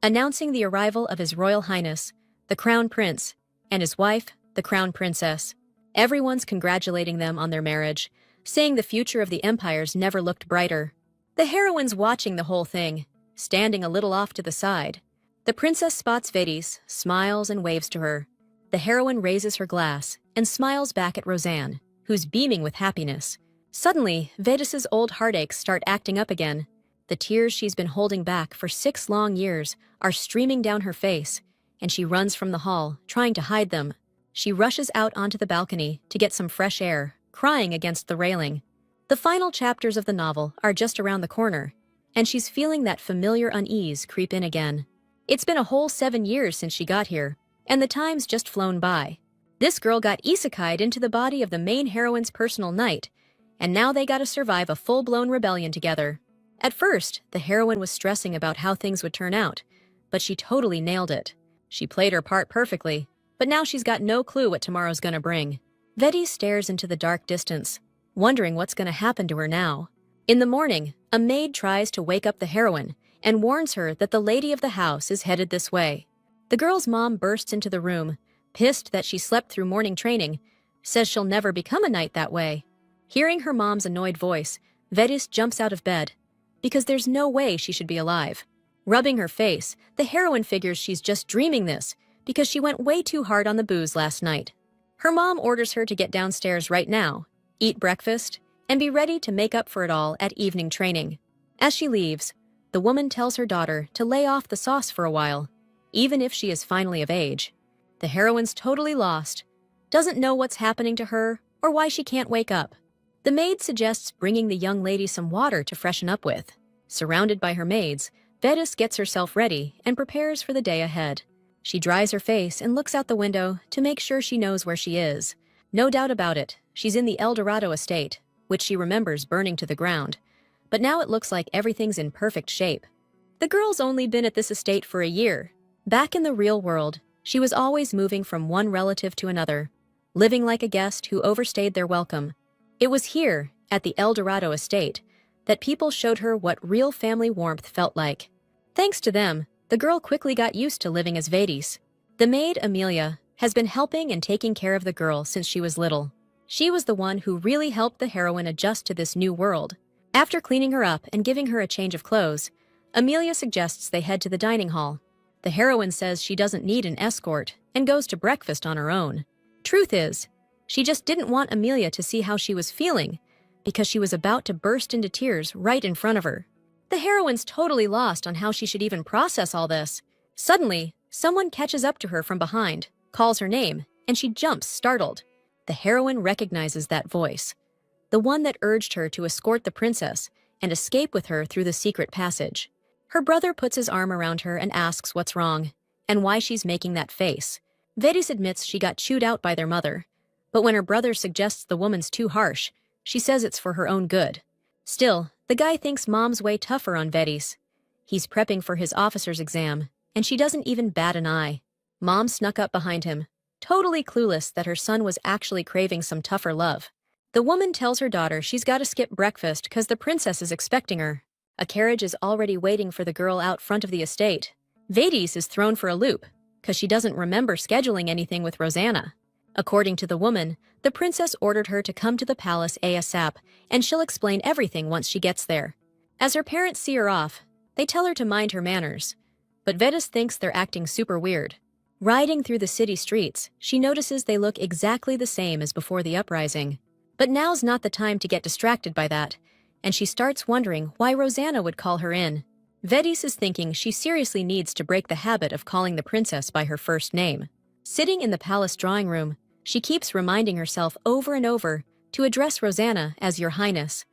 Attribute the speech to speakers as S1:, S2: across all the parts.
S1: announcing the arrival of His Royal Highness, the Crown Prince, and his wife, the Crown Princess. Everyone's congratulating them on their marriage, saying the future of the empires never looked brighter. The heroine's watching the whole thing, standing a little off to the side. The princess spots Vedis, smiles and waves to her. The heroine raises her glass and smiles back at Roseanne, who's beaming with happiness. Suddenly, Vedis's old heartaches start acting up again. The tears she's been holding back for 6 long years are streaming down her face, and she runs from the hall, trying to hide them. She rushes out onto the balcony to get some fresh air, crying against the railing. The final chapters of the novel are just around the corner, and she's feeling that familiar unease creep in again. It's been a whole 7 years since she got here, and the time's just flown by. This girl got isekai'd into the body of the main heroine's personal knight, and now they gotta survive a full-blown rebellion together. At first, the heroine was stressing about how things would turn out, but she totally nailed it. She played her part perfectly, but now she's got no clue what tomorrow's gonna bring. Vedi stares into the dark distance, wondering what's gonna happen to her now. In the morning, a maid tries to wake up the heroine and warns her that the lady of the house is headed this way. The girl's mom bursts into the room, pissed that she slept through morning training, says she'll never become a knight that way. Hearing her mom's annoyed voice, Vedis jumps out of bed, because there's no way she should be alive. Rubbing her face, the heroine figures she's just dreaming this, because she went way too hard on the booze last night. Her mom orders her to get downstairs right now, eat breakfast, and be ready to make up for it all at evening training. As she leaves, the woman tells her daughter to lay off the sauce for a while, even if she is finally of age. The heroine's totally lost, doesn't know what's happening to her or why she can't wake up. The maid suggests bringing the young lady some water to freshen up with. Surrounded by her maids, Vedis gets herself ready and prepares for the day ahead. She dries her face and looks out the window to make sure she knows where she is. No doubt about it, she's in the El Dorado estate, which she remembers burning to the ground. But now it looks like everything's in perfect shape. The girl's only been at this estate for a year. Back in the real world, she was always moving from one relative to another, living like a guest who overstayed their welcome. It was here, at the El Dorado estate, that people showed her what real family warmth felt like. Thanks to them, the girl quickly got used to living as Vedis. The maid, Amelia, has been helping and taking care of the girl since she was little. She was the one who really helped the heroine adjust to this new world. After cleaning her up and giving her a change of clothes, Amelia suggests they head to the dining hall. The heroine says she doesn't need an escort and goes to breakfast on her own. Truth is, she just didn't want Amelia to see how she was feeling, because she was about to burst into tears right in front of her. The heroine's totally lost on how she should even process all this. Suddenly, someone catches up to her from behind, calls her name, and she jumps, startled. The heroine recognizes that voice, the one that urged her to escort the princess and escape with her through the secret passage. Her brother puts his arm around her and asks what's wrong, and why she's making that face. Vedis admits she got chewed out by their mother, but when her brother suggests the woman's too harsh, she says it's for her own good. Still, the guy thinks mom's way tougher on Vedis. He's prepping for his officer's exam, and she doesn't even bat an eye. Mom snuck up behind him, totally clueless that her son was actually craving some tougher love. The woman tells her daughter she's got to skip breakfast because the princess is expecting her. A carriage is already waiting for the girl out front of the estate. Vedis is thrown for a loop, because she doesn't remember scheduling anything with Rosanna. According to the woman, the princess ordered her to come to the palace ASAP, and she'll explain everything once she gets there. As her parents see her off, they tell her to mind her manners. But Vedis thinks they're acting super weird. Riding through the city streets, she notices they look exactly the same as before the uprising. But now's not the time to get distracted by that, and she starts wondering why Rosanna would call her in. Vedis is thinking she seriously needs to break the habit of calling the princess by her first name. Sitting in the palace drawing room, she keeps reminding herself over and over to address Rosanna as Your Highness.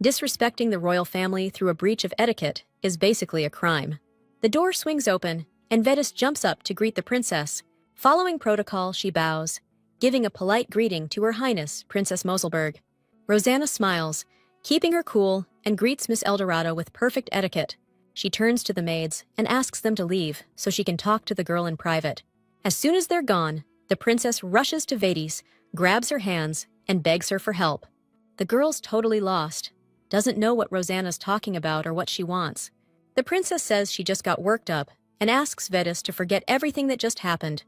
S1: Disrespecting the royal family through a breach of etiquette is basically a crime. The door swings open, and Vedis jumps up to greet the princess. Following protocol, she bows, giving a polite greeting to Her Highness, Princess Moselberg. Rosanna smiles, keeping her cool, and greets Miss Eldorado with perfect etiquette. She turns to the maids and asks them to leave so she can talk to the girl in private. As soon as they're gone, the princess rushes to Vedis, grabs her hands, and begs her for help. The girl's totally lost, doesn't know what Rosanna's talking about or what she wants. The princess says she just got worked up and asks Vetus to forget everything that just happened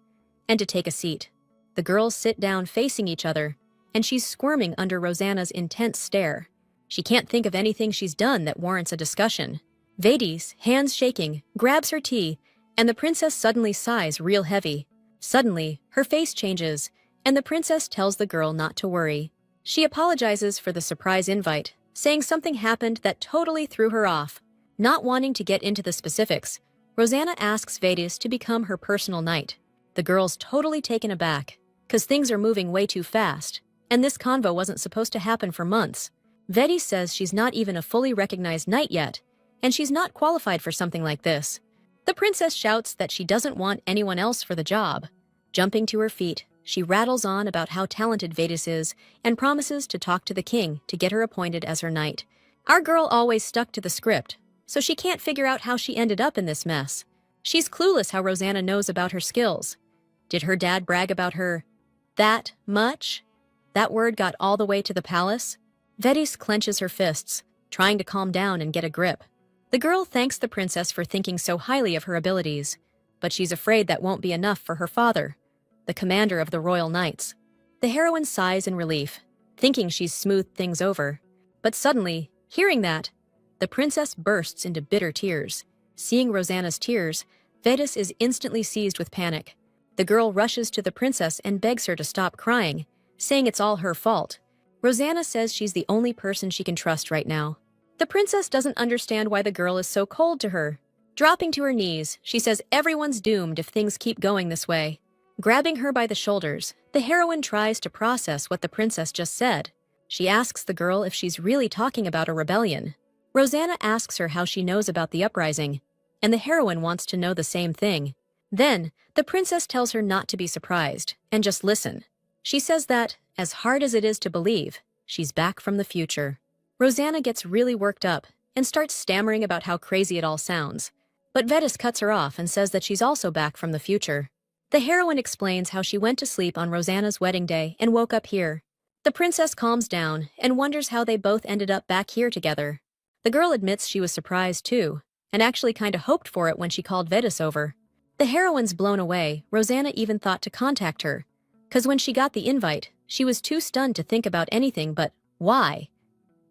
S1: and to take a seat. The girls sit down facing each other, and she's squirming under Rosanna's intense stare. She can't think of anything she's done that warrants a discussion. Vetus, hands shaking, grabs her tea, and the princess suddenly sighs real heavy. Suddenly, her face changes, and the princess tells the girl not to worry. She apologizes for the surprise invite, saying something happened that totally threw her off. Not wanting to get into the specifics, Rosanna asks Vetus to become her personal knight. The girl's totally taken aback, because things are moving way too fast, and this convo wasn't supposed to happen for months. Vetus says she's not even a fully recognized knight yet, and she's not qualified for something like this. The princess shouts that she doesn't want anyone else for the job. Jumping to her feet, she rattles on about how talented Vetus is and promises to talk to the king to get her appointed as her knight. Our girl always stuck to the script, so she can't figure out how she ended up in this mess. She's clueless how Rosanna knows about her skills. Did her dad brag about her that much? That word got all the way to the palace? Vetus clenches her fists, trying to calm down and get a grip. The girl thanks the princess for thinking so highly of her abilities, but she's afraid that won't be enough for her father, the commander of the royal knights. The heroine sighs in relief, thinking she's smoothed things over. But suddenly, hearing that, the princess bursts into bitter tears. Seeing Rosanna's tears, Vetus is instantly seized with panic. The girl rushes to the princess and begs her to stop crying, saying it's all her fault. Rosanna says she's the only person she can trust right now. The princess doesn't understand why the girl is so cold to her. Dropping to her knees, she says everyone's doomed if things keep going this way. Grabbing her by the shoulders, the heroine tries to process what the princess just said. She asks the girl if she's really talking about a rebellion. Rosanna asks her how she knows about the uprising, and the heroine wants to know the same thing. Then, the princess tells her not to be surprised, and just listen. She says that, as hard as it is to believe, she's back from the future. Rosanna gets really worked up and starts stammering about how crazy it all sounds. But Vetus cuts her off and says that she's also back from the future. The heroine explains how she went to sleep on Rosanna's wedding day and woke up here. The princess calms down and wonders how they both ended up back here together. The girl admits she was surprised too, and actually kinda hoped for it when she called Vetus over. The heroine's blown away. Rosanna even thought to contact her, 'cause when she got the invite, she was too stunned to think about anything but why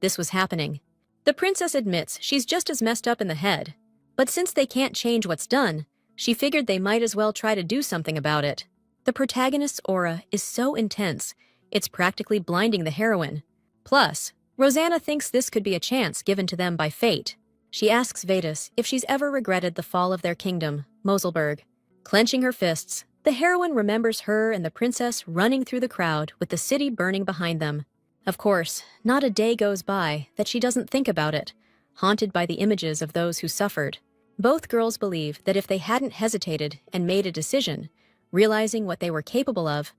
S1: this was happening. The princess admits she's just as messed up in the head, but since they can't change what's done, she figured they might as well try to do something about it. The protagonist's aura is so intense, it's practically blinding the heroine. Plus, Rosanna thinks this could be a chance given to them by fate. She asks Vetus if she's ever regretted the fall of their kingdom, Moselberg. Clenching her fists, the heroine remembers her and the princess running through the crowd with the city burning behind them. Of course, not a day goes by that she doesn't think about it, haunted by the images of those who suffered. Both girls believe that if they hadn't hesitated and made a decision, realizing what they were capable of,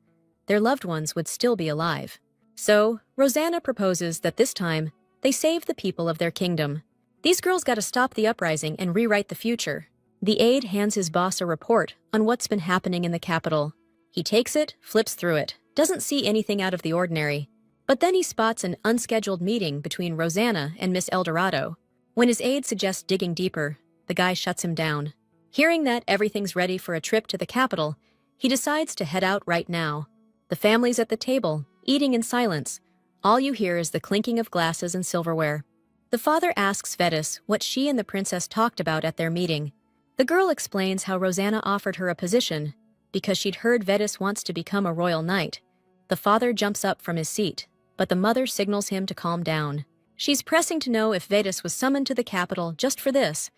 S1: their loved ones would still be alive. So, Rosanna proposes that this time, they save the people of their kingdom. These girls gotta stop the uprising and rewrite the future. The aide hands his boss a report on what's been happening in the capital. He takes it, flips through it, doesn't see anything out of the ordinary. But then he spots an unscheduled meeting between Rosanna and Miss Eldorado. When his aide suggests digging deeper, the guy shuts him down. Hearing that everything's ready for a trip to the capital, he decides to head out right now. The family's at the table, eating in silence. All you hear is the clinking of glasses and silverware. The father asks Vetus what she and the princess talked about at their meeting. The girl explains how Rosanna offered her a position because she'd heard Vetus wants to become a royal knight. The father jumps up from his seat, but the mother signals him to calm down. She's pressing to know if Vetus was summoned to the capital just for this,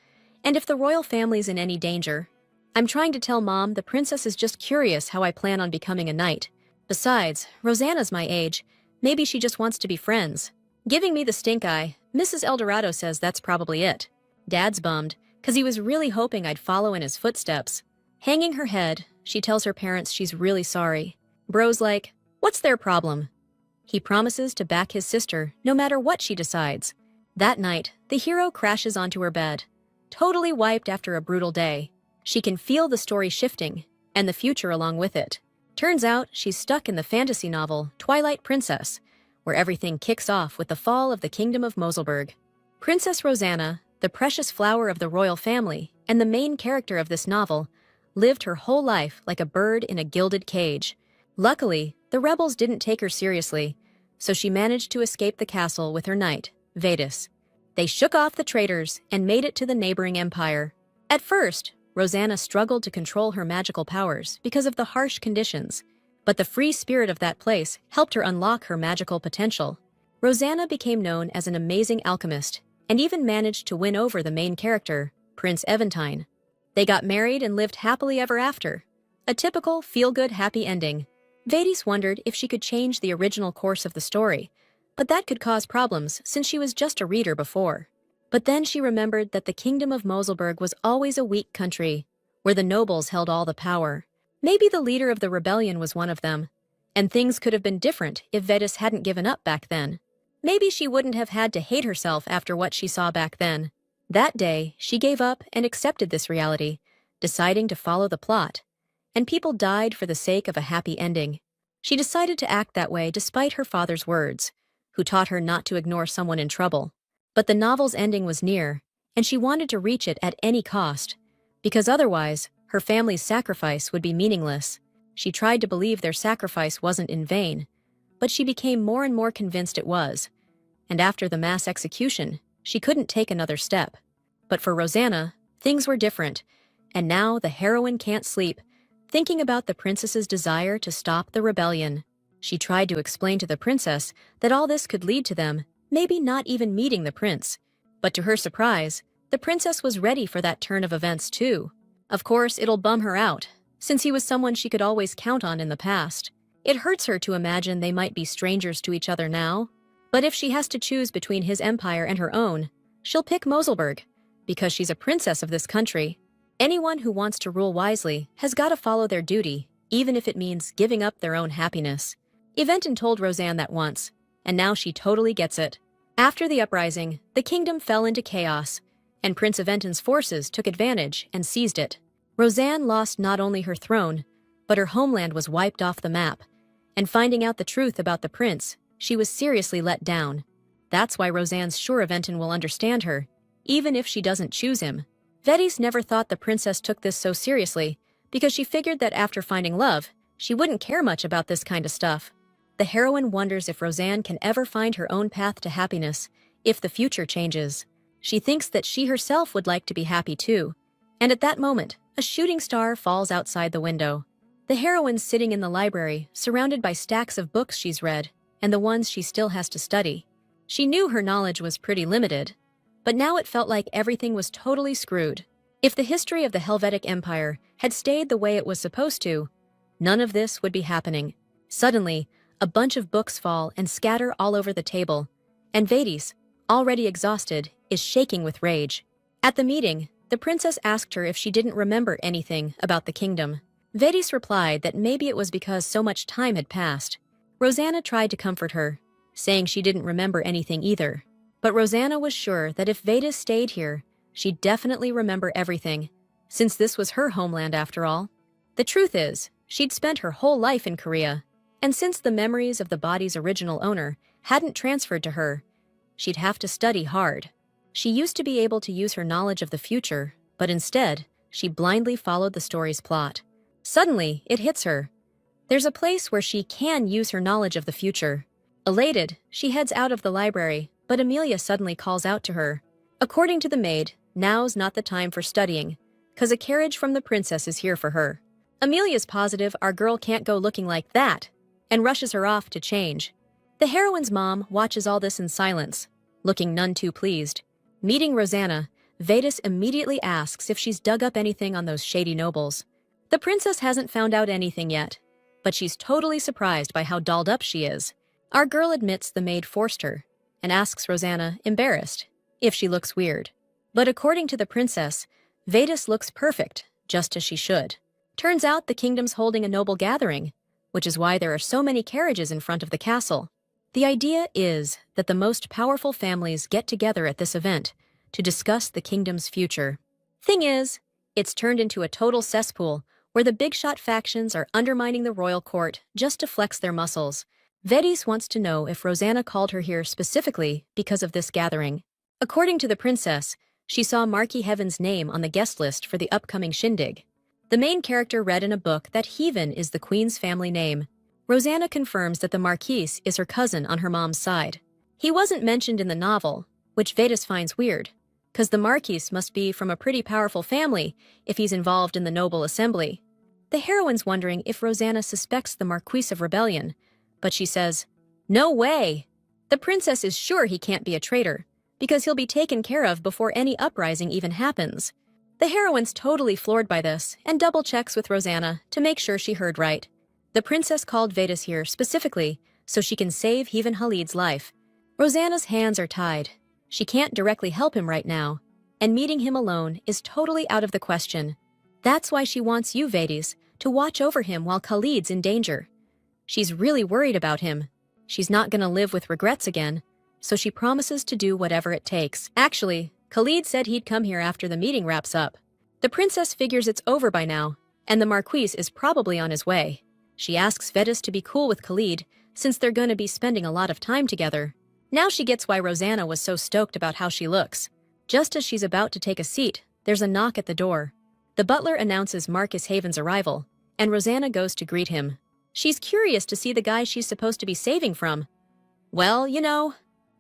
S1: and if the royal family's in any danger. I'm trying to tell Mom the princess is just curious how I plan on becoming a knight. Besides, Rosanna's my age. Maybe she just wants to be friends. Giving me the stink eye, Mrs. Eldorado says that's probably it. Dad's bummed, 'cause he was really hoping I'd follow in his footsteps. Hanging her head, she tells her parents she's really sorry. Bro's like, what's their problem? He promises to back his sister no matter what she decides. That night, the hero crashes onto her bed, totally wiped after a brutal day. She can feel the story shifting, and the future along with it. Turns out she's stuck in the fantasy novel Twilight Princess, where everything kicks off with the fall of the Kingdom of Moselberg. Princess Rosanna, the precious flower of the royal family and the main character of this novel, lived her whole life like a bird in a gilded cage. Luckily, the rebels didn't take her seriously, so she managed to escape the castle with her knight, Vetus. They shook off the traitors and made it to the neighboring empire. At first, Rosanna struggled to control her magical powers because of the harsh conditions, but the free spirit of that place helped her unlock her magical potential. Rosanna became known as an amazing alchemist and even managed to win over the main character, Prince Eventine. They got married and lived happily ever after. A typical feel-good happy ending. Vetus wondered if she could change the original course of the story, but that could cause problems since she was just a reader before. But then she remembered that the kingdom of Moselberg was always a weak country, where the nobles held all the power. Maybe the leader of the rebellion was one of them, and things could have been different if Vetus hadn't given up back then. Maybe she wouldn't have had to hate herself after what she saw back then. That day, she gave up and accepted this reality, deciding to follow the plot. And people died for the sake of a happy ending. She decided to act that way despite her father's words, who taught her not to ignore someone in trouble. But the novel's ending was near, and she wanted to reach it at any cost, because otherwise, her family's sacrifice would be meaningless. She tried to believe their sacrifice wasn't in vain, but she became more and more convinced it was. And after the mass execution, she couldn't take another step. But for Rosanna, things were different, and now the heroine can't sleep, thinking about the princess's desire to stop the rebellion. She tried to explain to the princess that all this could lead to them maybe not even meeting the prince. But to her surprise, the princess was ready for that turn of events too. Of course, it'll bum her out, since he was someone she could always count on in the past. It hurts her to imagine they might be strangers to each other now. But if she has to choose between his empire and her own, she'll pick Moselberg, because she's a princess of this country. Anyone who wants to rule wisely has got to follow their duty, even if it means giving up their own happiness. Eventon told Rosanne that once, and now she totally gets it. After the uprising, the kingdom fell into chaos, and Prince Eventon's forces took advantage and seized it. Rosanne lost not only her throne, but her homeland was wiped off the map, and finding out the truth about the prince, she was seriously let down. That's why Rosanne's sure Eventon will understand her, even if she doesn't choose him. Vetis never thought the princess took this so seriously, because she figured that after finding love, she wouldn't care much about this kind of stuff. The heroine wonders if Rosanne can ever find her own path to happiness, if the future changes. She thinks that she herself would like to be happy too. And at that moment, a shooting star falls outside the window. The heroine's sitting in the library, surrounded by stacks of books she's read, and the ones she still has to study. She knew her knowledge was pretty limited, but now it felt like everything was totally screwed. If the history of the Helvetic Empire had stayed the way it was supposed to, none of this would be happening. Suddenly, a bunch of books fall and scatter all over the table, and Vetis, already exhausted, is shaking with rage. At the meeting, the princess asked her if she didn't remember anything about the kingdom. Vetis replied that maybe it was because so much time had passed. Rosanna tried to comfort her, saying she didn't remember anything either. But Rosanna was sure that if Vetis stayed here, she'd definitely remember everything, since this was her homeland after all. The truth is, she'd spent her whole life in Korea, and since the memories of the body's original owner hadn't transferred to her, she'd have to study hard. She used to be able to use her knowledge of the future, but instead, she blindly followed the story's plot. Suddenly, it hits her. There's a place where she can use her knowledge of the future. Elated, she heads out of the library, but Amelia suddenly calls out to her. According to the maid, now's not the time for studying, 'cause a carriage from the princess is here for her. Amelia's positive our girl can't go looking like that, and rushes her off to change. The heroine's mom watches all this in silence, looking none too pleased. Meeting Rosanna, Vetis immediately asks if she's dug up anything on those shady nobles. The princess hasn't found out anything yet, but she's totally surprised by how dolled up she is. Our girl admits the maid forced her, and asks Rosanna, embarrassed, if she looks weird. But according to the princess, Vetis looks perfect, just as she should. Turns out the kingdom's holding a noble gathering, which is why there are so many carriages in front of the castle. The idea is that the most powerful families get together at this event to discuss the kingdom's future. Thing is, it's turned into a total cesspool where the big-shot factions are undermining the royal court just to flex their muscles. Vetis wants to know if Rosanna called her here specifically because of this gathering. According to the princess, She saw Marquis Heaven's name on the guest list for the upcoming shindig. The main character read in a book that Heaven is the queen's family name. Rosanna confirms that the Marquise is her cousin on her mom's side. He wasn't mentioned in the novel, which Vedas finds weird, because the Marquise must be from a pretty powerful family if he's involved in the noble assembly. The heroine's wondering if Rosanna suspects the Marquise of rebellion, but she says, "No way! The princess is sure he can't be a traitor, because he'll be taken care of before any uprising even happens." The heroine's totally floored by this and double-checks with Rosanna to make sure she heard right. The princess called Vedas here specifically so she can save Heaven Halid's life. Rosanna's hands are tied. She can't directly help him right now, and meeting him alone is totally out of the question. That's why she wants you, Vedas, to watch over him while Khalid's in danger. She's really worried about him. She's not gonna live with regrets again, so she promises to do whatever it takes. Actually, Khalid said he'd come here after the meeting wraps up. The princess figures it's over by now, and the Marquise is probably on his way. She asks Vedas to be cool with Khalid, since they're gonna be spending a lot of time together. Now she gets why Rosanna was so stoked about how she looks. Just as she's about to take a seat, there's a knock at the door. The butler announces Marcus Haven's arrival, and Rosanna goes to greet him. She's curious to see the guy she's supposed to be saving from. Well, you know.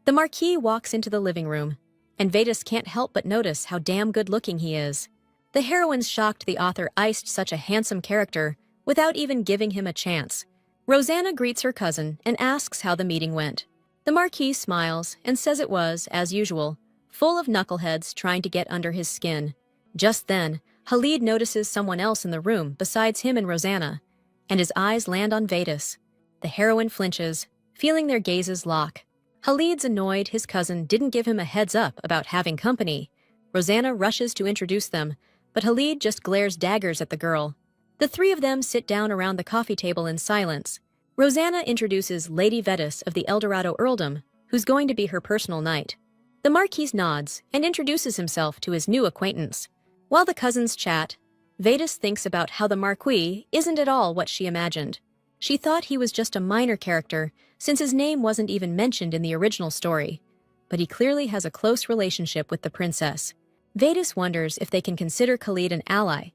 S1: The Marquis walks into the living room, and Vedas can't help but notice how damn good-looking he is. The heroine's shocked the author iced such a handsome character without even giving him a chance. Rosanna greets her cousin and asks how the meeting went. The Marquis smiles and says it was, as usual, full of knuckleheads trying to get under his skin. Just then, Khalid notices someone else in the room besides him and Rosanna, and his eyes land on Vedas. The heroine flinches, feeling their gazes lock. Khalid's annoyed his cousin didn't give him a heads up about having company. Rosanna rushes to introduce them, but Khalid just glares daggers at the girl. The three of them sit down around the coffee table in silence. Rosanna introduces Lady Vedas of the Eldorado Earldom, who's going to be her personal knight. The Marquis nods and introduces himself to his new acquaintance. While the cousins chat, Vedas thinks about how the Marquis isn't at all what she imagined. She thought he was just a minor character, since his name wasn't even mentioned in the original story. But he clearly has a close relationship with the princess. Vedas wonders if they can consider Khalid an ally,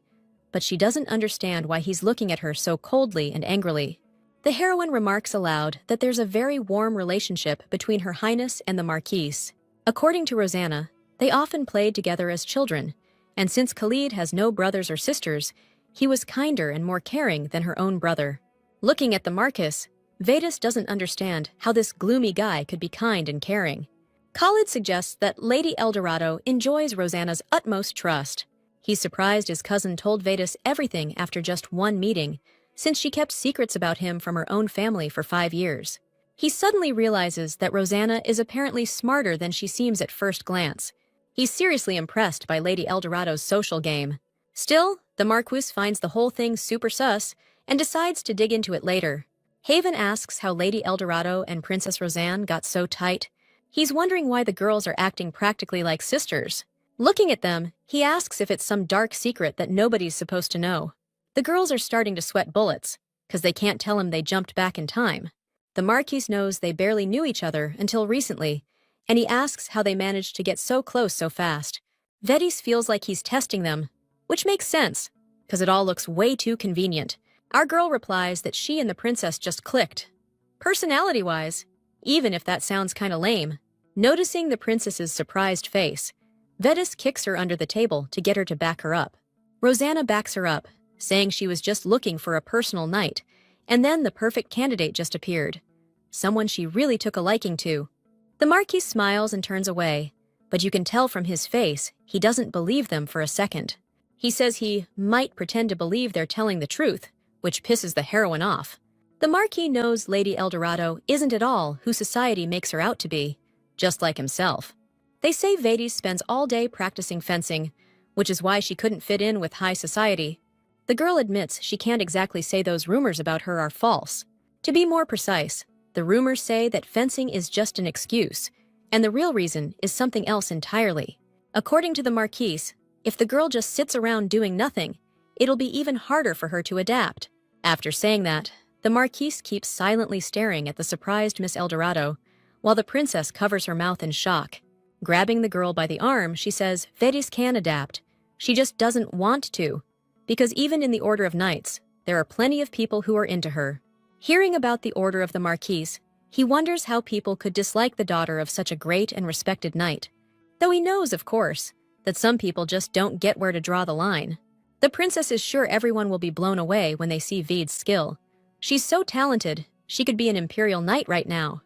S1: but she doesn't understand why he's looking at her so coldly and angrily. The heroine remarks aloud that there's a very warm relationship between Her Highness and the Marquise. According to Rosanna, they often played together as children, and since Khalid has no brothers or sisters, he was kinder and more caring than her own brother. Looking at the Marquis, Vedas doesn't understand how this gloomy guy could be kind and caring. Khalid suggests that Lady Eldorado enjoys Rosanna's utmost trust. He's surprised his cousin told Vedas everything after just one meeting, since she kept secrets about him from her own family for 5 years. He suddenly realizes that Rosanna is apparently smarter than she seems at first glance. He's seriously impressed by Lady Eldorado's social game. Still, the Marquis finds the whole thing super sus and decides to dig into it later. Haven asks how Lady Eldorado and Princess Rosanne got so tight. He's wondering why the girls are acting practically like sisters. Looking at them, he asks if it's some dark secret that nobody's supposed to know. The girls are starting to sweat bullets, because they can't tell him they jumped back in time. The Marquis knows they barely knew each other until recently, and he asks how they managed to get so close so fast. Vedas feels like he's testing them, which makes sense, because it all looks way too convenient. Our girl replies that she and the princess just clicked. Personality-wise, even if that sounds kinda lame. Noticing the princess's surprised face, Vedas kicks her under the table to get her to back her up. Rosanna backs her up, saying she was just looking for a personal knight, and then the perfect candidate just appeared. Someone she really took a liking to. The Marquis smiles and turns away, but you can tell from his face he doesn't believe them for a second. He says he might pretend to believe they're telling the truth, which pisses the heroine off. The Marquis knows Lady Eldorado isn't at all who society makes her out to be, just like himself. They say Vedas spends all day practicing fencing, which is why she couldn't fit in with high society. The girl admits she can't exactly say those rumors about her are false. To be more precise, the rumors say that fencing is just an excuse, and the real reason is something else entirely. According to the Marquise, if the girl just sits around doing nothing, it'll be even harder for her to adapt. After saying that, the Marquise keeps silently staring at the surprised Miss Eldorado, while the princess covers her mouth in shock. Grabbing the girl by the arm, she says Vedis can adapt. She just doesn't want to, because even in the Order of Knights, there are plenty of people who are into her. Hearing about the Order of the Marquise, he wonders how people could dislike the daughter of such a great and respected knight. Though he knows, of course, that some people just don't get where to draw the line. The princess is sure everyone will be blown away when they see Veid's skill. She's so talented, she could be an imperial knight right now.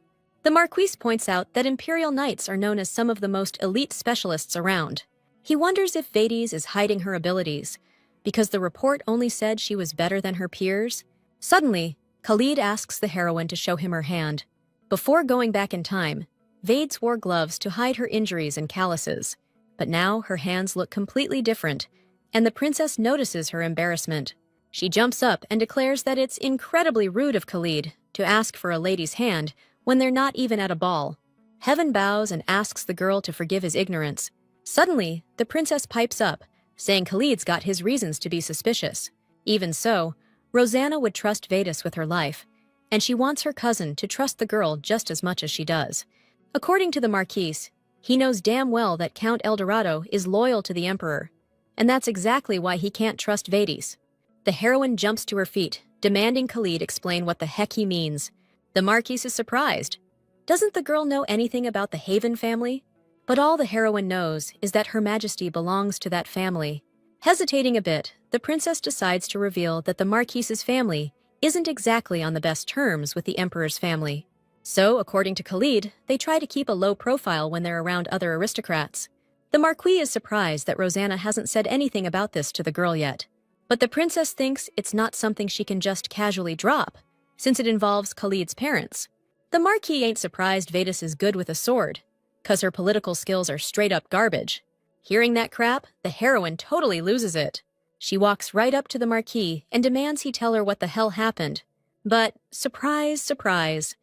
S1: The Marquise points out that imperial knights are known as some of the most elite specialists around. He wonders if Vedis is hiding her abilities, because the report only said she was better than her peers. Suddenly, Khalid asks the heroine to show him her hand. Before going back in time, Vedis wore gloves to hide her injuries and calluses, but now her hands look completely different, and the princess notices her embarrassment. She jumps up and declares that it's incredibly rude of Khalid to ask for a lady's hand when they're not even at a ball. Heaven bows and asks the girl to forgive his ignorance. Suddenly, the princess pipes up, saying Khalid's got his reasons to be suspicious. Even so, Rosanna would trust Vedis with her life, and she wants her cousin to trust the girl just as much as she does. According to the Marquise, he knows damn well that Count Eldorado is loyal to the Emperor, and that's exactly why he can't trust Vedis. The heroine jumps to her feet, demanding Khalid explain what the heck he means. The Marquise is surprised. Doesn't the girl know anything about the Haven family? But all the heroine knows is that Her Majesty belongs to that family. Hesitating a bit, the princess decides to reveal that the Marquise's family isn't exactly on the best terms with the Emperor's family. So, according to Khalid, they try to keep a low profile when they're around other aristocrats. The Marquis is surprised that Rosanna hasn't said anything about this to the girl yet. But the princess thinks it's not something she can just casually drop, since it involves Khalid's parents. The Marquis ain't surprised Vedis is good with a sword, 'cause her political skills are straight-up garbage. Hearing that crap, the heroine totally loses it. She walks right up to the Marquis and demands he tell her what the hell happened. But, surprise, surprise,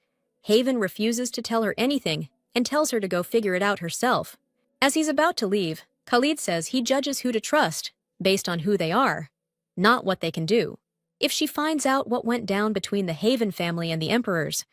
S1: Haven refuses to tell her anything and tells her to go figure it out herself. As he's about to leave, Khalid says he judges who to trust based on who they are, not what they can do. If she finds out what went down between the Haven family and the Emperors,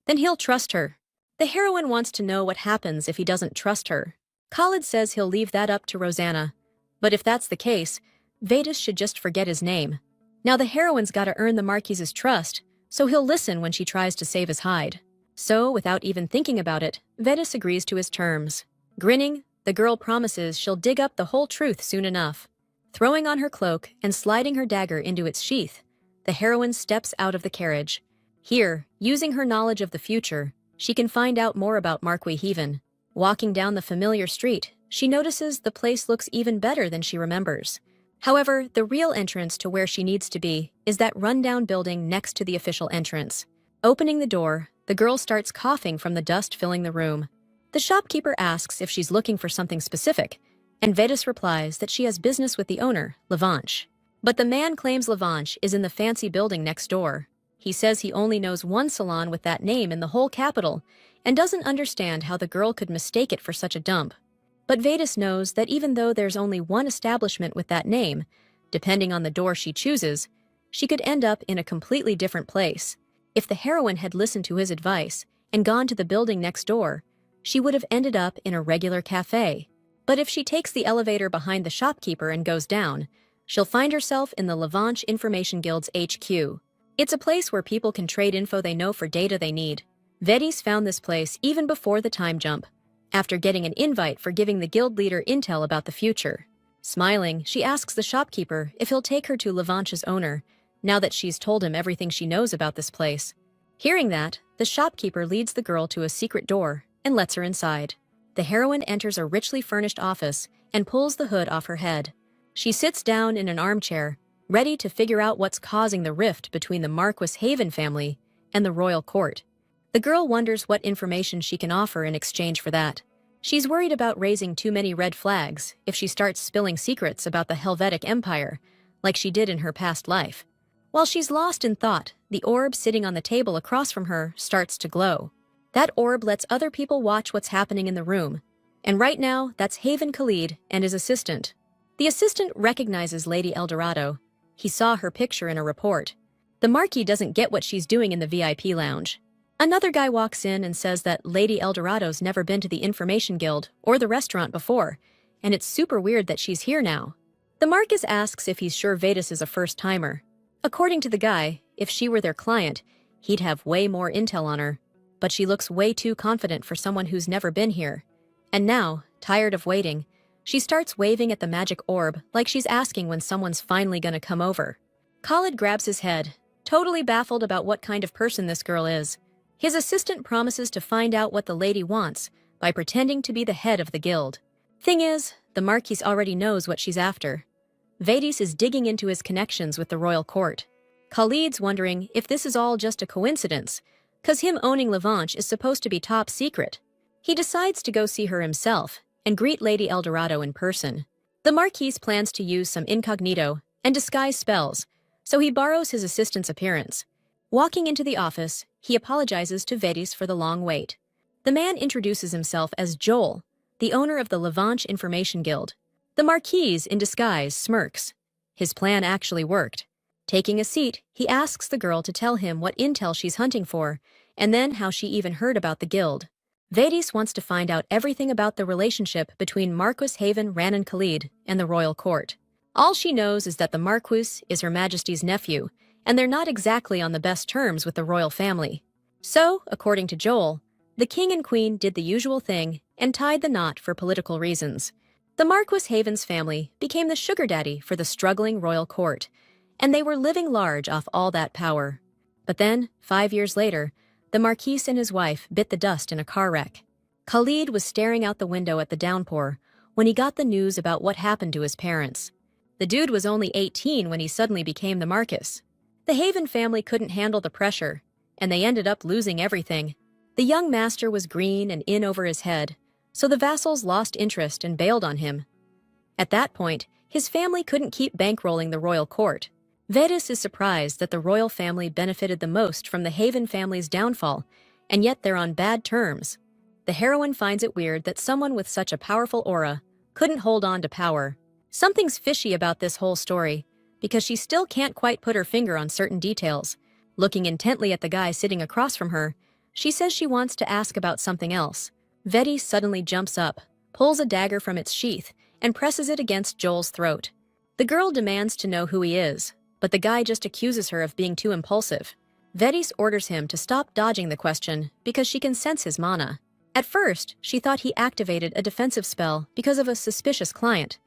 S1: then he'll trust her. The heroine wants to know what happens if he doesn't trust her. Khalid says he'll leave that up to Rosanna, but if that's the case, Vedis should just forget his name. Now the heroine's gotta earn the Marquise's trust, so he'll listen when she tries to save his hide. So, without even thinking about it, Vedis agrees to his terms. Grinning, the girl promises she'll dig up the whole truth soon enough. Throwing on her cloak and sliding her dagger into its sheath, the heroine steps out of the carriage. Here, using her knowledge of the future, she can find out more about Marquis Haven. Walking down the familiar street, she notices the place looks even better than she remembers. However, the real entrance to where she needs to be is that rundown building next to the official entrance. Opening the door, the girl starts coughing from the dust filling the room. The shopkeeper asks if she's looking for something specific, and Vedis replies that she has business with the owner, Lavanche. But the man claims Lavanche is in the fancy building next door. He says he only knows one salon with that name in the whole capital, and doesn't understand how the girl could mistake it for such a dump. But Vedis knows that even though there's only one establishment with that name, depending on the door she chooses, she could end up in a completely different place. If the heroine had listened to his advice and gone to the building next door, she would have ended up in a regular cafe. But if she takes the elevator behind the shopkeeper and goes down, she'll find herself in the Lavanche Information Guild's HQ. It's a place where people can trade info they know for data they need. Vedis found this place even before the time jump, after getting an invite for giving the guild leader intel about the future. Smiling, she asks the shopkeeper if he'll take her to Lavanche's owner, now that she's told him everything she knows about this place. Hearing that, the shopkeeper leads the girl to a secret door and lets her inside. The heroine enters a richly furnished office and pulls the hood off her head. She sits down in an armchair, ready to figure out what's causing the rift between the Marquis Haven family and the royal court. The girl wonders what information she can offer in exchange for that. She's worried about raising too many red flags if she starts spilling secrets about the Helvetic Empire, like she did in her past life. While she's lost in thought, the orb sitting on the table across from her starts to glow. That orb lets other people watch what's happening in the room, and right now, that's Haven Khalid and his assistant. The assistant recognizes Lady Eldorado. He saw her picture in a report. The Marquis doesn't get what she's doing in the VIP lounge. Another guy walks in and says that Lady Eldorado's never been to the Information Guild or the restaurant before, and it's super weird that she's here now. The Marcus asks if he's sure Vedas is a first-timer. According to the guy, if she were their client, he'd have way more intel on her. But she looks way too confident for someone who's never been here. And now, tired of waiting, she starts waving at the magic orb like she's asking when someone's finally gonna come over. Khalid grabs his head, totally baffled about what kind of person this girl is. His assistant promises to find out what the lady wants by pretending to be the head of the guild. Thing is, the Marquis already knows what she's after. Vedas is digging into his connections with the royal court. Khalid's wondering if this is all just a coincidence, cause him owning Levanche is supposed to be top secret. He decides to go see her himself and greet Lady Eldorado in person. The Marquis plans to use some incognito and disguise spells, so he borrows his assistant's appearance. Walking into the office, he apologizes to Vedas for the long wait. The man introduces himself as Joel, the owner of the Levanche Information Guild. The Marquis, in disguise, smirks. His plan actually worked. Taking a seat, he asks the girl to tell him what intel she's hunting for, and then how she even heard about the guild. Vedas wants to find out everything about the relationship between Marquis Haven Ranan Khalid and the royal court. All she knows is that the Marquis is Her Majesty's nephew, and they're not exactly on the best terms with the royal family. So, according to Joel, the king and queen did the usual thing and tied the knot for political reasons. The Marquis Haven's family became the sugar daddy for the struggling royal court, and they were living large off all that power. But then, 5 years later, the Marquis and his wife bit the dust in a car wreck. Khalid was staring out the window at the downpour when he got the news about what happened to his parents. The dude was only 18 when he suddenly became the Marquis. The Haven family couldn't handle the pressure, and they ended up losing everything. The young master was green and in over his head, so the vassals lost interest and bailed on him. At that point, his family couldn't keep bankrolling the royal court. Vedas is surprised that the royal family benefited the most from the Haven family's downfall, and yet they're on bad terms. The heroine finds it weird that someone with such a powerful aura couldn't hold on to power. Something's fishy about this whole story, because she still can't quite put her finger on certain details. Looking intently at the guy sitting across from her, she says she wants to ask about something else. Vedas suddenly jumps up, pulls a dagger from its sheath, and presses it against Joel's throat. The girl demands to know who he is, but the guy just accuses her of being too impulsive. Vedas orders him to stop dodging the question because she can sense his mana. At first, she thought he activated a defensive spell because of a suspicious client,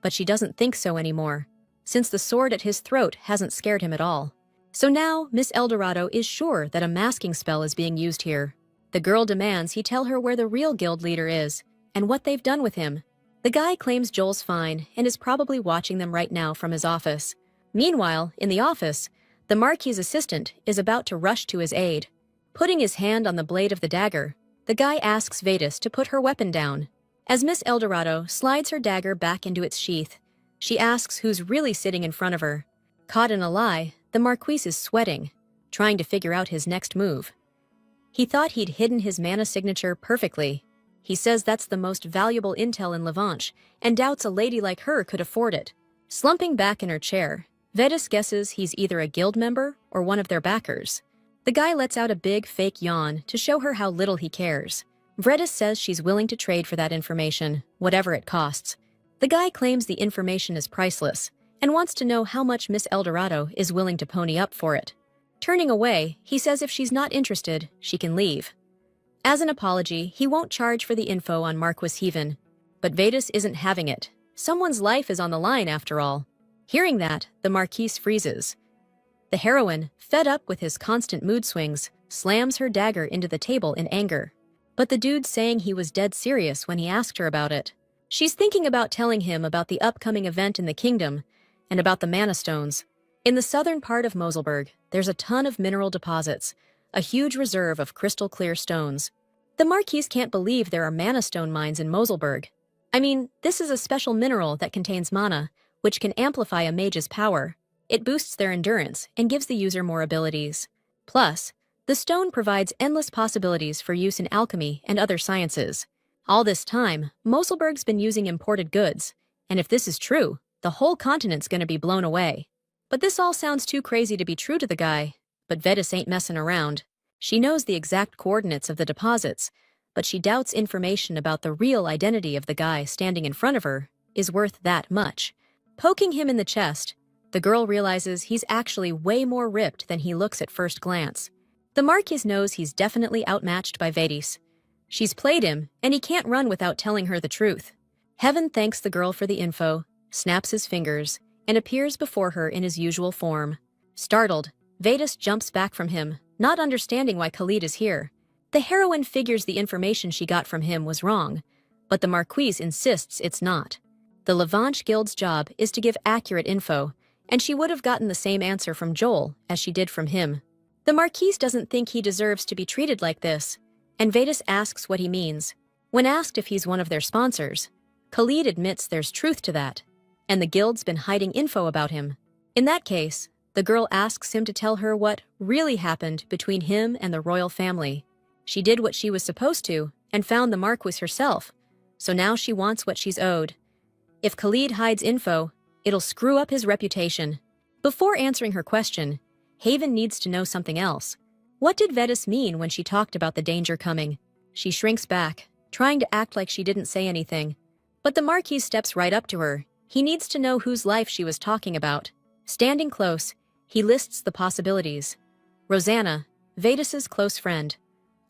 S1: but she doesn't think so anymore, since the sword at his throat hasn't scared him at all. So now, Miss Eldorado is sure that a masking spell is being used here. The girl demands he tell her where the real guild leader is and what they've done with him. The guy claims Joel's fine and is probably watching them right now from his office. Meanwhile, in the office, the Marquis' assistant is about to rush to his aid. Putting his hand on the blade of the dagger, the guy asks Vedas to put her weapon down. As Miss Eldorado slides her dagger back into its sheath, she asks who's really sitting in front of her. Caught in a lie, the Marquis is sweating, trying to figure out his next move. He thought he'd hidden his mana signature perfectly. He says that's the most valuable intel in Levanche, and doubts a lady like her could afford it. Slumping back in her chair, Vedas guesses he's either a guild member or one of their backers. The guy lets out a big fake yawn to show her how little he cares. Vedas says she's willing to trade for that information, whatever it costs. The guy claims the information is priceless and wants to know how much Miss Eldorado is willing to pony up for it. Turning away, he says if she's not interested, she can leave. As an apology, he won't charge for the info on Marquis Haven. But Vedas isn't having it. Someone's life is on the line after all. Hearing that, the Marquis freezes. The heroine, fed up with his constant mood swings, slams her dagger into the table in anger. But the dude's saying he was dead serious when he asked her about it. She's thinking about telling him about the upcoming event in the kingdom and about the mana stones. In the southern part of Moselberg, there's a ton of mineral deposits, a huge reserve of crystal-clear stones. The Marquis can't believe there are mana stone mines in Moselberg. I mean, this is a special mineral that contains mana, which can amplify a mage's power. It boosts their endurance and gives the user more abilities. Plus, the stone provides endless possibilities for use in alchemy and other sciences. All this time, Moselberg's been using imported goods, and if this is true, the whole continent's gonna be blown away. But this all sounds too crazy to be true to the guy, but Vedas ain't messing around. She knows the exact coordinates of the deposits, but she doubts information about the real identity of the guy standing in front of her is worth that much. Poking him in the chest, the girl realizes he's actually way more ripped than he looks at first glance. The Marquise knows he's definitely outmatched by Vedis. She's played him, and he can't run without telling her the truth. Heaven thanks the girl for the info, snaps his fingers, and appears before her in his usual form. Startled, Vedis jumps back from him, not understanding why Khalid is here. The heroine figures the information she got from him was wrong, but the Marquise insists it's not. The Levanche Guild's job is to give accurate info, and she would have gotten the same answer from Joel as she did from him. The Marquise doesn't think he deserves to be treated like this, and Vedis asks what he means. When asked if he's one of their sponsors, Khalid admits there's truth to that, and the guild's been hiding info about him. In that case, the girl asks him to tell her what really happened between him and the royal family. She did what she was supposed to and found the Marquise herself, so now she wants what she's owed. If Khalid hides info, it'll screw up his reputation. Before answering her question, Haven needs to know something else. What did Vedis mean when she talked about the danger coming? She shrinks back, trying to act like she didn't say anything. But the Marquis steps right up to her. He needs to know whose life she was talking about. Standing close, he lists the possibilities. Rosanna, Vedis's close friend,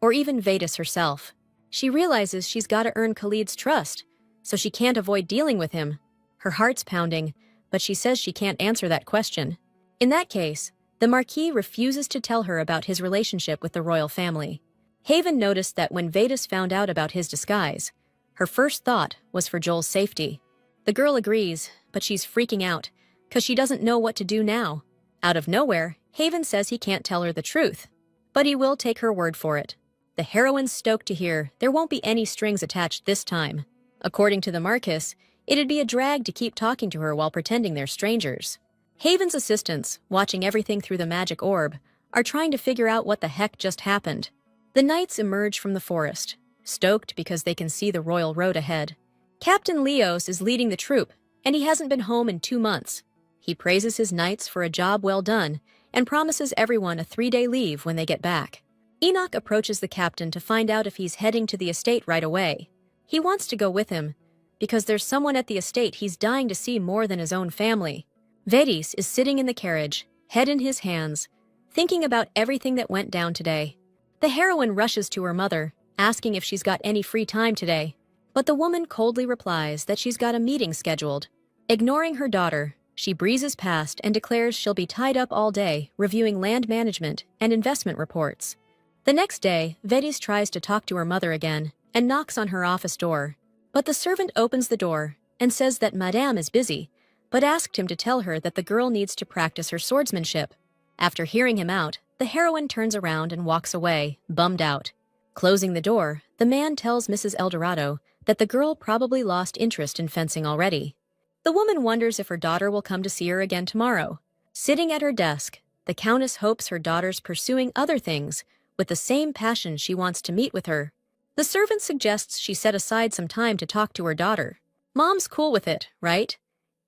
S1: or even Vedis herself. She realizes she's got to earn Khalid's trust, so she can't avoid dealing with him. Her heart's pounding, but she says she can't answer that question. In that case, the Marquis refuses to tell her about his relationship with the royal family. Haven noticed that when Vedis found out about his disguise, her first thought was for Joel's safety. The girl agrees, but she's freaking out, because she doesn't know what to do now. Out of nowhere, Haven says he can't tell her the truth, but he will take her word for it. The heroine's stoked to hear there won't be any strings attached this time. According to the Marquis, it'd be a drag to keep talking to her while pretending they're strangers. Haven's assistants, watching everything through the magic orb, are trying to figure out what the heck just happened. The knights emerge from the forest, stoked because they can see the royal road ahead. Captain Leos is leading the troop, and he hasn't been home in 2 months. He praises his knights for a job well done and promises everyone a 3-day leave when they get back. Enoch approaches the captain to find out if he's heading to the estate right away. He wants to go with him, because there's someone at the estate he's dying to see more than his own family. Vedis is sitting in the carriage, head in his hands, thinking about everything that went down today. The heroine rushes to her mother, asking if she's got any free time today, but the woman coldly replies that she's got a meeting scheduled. Ignoring her daughter, she breezes past and declares she'll be tied up all day reviewing land management and investment reports. The next day, Vedis tries to talk to her mother again and knocks on her office door, but the servant opens the door and says that Madame is busy, but asked him to tell her that the girl needs to practice her swordsmanship. After hearing him out, the heroine turns around and walks away, bummed out. Closing the door, the man tells Mrs. Eldorado that the girl probably lost interest in fencing already. The woman wonders if her daughter will come to see her again tomorrow. Sitting at her desk, the Countess hopes her daughter's pursuing other things with the same passion she wants to meet with her. The servant suggests she set aside some time to talk to her daughter. Mom's cool with it, right?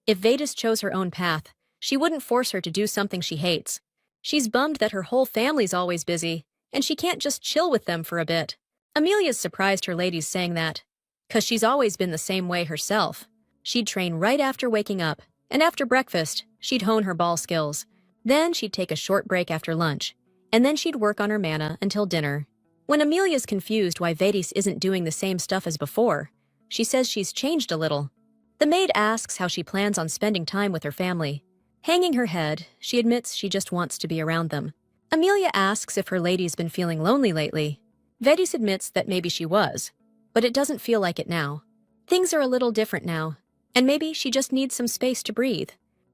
S1: If Vedis chose her own path, she wouldn't force her to do something she hates. She's bummed that her whole family's always busy, and she can't just chill with them for a bit. Amelia's surprised her ladies saying that, 'cause she's always been the same way herself. She'd train right after waking up, and after breakfast, she'd hone her ball skills. Then she'd take a short break after lunch, and then she'd work on her mana until dinner. When Amelia's confused why Vedis isn't doing the same stuff as before, she says she's changed a little. The maid asks how she plans on spending time with her family. Hanging her head, she admits she just wants to be around them. Amelia asks if her lady's been feeling lonely lately. Vedis admits that maybe she was, but it doesn't feel like it now. Things are a little different now, and maybe she just needs some space to breathe.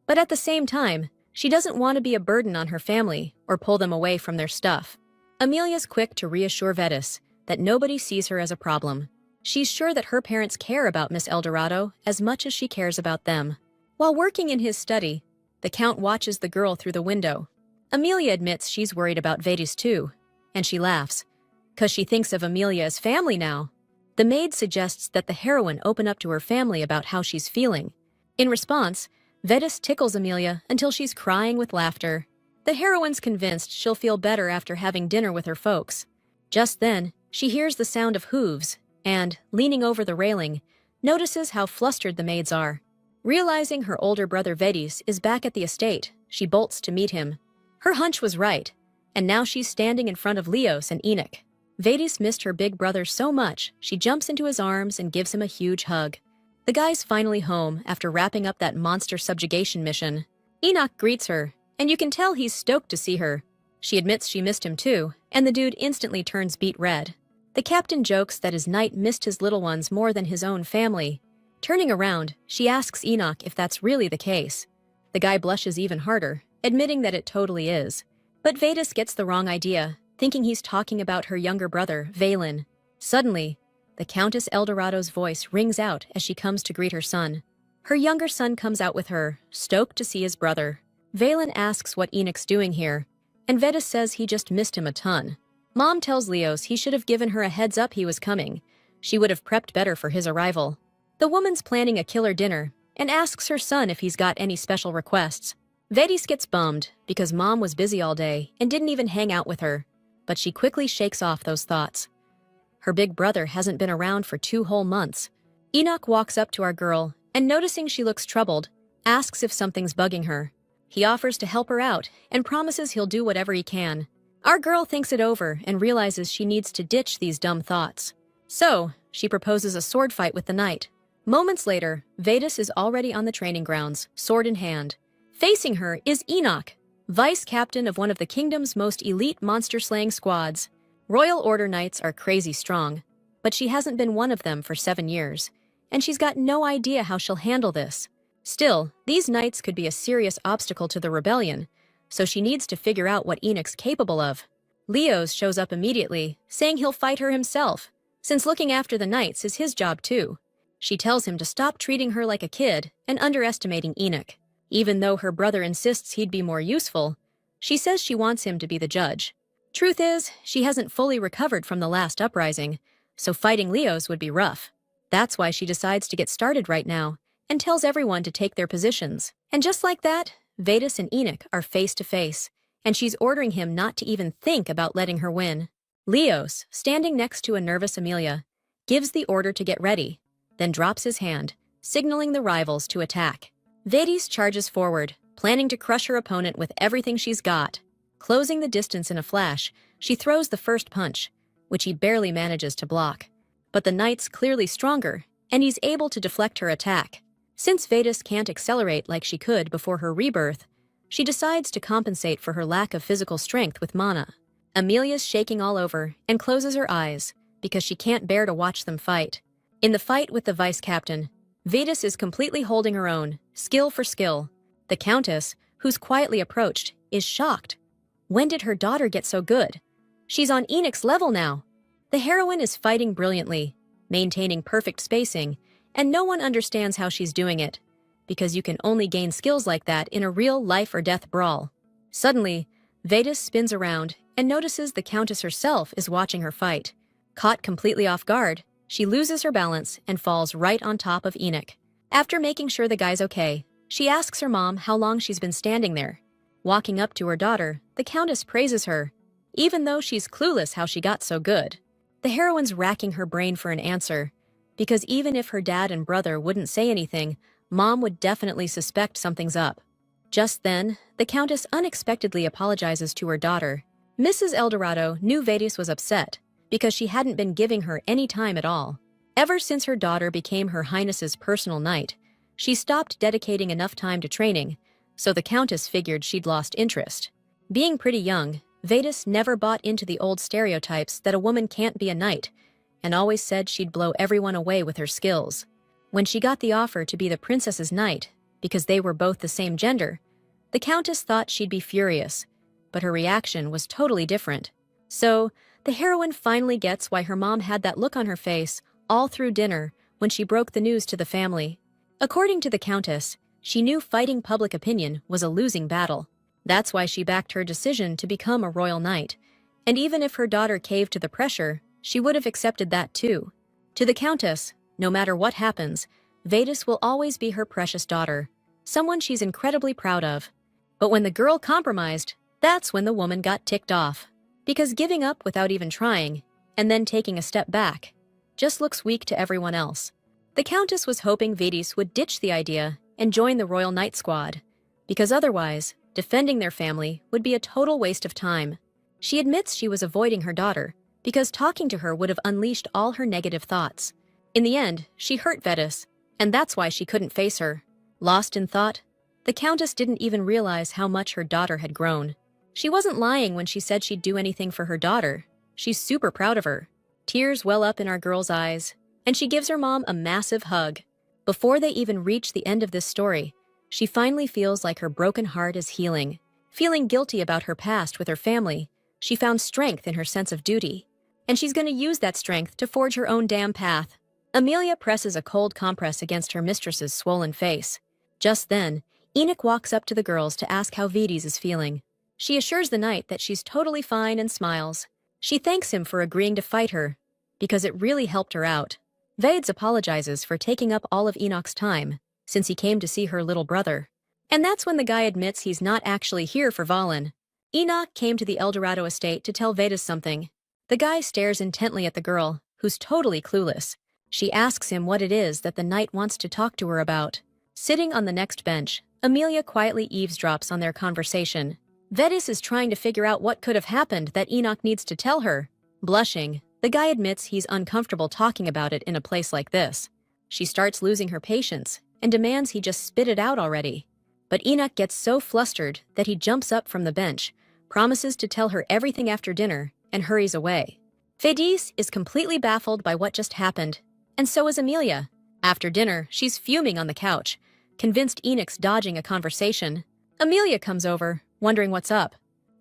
S1: But at the same time, she doesn't want to be a burden on her family or pull them away from their stuff. Amelia's quick to reassure Vedis that nobody sees her as a problem. She's sure that her parents care about Miss Eldorado as much as she cares about them. While working in his study, the Count watches the girl through the window. Amelia admits she's worried about Vedis too, and she laughs, 'cause she thinks of Amelia as family now. The maid suggests that the heroine open up to her family about how she's feeling. In response, Vedis tickles Amelia until she's crying with laughter. The heroine's convinced she'll feel better after having dinner with her folks. Just then, she hears the sound of hooves and, leaning over the railing, notices how flustered the maids are. Realizing her older brother Vedis is back at the estate, she bolts to meet him. Her hunch was right, and now she's standing in front of Leos and Enoch. Vedis missed her big brother so much, she jumps into his arms and gives him a huge hug. The guy's finally home after wrapping up that monster subjugation mission. Enoch greets her, and you can tell he's stoked to see her. She admits she missed him too, and the dude instantly turns beet red. The captain jokes that his knight missed his little ones more than his own family. Turning around, she asks Enoch if that's really the case. The guy blushes even harder, admitting that it totally is. But Vedis gets the wrong idea, thinking he's talking about her younger brother, Valen. Suddenly, the Countess Eldorado's voice rings out as she comes to greet her son. Her younger son comes out with her, stoked to see his brother. Valen asks what Enoch's doing here, and Vedis says he just missed him a ton. Mom tells Leos he should have given her a heads up he was coming. She would have prepped better for his arrival. The woman's planning a killer dinner and asks her son if he's got any special requests. Vedis gets bummed because Mom was busy all day and didn't even hang out with her, but she quickly shakes off those thoughts. Her big brother hasn't been around for 2 whole months. Enoch walks up to our girl and, noticing she looks troubled, asks if something's bugging her. He offers to help her out and promises he'll do whatever he can. Our girl thinks it over and realizes she needs to ditch these dumb thoughts. So, she proposes a sword fight with the knight. Moments later, Vedis is already on the training grounds, sword in hand. Facing her is Enoch, vice captain of one of the kingdom's most elite monster-slaying squads. Royal Order knights are crazy strong, but she hasn't been one of them for 7 years, and she's got no idea how she'll handle this. Still, these knights could be a serious obstacle to the rebellion, so she needs to figure out what Enoch's capable of. Leos shows up immediately, saying he'll fight her himself, since looking after the knights is his job too. She tells him to stop treating her like a kid and underestimating Enoch. Even though her brother insists he'd be more useful, she says she wants him to be the judge. Truth is, she hasn't fully recovered from the last uprising, so fighting Leos would be rough. That's why she decides to get started right now and tells everyone to take their positions. And just like that, Vedis and Enoch are face to face, and she's ordering him not to even think about letting her win. Leos, standing next to a nervous Amelia, gives the order to get ready, then drops his hand, signaling the rivals to attack. Vedis charges forward, planning to crush her opponent with everything she's got. Closing the distance in a flash, she throws the first punch, which he barely manages to block. But the knight's clearly stronger, and he's able to deflect her attack. Since Vedis can't accelerate like she could before her rebirth, she decides to compensate for her lack of physical strength with mana. Amelia's shaking all over and closes her eyes because she can't bear to watch them fight. In the fight with the vice captain, Vedis is completely holding her own, skill for skill. The Countess, who's quietly approached, is shocked. When did her daughter get so good? She's on Enoch's level now. The heroine is fighting brilliantly, maintaining perfect spacing, and no one understands how she's doing it, because you can only gain skills like that in a real life-or-death brawl. Suddenly, Vedis spins around and notices the Countess herself is watching her fight. Caught completely off guard, she loses her balance and falls right on top of Enoch. After making sure the guy's okay, she asks her mom how long she's been standing there. Walking up to her daughter, the Countess praises her, even though she's clueless how she got so good. The heroine's racking her brain for an answer, because even if her dad and brother wouldn't say anything, Mom would definitely suspect something's up. Just then, the Countess unexpectedly apologizes to her daughter. Mrs. Eldorado knew Vedis was upset because she hadn't been giving her any time at all. Ever since her daughter became Her Highness's personal knight, she stopped dedicating enough time to training, so the Countess figured she'd lost interest. Being pretty young, Vedis never bought into the old stereotypes that a woman can't be a knight, and always said she'd blow everyone away with her skills. When she got the offer to be the princess's knight, because they were both the same gender, the Countess thought she'd be furious, but her reaction was totally different. So, the heroine finally gets why her mom had that look on her face all through dinner when she broke the news to the family. According to the Countess, she knew fighting public opinion was a losing battle. That's why she backed her decision to become a royal knight, and even if her daughter caved to the pressure, she would have accepted that too. To the Countess, no matter what happens, Vedis will always be her precious daughter, someone she's incredibly proud of. But when the girl compromised, That's when the woman got ticked off, because giving up without even trying, and then taking a step back, just looks weak to everyone else. The Countess was hoping Vedis would ditch the idea and join the Royal Knight Squad, because otherwise, defending their family would be a total waste of time. She admits she was avoiding her daughter, because talking to her would have unleashed all her negative thoughts. In the end, she hurt Vedis, and that's why she couldn't face her. Lost in thought, the Countess didn't even realize how much her daughter had grown. She wasn't lying when she said she'd do anything for her daughter. She's super proud of her. Tears well up in our girl's eyes, and she gives her mom a massive hug. Before they even reach the end of this story, she finally feels like her broken heart is healing. Feeling guilty about her past with her family, she found strength in her sense of duty. And she's going to use that strength to forge her own damn path. Amelia presses a cold compress against her mistress's swollen face. Just then, Enoch walks up to the girls to ask how Vedis is feeling. She assures the knight that she's totally fine and smiles. She thanks him for agreeing to fight her, because it really helped her out. Vedes apologizes for taking up all of Enoch's time, since he came to see her little brother. And that's when the guy admits he's not actually here for Valen. Enoch came to the Eldorado estate to tell Vedas something. The guy stares intently at the girl, who's totally clueless. She asks him what it is that the knight wants to talk to her about. Sitting on the next bench, Amelia quietly eavesdrops on their conversation. Vedas is trying to figure out what could have happened that Enoch needs to tell her. Blushing, the guy admits he's uncomfortable talking about it in a place like this. She starts losing her patience and demands he just spit it out already. But Enoch gets so flustered that he jumps up from the bench, promises to tell her everything after dinner, and hurries away. Vedis is completely baffled by what just happened, and so is Amelia. After dinner, she's fuming on the couch, convinced Enoch's dodging a conversation. Amelia comes over, wondering what's up.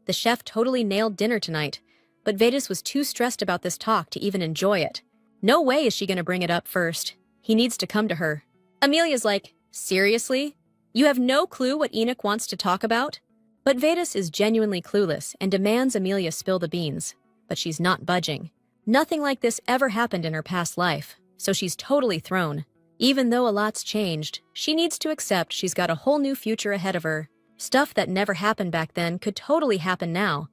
S1: The chef totally nailed dinner tonight, but Vedas was too stressed about this talk to even enjoy it. No way is she going to bring it up first. He needs to come to her. Amelia's like, seriously? You have no clue what Enoch wants to talk about? But Vedas is genuinely clueless and demands Amelia spill the beans. But she's not budging. Nothing like this ever happened in her past life, so she's totally thrown. Even though a lot's changed, she needs to accept she's got a whole new future ahead of her. Stuff that never happened back then could totally happen now,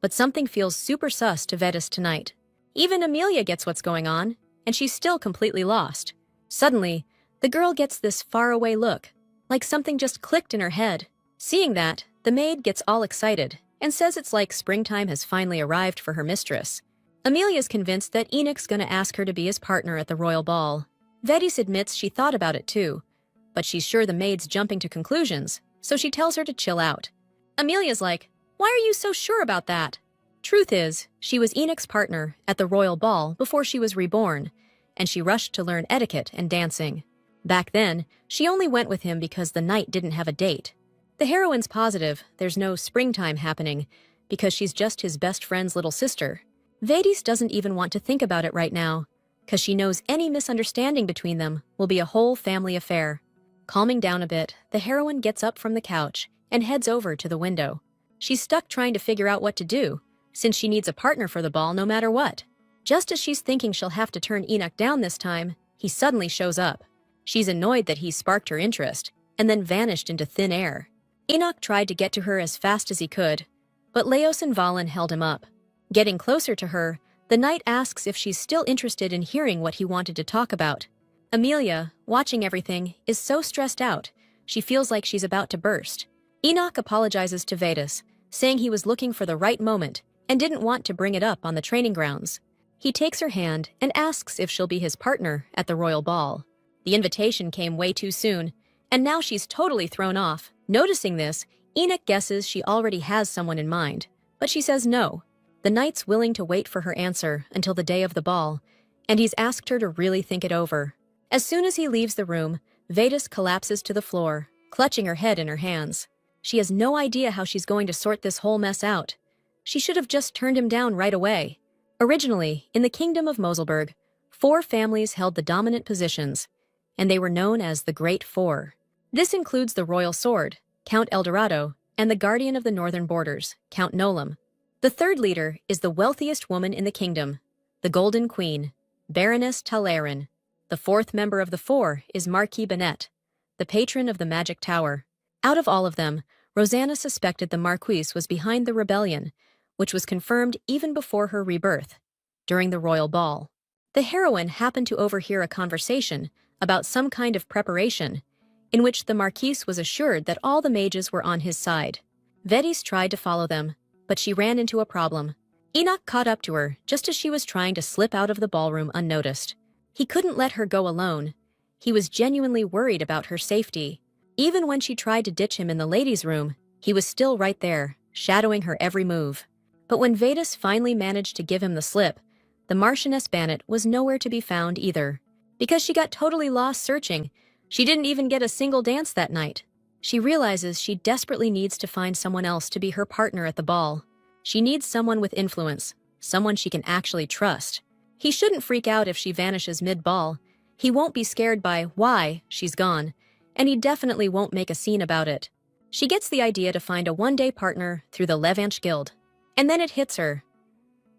S1: but something feels super sus to Vedas tonight. Even Amelia gets what's going on, and she's still completely lost. Suddenly, the girl gets this faraway look, like something just clicked in her head. Seeing that, the maid gets all excited and says it's like springtime has finally arrived for her mistress. Amelia's convinced that Enoch's gonna ask her to be his partner at the royal ball. Vedas admits she thought about it too, but she's sure the maid's jumping to conclusions, so she tells her to chill out. Amelia's like, why are you so sure about that? Truth is, she was Enoch's partner at the royal ball before she was reborn, and she rushed to learn etiquette and dancing. Back then, she only went with him because the knight didn't have a date. The heroine's positive there's no springtime happening because she's just his best friend's little sister. Vedas doesn't even want to think about it right now, because she knows any misunderstanding between them will be a whole family affair. Calming down a bit, the heroine gets up from the couch and heads over to the window. She's stuck trying to figure out what to do, since she needs a partner for the ball no matter what. Just as she's thinking she'll have to turn Enoch down this time, he suddenly shows up. She's annoyed that he sparked her interest, and then vanished into thin air. Enoch tried to get to her as fast as he could, but Laos and Valen held him up. Getting closer to her, the knight asks if she's still interested in hearing what he wanted to talk about. Amelia, watching everything, is so stressed out, she feels like she's about to burst. Enoch apologizes to Vedas, saying he was looking for the right moment and didn't want to bring it up on the training grounds. He takes her hand and asks if she'll be his partner at the royal ball. The invitation came way too soon, and now she's totally thrown off. Noticing this, Enoch guesses she already has someone in mind, but she says no. The knight's willing to wait for her answer until the day of the ball, and he's asked her to really think it over. As soon as he leaves the room, Vedas collapses to the floor, clutching her head in her hands. She has no idea how she's going to sort this whole mess out. She should have just turned him down right away. Originally, in the kingdom of Moselberg, 4 families held the dominant positions, and they were known as the Great Four. This includes the Royal Sword, Count Eldorado, and the Guardian of the Northern Borders, Count Nolam. The third leader is the wealthiest woman in the kingdom, the Golden Queen, Baroness Talarin. The 4th member of the 4 is Marquis Bennett, the patron of the Magic Tower. Out of all of them, Rosanna suspected the Marquise was behind the rebellion, which was confirmed even before her rebirth, during the royal ball. The heroine happened to overhear a conversation about some kind of preparation, in which the Marquise was assured that all the mages were on his side. Vetis tried to follow them, but she ran into a problem. Enoch caught up to her just as she was trying to slip out of the ballroom unnoticed. He couldn't let her go alone. He was genuinely worried about her safety. Even when she tried to ditch him in the ladies' room, he was still right there, shadowing her every move. But when Vetis finally managed to give him the slip, the Marchioness Bannet was nowhere to be found either. Because she got totally lost searching, she didn't even get a single dance that night. She realizes she desperately needs to find someone else to be her partner at the ball. She needs someone with influence, someone she can actually trust. He shouldn't freak out if she vanishes mid-ball. He won't be scared by why she's gone, and he definitely won't make a scene about it. She gets the idea to find a one-day partner through the Levanche Guild. And then it hits her.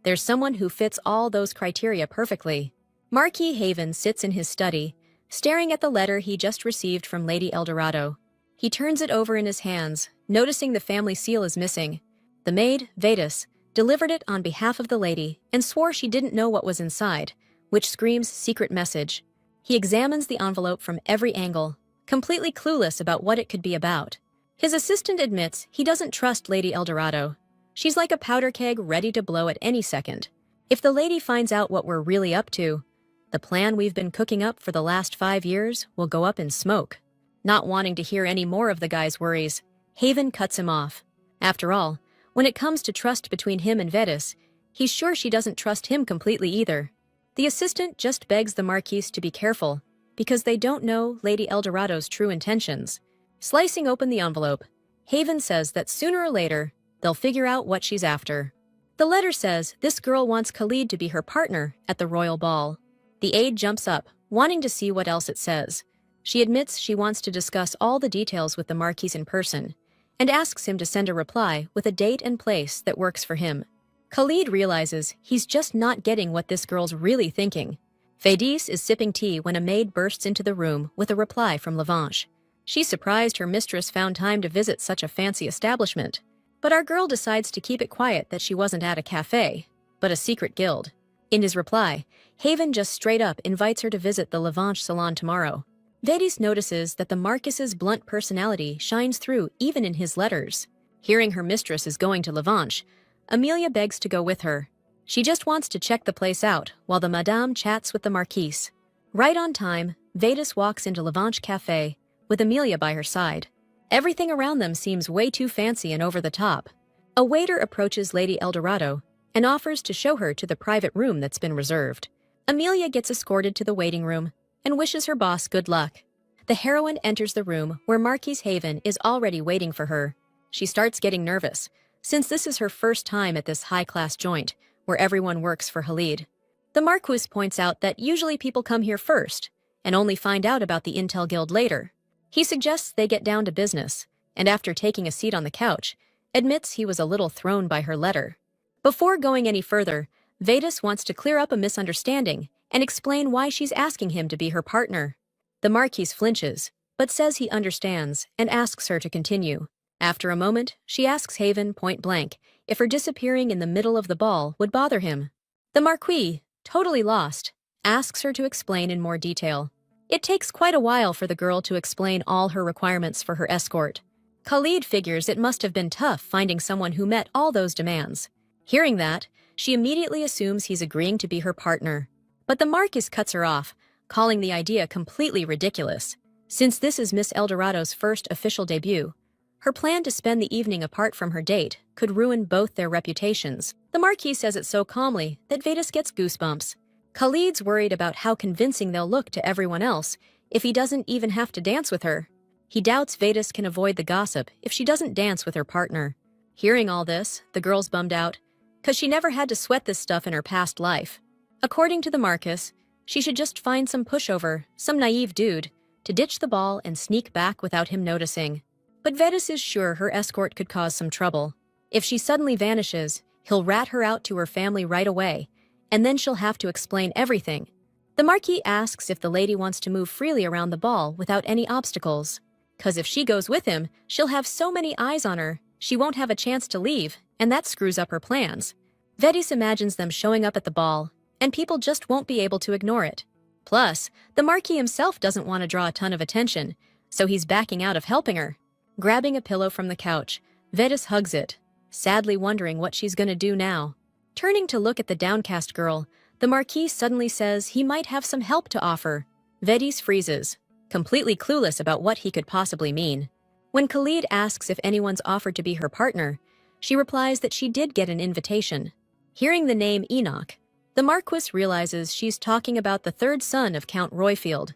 S1: There's someone who fits all those criteria perfectly. Marquis Haven sits in his study, staring at the letter he just received from Lady Eldorado. He turns it over in his hands, noticing the family seal is missing. The maid, Vetis, delivered it on behalf of the lady and swore she didn't know what was inside, which screams secret message. He examines the envelope from every angle, completely clueless about what it could be about. His assistant admits he doesn't trust Lady Eldorado. She's like a powder keg ready to blow at any second. If the lady finds out what we're really up to, the plan we've been cooking up for the last 5 years will go up in smoke. Not wanting to hear any more of the guy's worries, Haven cuts him off. After all, when it comes to trust between him and Vetis, he's sure she doesn't trust him completely either. The assistant just begs the Marquise to be careful, because they don't know Lady Eldorado's true intentions. Slicing open the envelope, Haven says that sooner or later, they'll figure out what she's after. The letter says this girl wants Khalid to be her partner at the royal ball. The aide jumps up, wanting to see what else it says. She admits she wants to discuss all the details with the Marquise in person, and asks him to send a reply with a date and place that works for him. Khalid realizes he's just not getting what this girl's really thinking. Vetis is sipping tea when a maid bursts into the room with a reply from Levanche. She's surprised her mistress found time to visit such a fancy establishment. But our girl decides to keep it quiet that she wasn't at a cafe, but a secret guild. In his reply, Haven just straight up invites her to visit the Levanche salon tomorrow. Vetis notices that the Marquis's blunt personality shines through even in his letters. Hearing her mistress is going to Levanche, Amelia begs to go with her. She just wants to check the place out while the Madame chats with the Marquise. Right on time, Vetis walks into Levanche Cafe, with Amelia by her side. Everything around them seems way too fancy and over the top. A waiter approaches Lady Eldorado and offers to show her to the private room that's been reserved. Amelia gets escorted to the waiting room and wishes her boss good luck. The heroine enters the room where Marquise Haven is already waiting for her. She starts getting nervous, since this is her first time at this high-class joint where everyone works for Khalid. The Marquise points out that usually people come here first and only find out about the Intel Guild later. He suggests they get down to business, and after taking a seat on the couch, admits he was a little thrown by her letter. Before going any further, Vetis wants to clear up a misunderstanding and explain why she's asking him to be her partner. The Marquise flinches, but says he understands and asks her to continue. After a moment, she asks Haven point blank if her disappearing in the middle of the ball would bother him. The Marquis, totally lost, asks her to explain in more detail. It takes quite a while for the girl to explain all her requirements for her escort. Khalid figures it must have been tough finding someone who met all those demands. Hearing that, she immediately assumes he's agreeing to be her partner. But the Marquis cuts her off, calling the idea completely ridiculous. Since this is Miss Eldorado's first official debut, her plan to spend the evening apart from her date could ruin both their reputations. The Marquis says it so calmly that Vetis gets goosebumps. Khalid's worried about how convincing they'll look to everyone else if he doesn't even have to dance with her. He doubts Vetis can avoid the gossip if she doesn't dance with her partner. Hearing all this, the girl's bummed out, because she never had to sweat this stuff in her past life. According to the Marquis, she should just find some pushover, some naive dude, to ditch the ball and sneak back without him noticing. But Vetis is sure her escort could cause some trouble. If she suddenly vanishes, he'll rat her out to her family right away, and then she'll have to explain everything. The Marquis asks if the lady wants to move freely around the ball without any obstacles. 'Cause if she goes with him, she'll have so many eyes on her, she won't have a chance to leave, and that screws up her plans. Vedis imagines them showing up at the ball, and people just won't be able to ignore it. Plus, the Marquis himself doesn't want to draw a ton of attention, so he's backing out of helping her. Grabbing a pillow from the couch, Vedis hugs it, sadly wondering what she's gonna do now. Turning to look at the downcast girl, the Marquis suddenly says he might have some help to offer. Vedis freezes, completely clueless about what he could possibly mean. When Khalid asks if anyone's offered to be her partner, she replies that she did get an invitation. Hearing the name Enoch, the Marquis realizes she's talking about the third son of Count Royfield,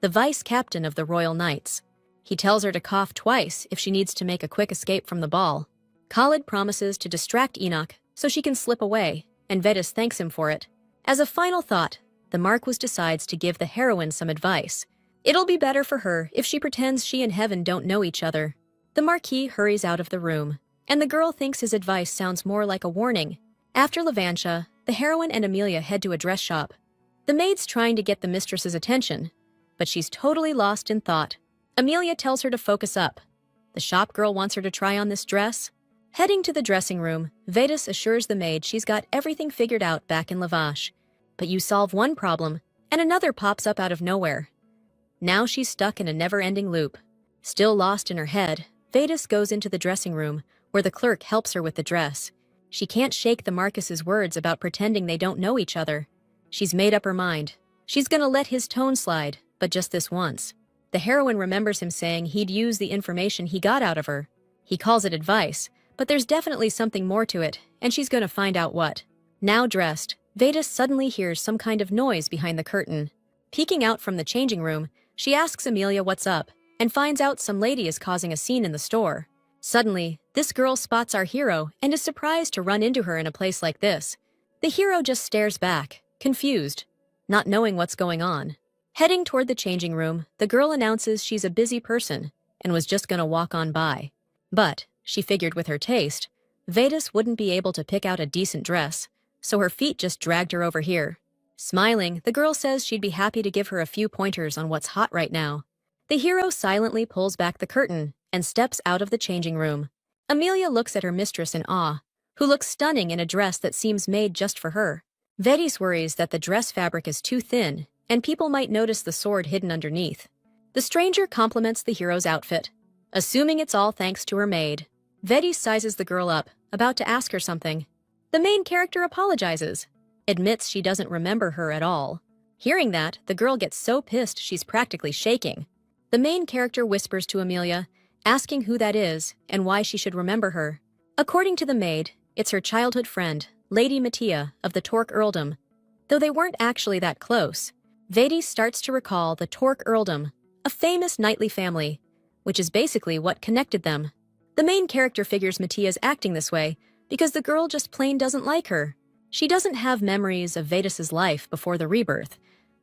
S1: the vice-captain of the Royal Knights. He tells her to cough twice if she needs to make a quick escape from the ball. Khalid promises to distract Enoch so she can slip away, and Vedis thanks him for it. As a final thought, the Marquis decides to give the heroine some advice. It'll be better for her if she pretends she and Heaven don't know each other. The Marquis hurries out of the room, and the girl thinks his advice sounds more like a warning. After Levantia, the heroine and Amelia head to a dress shop. The maid's trying to get the mistress's attention, but she's totally lost in thought. Amelia tells her to focus up. The shop girl wants her to try on this dress. Heading to the dressing room, Vedis assures the maid she's got everything figured out back in Lavash. But you solve one problem, and another pops up out of nowhere. Now she's stuck in a never-ending loop. Still lost in her head, Vedis goes into the dressing room, where the clerk helps her with the dress. She can't shake the Marquis's words about pretending they don't know each other. She's made up her mind. She's gonna let his tone slide, but just this once. The heroine remembers him saying he'd use the information he got out of her. He calls it advice, but there's definitely something more to it, and she's gonna find out what. Now dressed, Vedis suddenly hears some kind of noise behind the curtain. Peeking out from the changing room, she asks Amelia what's up, and finds out some lady is causing a scene in the store. Suddenly, this girl spots our hero and is surprised to run into her in a place like this. The hero just stares back, confused, not knowing what's going on. Heading toward the changing room, the girl announces she's a busy person and was just gonna walk on by. But, she figured with her taste, Vedis wouldn't be able to pick out a decent dress, so her feet just dragged her over here. Smiling, the girl says she'd be happy to give her a few pointers on what's hot right now. The hero silently pulls back the curtain and steps out of the changing room. Amelia looks at her mistress in awe, who looks stunning in a dress that seems made just for her. Vedis worries that the dress fabric is too thin, and people might notice the sword hidden underneath. The stranger compliments the hero's outfit, assuming it's all thanks to her maid. Vedis sizes the girl up, about to ask her something. The main character apologizes, admits she doesn't remember her at all. Hearing that, the girl gets so pissed she's practically shaking. The main character whispers to Amelia, asking who that is and why she should remember her. According to the maid, it's her childhood friend, Lady Mattia of the Torque Earldom. Though they weren't actually that close, Vedis starts to recall the Torque Earldom, a famous knightly family, which is basically what connected them. The main character figures Mattia's acting this way because the girl just plain doesn't like her. She doesn't have memories of Vedis's life before the rebirth,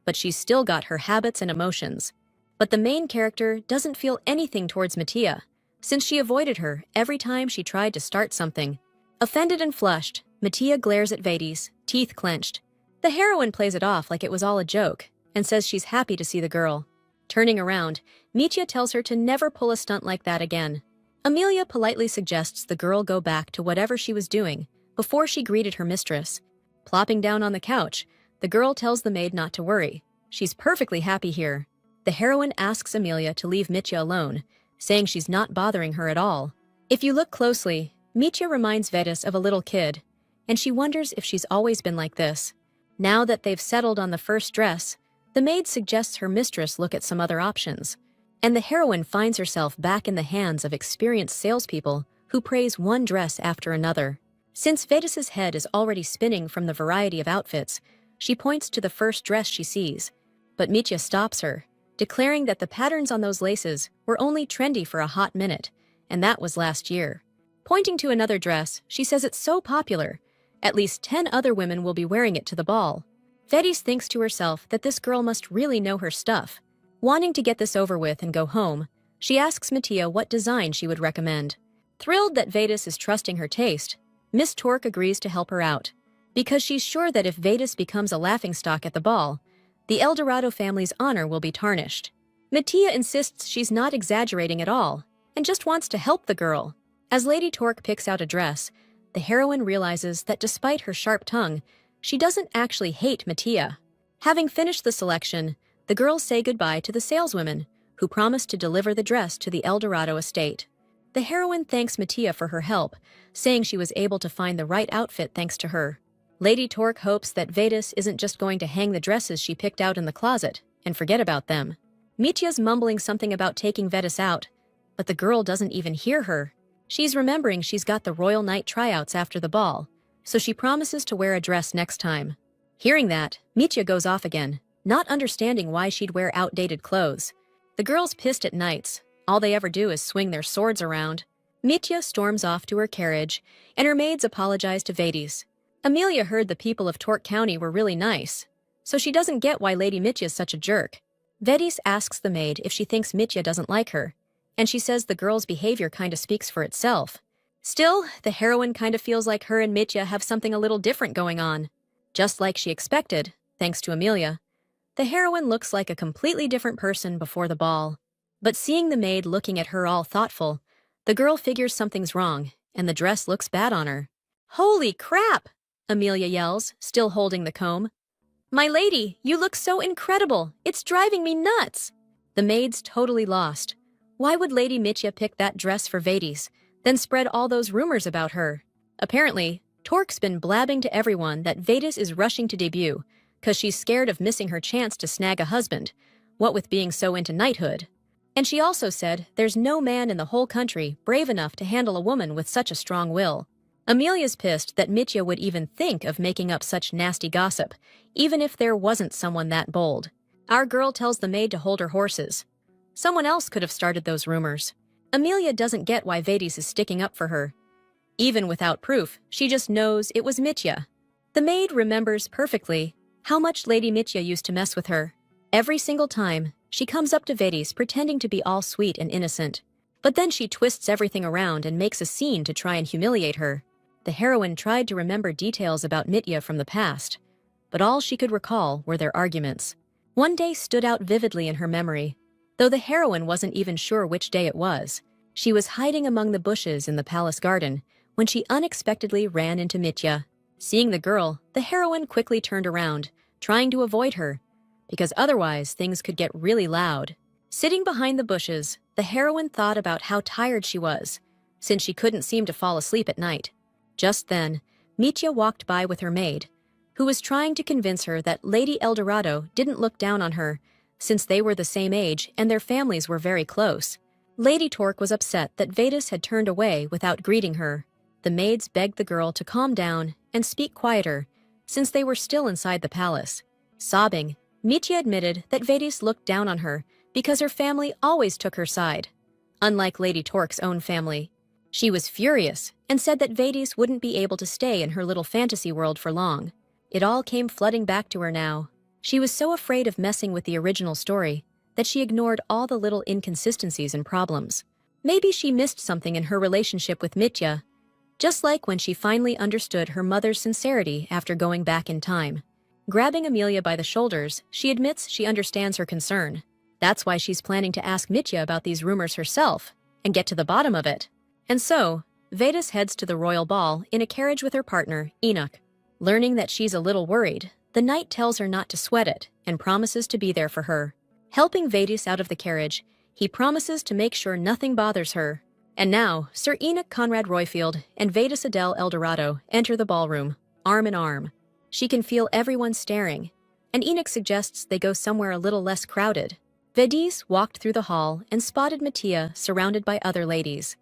S1: but she's still got her habits and emotions. But the main character doesn't feel anything towards Mattia, since she avoided her every time she tried to start something. Offended and flushed, Mattia glares at Vedis, teeth clenched. The heroine plays it off like it was all a joke, and says she's happy to see the girl. Turning around, Mitya tells her to never pull a stunt like that again. Amelia politely suggests the girl go back to whatever she was doing before she greeted her mistress. Plopping down on the couch, the girl tells the maid not to worry. She's perfectly happy here. The heroine asks Amelia to leave Mitya alone, saying she's not bothering her at all. If you look closely, Mitya reminds Vedis of a little kid, and she wonders if she's always been like this. Now that they've settled on the first dress, the maid suggests her mistress look at some other options, and the heroine finds herself back in the hands of experienced salespeople who praise one dress after another. Since Vedis's head is already spinning from the variety of outfits, she points to the first dress she sees, but Mitya stops her, declaring that the patterns on those laces were only trendy for a hot minute, and that was last year. Pointing to another dress, she says it's so popular, at least 10 other women will be wearing it to the ball. Vedis thinks to herself that this girl must really know her stuff. Wanting to get this over with and go home, she asks Mattia what design she would recommend. Thrilled that Vedis is trusting her taste, Miss Torque agrees to help her out, because she's sure that if Vedis becomes a laughingstock at the ball, the Eldorado family's honor will be tarnished. Mattia insists she's not exaggerating at all, and just wants to help the girl. As Lady Torque picks out a dress, the heroine realizes that despite her sharp tongue, she doesn't actually hate Mattia. Having finished the selection, the girls say goodbye to the saleswomen, who promise to deliver the dress to the El Dorado estate. The heroine thanks Mattia for her help, saying she was able to find the right outfit thanks to her. Lady Torque hopes that Vedas isn't just going to hang the dresses she picked out in the closet and forget about them. Mitya's mumbling something about taking Vedas out, but the girl doesn't even hear her. She's remembering she's got the Royal Night tryouts after the ball, so she promises to wear a dress next time. Hearing that, Mitya goes off again, not understanding why she'd wear outdated clothes. The girls pissed at knights. All they ever do is swing their swords around. Mitya storms off to her carriage, and her maids apologize to Vedas. Amelia heard the people of Torque County were really nice, so she doesn't get why Lady Mitya's such a jerk. Vedas asks the maid if she thinks Mitya doesn't like her, and she says the girl's behavior kinda speaks for itself. Still, the heroine kinda feels like her and Mitya have something a little different going on. Just like she expected, thanks to Amelia, the heroine looks like a completely different person before the ball. But seeing the maid looking at her all thoughtful, the girl figures something's wrong, and the dress looks bad on her. "Holy crap!" Amelia yells, still holding the comb. "My lady, you look so incredible! It's driving me nuts!" The maid's totally lost. Why would Lady Mitya pick that dress for Vedas, then spread all those rumors about her? Apparently, Torque's been blabbing to everyone that Vedas is rushing to debut, 'cause she's scared of missing her chance to snag a husband, what with being so into knighthood. And she also said there's no man in the whole country brave enough to handle a woman with such a strong will. Amelia's pissed that Mitya would even think of making up such nasty gossip, even if there wasn't someone that bold. Our girl tells the maid to hold her horses. Someone else could have started those rumors. Amelia doesn't get why Vedas is sticking up for her. Even without proof, she just knows it was Mitya. The maid remembers perfectly how much Lady Mitya used to mess with her. Every single time, she comes up to Vedas pretending to be all sweet and innocent. But then she twists everything around and makes a scene to try and humiliate her. The heroine tried to remember details about Mitya from the past, but all she could recall were their arguments. One day stood out vividly in her memory, though the heroine wasn't even sure which day it was. She was hiding among the bushes in the palace garden when she unexpectedly ran into Mitya. Seeing the girl, the heroine quickly turned around, trying to avoid her, because otherwise things could get really loud. Sitting behind the bushes, the heroine thought about how tired she was, since she couldn't seem to fall asleep at night. Just then, Mitya walked by with her maid, who was trying to convince her that Lady El Dorado didn't look down on her, since they were the same age and their families were very close. Lady Torque was upset that Vedas had turned away without greeting her. The maids begged the girl to calm down and speak quieter, since they were still inside the palace. Sobbing, Mitya admitted that Vedas looked down on her because her family always took her side, unlike Lady Torque's own family. She was furious and said that Vedas wouldn't be able to stay in her little fantasy world for long. It all came flooding back to her now. She was so afraid of messing with the original story that she ignored all the little inconsistencies and problems. Maybe she missed something in her relationship with Mitya, just like when she finally understood her mother's sincerity after going back in time. Grabbing Amelia by the shoulders, she admits she understands her concern. That's why she's planning to ask Mitya about these rumors herself and get to the bottom of it. And so, Vedas heads to the royal ball in a carriage with her partner, Enoch. Learning that she's a little worried, the knight tells her not to sweat it and promises to be there for her. Helping Vedas out of the carriage, he promises to make sure nothing bothers her. And now, Sir Enoch Conrad Royfield and Vedas Adele Eldorado enter the ballroom, arm in arm. She can feel everyone staring, and Enoch suggests they go somewhere a little less crowded. Vedas walked through the hall and spotted Mattia surrounded by other ladies.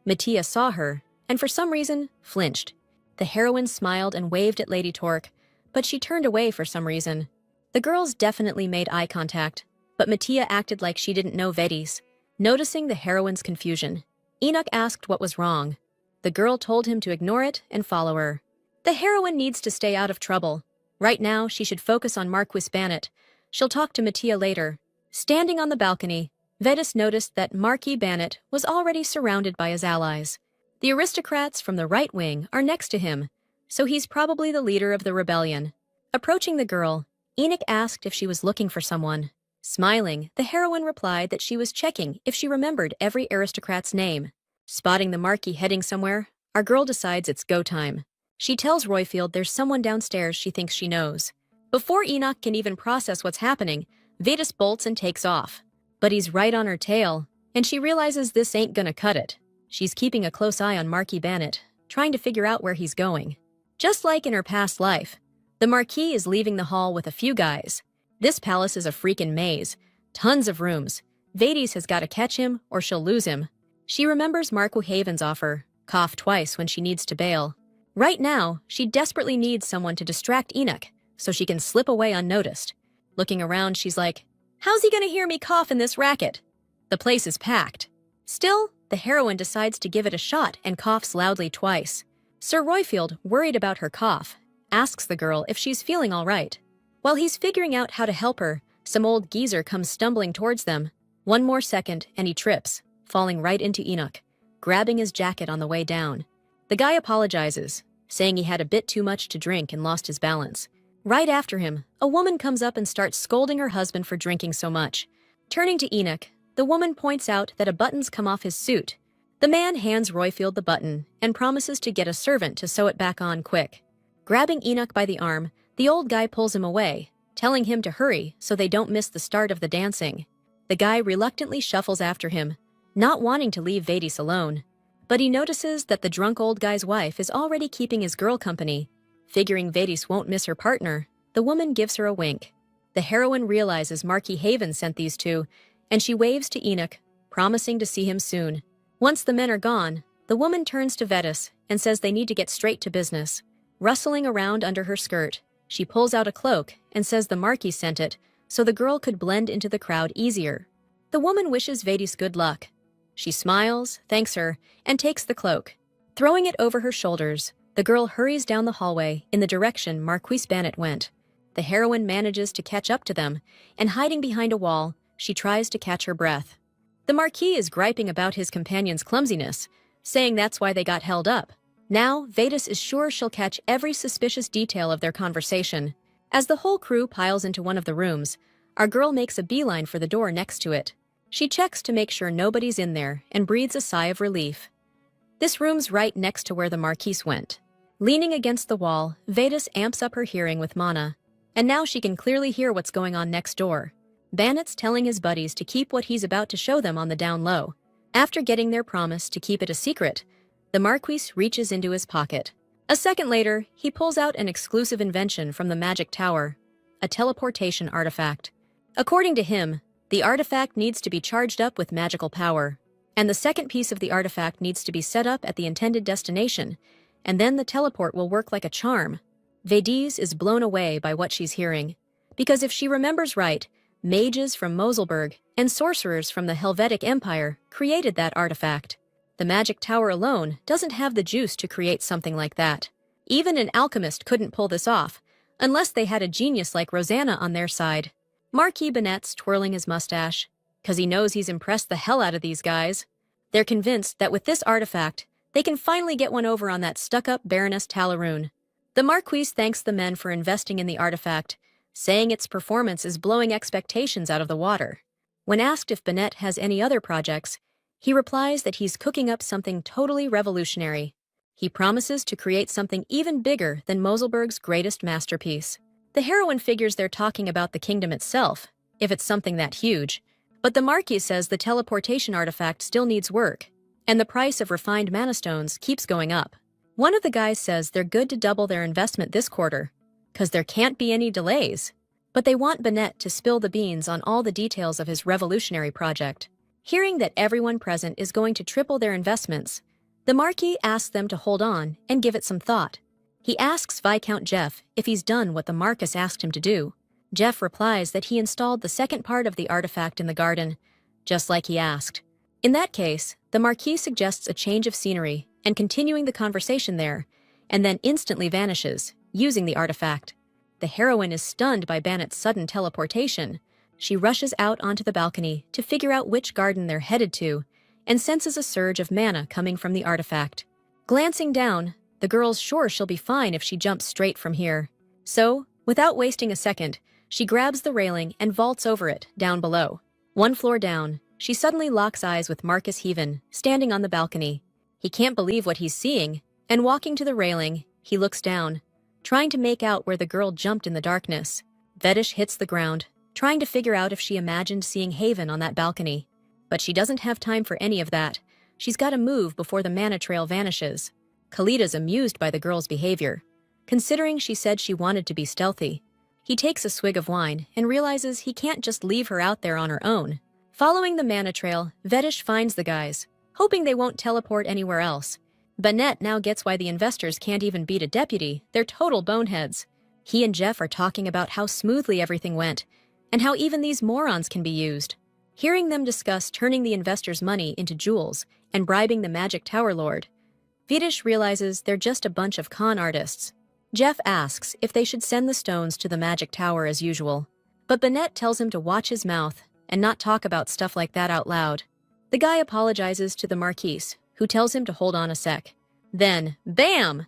S1: Mattia saw her, and for some reason, flinched. The heroine smiled and waved at Lady Torque, but she turned away for some reason. The girls definitely made eye contact, but Mattia acted like she didn't know Vedas. Noticing the heroine's confusion, Enoch asked what was wrong. The girl told him to ignore it and follow her. The heroine needs to stay out of trouble. Right now, she should focus on Marquis Bannet. She'll talk to Mattia later. Standing on the balcony, Vedas noticed that Marquis Bannet was already surrounded by his allies. The aristocrats from the right wing are next to him, so he's probably the leader of the rebellion. Approaching the girl, Enoch asked if she was looking for someone. Smiling, the heroine replied that she was checking if she remembered every aristocrat's name. Spotting the Marquis heading somewhere, our girl decides it's go time. She tells Royfield there's someone downstairs she thinks she knows. Before Enoch can even process what's happening, Vetus bolts and takes off. But he's right on her tail, and she realizes this ain't gonna cut it. She's keeping a close eye on Marquis Bannet, trying to figure out where he's going. Just like in her past life, the Marquis is leaving the hall with a few guys. This palace is a freaking maze. Tons of rooms. Vetus has got to catch him or she'll lose him. She remembers Marco Haven's offer, cough twice when she needs to bail. Right now, she desperately needs someone to distract Enoch so she can slip away unnoticed. Looking around, she's like, how's he gonna hear me cough in this racket? The place is packed. Still, the heroine decides to give it a shot and coughs loudly twice. Sir Royfield, worried about her cough, asks the girl if she's feeling all right. While he's figuring out how to help her, some old geezer comes stumbling towards them. One more second and he trips, falling right into Enoch, grabbing his jacket on the way down. The guy apologizes, saying he had a bit too much to drink and lost his balance. Right after him, a woman comes up and starts scolding her husband for drinking so much. Turning to Enoch, the woman points out that a button's come off his suit. The man hands Royfield the button and promises to get a servant to sew it back on quick. Grabbing Enoch by the arm, the old guy pulls him away, telling him to hurry so they don't miss the start of the dancing. The guy reluctantly shuffles after him, not wanting to leave Vetus alone. But he notices that the drunk old guy's wife is already keeping his girl company. Figuring Vetus won't miss her partner, the woman gives her a wink. The heroine realizes Marquis Haven sent these two, and she waves to Enoch, promising to see him soon. Once the men are gone, the woman turns to Vetus and says they need to get straight to business. Rustling around under her skirt, she pulls out a cloak and says the Marquis sent it so the girl could blend into the crowd easier. The woman wishes Vetus good luck. She smiles, thanks her, and takes the cloak. Throwing it over her shoulders, the girl hurries down the hallway in the direction Marquis Bannet went. The heroine manages to catch up to them, and hiding behind a wall, she tries to catch her breath. The Marquis is griping about his companion's clumsiness, saying that's why they got held up. Now, Vetus is sure she'll catch every suspicious detail of their conversation. As the whole crew piles into one of the rooms, our girl makes a beeline for the door next to it. She checks to make sure nobody's in there and breathes a sigh of relief. This room's right next to where the Marquis went. Leaning against the wall, Vetus amps up her hearing with mana, and now she can clearly hear what's going on next door. Bannet's telling his buddies to keep what he's about to show them on the down low. After getting their promise to keep it a secret, the Marquis reaches into his pocket. A second later, he pulls out an exclusive invention from the Magic Tower, a teleportation artifact. According to him, the artifact needs to be charged up with magical power, and the second piece of the artifact needs to be set up at the intended destination, and then the teleport will work like a charm. Vetus is blown away by what she's hearing, because if she remembers right, mages from Moselberg and sorcerers from the Helvetic Empire created that artifact. The Magic Tower alone doesn't have the juice to create something like that. Even an alchemist couldn't pull this off, unless they had a genius like Rosanna on their side. Marquis Bannet's twirling his mustache, because he knows he's impressed the hell out of these guys. They're convinced that with this artifact, they can finally get one over on that stuck-up Baroness Talaroon. The Marquis thanks the men for investing in the artifact, saying its performance is blowing expectations out of the water. When asked if Bannet has any other projects, he replies that he's cooking up something totally revolutionary. He promises to create something even bigger than Moselberg's greatest masterpiece. The heroine figures they're talking about the kingdom itself, if it's something that huge, but the Marquis says the teleportation artifact still needs work, and the price of refined mana stones keeps going up. One of the guys says they're good to double their investment this quarter, because there can't be any delays, but they want Bannet to spill the beans on all the details of his revolutionary project. Hearing that everyone present is going to triple their investments, the Marquis asks them to hold on and give it some thought. He asks Viscount Jeff if he's done what the Marquis asked him to do. Jeff replies that he installed the second part of the artifact in the garden, just like he asked. In that case, the Marquis suggests a change of scenery and continuing the conversation there, and then instantly vanishes, using the artifact. The heroine is stunned by Bannet's sudden teleportation. She rushes out onto the balcony to figure out which garden they're headed to, and senses a surge of mana coming from the artifact. Glancing down, the girl's sure she'll be fine if she jumps straight from here. So, without wasting a second, She grabs the railing and vaults over it, down below. One floor down, she suddenly locks eyes with Marcus Heaven, standing on the balcony. He can't believe what he's seeing, and walking to the railing, he looks down, trying to make out where the girl jumped in the darkness. Vedish hits the ground, trying to figure out if she imagined seeing Haven on that balcony. But she doesn't have time for any of that. She's got to move before the mana trail vanishes. Khalid's amused by the girl's behavior, considering she said she wanted to be stealthy. He takes a swig of wine and realizes he can't just leave her out there on her own. Following the mana trail, Vedish finds the guys, hoping they won't teleport anywhere else. Bennett now gets why the investors can't even beat a deputy. They're total boneheads. He and Jeff are talking about how smoothly everything went, and how even these morons can be used. Hearing them discuss turning the investors' money into jewels and bribing the Magic Tower Lord, Vedish realizes they're just a bunch of con artists. Jeff asks if they should send the stones to the Magic Tower as usual, but Bennett tells him to watch his mouth and not talk about stuff like that out loud. The guy apologizes to the Marquise, who tells him to hold on a sec. Then, BAM!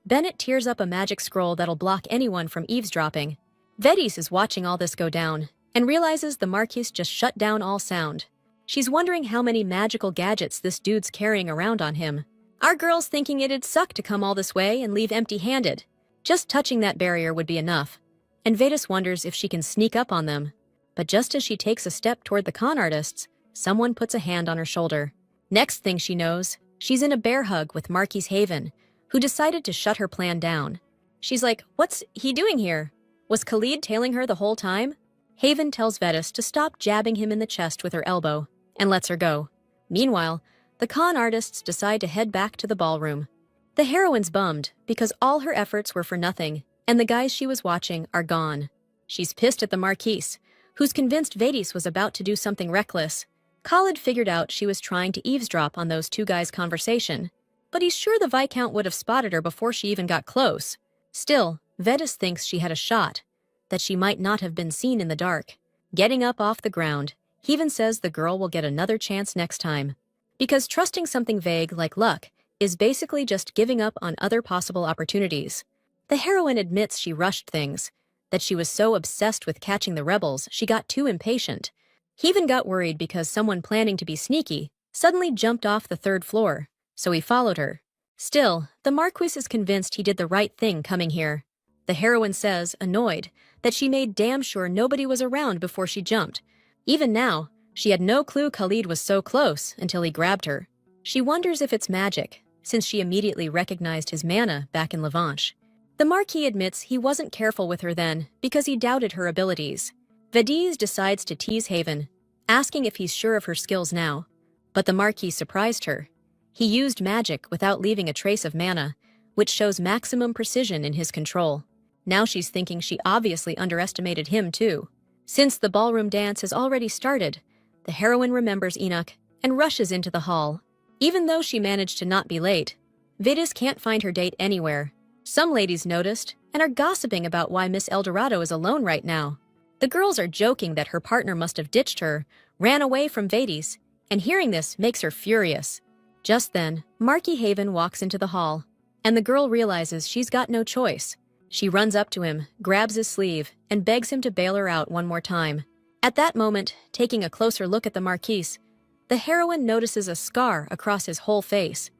S1: Bennett tears up a magic scroll that'll block anyone from eavesdropping. Vedis is watching all this go down and realizes the Marquise just shut down all sound. She's wondering how many magical gadgets this dude's carrying around on him. Our girl's thinking it'd suck to come all this way and leave empty-handed. Just touching that barrier would be enough. And Vedis wonders if she can sneak up on them. But just as she takes a step toward the con artists, someone puts a hand on her shoulder. Next thing she knows, she's in a bear hug with Marquise Haven, who decided to shut her plan down. She's like, "What's he doing here? Was Khalid tailing her the whole time?" Haven tells Vedis to stop jabbing him in the chest with her elbow, and lets her go. Meanwhile, the con artists decide to head back to the ballroom. The heroine's bummed because all her efforts were for nothing, and the guys she was watching are gone. She's pissed at the Marquise, who's convinced Vedis was about to do something reckless. Khalid figured out she was trying to eavesdrop on those two guys' conversation, but he's sure the Viscount would have spotted her before she even got close. Still, Vedis thinks she had a shot, that she might not have been seen in the dark. Getting up off the ground, he even says the girl will get another chance next time. Because trusting something vague like luck is basically just giving up on other possible opportunities. The heroine admits she rushed things, that she was so obsessed with catching the rebels she got too impatient. He even got worried because someone planning to be sneaky suddenly jumped off the 3rd floor, so he followed her. Still, the Marquis is convinced he did the right thing coming here. The heroine says, annoyed, that she made damn sure nobody was around before she jumped. Even now, she had no clue Khalid was so close until he grabbed her. She wonders if it's magic, since she immediately recognized his mana back in Levanche. The Marquis admits he wasn't careful with her then because he doubted her abilities. Vedis decides to tease Haven, asking if he's sure of her skills now. But the Marquis surprised her. He used magic without leaving a trace of mana, which shows maximum precision in his control. Now she's thinking she obviously underestimated him too. Since the ballroom dance has already started, the heroine remembers Enoch and rushes into the hall. Even though she managed to not be late, Vedis can't find her date anywhere. Some ladies noticed and are gossiping about why Miss Eldorado is alone right now. The girls are joking that her partner must have ditched her, ran away from Vedis, and hearing this makes her furious. Just then, Marquis Haven walks into the hall, and the girl realizes she's got no choice. She runs up to him, grabs his sleeve, and begs him to bail her out one more time. At that moment, taking a closer look at the Marquise, the heroine notices a scar across his whole face.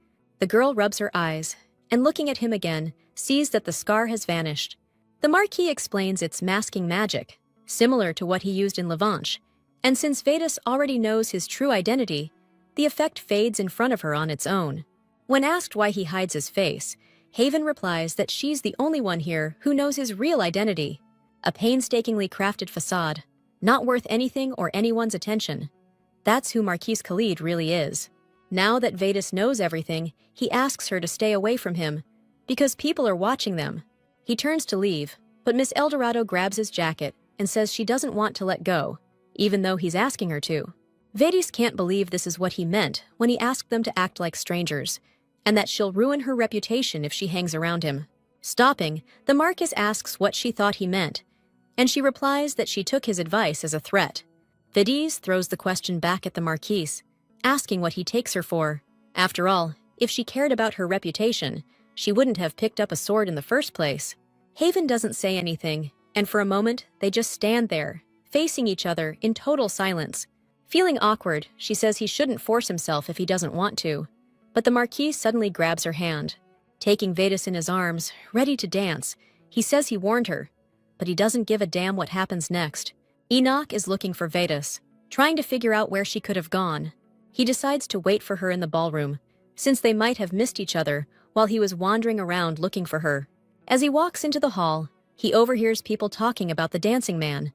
S1: The girl rubs her eyes, and looking at him again, sees that the scar has vanished. The Marquis explains it's masking magic, similar to what he used in Levanche, and since Vedis already knows his true identity, the effect fades in front of her on its own. When asked why he hides his face, Haven replies that she's the only one here who knows his real identity. A painstakingly crafted facade, not worth anything or anyone's attention. That's who Marquise Khalid really is. Now that Vedis knows everything, he asks her to stay away from him, because people are watching them. He turns to leave, but Miss Eldorado grabs his jacket and says she doesn't want to let go, even though he's asking her to. Vedis can't believe this is what he meant when he asked them to act like strangers, and that she'll ruin her reputation if she hangs around him. Stopping, the Marquis asks what she thought he meant, and she replies that she took his advice as a threat. Vedis throws the question back at the Marquis, asking what he takes her for. After all, if she cared about her reputation, she wouldn't have picked up a sword in the first place. Haven doesn't say anything, and for a moment they just stand there, facing each other in total silence. Feeling awkward, she says he shouldn't force himself if he doesn't want to. But the Marquis suddenly grabs her hand. Taking Vedas in his arms, ready to dance, he says he warned her, but he doesn't give a damn what happens next. Enoch is looking for Vedas, trying to figure out where she could have gone. He decides to wait for her in the ballroom, since they might have missed each other while he was wandering around looking for her. As he walks into the hall, he overhears people talking about the dancing man,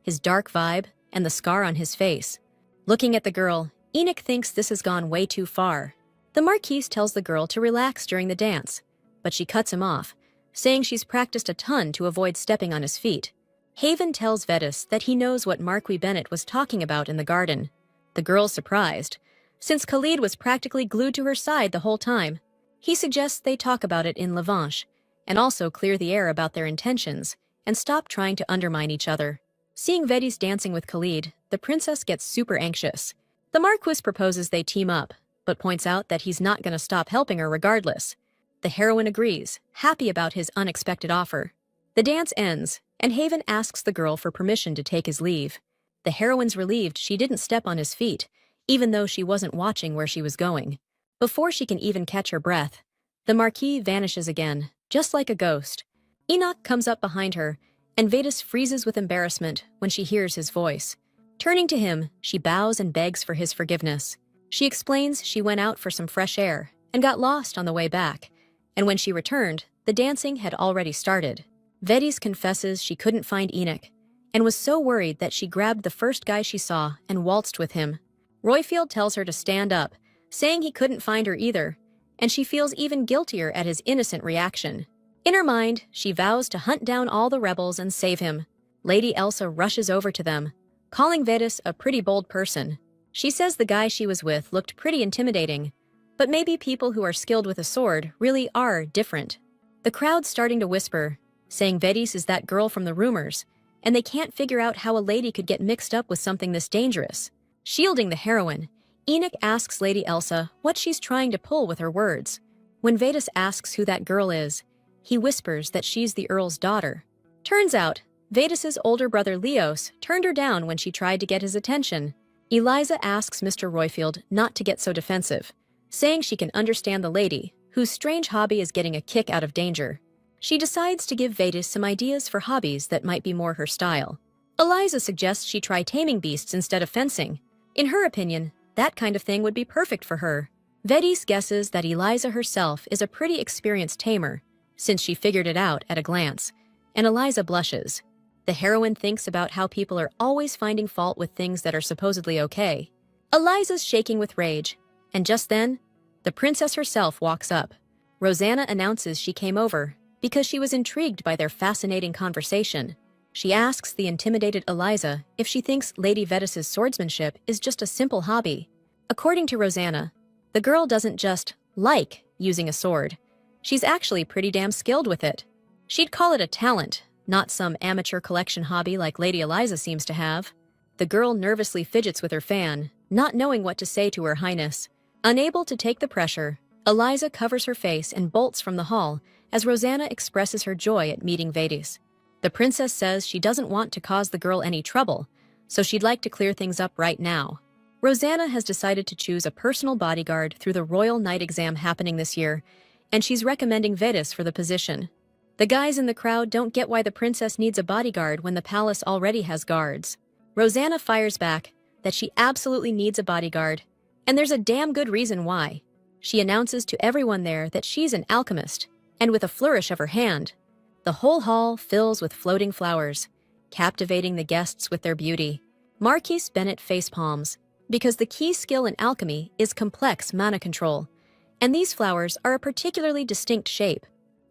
S1: his dark vibe, and the scar on his face. Looking at the girl, Enoch thinks this has gone way too far. The Marquise tells the girl to relax during the dance, but she cuts him off, saying she's practiced a ton to avoid stepping on his feet. Haven tells Vedas that he knows what Marquis Bennett was talking about in the garden. The girl's surprised, since Khalid was practically glued to her side the whole time. He suggests they talk about it in Levanche, and also clear the air about their intentions, and stop trying to undermine each other. Seeing Vedas dancing with Khalid, the princess gets super anxious. The Marquis proposes they team up, but points out that he's not going to stop helping her regardless. The heroine agrees, happy about his unexpected offer. The dance ends, and Haven asks the girl for permission to take his leave. The heroine's relieved she didn't step on his feet, even though she wasn't watching where she was going. Before she can even catch her breath, the Marquis vanishes again, just like a ghost. Enoch comes up behind her, and Vedas freezes with embarrassment when she hears his voice. Turning to him, she bows and begs for his forgiveness. She explains she went out for some fresh air and got lost on the way back, and when she returned, the dancing had already started. Vedas confesses she couldn't find Enoch, and was so worried that she grabbed the first guy she saw and waltzed with him. Royfield tells her to stand up, saying he couldn't find her either, and she feels even guiltier at his innocent reaction. In her mind, she vows to hunt down all the rebels and save him. Lady Elsa rushes over to them, calling Vedas a pretty bold person. She says the guy she was with looked pretty intimidating, but maybe people who are skilled with a sword really are different. The crowd's starting to whisper, saying Vedas is that girl from the rumors, and they can't figure out how a lady could get mixed up with something this dangerous. Shielding the heroine, Enoch asks Lady Elsa what she's trying to pull with her words. When Vedas asks who that girl is, he whispers that she's the Earl's daughter. Turns out, Vedas's older brother Leos turned her down when she tried to get his attention. Eliza asks Mr. Royfield not to get so defensive, saying she can understand the lady, whose strange hobby is getting a kick out of danger. She decides to give Vedas some ideas for hobbies that might be more her style. Eliza suggests she try taming beasts instead of fencing. In her opinion, that kind of thing would be perfect for her. Vedas guesses that Eliza herself is a pretty experienced tamer, since she figured it out at a glance, and Eliza blushes. The heroine thinks about how people are always finding fault with things that are supposedly okay. Eliza's shaking with rage, and just then, the princess herself walks up. Rosanna announces she came over because she was intrigued by their fascinating conversation. She asks the intimidated Eliza if she thinks Lady Vedas's swordsmanship is just a simple hobby. According to Rosanna, the girl doesn't just like using a sword. She's actually pretty damn skilled with it. She'd call it a talent, not some amateur collection hobby like Lady Eliza seems to have. The girl nervously fidgets with her fan, not knowing what to say to Her Highness. Unable to take the pressure, Eliza covers her face and bolts from the hall as Rosanna expresses her joy at meeting Vedas. The princess says she doesn't want to cause the girl any trouble, so she'd like to clear things up right now. Rosanna has decided to choose a personal bodyguard through the Royal Knight exam happening this year, and she's recommending Vedas for the position. The guys in the crowd don't get why the princess needs a bodyguard when the palace already has guards. Rosanna fires back that she absolutely needs a bodyguard, and there's a damn good reason why. She announces to everyone there that she's an alchemist, and with a flourish of her hand, the whole hall fills with floating flowers, captivating the guests with their beauty. Marquise Bennett facepalms, because the key skill in alchemy is complex mana control, and these flowers are a particularly distinct shape.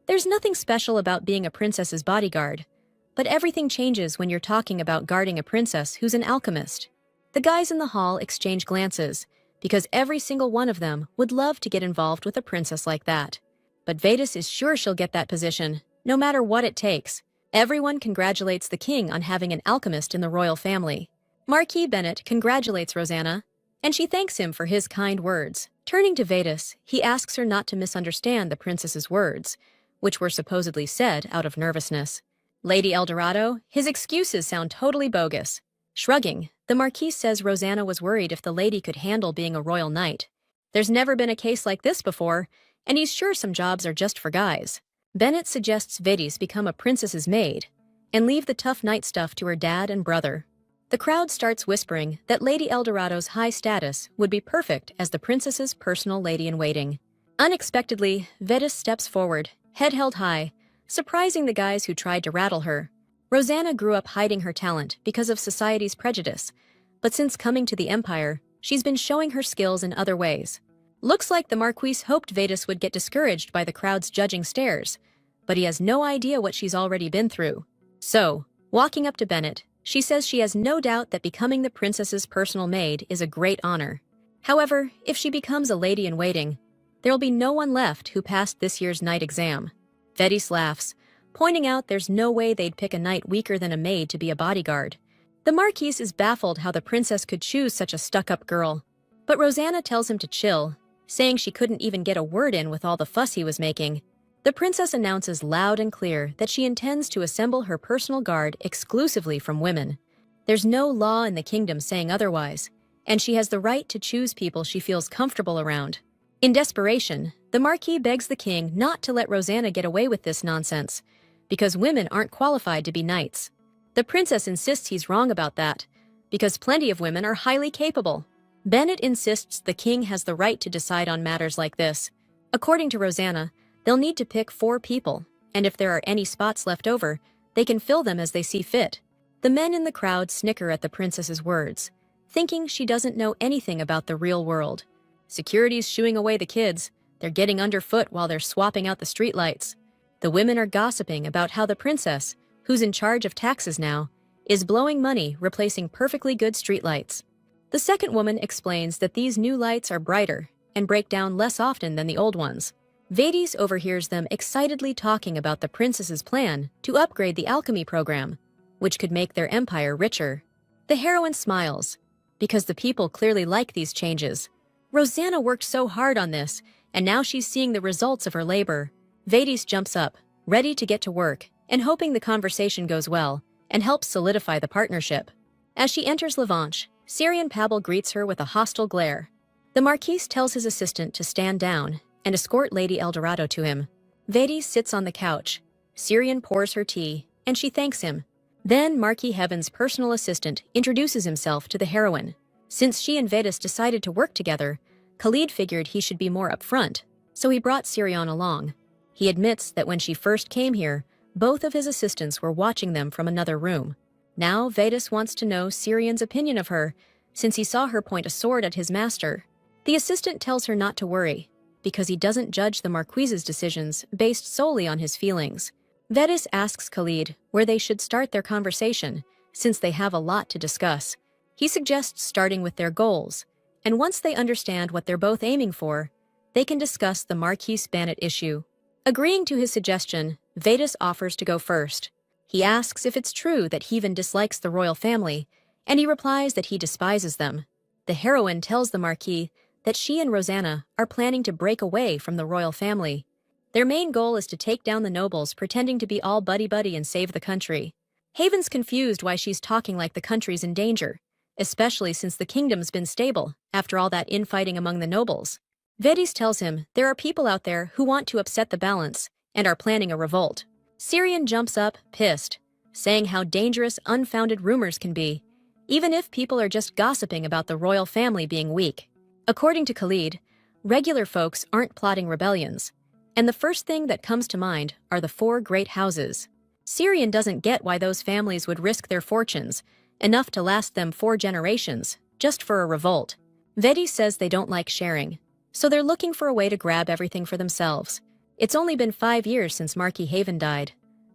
S1: There's nothing special about being a princess's bodyguard, but everything changes when you're talking about guarding a princess who's an alchemist. The guys in the hall exchange glances, because every single one of them would love to get involved with a princess like that. But Vedas is sure she'll get that position, no matter what it takes. Everyone congratulates the king on having an alchemist in the royal family. Marquis Bennett congratulates Rosanna, and she thanks him for his kind words. Turning to Vedas, he asks her not to misunderstand the princess's words, which were supposedly said out of nervousness. Lady Eldorado, his excuses sound totally bogus. Shrugging, the Marquise says Rosanna was worried if the lady could handle being a royal knight. There's never been a case like this before, and he's sure some jobs are just for guys. Bennett suggests Vedis become a princess's maid and leave the tough knight stuff to her dad and brother. The crowd starts whispering that Lady Eldorado's high status would be perfect as the princess's personal lady-in-waiting. Unexpectedly, Vedis steps forward, head held high, surprising the guys who tried to rattle her. Rosanna grew up hiding her talent because of society's prejudice, but since coming to the Empire, she's been showing her skills in other ways. Looks like the Marquise hoped Vedis would get discouraged by the crowd's judging stares, but he has no idea what she's already been through. So, walking up to Bennett, she says she has no doubt that becoming the princess's personal maid is a great honor. However, if she becomes a lady-in-waiting, there'll be no one left who passed this year's knight exam. Vedis laughs, pointing out there's no way they'd pick a knight weaker than a maid to be a bodyguard. The Marquise is baffled how the princess could choose such a stuck-up girl, but Rosanna tells him to chill, saying she couldn't even get a word in with all the fuss he was making. The princess announces loud and clear that she intends to assemble her personal guard exclusively from women. There's no law in the kingdom saying otherwise, and she has the right to choose people she feels comfortable around. In desperation, the Marquis begs the king not to let Rosanna get away with this nonsense, because women aren't qualified to be knights. The princess insists he's wrong about that, because plenty of women are highly capable. Bennett insists the king has the right to decide on matters like this. According to Rosanna, they'll need to pick 4 people, and if there are any spots left over, they can fill them as they see fit. The men in the crowd snicker at the princess's words, thinking she doesn't know anything about the real world. Security's shooing away the kids. They're getting underfoot while they're swapping out the streetlights. The women are gossiping about how the princess, who's in charge of taxes now, is blowing money replacing perfectly good streetlights. The second woman explains that these new lights are brighter and break down less often than the old ones. Vedis overhears them excitedly talking about the princess's plan to upgrade the alchemy program, which could make their empire richer. The heroine smiles, because the people clearly like these changes. Rosanna worked so hard on this, and now she's seeing the results of her labor. Vedis jumps up, ready to get to work, and hoping the conversation goes well and helps solidify the partnership. As she enters Levanche, Syrian Pavel greets her with a hostile glare. The Marquise tells his assistant to stand down and escort Lady Eldorado to him. Vedis sits on the couch. Syrian pours her tea, and she thanks him. Then Marquis Heaven's personal assistant introduces himself to the heroine. Since she and Vedis decided to work together, Khalid figured he should be more upfront, so he brought Syrian along. He admits that when she first came here, both of his assistants were watching them from another room. Now Vedis wants to know Syrian's opinion of her, since he saw her point a sword at his master. The assistant tells her not to worry, because he doesn't judge the Marquise's decisions based solely on his feelings. Vedis asks Khalid where they should start their conversation, since they have a lot to discuss. He suggests starting with their goals, and once they understand what they're both aiming for, they can discuss the Marquise Bennett issue. Agreeing to his suggestion, Vedis offers to go first. He asks if it's true that Heaven dislikes the royal family, and he replies that he despises them. The heroine tells the Marquis that she and Rosanna are planning to break away from the royal family. Their main goal is to take down the nobles pretending to be all buddy-buddy and save the country. Haven's confused why she's talking like the country's in danger, especially since the kingdom's been stable after all that infighting among the nobles. Vedis tells him there are people out there who want to upset the balance and are planning a revolt. Syrian jumps up, pissed, saying how dangerous unfounded rumors can be, even if people are just gossiping about the royal family being weak. According to Khalid, regular folks aren't plotting rebellions, and the first thing that comes to mind are the 4 great houses. Syrian doesn't get why those families would risk their fortunes, enough to last them 4 generations, just for a revolt. Vedis says they don't like sharing, so they're looking for a way to grab everything for themselves. It's only been 5 years since Marquis Haven died,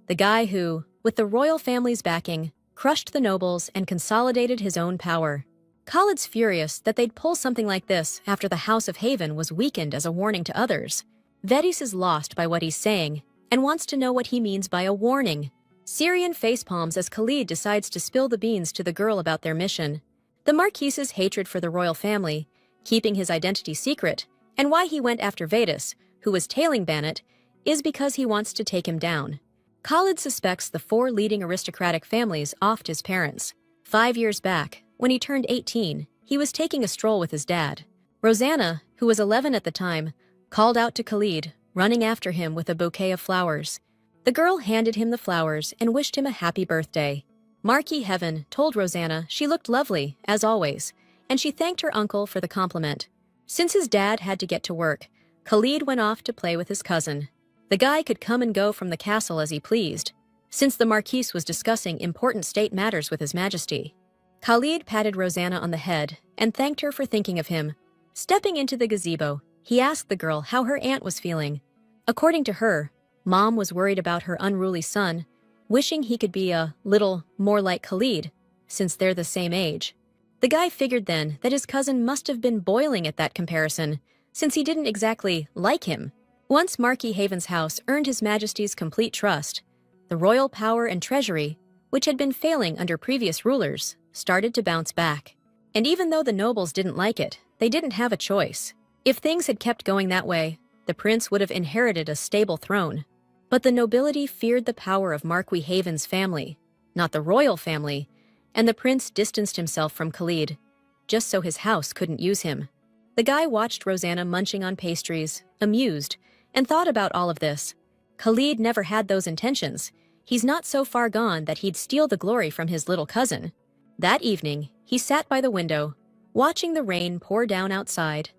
S1: the guy who, with the royal family's backing, crushed the nobles and consolidated his own power. Khalid's furious that they'd pull something like this after the House of Haven was weakened as a warning to others. Vedis is lost by what he's saying and wants to know what he means by a warning. Syrian facepalms as Khalid decides to spill the beans to the girl about their mission. The Marquise's hatred for the royal family, keeping his identity secret, and why he went after Vedis, who was tailing Bennett, is because he wants to take him down. Khalid suspects the four leading aristocratic families offed his parents. 5 years back, when he turned 18, he was taking a stroll with his dad. Rosanna, who was 11 at the time, called out to Khalid, running after him with a bouquet of flowers. The girl handed him the flowers and wished him a happy birthday. Marquis Heaven told Rosanna she looked lovely, as always, and she thanked her uncle for the compliment. Since his dad had to get to work, Khalid went off to play with his cousin. The guy could come and go from the castle as he pleased, since the Marquis was discussing important state matters with His Majesty. Khalid patted Rosanna on the head and thanked her for thinking of him. Stepping into the gazebo, he asked the girl how her aunt was feeling. According to her, Mom was worried about her unruly son, wishing he could be a little more like Khalid, since they're the same age. The guy figured then that his cousin must have been boiling at that comparison, since he didn't exactly like him. Once Marquis Haven's house earned His Majesty's complete trust, the royal power and treasury, which had been failing under previous rulers, started to bounce back. And even though the nobles didn't like it, they didn't have a choice. If things had kept going that way, the prince would have inherited a stable throne. But the nobility feared the power of Marquis Haven's family, not the royal family, and the prince distanced himself from Khalid, just so his house couldn't use him. The guy watched Rosanna munching on pastries, amused, and thought about all of this. Khalid never had those intentions. He's not so far gone that he'd steal the glory from his little cousin. That evening, he sat by the window, watching the rain pour down outside,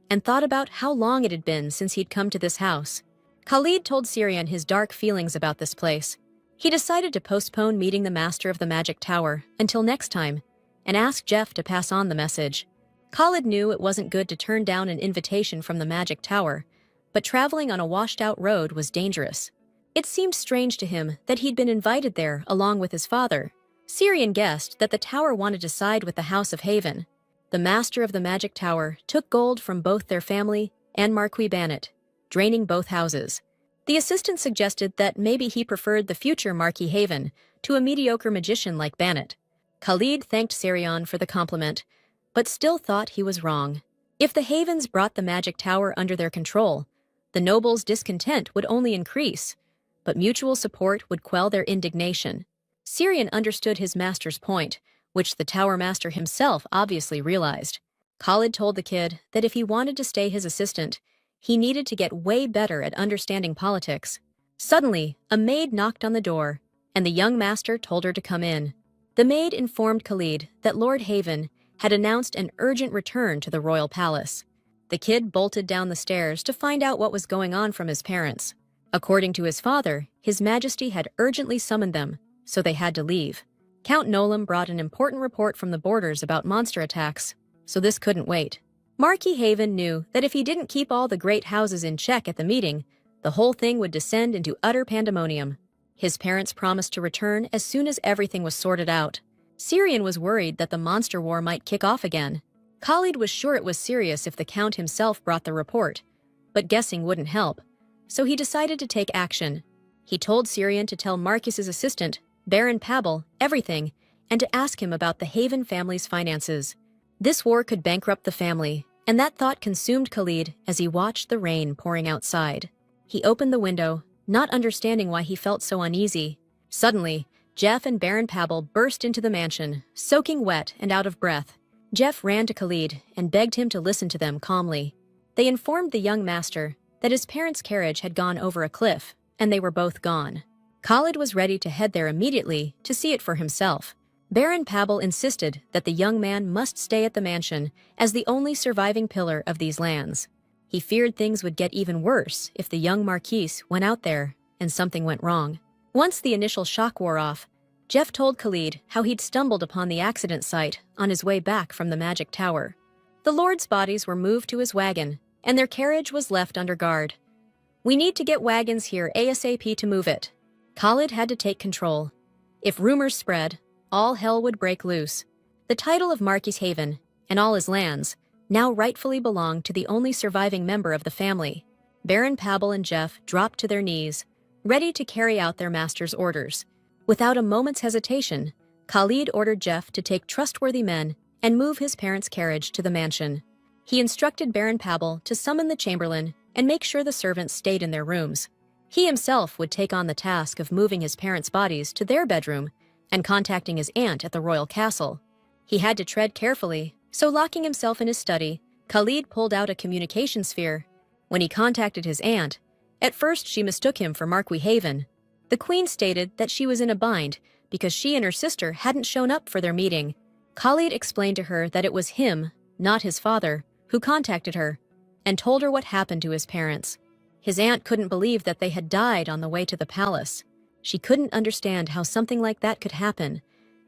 S1: and thought about how long it had been since he'd come to this house. Khalid told Syrian his dark feelings about this place. He decided to postpone meeting the master of the magic tower until next time, and asked Jeff to pass on the message. Khalid knew it wasn't good to turn down an invitation from the magic tower, but traveling on a washed-out road was dangerous. It seemed strange to him that he'd been invited there along with his father. Syrian guessed that the tower wanted to side with the House of Haven. The master of the magic tower took gold from both their family and Marquis Bannet, draining both houses. The assistant suggested that maybe he preferred the future Marquis Haven to a mediocre magician like Bannet. Khalid thanked Syrian for the compliment, but still thought he was wrong. If the Havens brought the magic tower under their control, the nobles' discontent would only increase, but mutual support would quell their indignation. Syrian understood his master's point, which the tower master himself obviously realized. Khalid told the kid that if he wanted to stay his assistant, he needed to get way better at understanding politics. Suddenly, a maid knocked on the door, and the young master told her to come in. The maid informed Khalid that Lord Haven had announced an urgent return to the royal palace. The kid bolted down the stairs to find out what was going on from his parents. According to his father, His Majesty had urgently summoned them, so they had to leave. Count Nolan brought an important report from the borders about monster attacks, so this couldn't wait. Marquis Haven knew that if he didn't keep all the great houses in check at the meeting, the whole thing would descend into utter pandemonium. His parents promised to return as soon as everything was sorted out. Syrian was worried that the monster war might kick off again. Khalid was sure it was serious if the Count himself brought the report, but guessing wouldn't help, so he decided to take action. He told Syrian to tell Marcus's assistant, Baron Pabel, everything, and to ask him about the Haven family's finances. This war could bankrupt the family, and that thought consumed Khalid as he watched the rain pouring outside. He opened the window, not understanding why he felt so uneasy. Suddenly, Jeff and Baron Pabel burst into the mansion, soaking wet and out of breath. Jeff ran to Khalid and begged him to listen to them calmly. They informed the young master that his parents' carriage had gone over a cliff, and they were both gone. Khalid was ready to head there immediately to see it for himself. Baron Pabel insisted that the young man must stay at the mansion as the only surviving pillar of these lands. He feared things would get even worse if the young Marquis went out there and something went wrong. Once the initial shock wore off, Jeff told Khalid how he'd stumbled upon the accident site on his way back from the magic tower. The lords' bodies were moved to his wagon, and their carriage was left under guard. "We need to get wagons here ASAP to move it." Khalid had to take control. If rumors spread, all hell would break loose. The title of Marquis Haven, and all his lands, now rightfully belonged to the only surviving member of the family. Baron Pabel and Jeff dropped to their knees, ready to carry out their master's orders. Without a moment's hesitation, Khalid ordered Jeff to take trustworthy men and move his parents' carriage to the mansion. He instructed Baron Pabel to summon the chamberlain and make sure the servants stayed in their rooms. He himself would take on the task of moving his parents' bodies to their bedroom and contacting his aunt at the royal castle. He had to tread carefully, so locking himself in his study, Khalid pulled out a communication sphere. When he contacted his aunt, at first she mistook him for Marquis Haven. The queen stated that she was in a bind because she and her sister hadn't shown up for their meeting. Khalid explained to her that it was him, not his father, who contacted her, and told her what happened to his parents. His aunt couldn't believe that they had died on the way to the palace. She couldn't understand how something like that could happen,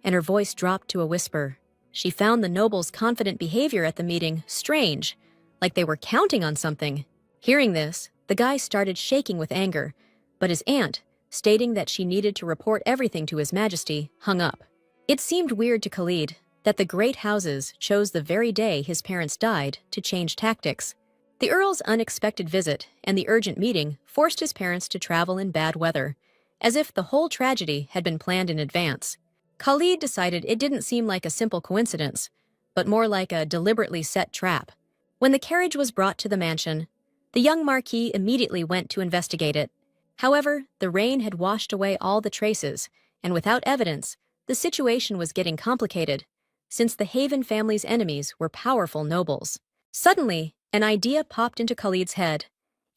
S1: and her voice dropped to a whisper. She found the nobles' confident behavior at the meeting strange, like they were counting on something. Hearing this, the guy started shaking with anger, but his aunt, stating that she needed to report everything to His Majesty, hung up. It seemed weird to Khalid that the great houses chose the very day his parents died to change tactics. The Earl's unexpected visit and the urgent meeting forced his parents to travel in bad weather, as if the whole tragedy had been planned in advance. Khalid decided it didn't seem like a simple coincidence, but more like a deliberately set trap. When the carriage was brought to the mansion, the young Marquis immediately went to investigate it. However, the rain had washed away all the traces, and without evidence, the situation was getting complicated, since the Haven family's enemies were powerful nobles. Suddenly, an idea popped into Khalid's head,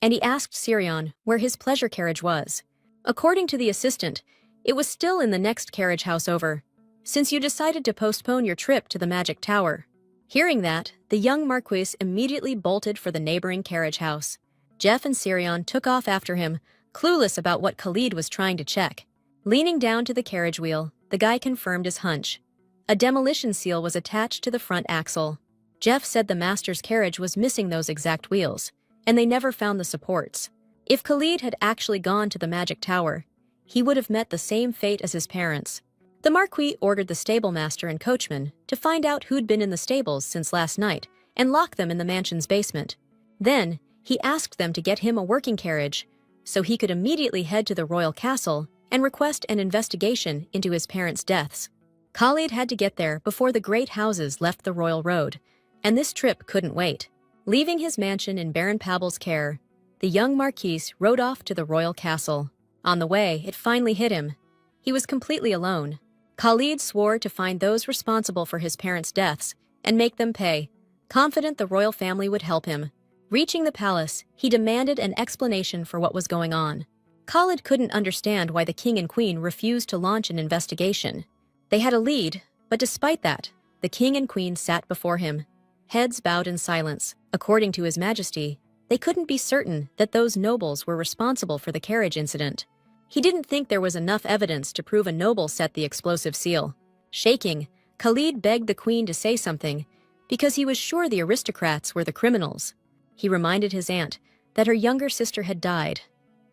S1: and he asked Sirion where his pleasure carriage was. According to the assistant, it was still in the next carriage house over, since you decided to postpone your trip to the Magic Tower. Hearing that, the young Marquis immediately bolted for the neighboring carriage house. Jeff and Sirion took off after him, clueless about what Khalid was trying to check. Leaning down to the carriage wheel, the guy confirmed his hunch. A demolition seal was attached to the front axle. Jeff said the master's carriage was missing those exact wheels, and they never found the supports. If Khalid had actually gone to the Magic Tower, he would have met the same fate as his parents. The Marquis ordered the stablemaster and coachman to find out who'd been in the stables since last night and lock them in the mansion's basement. Then, he asked them to get him a working carriage so he could immediately head to the royal castle and request an investigation into his parents' deaths. Khalid had to get there before the great houses left the royal road, and this trip couldn't wait. Leaving his mansion in Baron Pavel's care, the young Marquis rode off to the royal castle. On the way, it finally hit him. He was completely alone. Khalid swore to find those responsible for his parents' deaths and make them pay, confident the royal family would help him. Reaching the palace, he demanded an explanation for what was going on. Khalid couldn't understand why the king and queen refused to launch an investigation. They had a lead, but despite that, the king and queen sat before him, heads bowed in silence. According to His Majesty, they couldn't be certain that those nobles were responsible for the carriage incident. He didn't think there was enough evidence to prove a noble set the explosive seal. Shaking, Khalid begged the queen to say something, because he was sure the aristocrats were the criminals. He reminded his aunt that her younger sister had died,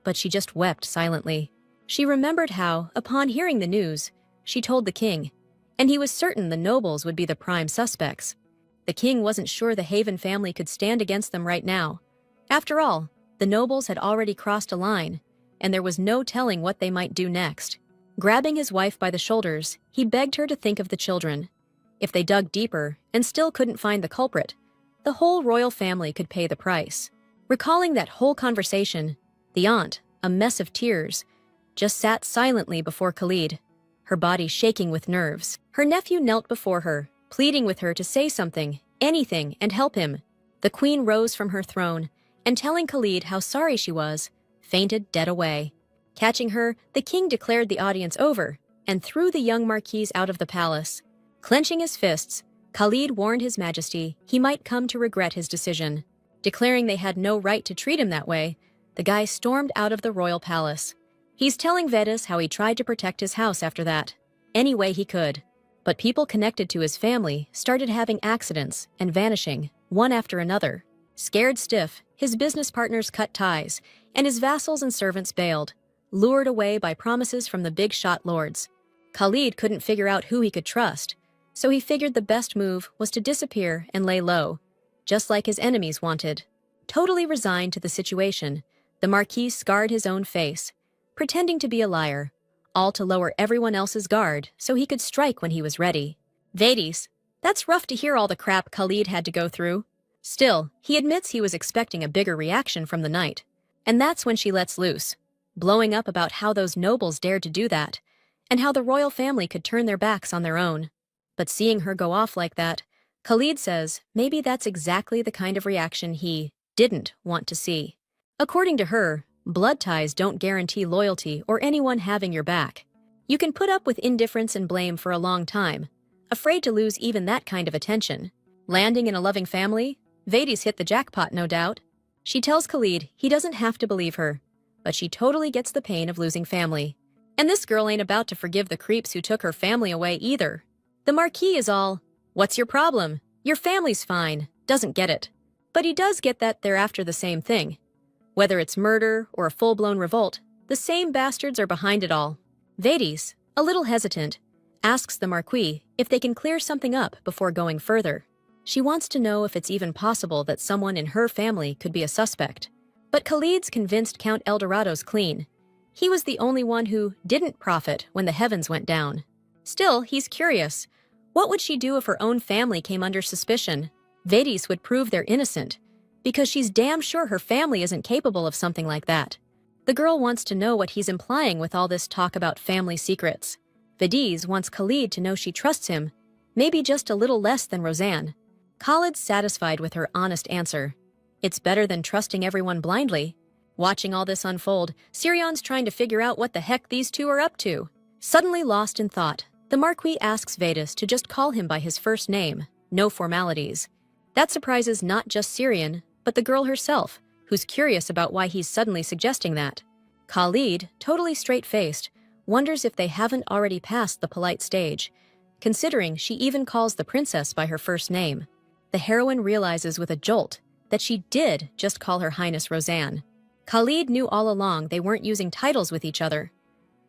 S1: but she just wept silently. She remembered how, upon hearing the news, she told the king, and he was certain the nobles would be the prime suspects. The king wasn't sure the Haven family could stand against them right now. After all, the nobles had already crossed a line, and there was no telling what they might do next. Grabbing his wife by the shoulders, he begged her to think of the children. If they dug deeper and still couldn't find the culprit, the whole royal family could pay the price. Recalling that whole conversation, the aunt, a mess of tears, just sat silently before Khalid, her body shaking with nerves. Her nephew knelt before her, pleading with her to say something, anything, and help him. The queen rose from her throne, and telling Khalid how sorry she was, fainted dead away. Catching her, the king declared the audience over and threw the young Marquis out of the palace. Clenching his fists, Khalid warned His Majesty he might come to regret his decision. Declaring they had no right to treat him that way, the guy stormed out of the royal palace. He's telling Vedas how he tried to protect his house after that, any way he could. But people connected to his family started having accidents and vanishing, one after another. Scared stiff, his business partners cut ties, and his vassals and servants bailed, lured away by promises from the big-shot lords. Khalid couldn't figure out who he could trust, so he figured the best move was to disappear and lay low, just like his enemies wanted. Totally resigned to the situation, the Marquis scarred his own face, pretending to be a liar, all to lower everyone else's guard so he could strike when he was ready. Vedas, that's rough to hear all the crap Khalid had to go through. Still, he admits he was expecting a bigger reaction from the knight. And that's when she lets loose. blowing up about how those nobles dared to do that, and how the royal family could turn their backs on their own. But seeing her go off like that, Khalid says maybe that's exactly the kind of reaction he didn't want to see. According to her, blood ties don't guarantee loyalty or anyone having your back. You can put up with indifference and blame for a long time, afraid to lose even that kind of attention. Landing in a loving family? Vedi's hit the jackpot, no doubt. She tells Khalid he doesn't have to believe her, but she totally gets the pain of losing family. And this girl ain't about to forgive the creeps who took her family away either. The Marquis is all, "What's your problem? Your family's fine," doesn't get it. But he does get that they're after the same thing. Whether it's murder or a full-blown revolt, the same bastards are behind it all. Vedi's, a little hesitant, asks the Marquis if they can clear something up before going further. She wants to know if it's even possible that someone in her family could be a suspect. But Khalid's convinced Count Eldorado's clean. He was the only one who didn't profit when the heavens went down. Still, he's curious. What would she do if her own family came under suspicion? Vedi's would prove they're innocent, because she's damn sure her family isn't capable of something like that. The girl wants to know what he's implying with all this talk about family secrets. Vedi's wants Khalid to know she trusts him, maybe just a little less than Roseanne. Khalid's satisfied with her honest answer. It's better than trusting everyone blindly. Watching all this unfold, Sirion's trying to figure out what the heck these two are up to. Suddenly lost in thought, the Marquis asks Vedas to just call him by his first name, no formalities. That surprises not just Sirion, but the girl herself, who's curious about why he's suddenly suggesting that. Khalid, totally straight-faced, wonders if they haven't already passed the polite stage, considering she even calls the princess by her first name. The heroine realizes with a jolt that she did just call her Highness Roseanne. Khalid knew all along they weren't using titles with each other.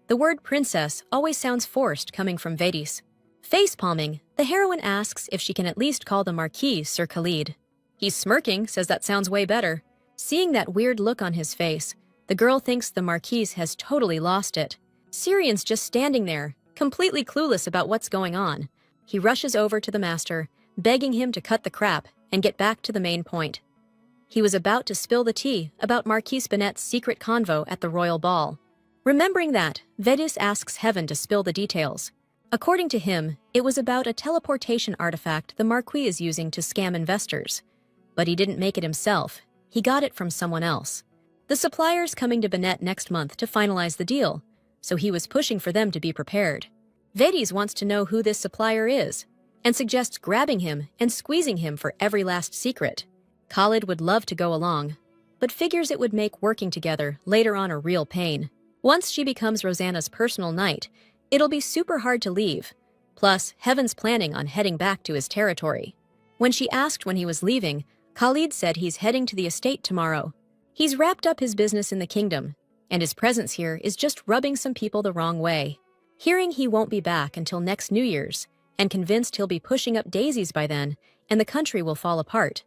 S1: The word princess always sounds forced coming from Vedas. Face-palming, the heroine asks if she can at least call the Marquis Sir Khalid. He's smirking, says that sounds way better. Seeing that weird look on his face, the girl thinks the Marquis has totally lost it. Sirion's just standing there, completely clueless about what's going on. He rushes over to the master, begging him to cut the crap and get back to the main point. He was about to spill the tea about Marquis Bennett's secret convo at the royal ball. Remembering that, Vedas asks Heaven to spill the details. According to him, it was about a teleportation artifact the Marquis is using to scam investors. But he didn't make it himself. He got it from someone else. The supplier's coming to Bennett next month to finalize the deal, so he was pushing for them to be prepared. Vedas wants to know who this supplier is, and suggests grabbing him and squeezing him for every last secret. Khalid would love to go along, but figures it would make working together later on a real pain. Once she becomes Rosanna's personal knight, it'll be super hard to leave. Plus, Heaven's planning on heading back to his territory. When she asked when he was leaving, Khalid said he's heading to the estate tomorrow. He's wrapped up his business in the kingdom, and his presence here is just rubbing some people the wrong way. Hearing he won't be back until next New Year's, and convinced he'll be pushing up daisies by then, and the country will fall apart,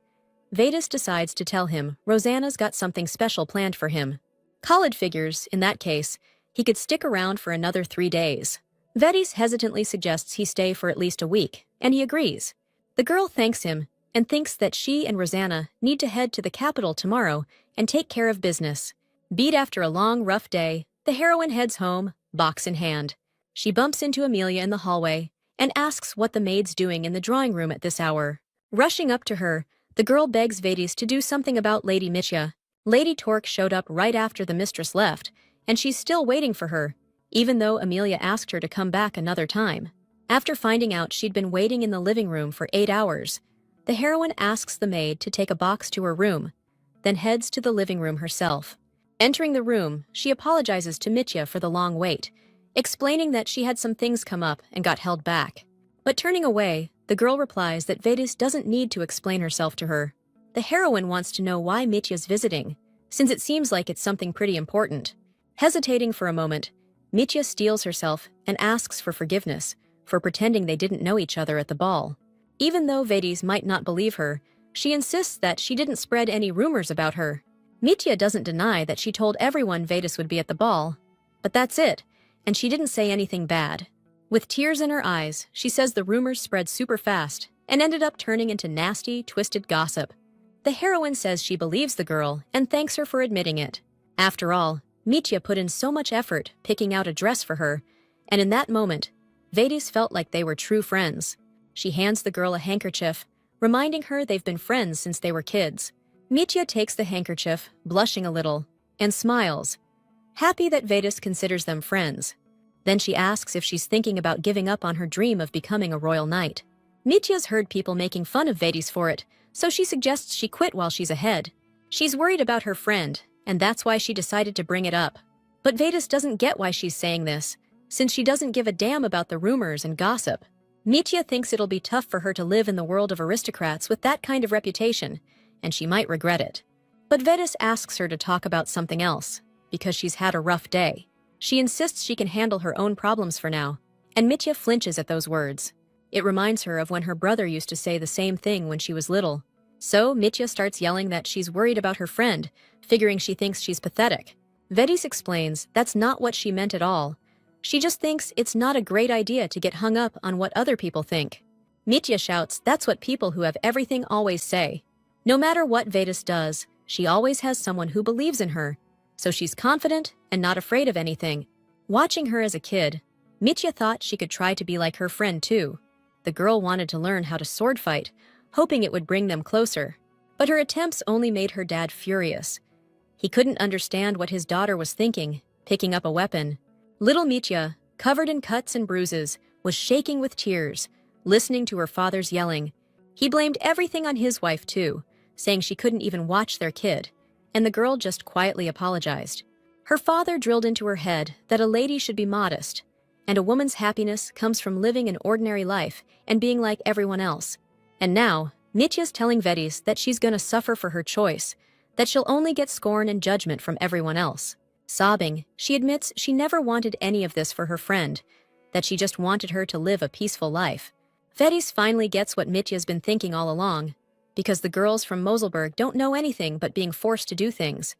S1: Vedas decides to tell him Rosanna's got something special planned for him. Khalid figures, in that case, he could stick around for another 3 days. Vedas hesitantly suggests he stay for at least a week, and he agrees. The girl thanks him and thinks that she and Rosanna need to head to the capital tomorrow and take care of business. Beat after a long, rough day, the heroine heads home, box in hand. She bumps into Amelia in the hallway and asks what the maid's doing in the drawing room at this hour. Rushing up to her, the girl begs Vedas to do something about Lady Mitya. Lady Torque showed up right after the mistress left, and she's still waiting for her, even though Amelia asked her to come back another time. After finding out she'd been waiting in the living room for 8 hours, the heroine asks the maid to take a box to her room, then heads to the living room herself. Entering the room, she apologizes to Mitya for the long wait, explaining that she had some things come up and got held back. But turning away, the girl replies that Vedas doesn't need to explain herself to her. The heroine wants to know why Mitya's visiting, since it seems like it's something pretty important. Hesitating for a moment, Mitya steels herself and asks for forgiveness for pretending they didn't know each other at the ball. Even though Vedas might not believe her, she insists that she didn't spread any rumors about her. Mitya doesn't deny that she told everyone Vedas would be at the ball, but that's it, and she didn't say anything bad. With tears in her eyes, she says the rumors spread super fast and ended up turning into nasty, twisted gossip. The heroine says she believes the girl and thanks her for admitting it. After all, Mitya put in so much effort picking out a dress for her, and in that moment, Vedis felt like they were true friends. She hands the girl a handkerchief, reminding her they've been friends since they were kids. Mitya takes the handkerchief, blushing a little, and smiles, happy that Vedis considers them friends. Then she asks if she's thinking about giving up on her dream of becoming a royal knight. Mitya's heard people making fun of Vedis for it, so she suggests she quit while she's ahead. She's worried about her friend, and that's why she decided to bring it up. But Vedis doesn't get why she's saying this, since she doesn't give a damn about the rumors and gossip. Mitya thinks it'll be tough for her to live in the world of aristocrats with that kind of reputation, and she might regret it. But Vedis asks her to talk about something else, because she's had a rough day. She insists she can handle her own problems for now, and Mitya flinches at those words. It reminds her of when her brother used to say the same thing when she was little. So Mitya starts yelling that she's worried about her friend, figuring she thinks she's pathetic. Vedis explains that's not what she meant at all. She just thinks it's not a great idea to get hung up on what other people think. Mitya shouts that's what people who have everything always say. No matter what Vedis does, she always has someone who believes in her, so she's confident and not afraid of anything. Watching her as a kid, Mitya thought she could try to be like her friend too. The girl wanted to learn how to sword fight, hoping it would bring them closer. But her attempts only made her dad furious. He couldn't understand what his daughter was thinking, picking up a weapon. Little Mitya, covered in cuts and bruises, was shaking with tears, listening to her father's yelling. He blamed everything on his wife too, saying she couldn't even watch their kid, and the girl just quietly apologized. Her father drilled into her head that a lady should be modest, and a woman's happiness comes from living an ordinary life and being like everyone else. And now, Mitya's telling Vedis that she's gonna suffer for her choice, that she'll only get scorn and judgment from everyone else. Sobbing, she admits she never wanted any of this for her friend, that she just wanted her to live a peaceful life. Vedis finally gets what Mitya's been thinking all along, because the girls from Moselberg don't know anything but being forced to do things.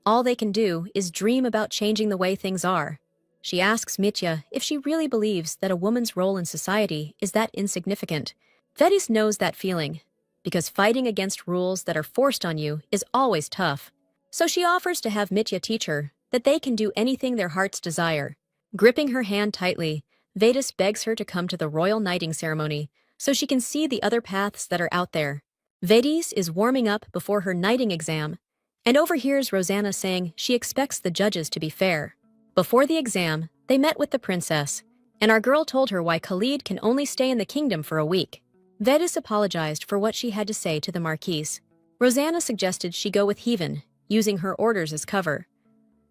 S1: All they can do is dream about changing the way things are. She asks Mitya if she really believes that a woman's role in society is that insignificant. Vedis knows that feeling, because fighting against rules that are forced on you is always tough. So she offers to have Mitya teach her that they can do anything their hearts desire. Gripping her hand tightly, Vedis begs her to come to the royal knighting ceremony so she can see the other paths that are out there. Vedis is warming up before her knighting exam and overhears Rosanna saying she expects the judges to be fair. Before the exam, they met with the princess, and our girl told her why Khalid can only stay in the kingdom for a week. Vedis apologized for what she had to say to the marquise. Rosanna suggested she go with Heaven, using her orders as cover.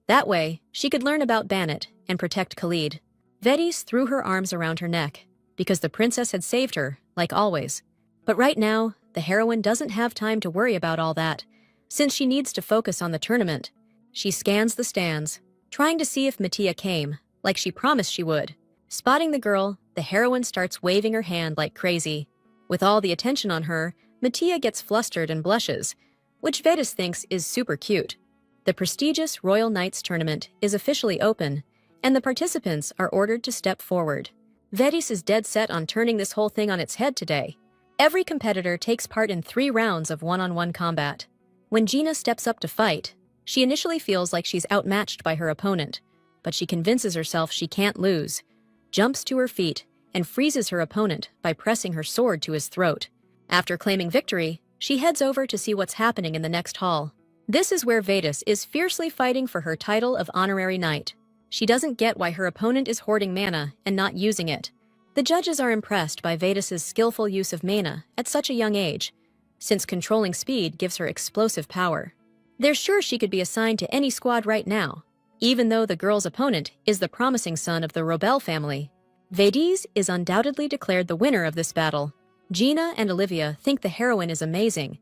S1: That way, she could learn about Bannet and protect Khalid. Vedis threw her arms around her neck, because the princess had saved her, like always. But right now, the heroine doesn't have time to worry about all that, since she needs to focus on the tournament. She scans the stands, trying to see if Mattia came, like she promised she would. Spotting the girl, the heroine starts waving her hand like crazy. With all the attention on her, Mattia gets flustered and blushes, which Vedis thinks is super cute. The prestigious Royal Knights tournament is officially open, and the participants are ordered to step forward. Vedis is dead set on turning this whole thing on its head today. Every competitor takes part in 3 rounds of one-on-one combat. When Gina steps up to fight, she initially feels like she's outmatched by her opponent, but she convinces herself she can't lose, jumps to her feet, and freezes her opponent by pressing her sword to his throat. After claiming victory, she heads over to see what's happening in the next hall. This is where Vedis is fiercely fighting for her title of honorary knight. She doesn't get why her opponent is hoarding mana and not using it. The judges are impressed by Vedis's skillful use of mana at such a young age, since controlling speed gives her explosive power. They're sure she could be assigned to any squad right now, even though the girl's opponent is the promising son of the Robel family. Vedis is undoubtedly declared the winner of this battle. Gina and Olivia think the heroine is amazing,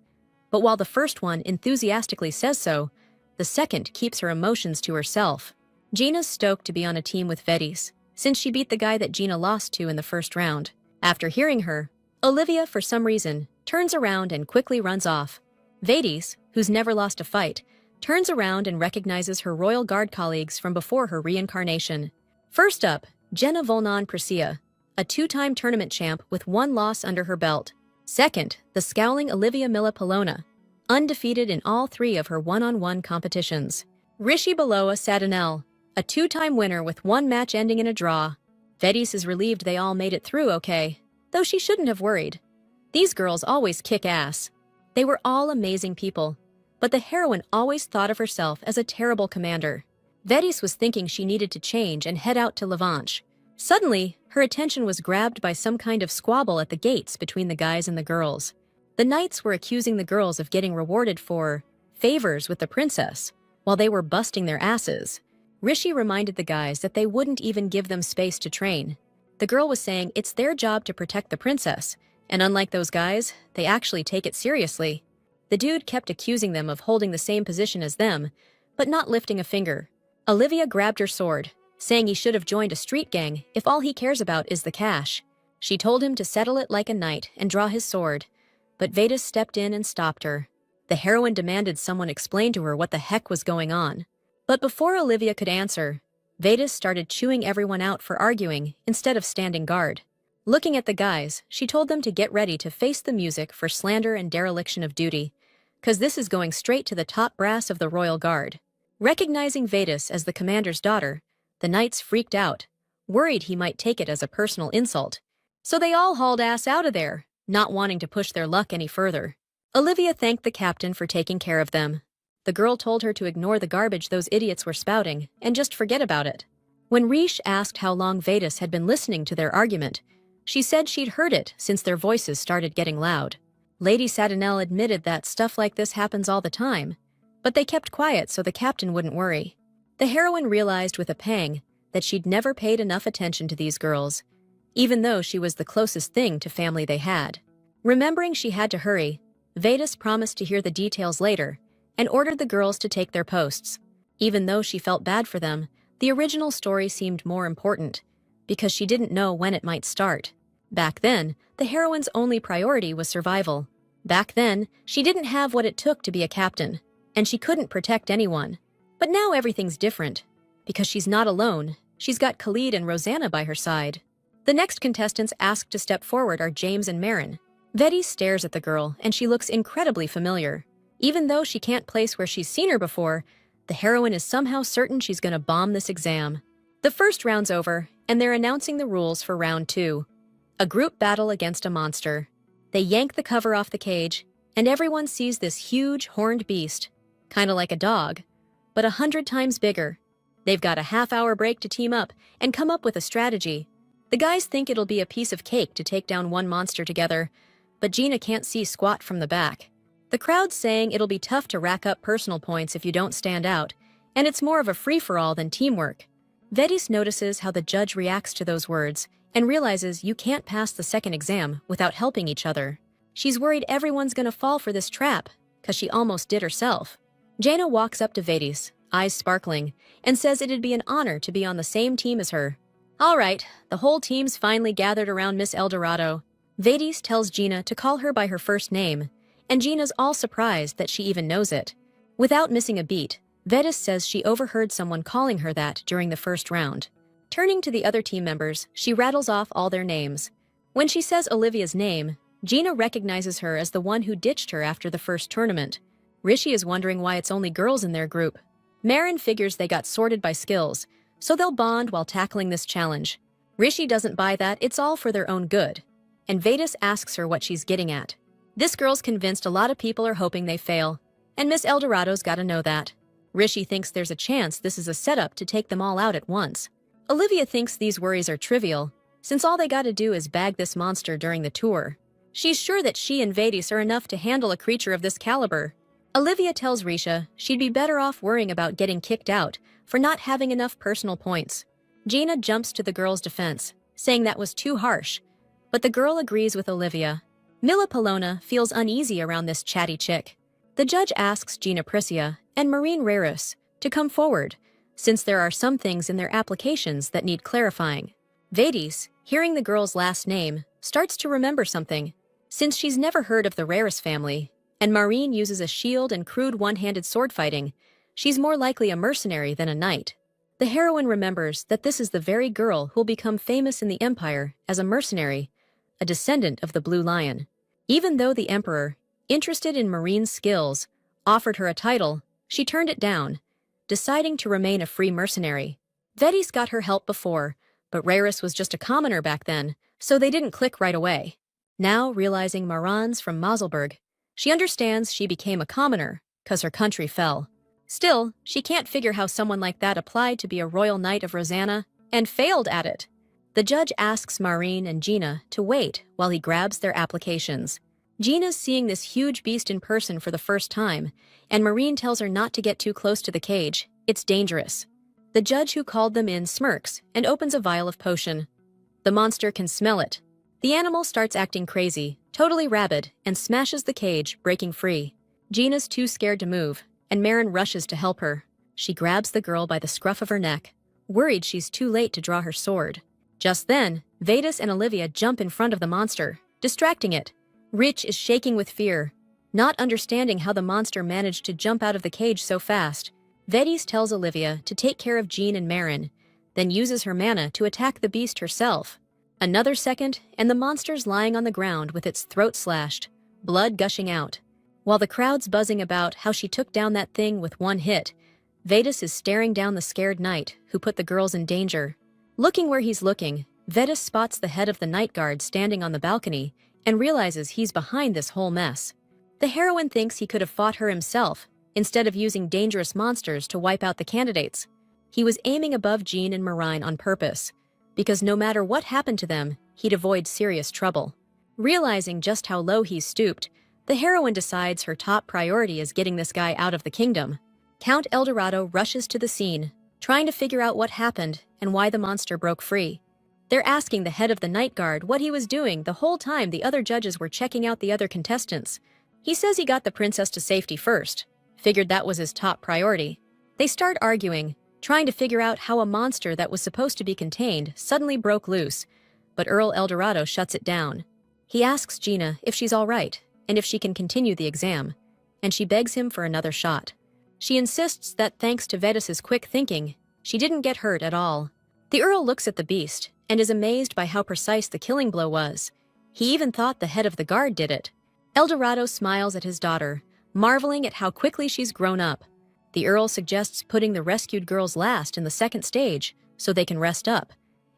S1: but while the first one enthusiastically says so, the second keeps her emotions to herself. Gina's stoked to be on a team with Vedis, since she beat the guy that Gina lost to in the first round. After hearing her, Olivia, for some reason, turns around and quickly runs off. Vedis, who's never lost a fight, turns around and recognizes her Royal Guard colleagues from before her reincarnation. First up, Jenna Volnon Precia, a 2-time tournament champ with 1 loss under her belt. Second, the scowling Olivia Milla Polona, undefeated in all 3 of her one-on-one competitions. Rishi Beloa Sadanel, a two-time winner with one match ending in a draw. Vedis is relieved they all made it through okay, though she shouldn't have worried. These girls always kick ass. They were all amazing people, but the heroine always thought of herself as a terrible commander. Vedis was thinking she needed to change and head out to Levanche. Suddenly, her attention was grabbed by some kind of squabble at the gates between the guys and the girls. The knights were accusing the girls of getting rewarded for favors with the princess, while they were busting their asses. Rishi reminded the guys that they wouldn't even give them space to train. The girl was saying it's their job to protect the princess, and unlike those guys, they actually take it seriously. The dude kept accusing them of holding the same position as them, but not lifting a finger. Olivia grabbed her sword, saying he should have joined a street gang if all he cares about is the cash. She told him to settle it like a knight and draw his sword, but Vedas stepped in and stopped her. The heroine demanded someone explain to her what the heck was going on. But before Olivia could answer, Vedas started chewing everyone out for arguing instead of standing guard. Looking at the guys, she told them to get ready to face the music for slander and dereliction of duty, cause this is going straight to the top brass of the royal guard. Recognizing Vedas as the commander's daughter, the knights freaked out, worried he might take it as a personal insult. So they all hauled ass out of there, not wanting to push their luck any further. Olivia thanked the captain for taking care of them. The girl told her to ignore the garbage those idiots were spouting and just forget about it. When Rish asked how long Vedas had been listening to their argument, she said she'd heard it since their voices started getting loud. Lady Sadanel admitted that stuff like this happens all the time, but they kept quiet so the captain wouldn't worry. The heroine realized with a pang that she'd never paid enough attention to these girls, even though she was the closest thing to family they had. Remembering she had to hurry, Vedas promised to hear the details later and ordered the girls to take their posts. Even though she felt bad for them, the original story seemed more important, because she didn't know when it might start. Back then, the heroine's only priority was survival. Back then, she didn't have what it took to be a captain, and she couldn't protect anyone. But now everything's different. Because she's not alone, she's got Khalid and Rosanna by her side. The next contestants asked to step forward are James and Marin. Vetti stares at the girl, and she looks incredibly familiar. Even though she can't place where she's seen her before, the heroine is somehow certain she's gonna bomb this exam. The first round's over, and they're announcing the rules for round 2. A group battle against a monster. They yank the cover off the cage, and everyone sees this huge, horned beast, kinda like a dog, but 100 times bigger. They've got a half-hour break to team up and come up with a strategy. The guys think it'll be a piece of cake to take down one monster together, but Gina can't see squat from the back. The crowd's saying it'll be tough to rack up personal points if you don't stand out, and it's more of a free-for-all than teamwork. Vedis notices how the judge reacts to those words and realizes you can't pass the second exam without helping each other. She's worried everyone's gonna fall for this trap, cause she almost did herself. Jaina walks up to Vedis, eyes sparkling, and says it'd be an honor to be on the same team as her. All right, the whole team's finally gathered around Miss Eldorado. Vedis tells Gina to call her by her first name, and Gina's all surprised that she even knows it. Without missing a beat, Vedis says she overheard someone calling her that during the first round. Turning to the other team members, she rattles off all their names. When she says Olivia's name, Gina recognizes her as the one who ditched her after the first tournament. Rishi is wondering why it's only girls in their group. Marin figures they got sorted by skills, so they'll bond while tackling this challenge. Rishi doesn't buy that it's all for their own good, and Vedis asks her what she's getting at. This girl's convinced a lot of people are hoping they fail, and Miss Eldorado's gotta know that. Rishi thinks there's a chance this is a setup to take them all out at once. Olivia thinks these worries are trivial, since all they gotta do is bag this monster during the tour. She's sure that she and Vedis are enough to handle a creature of this caliber. Olivia tells Risha she'd be better off worrying about getting kicked out for not having enough personal points. Gina jumps to the girl's defense, saying that was too harsh, but the girl agrees with Olivia. Mila Polona feels uneasy around this chatty chick. The judge asks Gina Priscia and Marine Rarus to come forward, since there are some things in their applications that need clarifying. Vedis, hearing the girl's last name, starts to remember something. Since she's never heard of the Rarus family, and Marine uses a shield and crude one-handed sword fighting, she's more likely a mercenary than a knight. The heroine remembers that this is the very girl who'll become famous in the Empire as a mercenary, a descendant of the Blue Lion. Even though the Emperor, interested in Marine's skills, offered her a title, she turned it down, deciding to remain a free mercenary. Vetis got her help before, but Rarus was just a commoner back then, so they didn't click right away. Now, realizing Maran's from Mauselberg, she understands she became a commoner, 'cause her country fell. Still, she can't figure how someone like that applied to be a royal knight of Rosanna, and failed at it. The judge asks Marine and Gina to wait while he grabs their applications. Gina's seeing this huge beast in person for the first time, and Marine tells her not to get too close to the cage. It's dangerous. The judge who called them in smirks and opens a vial of potion. The monster can smell it. The animal starts acting crazy, totally rabid, and smashes the cage, breaking free. Gina's too scared to move, and Marin rushes to help her. She grabs the girl by the scruff of her neck, worried she's too late to draw her sword. Just then, Vetus and Olivia jump in front of the monster, distracting it. Rich is shaking with fear, not understanding how the monster managed to jump out of the cage so fast. Vetis tells Olivia to take care of Jean and Marin, then uses her mana to attack the beast herself. Another second, and the monster's lying on the ground with its throat slashed, blood gushing out. While the crowd's buzzing about how she took down that thing with one hit, Vetus is staring down the scared knight who put the girls in danger. Looking where he's looking, Vetus spots the head of the night guard standing on the balcony and realizes he's behind this whole mess. The heroine thinks he could have fought her himself, instead of using dangerous monsters to wipe out the candidates. He was aiming above Jean and Marine on purpose, because no matter what happened to them, he'd avoid serious trouble. Realizing just how low he's stooped, the heroine decides her top priority is getting this guy out of the kingdom. Count Eldorado rushes to the scene, trying to figure out what happened and why the monster broke free. They're asking the head of the night guard what he was doing the whole time the other judges were checking out the other contestants. He says he got the princess to safety first, figured that was his top priority. They start arguing, trying to figure out how a monster that was supposed to be contained suddenly broke loose, but Earl Eldorado shuts it down. He asks Gina if she's all right and if she can continue the exam, and she begs him for another shot. She insists that thanks to Vetus's quick thinking, she didn't get hurt at all. The Earl looks at the beast and is amazed by how precise the killing blow was. He even thought the head of the guard did it. Eldorado smiles at his daughter, marveling at how quickly she's grown up. The Earl suggests putting the rescued girls last in the second stage so they can rest up,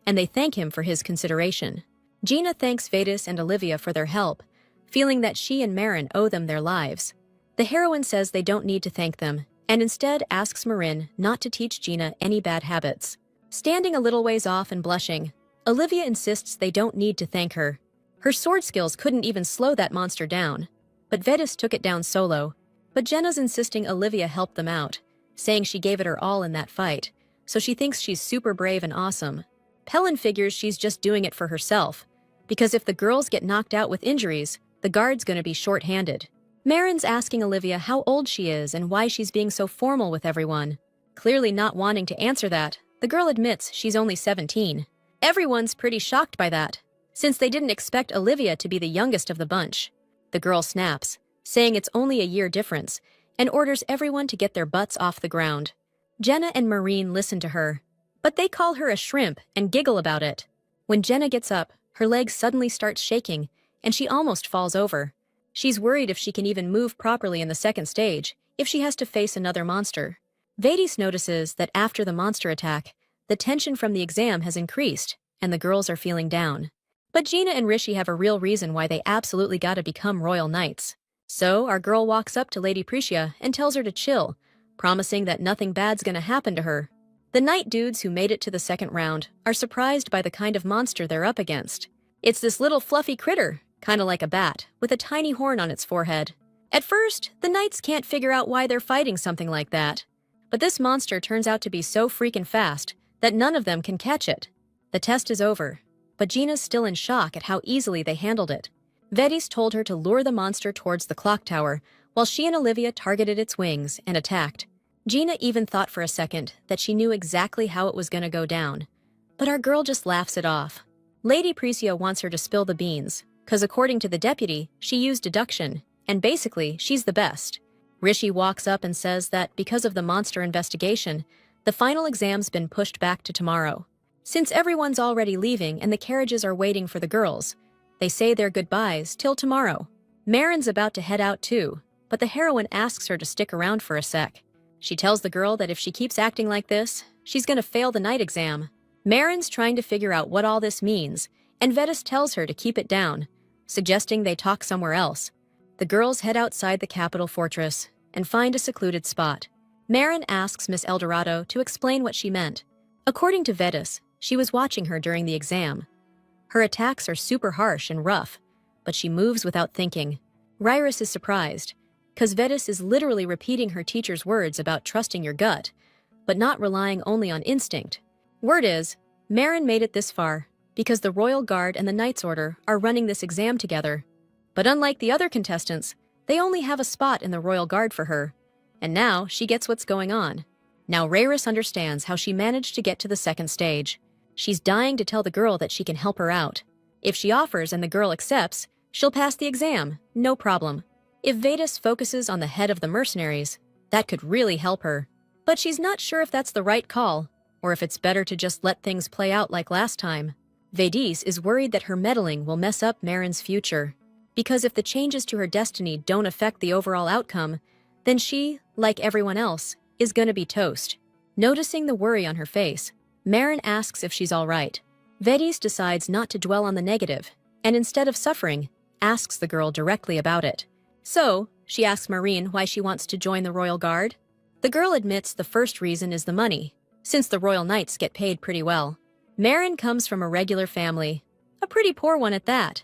S1: and they thank him for his consideration. Gina thanks Vetus and Olivia for their help, feeling that she and Marin owe them their lives. The heroine says they don't need to thank them, and instead asks Marin not to teach Gina any bad habits. Standing a little ways off and blushing, Olivia insists they don't need to thank her. Her sword skills couldn't even slow that monster down, but Vetus took it down solo. But Jenna's insisting Olivia help them out, saying she gave it her all in that fight, so she thinks she's super brave and awesome. Pelin figures she's just doing it for herself, because if the girls get knocked out with injuries, the guard's gonna be short-handed. Marin's asking Olivia how old she is and why she's being so formal with everyone. Clearly not wanting to answer that, the girl admits she's only 17. Everyone's pretty shocked by that, since they didn't expect Olivia to be the youngest of the bunch. The girl snaps, saying it's only a year difference, and orders everyone to get their butts off the ground. Jenna and Marine listen to her, but they call her a shrimp and giggle about it. When Jenna gets up, her leg suddenly starts shaking, and she almost falls over. She's worried if she can even move properly in the second stage, if she has to face another monster. Vetis notices that after the monster attack, the tension from the exam has increased, and the girls are feeling down. But Gina and Rishi have a real reason why they absolutely gotta become royal knights. So our girl walks up to Lady Precia and tells her to chill, promising that nothing bad's gonna happen to her. The knight dudes who made it to the second round are surprised by the kind of monster they're up against. It's this little fluffy critter, kinda like a bat, with a tiny horn on its forehead. At first, the knights can't figure out why they're fighting something like that. But this monster turns out to be so freaking fast that none of them can catch it. The test is over, but Gina's still in shock at how easily they handled it. Vetis told her to lure the monster towards the clock tower, while she and Olivia targeted its wings and attacked. Gina even thought for a second that she knew exactly how it was gonna go down. But our girl just laughs it off. Lady Precia wants her to spill the beans, 'cause according to the deputy, she used deduction, and basically, she's the best. Rishi walks up and says that because of the monster investigation, the final exam's been pushed back to tomorrow. Since everyone's already leaving and the carriages are waiting for the girls, they say their goodbyes till tomorrow. Marin's about to head out too, but the heroine asks her to stick around for a sec. She tells the girl that if she keeps acting like this, she's gonna fail the night exam. Marin's trying to figure out what all this means, and Vetus tells her to keep it down, suggesting they talk somewhere else. The girls head outside the capital fortress and find a secluded spot. Marin asks Miss Eldorado to explain what she meant. According to Vetus, she was watching her during the exam. Her attacks are super harsh and rough, but she moves without thinking. Ryrus is surprised, because Vetus is literally repeating her teacher's words about trusting your gut, but not relying only on instinct. Word is, Marin made it this far because the Royal Guard and the Knights Order are running this exam together. But unlike the other contestants, they only have a spot in the Royal Guard for her, and now she gets what's going on. Now Ryrus understands how she managed to get to the second stage. She's dying to tell the girl that she can help her out. If she offers and the girl accepts, she'll pass the exam, no problem. If Vetus focuses on the head of the mercenaries, that could really help her. But she's not sure if that's the right call, or if it's better to just let things play out like last time. Vetus is worried that her meddling will mess up Marin's future, because if the changes to her destiny don't affect the overall outcome, then she, like everyone else, is gonna be toast. Noticing the worry on her face, Marin asks if she's all right. Vetus decides not to dwell on the negative, and instead of suffering, asks the girl directly about it. So, she asks Marine why she wants to join the Royal Guard. The girl admits the first reason is the money, since the Royal Knights get paid pretty well. Marin comes from a regular family, a pretty poor one at that.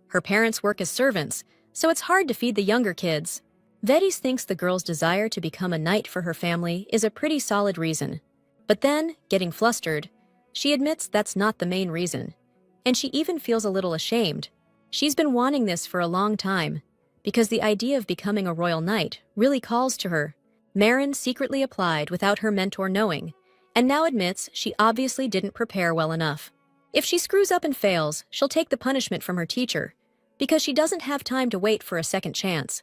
S1: Her parents work as servants, so it's hard to feed the younger kids. Vetus thinks the girl's desire to become a knight for her family is a pretty solid reason. But then, getting flustered, she admits that's not the main reason. And she even feels a little ashamed. She's been wanting this for a long time, because the idea of becoming a royal knight really calls to her. Marin secretly applied without her mentor knowing, and now admits she obviously didn't prepare well enough. If she screws up and fails, she'll take the punishment from her teacher, because she doesn't have time to wait for a second chance.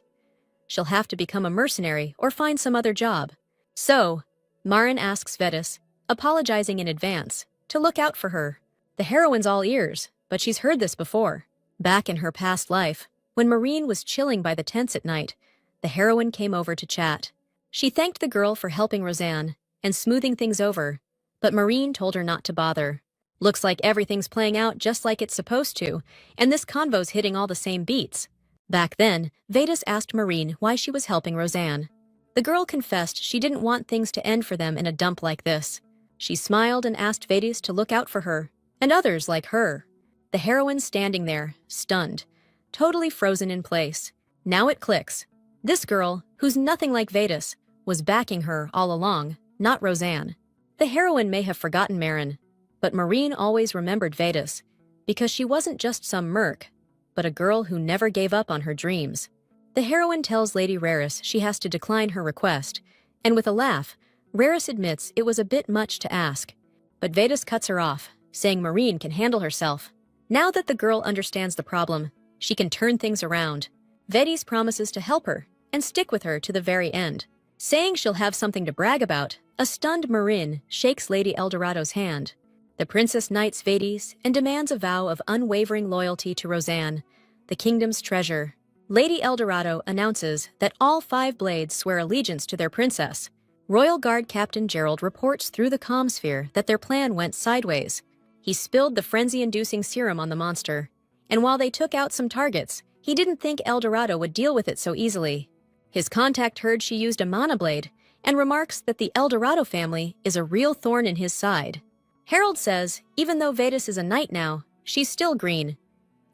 S1: She'll have to become a mercenary or find some other job. So, Marin asks Vetus, apologizing in advance, to look out for her. The heroine's all ears, but she's heard this before. Back in her past life, when Marine was chilling by the tents at night, the heroine came over to chat. She thanked the girl for helping Roseanne and smoothing things over, but Marine told her not to bother. Looks like everything's playing out just like it's supposed to, and this convo's hitting all the same beats. Back then, Vetus asked Marine why she was helping Roseanne. The girl confessed she didn't want things to end for them in a dump like this. She smiled and asked Vetus to look out for her, and others like her. The heroine standing there, stunned, totally frozen in place. Now it clicks. This girl, who's nothing like Vetus, was backing her all along, not Roseanne. The heroine may have forgotten Marin, but Marine always remembered Vetus, because she wasn't just some merc, but a girl who never gave up on her dreams. The heroine tells Lady Rarus she has to decline her request, and with a laugh, Rarus admits it was a bit much to ask. But Vetus cuts her off, saying Marine can handle herself. Now that the girl understands the problem, she can turn things around. Vetus promises to help her and stick with her to the very end. Saying she'll have something to brag about, a stunned Marine shakes Lady Eldorado's hand. The princess knights Vetus and demands a vow of unwavering loyalty to Roseanne, the kingdom's treasure. Lady Eldorado announces that all 5 blades swear allegiance to their princess. Royal Guard Captain Gerald reports through the comsphere that their plan went sideways. He spilled the frenzy-inducing serum on the monster, and while they took out some targets, he didn't think Eldorado would deal with it so easily. His contact heard she used a mana blade, and remarks that the Eldorado family is a real thorn in his side. Harold says, even though Vetus is a knight now, she's still green.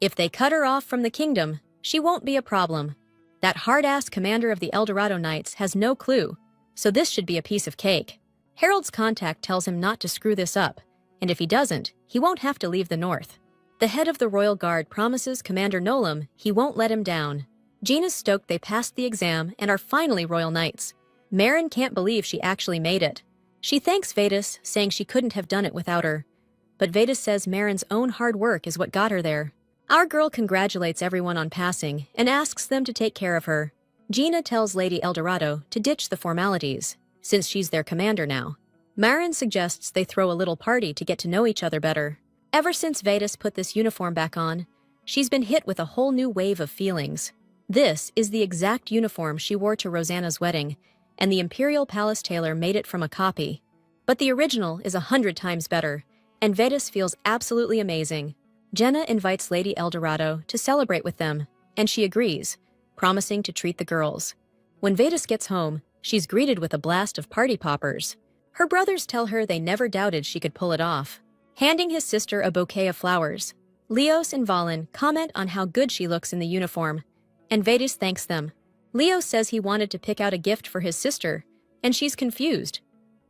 S1: If they cut her off from the kingdom, she won't be a problem. That hard-ass commander of the Eldorado Knights has no clue, so this should be a piece of cake. Harold's contact tells him not to screw this up, and if he doesn't, he won't have to leave the north. The head of the Royal Guard promises Commander Nolam he won't let him down. Gina's stoked they passed the exam and are finally Royal Knights. Marin can't believe she actually made it. She thanks Vetus, saying she couldn't have done it without her. But Vetus says Marin's own hard work is what got her there. Our girl congratulates everyone on passing and asks them to take care of her. Gina tells Lady Eldorado to ditch the formalities, since she's their commander now. Marin suggests they throw a little party to get to know each other better. Ever since Vetus put this uniform back on, she's been hit with a whole new wave of feelings. This is the exact uniform she wore to Rosanna's wedding, and the Imperial Palace tailor made it from a copy. But the original is 100 times better, and Vetus feels absolutely amazing. Jenna invites Lady Eldorado to celebrate with them, and she agrees, promising to treat the girls. When Vetus gets home, she's greeted with a blast of party poppers. Her brothers tell her they never doubted she could pull it off. Handing his sister a bouquet of flowers, Leos and Valen comment on how good she looks in the uniform, and Vetus thanks them. Leo says he wanted to pick out a gift for his sister, and she's confused.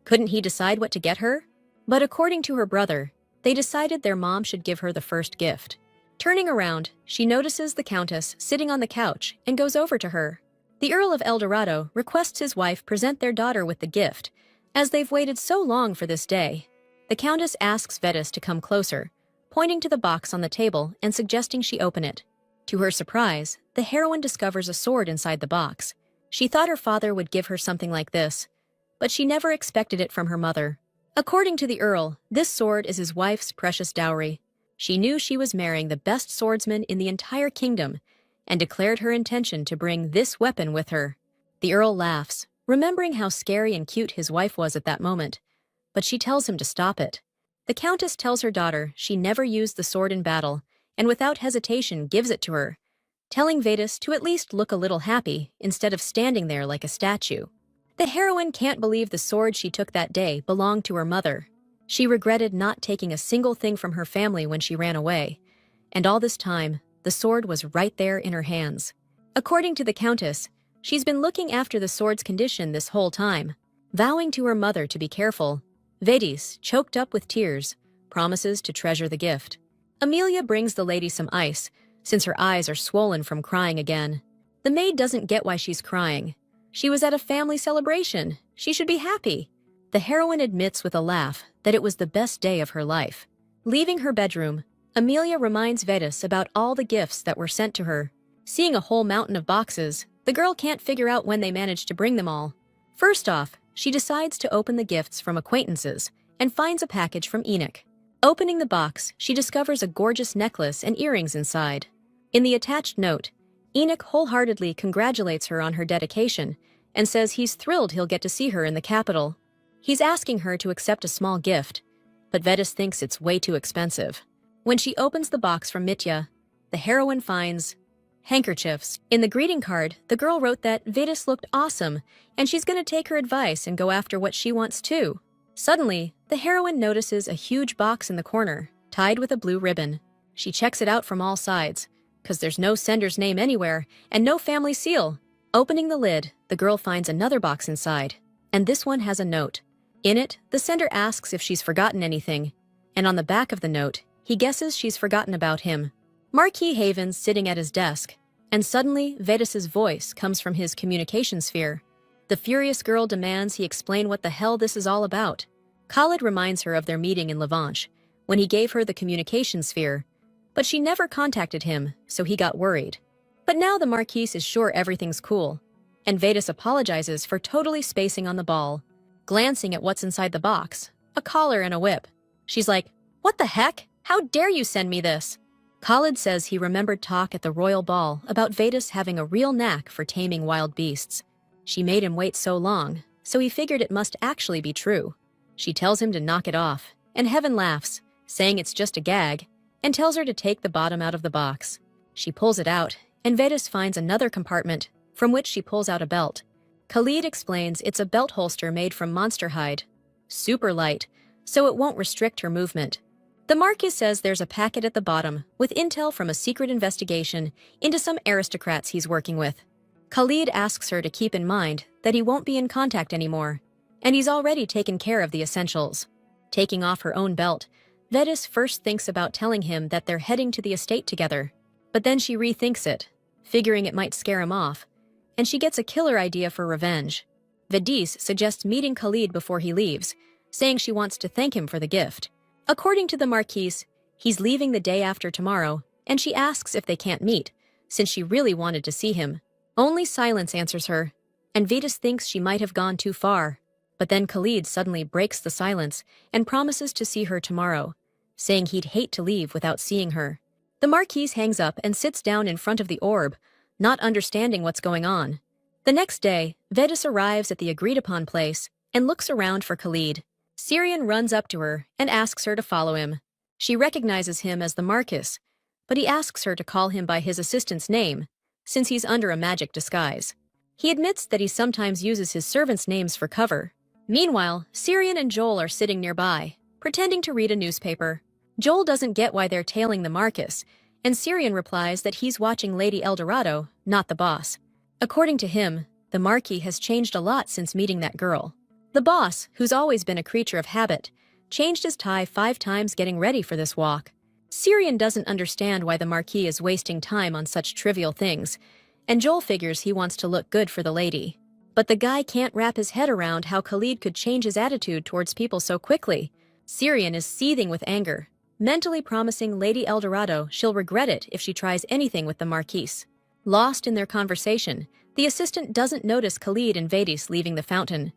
S1: Couldn't he decide what to get her? But according to her brother, they decided their mom should give her the first gift. Turning around, she notices the Countess sitting on the couch and goes over to her. The Earl of Eldorado requests his wife present their daughter with the gift, as they've waited so long for this day. The Countess asks Vetus to come closer, pointing to the box on the table and suggesting she open it. To her surprise, the heroine discovers a sword inside the box. She thought her father would give her something like this, but she never expected it from her mother. According to the Earl, this sword is his wife's precious dowry. She knew she was marrying the best swordsman in the entire kingdom and declared her intention to bring this weapon with her. The Earl laughs, remembering how scary and cute his wife was at that moment, but she tells him to stop it. The Countess tells her daughter she never used the sword in battle and without hesitation gives it to her, telling Vetus to at least look a little happy instead of standing there like a statue. The heroine can't believe the sword she took that day belonged to her mother. She regretted not taking a single thing from her family when she ran away, and all this time, the sword was right there in her hands. According to the Countess, she's been looking after the sword's condition this whole time, vowing to her mother to be careful. Vetus, choked up with tears, promises to treasure the gift. Amelia brings the lady some ice, since her eyes are swollen from crying again. The maid doesn't get why she's crying. She was at a family celebration. She should be happy. The heroine admits with a laugh that it was the best day of her life. Leaving her bedroom, Amelia reminds Vetus about all the gifts that were sent to her. Seeing a whole mountain of boxes, the girl can't figure out when they managed to bring them all. First off, she decides to open the gifts from acquaintances and finds a package from Enoch. Opening the box, she discovers a gorgeous necklace and earrings inside. In the attached note, Enoch wholeheartedly congratulates her on her dedication and says he's thrilled he'll get to see her in the capital. He's asking her to accept a small gift, but Vetus thinks it's way too expensive. When she opens the box from Mitya, the heroine finds handkerchiefs. In the greeting card, the girl wrote that Vetus looked awesome and she's going to take her advice and go after what she wants too. Suddenly, the heroine notices a huge box in the corner, tied with a blue ribbon. She checks it out from all sides, because there's no sender's name anywhere and no family seal. Opening the lid, the girl finds another box inside, and this one has a note. In it, the sender asks if she's forgotten anything, and on the back of the note, he guesses she's forgotten about him. Marquis Haven's sitting at his desk, and suddenly Vetus's voice comes from his communication sphere. The furious girl demands he explain what the hell this is all about. Khalid reminds her of their meeting in Levanche, when he gave her the communication sphere, but she never contacted him, so he got worried. But now the Marquise is sure everything's cool, and Vetus apologizes for totally spacing on the ball. Glancing at what's inside the box, a collar and a whip, she's like, "What the heck? How dare you send me this?" Khalid says he remembered talk at the royal ball about Vetus having a real knack for taming wild beasts. She made him wait so long, so he figured it must actually be true. She tells him to knock it off, and Heaven laughs, saying it's just a gag, and tells her to take the bottom out of the box. She pulls it out, and Vetus finds another compartment, from which she pulls out a belt. Khalid explains it's a belt holster made from monster hide. Super light, so it won't restrict her movement. The Marquis says there's a packet at the bottom with intel from a secret investigation into some aristocrats he's working with. Khalid asks her to keep in mind that he won't be in contact anymore, and he's already taken care of the essentials. Taking off her own belt, Vetus first thinks about telling him that they're heading to the estate together, but then she rethinks it, figuring it might scare him off, and she gets a killer idea for revenge. Vedis suggests meeting Khalid before he leaves, saying she wants to thank him for the gift. According to the Marquise, he's leaving the day after tomorrow, and she asks if they can't meet, since she really wanted to see him. Only silence answers her, and Vetus thinks she might have gone too far. But then Khalid suddenly breaks the silence and promises to see her tomorrow, saying he'd hate to leave without seeing her. The Marquise hangs up and sits down in front of the orb, not understanding what's going on. The next day, Vedas arrives at the agreed-upon place and looks around for Khalid. Syrian runs up to her and asks her to follow him. She recognizes him as the Marcus, but he asks her to call him by his assistant's name, since he's under a magic disguise. He admits that he sometimes uses his servants' names for cover. Meanwhile, Syrian and Joel are sitting nearby, pretending to read a newspaper. Joel doesn't get why they're tailing the Marcus, and Syrian replies that he's watching Lady Eldorado, not the boss. According to him, the Marquis has changed a lot since meeting that girl. The boss, who's always been a creature of habit, changed his tie 5 times getting ready for this walk. Syrian doesn't understand why the Marquis is wasting time on such trivial things, and Joel figures he wants to look good for the lady. But the guy can't wrap his head around how Khalid could change his attitude towards people so quickly. Syrian is seething with anger, mentally promising Lady Eldorado she'll regret it if she tries anything with the Marquise. Lost in their conversation, the assistant doesn't notice Khalid and Vedis leaving the fountain.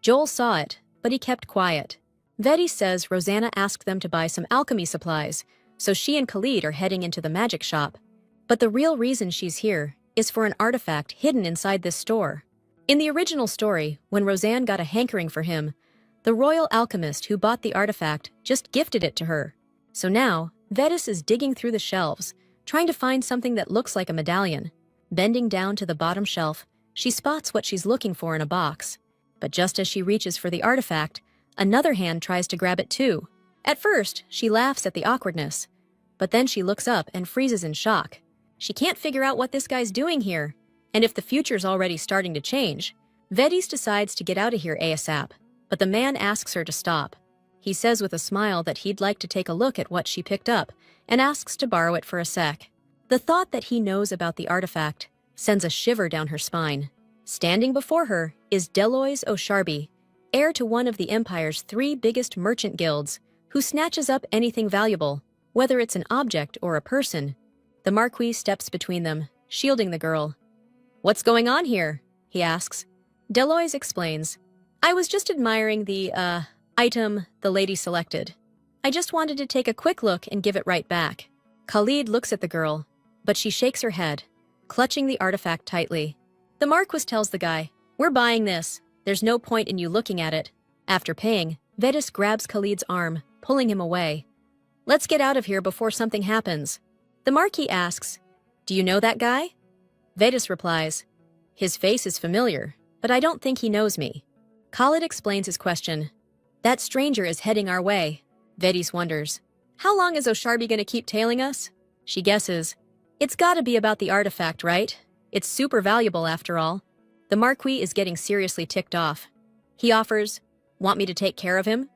S1: Joel saw it, but he kept quiet. Vedis says Rosanna asked them to buy some alchemy supplies, so she and Khalid are heading into the magic shop. But the real reason she's here is for an artifact hidden inside this store. In the original story, when Roseanne got a hankering for him, the royal alchemist who bought the artifact just gifted it to her. So now, Vedis is digging through the shelves, trying to find something that looks like a medallion. Bending down to the bottom shelf, she spots what she's looking for in a box. But just as she reaches for the artifact, another hand tries to grab it too. At first, she laughs at the awkwardness, but then she looks up and freezes in shock. She can't figure out what this guy's doing here, and if the future's already starting to change. Vedis decides to get out of here ASAP, but the man asks her to stop. He says with a smile that he'd like to take a look at what she picked up and asks to borrow it for a sec. The thought that he knows about the artifact sends a shiver down her spine. Standing before her is Deloise O'Sharby, heir to one of the Empire's 3 biggest merchant guilds, who snatches up anything valuable, whether it's an object or a person. The Marquis steps between them, shielding the girl. "What's going on here?" he asks. Deloise explains, "I was just admiring the, item the lady selected. I just wanted to take a quick look and give it right back." Khalid looks at the girl, but she shakes her head, clutching the artifact tightly. The Marquis tells the guy, "We're buying this. There's no point in you looking at it." After paying, Vedis grabs Khalid's arm, pulling him away. "Let's get out of here before something happens." The Marquis asks, "Do you know that guy?" Vedis replies, "His face is familiar, but I don't think he knows me." Khalid explains his question. "That stranger is heading our way." Vedis wonders, "How long is O'Sharby gonna keep tailing us?" She guesses, "It's gotta be about the artifact, right? It's super valuable after all." The Marquis is getting seriously ticked off. He offers, "Want me to take care of him?"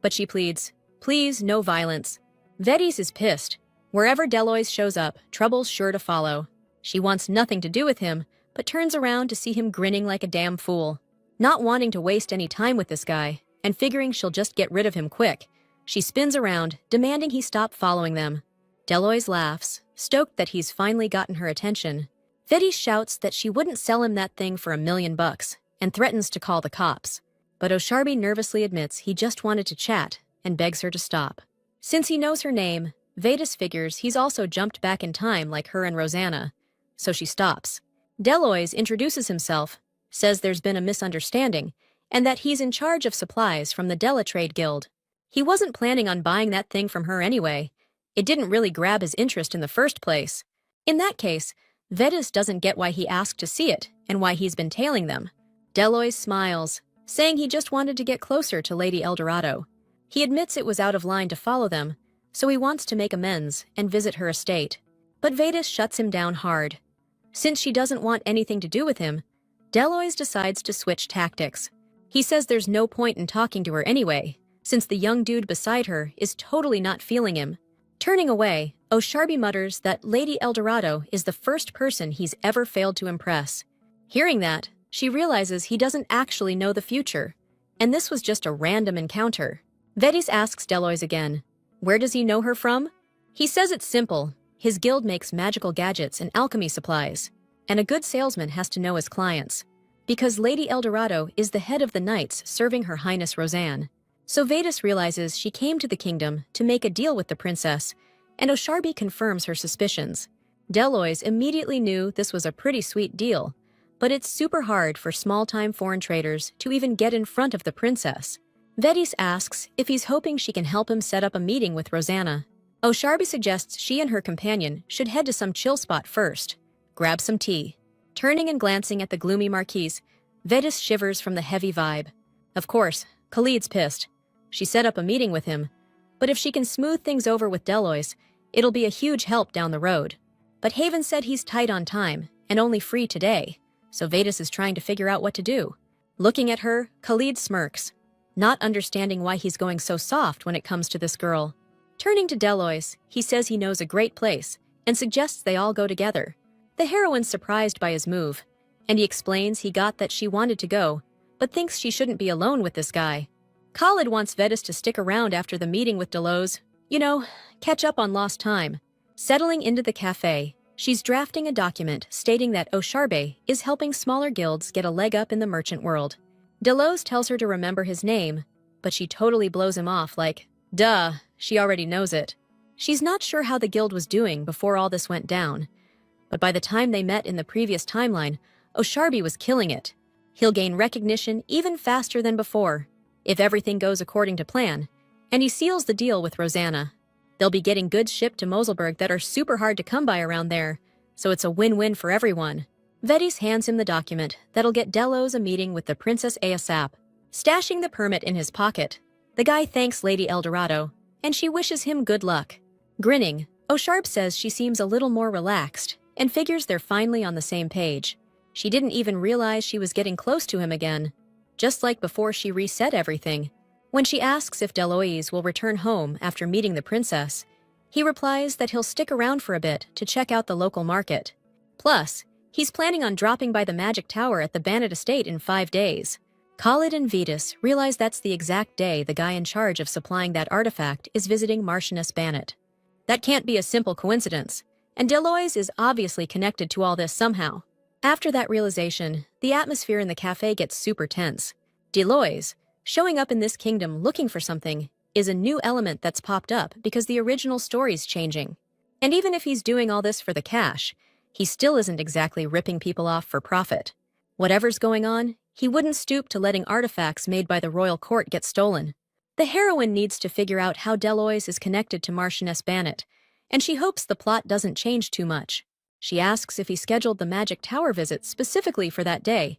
S1: But she pleads, "Please, no violence." Vedis is pissed. Wherever Deloise shows up, trouble's sure to follow. She wants nothing to do with him, but turns around to see him grinning like a damn fool. Not wanting to waste any time with this guy, and figuring she'll just get rid of him quick, she spins around, demanding he stop following them. Deloise laughs, stoked that he's finally gotten her attention. Vedis shouts that she wouldn't sell him that thing for $1 million, and threatens to call the cops. But O'Sharby nervously admits he just wanted to chat, and begs her to stop. Since he knows her name, Vedis figures he's also jumped back in time like her and Rosanna, so she stops. Deloise introduces himself, says there's been a misunderstanding, and that he's in charge of supplies from the Della Trade Guild. He wasn't planning on buying that thing from her anyway. It didn't really grab his interest in the first place. In that case, Vedis doesn't get why he asked to see it and why he's been tailing them. Deloise smiles, saying he just wanted to get closer to Lady Eldorado. He admits it was out of line to follow them, so he wants to make amends and visit her estate. But Vedis shuts him down hard. Since she doesn't want anything to do with him, Deloise decides to switch tactics. He says there's no point in talking to her anyway, since the young dude beside her is totally not feeling him. Turning away, O'Sharby mutters that Lady Eldorado is the first person he's ever failed to impress. Hearing that, she realizes he doesn't actually know the future, and this was just a random encounter. Vedis asks Deloise again, where does he know her from? He says it's simple. His guild makes magical gadgets and alchemy supplies, and a good salesman has to know his clients, because Lady Eldorado is the head of the knights serving Her Highness Roseanne. So Vedis realizes she came to the kingdom to make a deal with the princess, and O'Sharby confirms her suspicions. Deloise immediately knew this was a pretty sweet deal, but it's super hard for small-time foreign traders to even get in front of the princess. Vedis asks if he's hoping she can help him set up a meeting with Rosanna. Osharbi suggests she and her companion should head to some chill spot first, grab some tea. Turning and glancing at the gloomy marquise, Vedis shivers from the heavy vibe. Of course, Khalid's pissed. She set up a meeting with him, but if she can smooth things over with Delois, it'll be a huge help down the road. But Haven said he's tight on time and only free today, so Vedis is trying to figure out what to do. Looking at her, Khalid smirks, not understanding why he's going so soft when it comes to this girl. Turning to Delois, he says he knows a great place and suggests they all go together. The heroine's surprised by his move, and he explains he got that she wanted to go, but thinks she shouldn't be alone with this guy. Khalid wants Vedis to stick around after the meeting with Delois, catch up on lost time. Settling into the cafe, she's drafting a document stating that Osharbe is helping smaller guilds get a leg up in the merchant world. Delois tells her to remember his name, but she totally blows him off like, duh, she already knows it. She's not sure how the guild was doing before all this went down, but by the time they met in the previous timeline, Osharbe was killing it. He'll gain recognition even faster than before, if everything goes according to plan, and he seals the deal with Rosanna. They'll be getting goods shipped to Moselberg that are super hard to come by around there, so it's a win-win for everyone. Vedis hands him the document that'll get Delois a meeting with the Princess ASAP. Stashing the permit in his pocket, the guy thanks Lady Eldorado, and she wishes him good luck. Grinning, Osharbe says she seems a little more relaxed and figures they're finally on the same page. She didn't even realize she was getting close to him again, just like before she reset everything. When she asks if Delois will return home after meeting the princess, he replies that he'll stick around for a bit to check out the local market. Plus, he's planning on dropping by the magic tower at the Bannet estate in 5 days. Khalid and Vedis realize that's the exact day the guy in charge of supplying that artifact is visiting Marchioness Bannet. That can't be a simple coincidence, and Delois is obviously connected to all this somehow. After that realization, the atmosphere in the cafe gets super tense. Delois, showing up in this kingdom looking for something, is a new element that's popped up because the original story's changing. And even if he's doing all this for the cash, he still isn't exactly ripping people off for profit. Whatever's going on, he wouldn't stoop to letting artifacts made by the royal court get stolen. The heroine needs to figure out how Delois is connected to Marchioness Bannet, and she hopes the plot doesn't change too much. She asks if he scheduled the magic tower visit specifically for that day,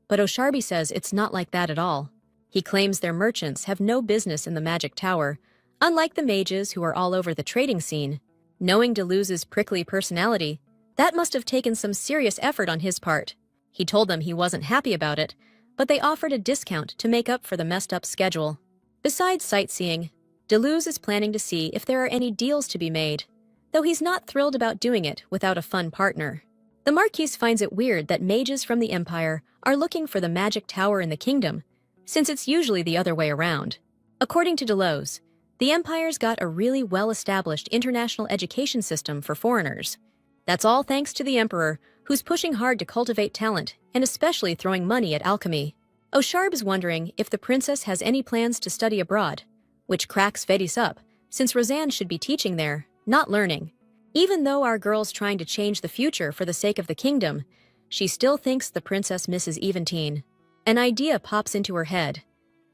S1: but Osharbe says it's not like that at all. He claims their merchants have no business in the magic tower, unlike the mages who are all over the trading scene. Knowing Delous's prickly personality, that must have taken some serious effort on his part. He told them he wasn't happy about it, but they offered a discount to make up for the messed-up schedule. Besides sightseeing, Deleuze is planning to see if there are any deals to be made, though he's not thrilled about doing it without a fun partner. The Marquise finds it weird that mages from the Empire are looking for the magic tower in the kingdom, since it's usually the other way around. According to Deleuze, the Empire's got a really well-established international education system for foreigners. That's all thanks to the Emperor, who's pushing hard to cultivate talent, and especially throwing money at alchemy. Osharbe is wondering if the princess has any plans to study abroad, which cracks Vedis up, since Rosanne should be teaching there, not learning. Even though our girl's trying to change the future for the sake of the kingdom, she still thinks the princess misses Eventine. An idea pops into her head.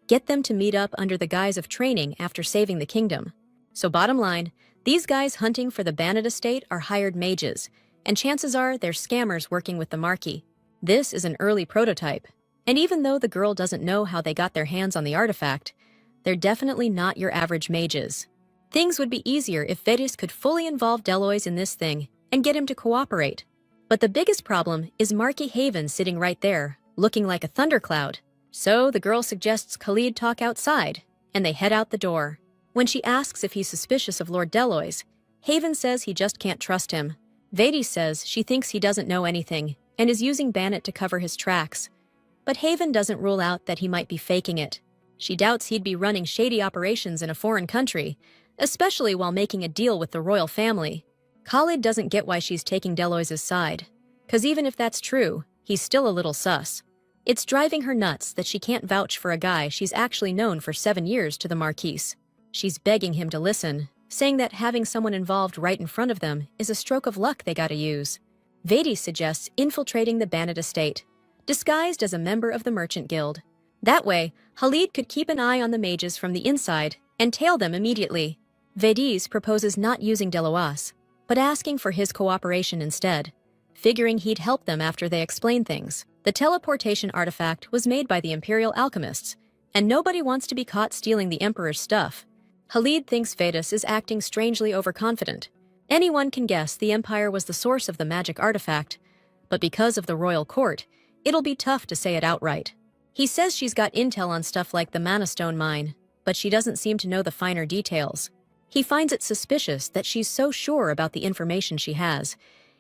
S1: Get them to meet up under the guise of training after saving the kingdom. So bottom line, these guys hunting for the Bannet estate are hired mages, and chances are they're scammers working with the Marquis. This is an early prototype, and even though the girl doesn't know how they got their hands on the artifact, they're definitely not your average mages. Things would be easier if Vedis could fully involve Delois in this thing and get him to cooperate. But the biggest problem is Marquis Haven sitting right there, looking like a thundercloud. So the girl suggests Khalid talk outside, and they head out the door. When she asks if he's suspicious of Lord Delois, Haven says he just can't trust him. Vedis says she thinks he doesn't know anything and is using Bannet to cover his tracks. But Haven doesn't rule out that he might be faking it. She doubts he'd be running shady operations in a foreign country, especially while making a deal with the royal family. Khalid doesn't get why she's taking Delois's side, because even if that's true, he's still a little sus. It's driving her nuts that she can't vouch for a guy she's actually known for 7 years to the Marquise. She's begging him to listen, saying that having someone involved right in front of them is a stroke of luck they gotta use. Vedis suggests infiltrating the Bannet estate, disguised as a member of the Merchant Guild. That way, Khalid could keep an eye on the mages from the inside and tail them immediately. Vedis proposes not using Deloas, but asking for his cooperation instead, figuring he'd help them after they explain things. The teleportation artifact was made by the Imperial alchemists, and nobody wants to be caught stealing the Emperor's stuff. Khalid thinks Vedis is acting strangely overconfident. Anyone can guess the Empire was the source of the magic artifact, but because of the royal court, it'll be tough to say it outright. He says she's got intel on stuff like the Mana Stone mine, but she doesn't seem to know the finer details. He finds it suspicious that she's so sure about the information she has,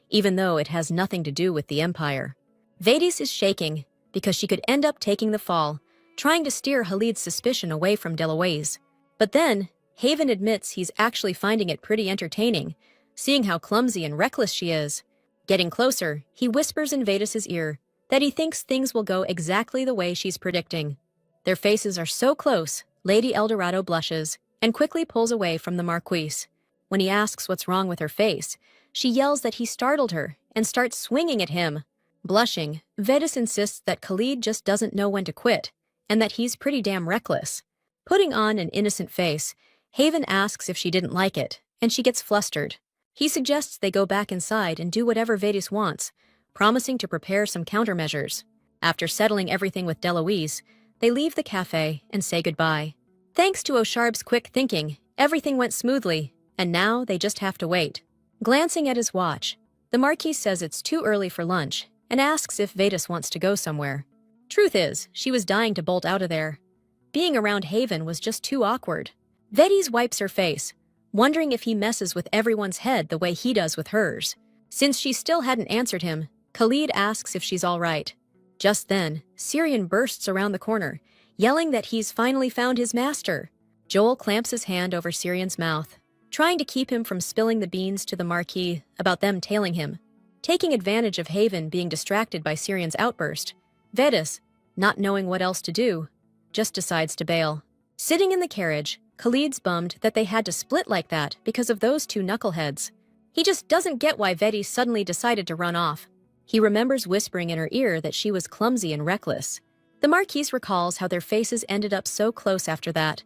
S1: even though it has nothing to do with the Empire. Vedis is shaking because she could end up taking the fall, trying to steer Khalid's suspicion away from Deloise. But then, Haven admits he's actually finding it pretty entertaining, seeing how clumsy and reckless she is. Getting closer, he whispers in Vedis's ear that he thinks things will go exactly the way she's predicting. Their faces are so close, Lady Eldorado blushes and quickly pulls away from the Marquise. When he asks what's wrong with her face, she yells that he startled her and starts swinging at him. Blushing, Vedis insists that Khalid just doesn't know when to quit and that he's pretty damn reckless. Putting on an innocent face, Haven asks if she didn't like it, and she gets flustered. He suggests they go back inside and do whatever Vedis wants, promising to prepare some countermeasures. After settling everything with Deloise, they leave the cafe and say goodbye. Thanks to O'Sharp's quick thinking, everything went smoothly, and now they just have to wait. Glancing at his watch, the Marquis says it's too early for lunch and asks if Vedis wants to go somewhere. Truth is, she was dying to bolt out of there. Being around Haven was just too awkward. Vedis wipes her face, wondering if he messes with everyone's head the way he does with hers. Since she still hadn't answered him, Khalid asks if she's all right. Just then, Syrian bursts around the corner, yelling that he's finally found his master. Joel clamps his hand over Syrian's mouth, trying to keep him from spilling the beans to the Marquis about them tailing him. Taking advantage of Haven being distracted by Syrian's outburst, Vedis, not knowing what else to do, just decides to bail. Sitting in the carriage, Khalid's bummed that they had to split like that because of those two knuckleheads. He just doesn't get why Vedis suddenly decided to run off. He remembers whispering in her ear that she was clumsy and reckless. The Marquis recalls how their faces ended up so close after that,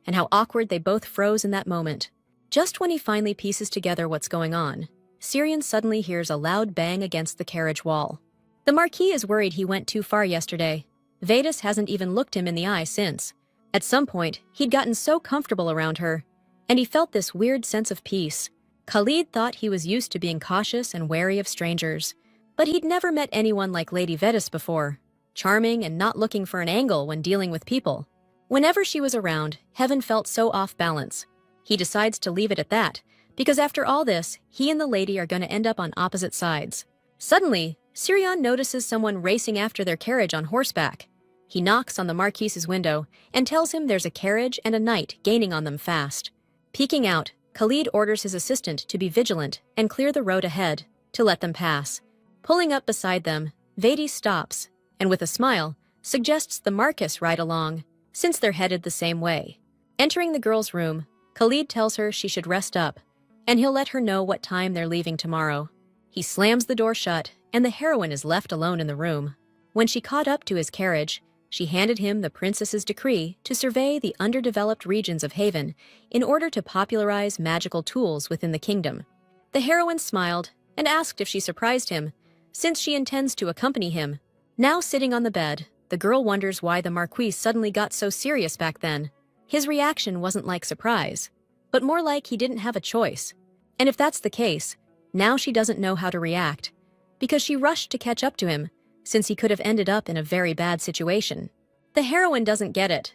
S1: and how awkward they both froze in that moment. Just when he finally pieces together what's going on, Syrian suddenly hears a loud bang against the carriage wall. The Marquis is worried he went too far yesterday. Vedis hasn't even looked him in the eye since. At some point, he'd gotten so comfortable around her, and he felt this weird sense of peace. Khalid thought he was used to being cautious and wary of strangers, but he'd never met anyone like Lady Vedis before, charming and not looking for an angle when dealing with people. Whenever she was around, Heaven felt so off balance. He decides to leave it at that, because after all this, he and the lady are going to end up on opposite sides. Suddenly, Syrian notices someone racing after their carriage on horseback. He knocks on the Marquis's window and tells him there's a carriage and a knight gaining on them fast. Peeking out, Khalid orders his assistant to be vigilant and clear the road ahead, to let them pass. Pulling up beside them, Vedis stops, and with a smile, suggests the Marquis ride along, since they're headed the same way. Entering the girl's room, Khalid tells her she should rest up, and he'll let her know what time they're leaving tomorrow. He slams the door shut, and the heroine is left alone in the room. When she caught up to his carriage, she handed him the princess's decree to survey the underdeveloped regions of Haven in order to popularize magical tools within the kingdom. The heroine smiled and asked if she surprised him, since she intends to accompany him. Now sitting on the bed, the girl wonders why the Marquis suddenly got so serious back then. His reaction wasn't like surprise, but more like he didn't have a choice. And if that's the case, now she doesn't know how to react, because she rushed to catch up to him, since he could have ended up in a very bad situation. The heroine doesn't get it.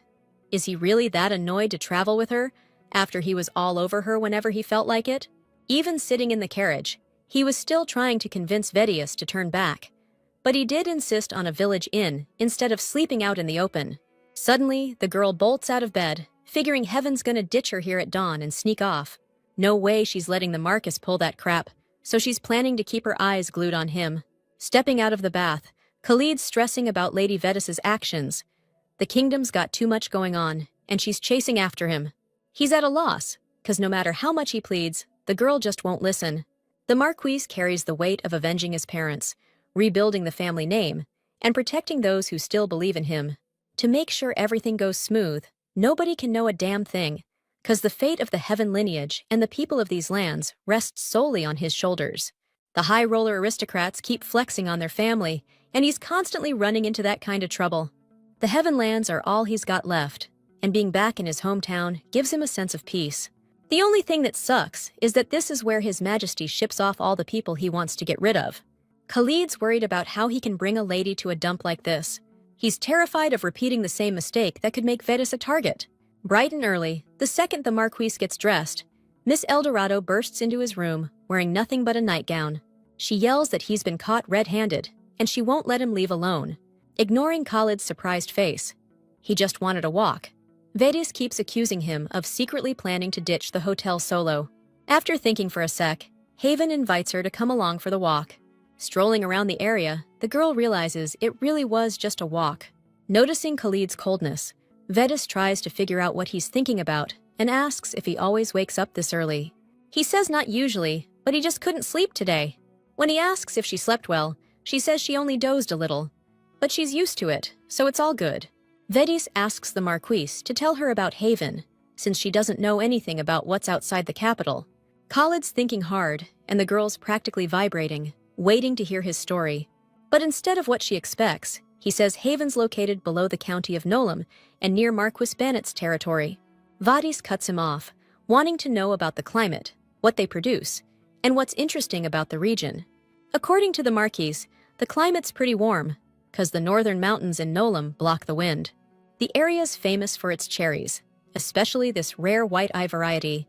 S1: Is he really that annoyed to travel with her, after he was all over her whenever he felt like it? Even sitting in the carriage, he was still trying to convince Vedis to turn back, but he did insist on a village inn instead of sleeping out in the open. Suddenly, the girl bolts out of bed, figuring Heaven's gonna ditch her here at dawn and sneak off. No way she's letting the Marquis pull that crap, so she's planning to keep her eyes glued on him. Stepping out of the bath, Khalid's stressing about Lady Vedis's actions. The kingdom's got too much going on, and she's chasing after him. He's at a loss, because no matter how much he pleads, the girl just won't listen. The Marquis carries the weight of avenging his parents, rebuilding the family name, and protecting those who still believe in him. To make sure everything goes smooth, nobody can know a damn thing, 'cause the fate of the Heaven lineage and the people of these lands rests solely on his shoulders. The high-roller aristocrats keep flexing on their family, and he's constantly running into that kind of trouble. The Heaven lands are all he's got left, and being back in his hometown gives him a sense of peace. The only thing that sucks is that this is where His Majesty ships off all the people he wants to get rid of. Khalid's worried about how he can bring a lady to a dump like this. He's terrified of repeating the same mistake that could make Vedas a target. Bright and early, the second the Marquis gets dressed, Miss Eldorado bursts into his room, wearing nothing but a nightgown. She yells that he's been caught red-handed, and she won't let him leave alone. Ignoring Khalid's surprised face, he just wanted a walk. Vedas keeps accusing him of secretly planning to ditch the hotel solo. After thinking for a sec, Haven invites her to come along for the walk. Strolling around the area, the girl realizes it really was just a walk. Noticing Khalid's coldness, Vedas tries to figure out what he's thinking about and asks if he always wakes up this early. He says not usually, but he just couldn't sleep today. When he asks if she slept well, she says she only dozed a little. But she's used to it, so it's all good. Vedas asks the Marquis to tell her about Haven, since she doesn't know anything about what's outside the capital. Khalid's thinking hard, and the girl's practically vibrating, waiting to hear his story. But instead of what she expects, he says Haven's located below the county of Nolam and near Marquis Bennett's territory. Vedas cuts him off, wanting to know about the climate, what they produce, and what's interesting about the region. According to the Marquis, the climate's pretty warm, 'cause the northern mountains in Nolam block the wind. The area's famous for its cherries, especially this rare white-eye variety.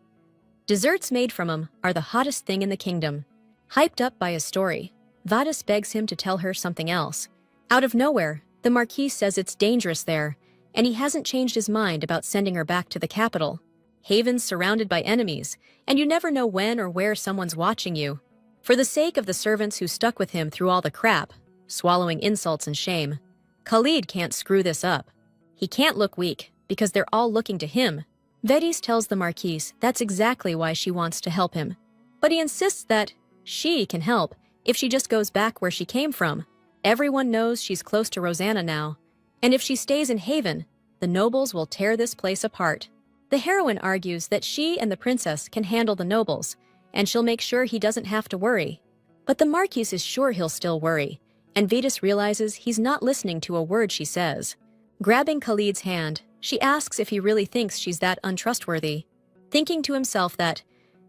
S1: Desserts made from them are the hottest thing in the kingdom. Hyped up by his story, Vedas begs him to tell her something else. Out of nowhere, the Marquis says it's dangerous there, and he hasn't changed his mind about sending her back to the capital. Haven's surrounded by enemies, and you never know when or where someone's watching you. For the sake of the servants who stuck with him through all the crap, swallowing insults and shame, Khalid can't screw this up. He can't look weak, because they're all looking to him. Vedas tells the Marquis that's exactly why she wants to help him. But he insists that she can help if she just goes back where she came from. Everyone knows she's close to Rosanna now, and if she stays in Haven, the nobles will tear this place apart. The heroine argues that she and the princess can handle the nobles, and she'll make sure he doesn't have to worry. But the Marquis is sure he'll still worry, and Vedas realizes he's not listening to a word she says. Grabbing Khalid's hand, she asks if he really thinks she's that untrustworthy. Thinking to himself that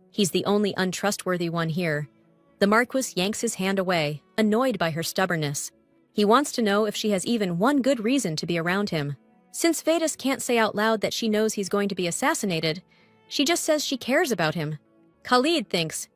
S1: he's the only untrustworthy one here, the Marquis yanks his hand away, annoyed by her stubbornness. He wants to know if she has even one good reason to be around him. Since Vedas can't say out loud that she knows he's going to be assassinated, she just says she cares about him. Khalid thinks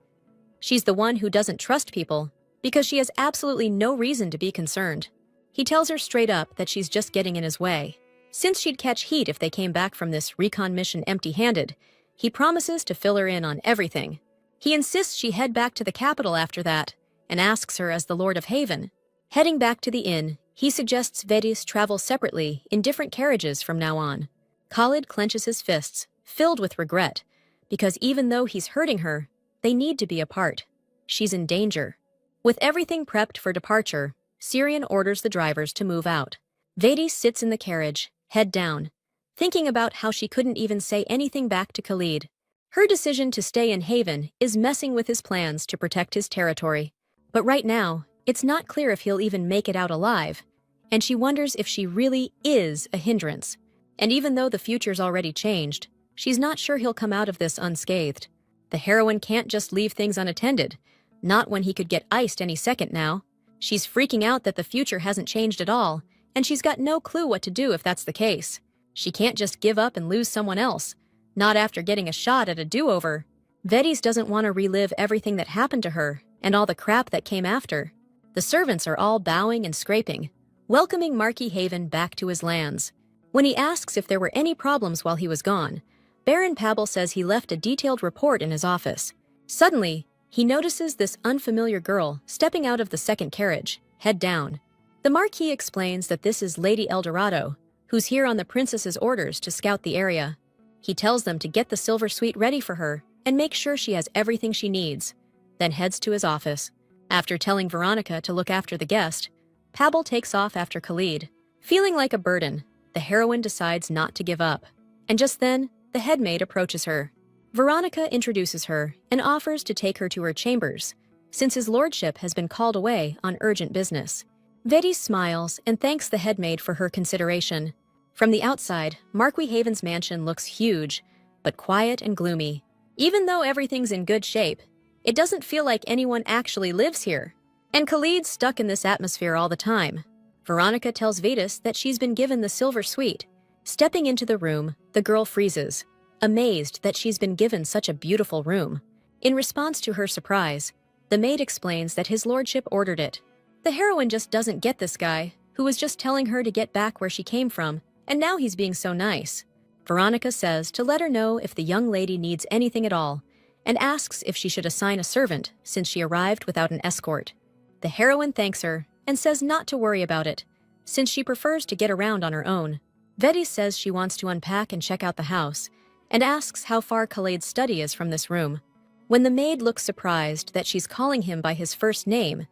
S1: she's the one who doesn't trust people because she has absolutely no reason to be concerned. He tells her straight up that she's just getting in his way. Since she'd catch heat if they came back from this recon mission empty-handed, he promises to fill her in on everything. He insists she head back to the capital after that, and asks her as the Lord of Haven. Heading back to the inn, he suggests Vedas travel separately in different carriages from now on. Khalid clenches his fists, filled with regret, because even though he's hurting her, they need to be apart. She's in danger. With everything prepped for departure, Syrian orders the drivers to move out. Vedas sits in the carriage, head down, thinking about how she couldn't even say anything back to Khalid. Her decision to stay in Haven is messing with his plans to protect his territory. But right now, it's not clear if he'll even make it out alive, and she wonders if she really is a hindrance. And even though the future's already changed, she's not sure he'll come out of this unscathed. The heroine can't just leave things unattended, not when he could get iced any second now. She's freaking out that the future hasn't changed at all, and she's got no clue what to do if that's the case. She can't just give up and lose someone else, not after getting a shot at a do-over. Vedas doesn't want to relive everything that happened to her and all the crap that came after. The servants are all bowing and scraping, welcoming Marquis Haven back to his lands. When he asks if there were any problems while he was gone, Baron Pabble says he left a detailed report in his office. Suddenly, he notices this unfamiliar girl stepping out of the second carriage, head down. The Marquis explains that this is Lady Eldorado, who's here on the princess's orders to scout the area. He tells them to get the silver suite ready for her and make sure she has everything she needs, then heads to his office. After telling Veronica to look after the guest, Pavel takes off after Khalid. Feeling like a burden, the heroine decides not to give up. And just then, the headmaid approaches her. Veronica introduces her and offers to take her to her chambers, since his lordship has been called away on urgent business. Vedis smiles and thanks the headmaid for her consideration. From the outside, Marquis Haven's mansion looks huge, but quiet and gloomy. Even though everything's in good shape, it doesn't feel like anyone actually lives here. And Khalid's stuck in this atmosphere all the time. Veronica tells Vedis that she's been given the silver suite. Stepping into the room, the girl freezes, amazed that she's been given such a beautiful room. In response to her surprise, the maid explains that his lordship ordered it. The heroine just doesn't get this guy, who was just telling her to get back where she came from, and now he's being so nice. Veronica says to let her know if the young lady needs anything at all, and asks if she should assign a servant since she arrived without an escort. The heroine thanks her and says not to worry about it, since she prefers to get around on her own. Vedis says she wants to unpack and check out the house, and asks how far Khalid's study is from this room. When the maid looks surprised that she's calling him by his first name,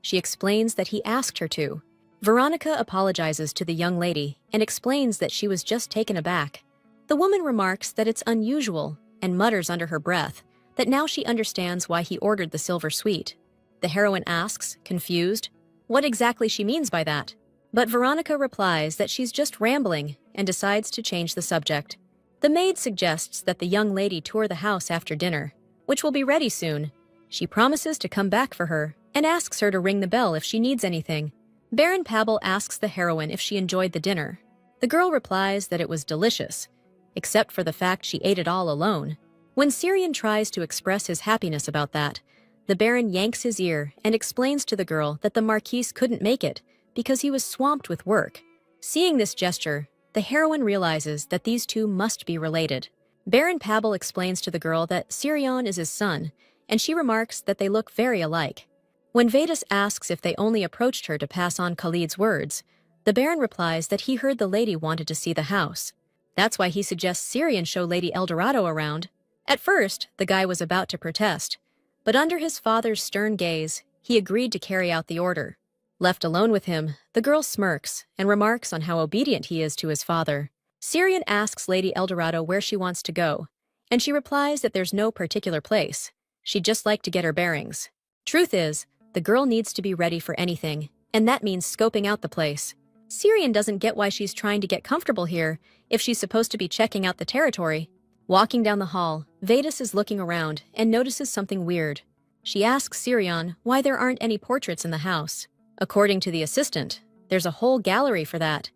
S1: she explains that he asked her to. Veronica apologizes to the young lady and explains that she was just taken aback. The woman remarks that it's unusual and mutters under her breath that now she understands why he ordered the silver suite. The heroine asks, confused, what exactly she means by that. But Veronica replies that she's just rambling and decides to change the subject. The maid suggests that the young lady tour the house after dinner, which will be ready soon. She promises to come back for her and asks her to ring the bell if she needs anything. Baron Pavel asks the heroine if she enjoyed the dinner. The girl replies that it was delicious, except for the fact she ate it all alone. When Syrian tries to express his happiness about that, the Baron yanks his ear and explains to the girl that the Marquis couldn't make it because he was swamped with work. Seeing this gesture, the heroine realizes that these two must be related. Baron Pavel explains to the girl that Syrian is his son, and she remarks that they look very alike. When Vedis asks if they only approached her to pass on Khalid's words, the Baron replies that he heard the lady wanted to see the house. That's why he suggests Syrian show Lady Eldorado around. At first, the guy was about to protest, but under his father's stern gaze, he agreed to carry out the order. Left alone with him, the girl smirks and remarks on how obedient he is to his father. Syrian asks Lady Eldorado where she wants to go, and she replies that there's no particular place. She'd just like to get her bearings. Truth is, the girl needs to be ready for anything, and that means scoping out the place. Syrian doesn't get why she's trying to get comfortable here if she's supposed to be checking out the territory. Walking down the hall, Vedis is looking around and notices something weird. She asks Syrian why there aren't any portraits in the house. According to the assistant, there's a whole gallery for that,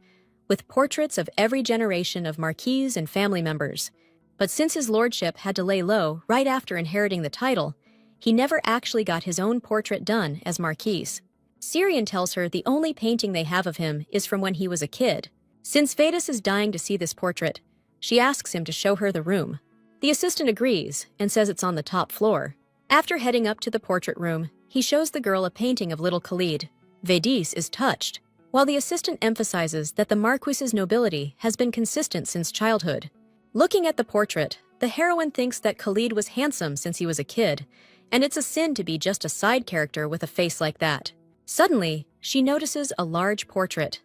S1: with portraits of every generation of marquises and family members. But since his lordship had to lay low right after inheriting the title, he never actually got his own portrait done as marquis. Syrian tells her the only painting they have of him is from when he was a kid. Since Vedis is dying to see this portrait, she asks him to show her the room. The assistant agrees and says it's on the top floor. After heading up to the portrait room, he shows the girl a painting of little Khalid. Vedis is touched, while the assistant emphasizes that the Marquis's nobility has been consistent since childhood. Looking at the portrait, the heroine thinks that Khalid was handsome since he was a kid, and it's a sin to be just a side character with a face like that. Suddenly, she notices a large portrait.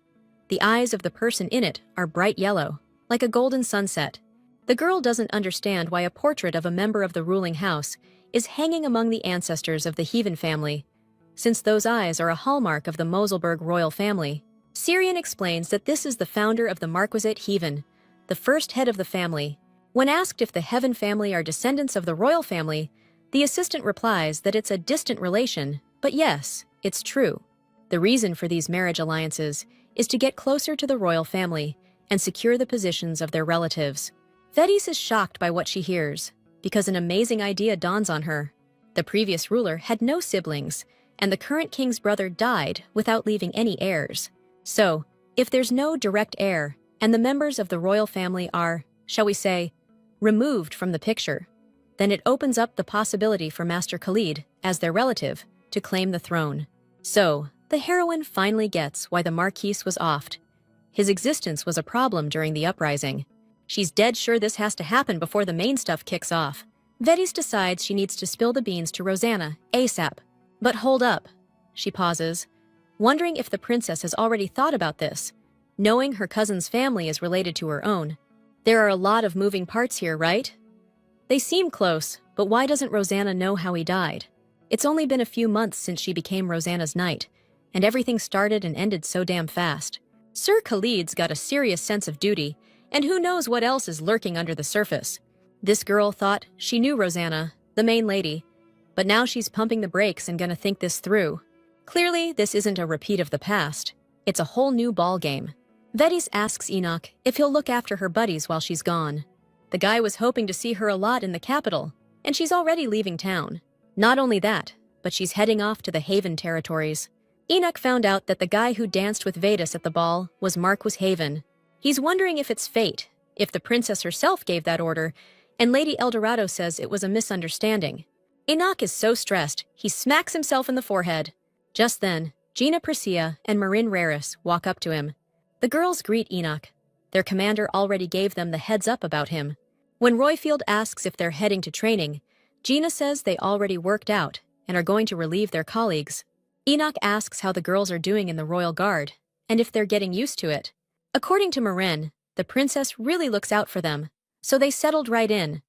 S1: The eyes of the person in it are bright yellow, like a golden sunset. The girl doesn't understand why a portrait of a member of the ruling house is hanging among the ancestors of the Heven family, since those eyes are a hallmark of the Moselberg royal family. Syrian explains that this is the founder of the Marquisate Heven, the first head of the family. When asked if the Heven family are descendants of the royal family, the assistant replies that it's a distant relation, but yes, it's true. The reason for these marriage alliances is to get closer to the royal family and secure the positions of their relatives. Vedis is shocked by what she hears, because an amazing idea dawns on her. The previous ruler had no siblings, and the current king's brother died without leaving any heirs. So, if there's no direct heir, and the members of the royal family are, shall we say, removed from the picture, then it opens up the possibility for Master Khalid, as their relative, to claim the throne. So, the heroine finally gets why the Marquis was offed. His existence was a problem during the uprising. She's dead sure this has to happen before the main stuff kicks off. Vedis decides she needs to spill the beans to Rosanna, ASAP. But hold up. She pauses. wondering if the princess has already thought about this, knowing her cousin's family is related to her own. There are a lot of moving parts here, right? They seem close, but why doesn't Rosanna know how he died? It's only been a few months since she became Rosanna's knight, and everything started and ended so damn fast. Sir Khalid's got a serious sense of duty, and who knows what else is lurking under the surface. This girl thought she knew Rosanna, the main lady, but now she's pumping the brakes and gonna think this through. Clearly, this isn't a repeat of the past. It's a whole new ball game. Vedis asks Enoch if he'll look after her buddies while she's gone. The guy was hoping to see her a lot in the capital, and she's already leaving town. Not only that, but she's heading off to the Haven territories. Enoch found out that the guy who danced with Vedis at the ball was Marquis Haven. He's wondering if it's fate, if the princess herself gave that order, and Lady Eldorado says it was a misunderstanding. Enoch is so stressed, he smacks himself in the forehead. Just then, Gina Priscilla and Marin Raris walk up to him. The girls greet Enoch. Their commander already gave them the heads up about him. When Royfield asks if they're heading to training, Gina says they already worked out and are going to relieve their colleagues. Enoch asks how the girls are doing in the Royal Guard, and if they're getting used to it. According to Marin, the princess really looks out for them, so they settled right in.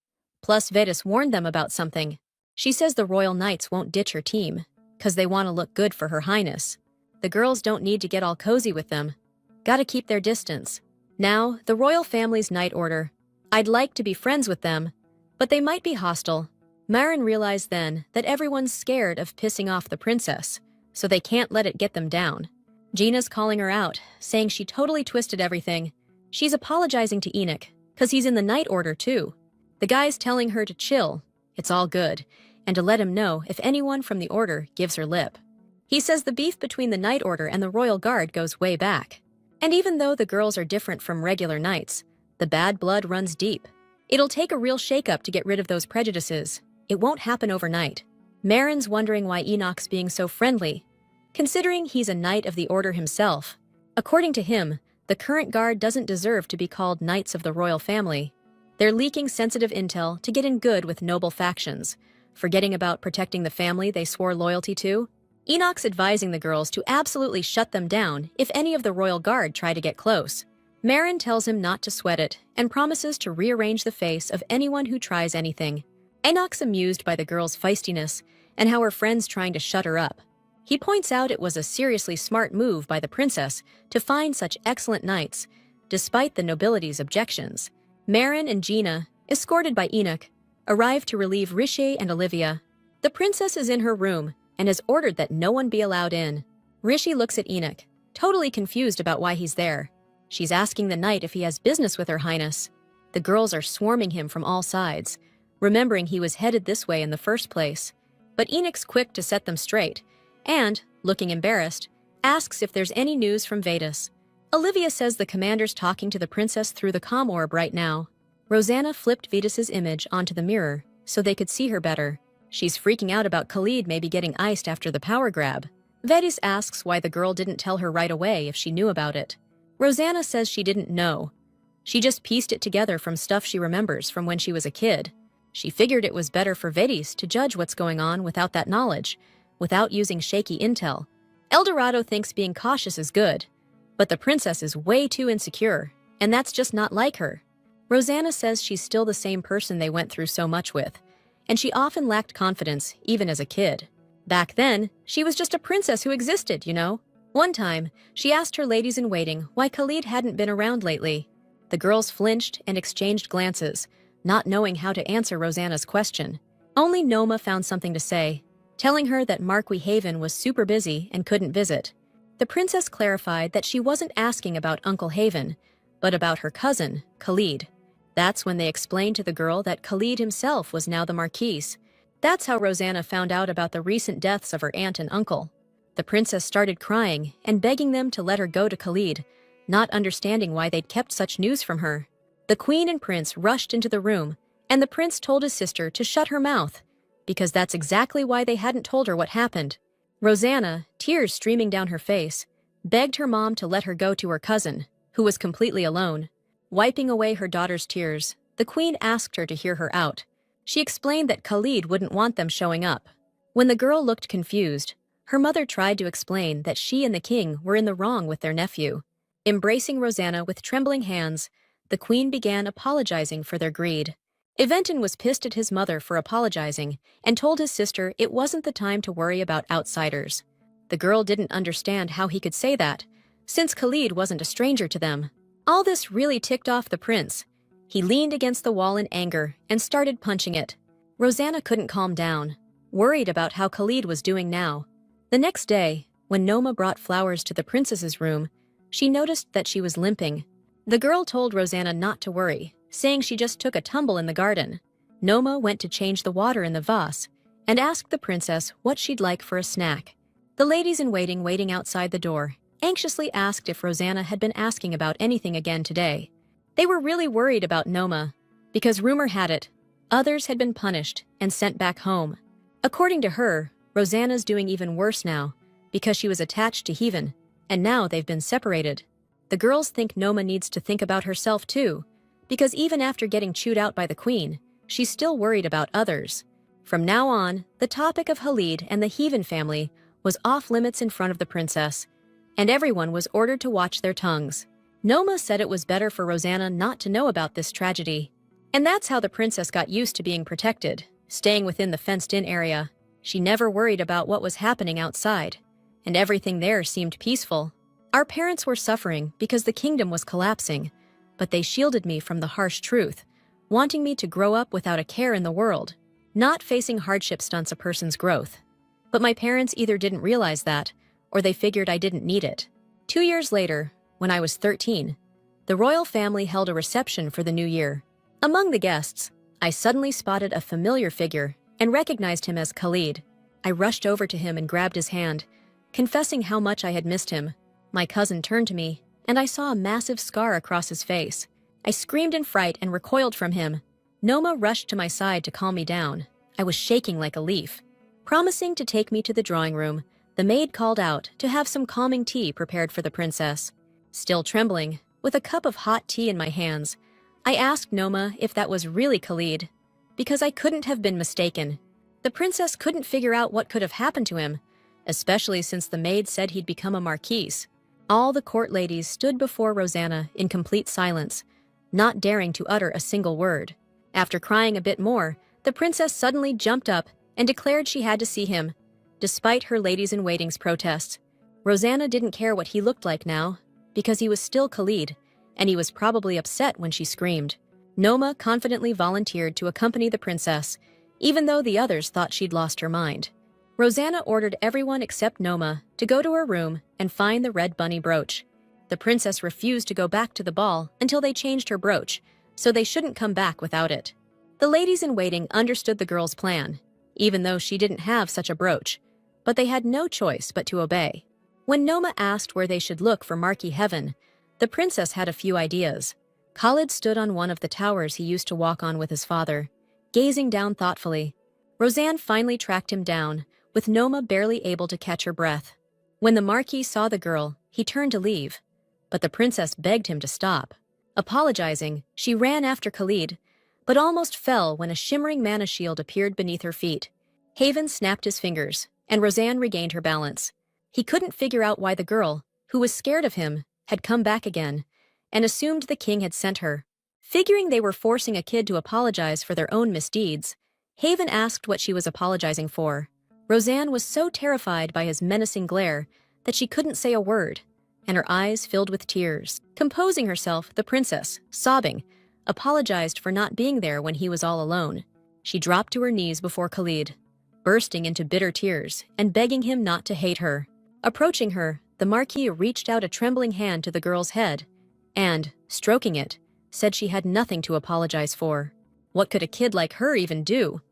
S1: Plus, Vedis warned them about something. She says the Royal Knights won't ditch her team, 'cause they want to look good for Her Highness. The girls don't need to get all cozy with them. Gotta keep their distance. Now, the royal family's knight order. I'd like to be friends with them, but they might be hostile. Marin realized then that everyone's scared of pissing off the princess, so they can't let it get them down. Gina's calling her out, saying she totally twisted everything. She's apologizing to Enoch, 'cause he's in the knight order too. The guy's telling her to chill, it's all good, and to let him know if anyone from the order gives her lip. He says the beef between the knight order and the royal guard goes way back. And even though the girls are different from regular knights, the bad blood runs deep. It'll take a real shakeup to get rid of those prejudices. It won't happen overnight. Marin's wondering why Enoch's being so friendly, considering he's a knight of the order himself. According to him, the current guard doesn't deserve to be called knights of the royal family. They're leaking sensitive intel to get in good with noble factions, forgetting about protecting the family they swore loyalty to. Enoch's advising the girls to absolutely shut them down if any of the royal guard try to get close. Marin tells him not to sweat it and promises to rearrange the face of anyone who tries anything. Enoch's amused by the girl's feistiness and how her friend's trying to shut her up. He points out it was a seriously smart move by the princess to find such excellent knights, despite the nobility's objections. Marin and Gina, escorted by Enoch, arrive to relieve Rishi and Olivia. The princess is in her room and has ordered that no one be allowed in. Rishi looks at Enoch, totally confused about why he's there. She's asking the knight if he has business with Her Highness. The girls are swarming him from all sides, remembering he was headed this way in the first place. But Enoch's quick to set them straight, and, looking embarrassed, asks if there's any news from Vedis. Olivia says the commander's talking to the princess through the comm orb right now. Rosanna flipped Vedis's image onto the mirror so they could see her better. She's freaking out about Khalid maybe getting iced after the power grab. Vedis asks why the girl didn't tell her right away if she knew about it. Rosanna says she didn't know. She just pieced it together from stuff she remembers from when she was a kid. She figured it was better for Vedis to judge what's going on without that knowledge, without using shaky intel. Eldorado thinks being cautious is good, but the princess is way too insecure, and that's just not like her. Rosanna says she's still the same person they went through so much with, and she often lacked confidence, even as a kid. Back then, she was just a princess who existed, you know? One time, she asked her ladies-in-waiting why Khalid hadn't been around lately. The girls flinched and exchanged glances, not knowing how to answer Rosanna's question. Only Noma found something to say, telling her that Marquis Haven was super busy and couldn't visit. The princess clarified that she wasn't asking about Uncle Haven, but about her cousin, Khalid. That's when they explained to the girl that Khalid himself was now the Marquis. That's how Rosanna found out about the recent deaths of her aunt and uncle. The princess started crying and begging them to let her go to Khalid, not understanding why they'd kept such news from her. The queen and prince rushed into the room, and the prince told his sister to shut her mouth, because that's exactly why they hadn't told her what happened. Rosanna, tears streaming down her face, begged her mom to let her go to her cousin, who was completely alone. Wiping away her daughter's tears, the queen asked her to hear her out. She explained that Khalid wouldn't want them showing up. When the girl looked confused, Her mother tried to explain that she and the king were in the wrong with their nephew. Embracing Rosanna with trembling hands, the queen began apologizing for their greed. Eventon was pissed at his mother for apologizing and told his sister it wasn't the time to worry about outsiders. The girl didn't understand how he could say that, since Khalid wasn't a stranger to them. All this really ticked off the prince. He leaned against the wall in anger and started punching it. Rosanna couldn't calm down, worried about how Khalid was doing now. The next day, when Noma brought flowers to the princess's room, she noticed that she was limping. The girl told Rosanna not to worry, saying she just took a tumble in the garden. Noma went to change the water in the vase and asked the princess what she'd like for a snack. The ladies-in-waiting waiting outside the door anxiously asked if Rosanna had been asking about anything again today. They were really worried about Noma, because rumor had it, others had been punished and sent back home. According to her, Rosanna's doing even worse now, because she was attached to Heaven, and now they've been separated. The girls think Noma needs to think about herself too, because even after getting chewed out by the queen, she's still worried about others. From now on, the topic of Khalid and the Heaven family was off limits in front of the princess, and everyone was ordered to watch their tongues. Noma said it was better for Rosanna not to know about this tragedy. And that's how the princess got used to being protected, staying within the fenced-in area. She never worried about what was happening outside, and everything there seemed peaceful. Our parents were suffering because the kingdom was collapsing, but they shielded me from the harsh truth, wanting me to grow up without a care in the world. Not facing hardship stunts a person's growth. But my parents either didn't realize that, or they figured I didn't need it. 2 years later, when I was 13, the royal family held a reception for the new year. Among the guests, I suddenly spotted a familiar figure and recognized him as Khalid. I rushed over to him and grabbed his hand, confessing how much I had missed him. My cousin turned to me, and I saw a massive scar across his face. I screamed in fright and recoiled from him. Noma rushed to my side to calm me down. I was shaking like a leaf. Promising to take me to the drawing room, the maid called out to have some calming tea prepared for the princess. Still trembling, with a cup of hot tea in my hands, I asked Noma if that was really Khalid, because I couldn't have been mistaken. The princess couldn't figure out what could have happened to him, especially since the maid said he'd become a marquise. All the court ladies stood before Rosanna in complete silence, not daring to utter a single word. After crying a bit more, the princess suddenly jumped up and declared she had to see him. Despite her ladies-in-waiting's protests, Rosanna didn't care what he looked like now, because he was still Khalid, and he was probably upset when she screamed. Noma confidently volunteered to accompany the princess, even though the others thought she'd lost her mind. Rosanna ordered everyone except Noma to go to her room and find the red bunny brooch. The princess refused to go back to the ball until they changed her brooch, so they shouldn't come back without it. The ladies-in-waiting understood the girl's plan, even though she didn't have such a brooch, but they had no choice but to obey. When Noma asked where they should look for Marquis Heaven, the princess had a few ideas. Khalid stood on one of the towers he used to walk on with his father, gazing down thoughtfully. Rosanne finally tracked him down, with Noma barely able to catch her breath. When the Marquis saw the girl, he turned to leave, but the princess begged him to stop. Apologizing, she ran after Khalid, but almost fell when a shimmering mana shield appeared beneath her feet. Haven snapped his fingers, and Rosanne regained her balance. He couldn't figure out why the girl, who was scared of him, had come back again, and assumed the king had sent her. Figuring they were forcing a kid to apologize for their own misdeeds, Haven asked what she was apologizing for. Rosanne was so terrified by his menacing glare that she couldn't say a word, and her eyes filled with tears. Composing herself, the princess, sobbing, apologized for not being there when he was all alone. She dropped to her knees before Khalid, bursting into bitter tears and begging him not to hate her. Approaching her, the Marquis reached out a trembling hand to the girl's head and, stroking it, said she had nothing to apologize for. What could a kid like her even do?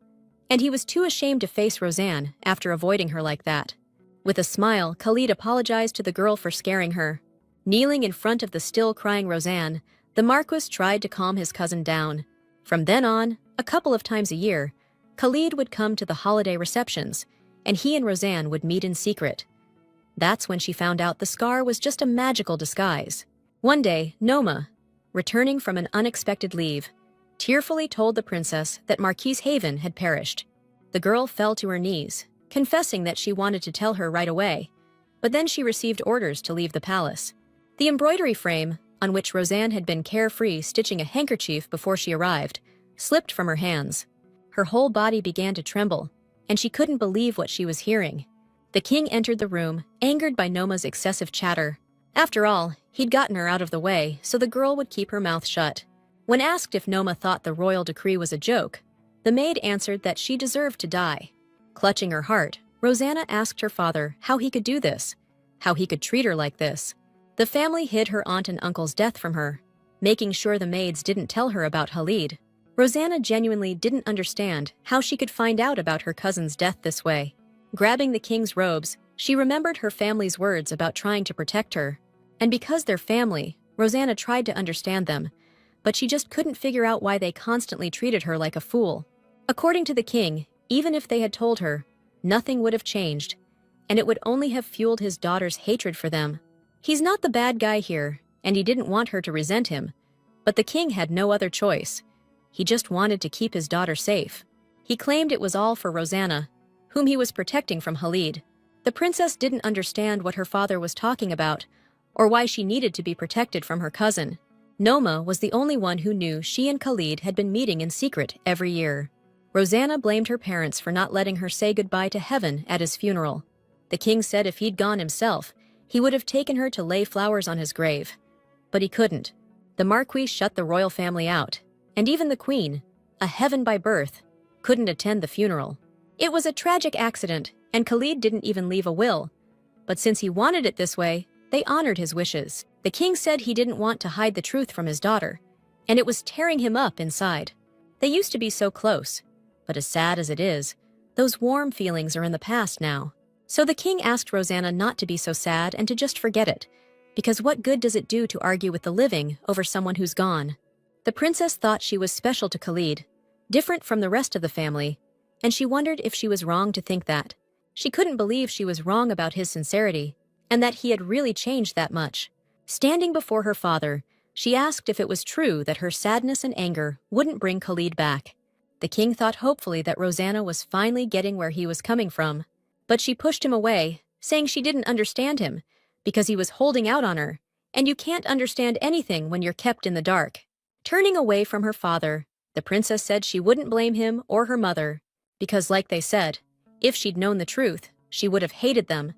S1: And he was too ashamed to face Rosanne after avoiding her like that. With a smile, Khalid apologized to the girl for scaring her. Kneeling in front of the still-crying Rosanne, the Marquis tried to calm his cousin down. From then on, a couple of times a year, Khalid would come to the holiday receptions, and he and Rosanne would meet in secret. That's when she found out the scar was just a magical disguise. One day, Noma, returning from an unexpected leave, tearfully told the princess that Marquis Haven had perished. The girl fell to her knees, confessing that she wanted to tell her right away, but then she received orders to leave the palace. The embroidery frame, on which Roseanne had been carefree stitching a handkerchief before she arrived, slipped from her hands. Her whole body began to tremble, and she couldn't believe what she was hearing. The king entered the room, angered by Noma's excessive chatter. After all, he'd gotten her out of the way so the girl would keep her mouth shut. When asked if Noma thought the royal decree was a joke, the maid answered that she deserved to die. Clutching her heart, Rosanna asked her father how he could do this, how he could treat her like this. The family hid her aunt and uncle's death from her, making sure the maids didn't tell her about Khalid. Rosanna genuinely didn't understand how she could find out about her cousin's death this way. Grabbing the king's robes, she remembered her family's words about trying to protect her. And because they're family, Rosanna tried to understand them, but she just couldn't figure out why they constantly treated her like a fool. According to the king, even if they had told her, nothing would have changed, and it would only have fueled his daughter's hatred for them. He's not the bad guy here, and he didn't want her to resent him, but the king had no other choice. He just wanted to keep his daughter safe. He claimed it was all for Rosanna, whom he was protecting from Khalid. The princess didn't understand what her father was talking about, or why she needed to be protected from her cousin. Noma was the only one who knew she and Khalid had been meeting in secret every year. Rosanna blamed her parents for not letting her say goodbye to heaven at his funeral. The king said if he'd gone himself, he would have taken her to lay flowers on his grave. But he couldn't. The Marquis shut the royal family out, and even the queen, a heaven by birth, couldn't attend the funeral. It was a tragic accident, and Khalid didn't even leave a will. But since he wanted it this way, they honored his wishes. The king said he didn't want to hide the truth from his daughter, and it was tearing him up inside. They used to be so close, but as sad as it is, those warm feelings are in the past now. So the king asked Rosanna not to be so sad and to just forget it, because what good does it do to argue with the living over someone who's gone? The princess thought she was special to Khalid, different from the rest of the family, and she wondered if she was wrong to think that. She couldn't believe she was wrong about his sincerity, and that he had really changed that much. Standing before her father, she asked if it was true that her sadness and anger wouldn't bring Khalid back. The king thought hopefully that Rosanna was finally getting where he was coming from, but she pushed him away, saying she didn't understand him, because he was holding out on her, and you can't understand anything when you're kept in the dark. Turning away from her father, the princess said she wouldn't blame him or her mother, because like they said, if she'd known the truth, she would have hated them,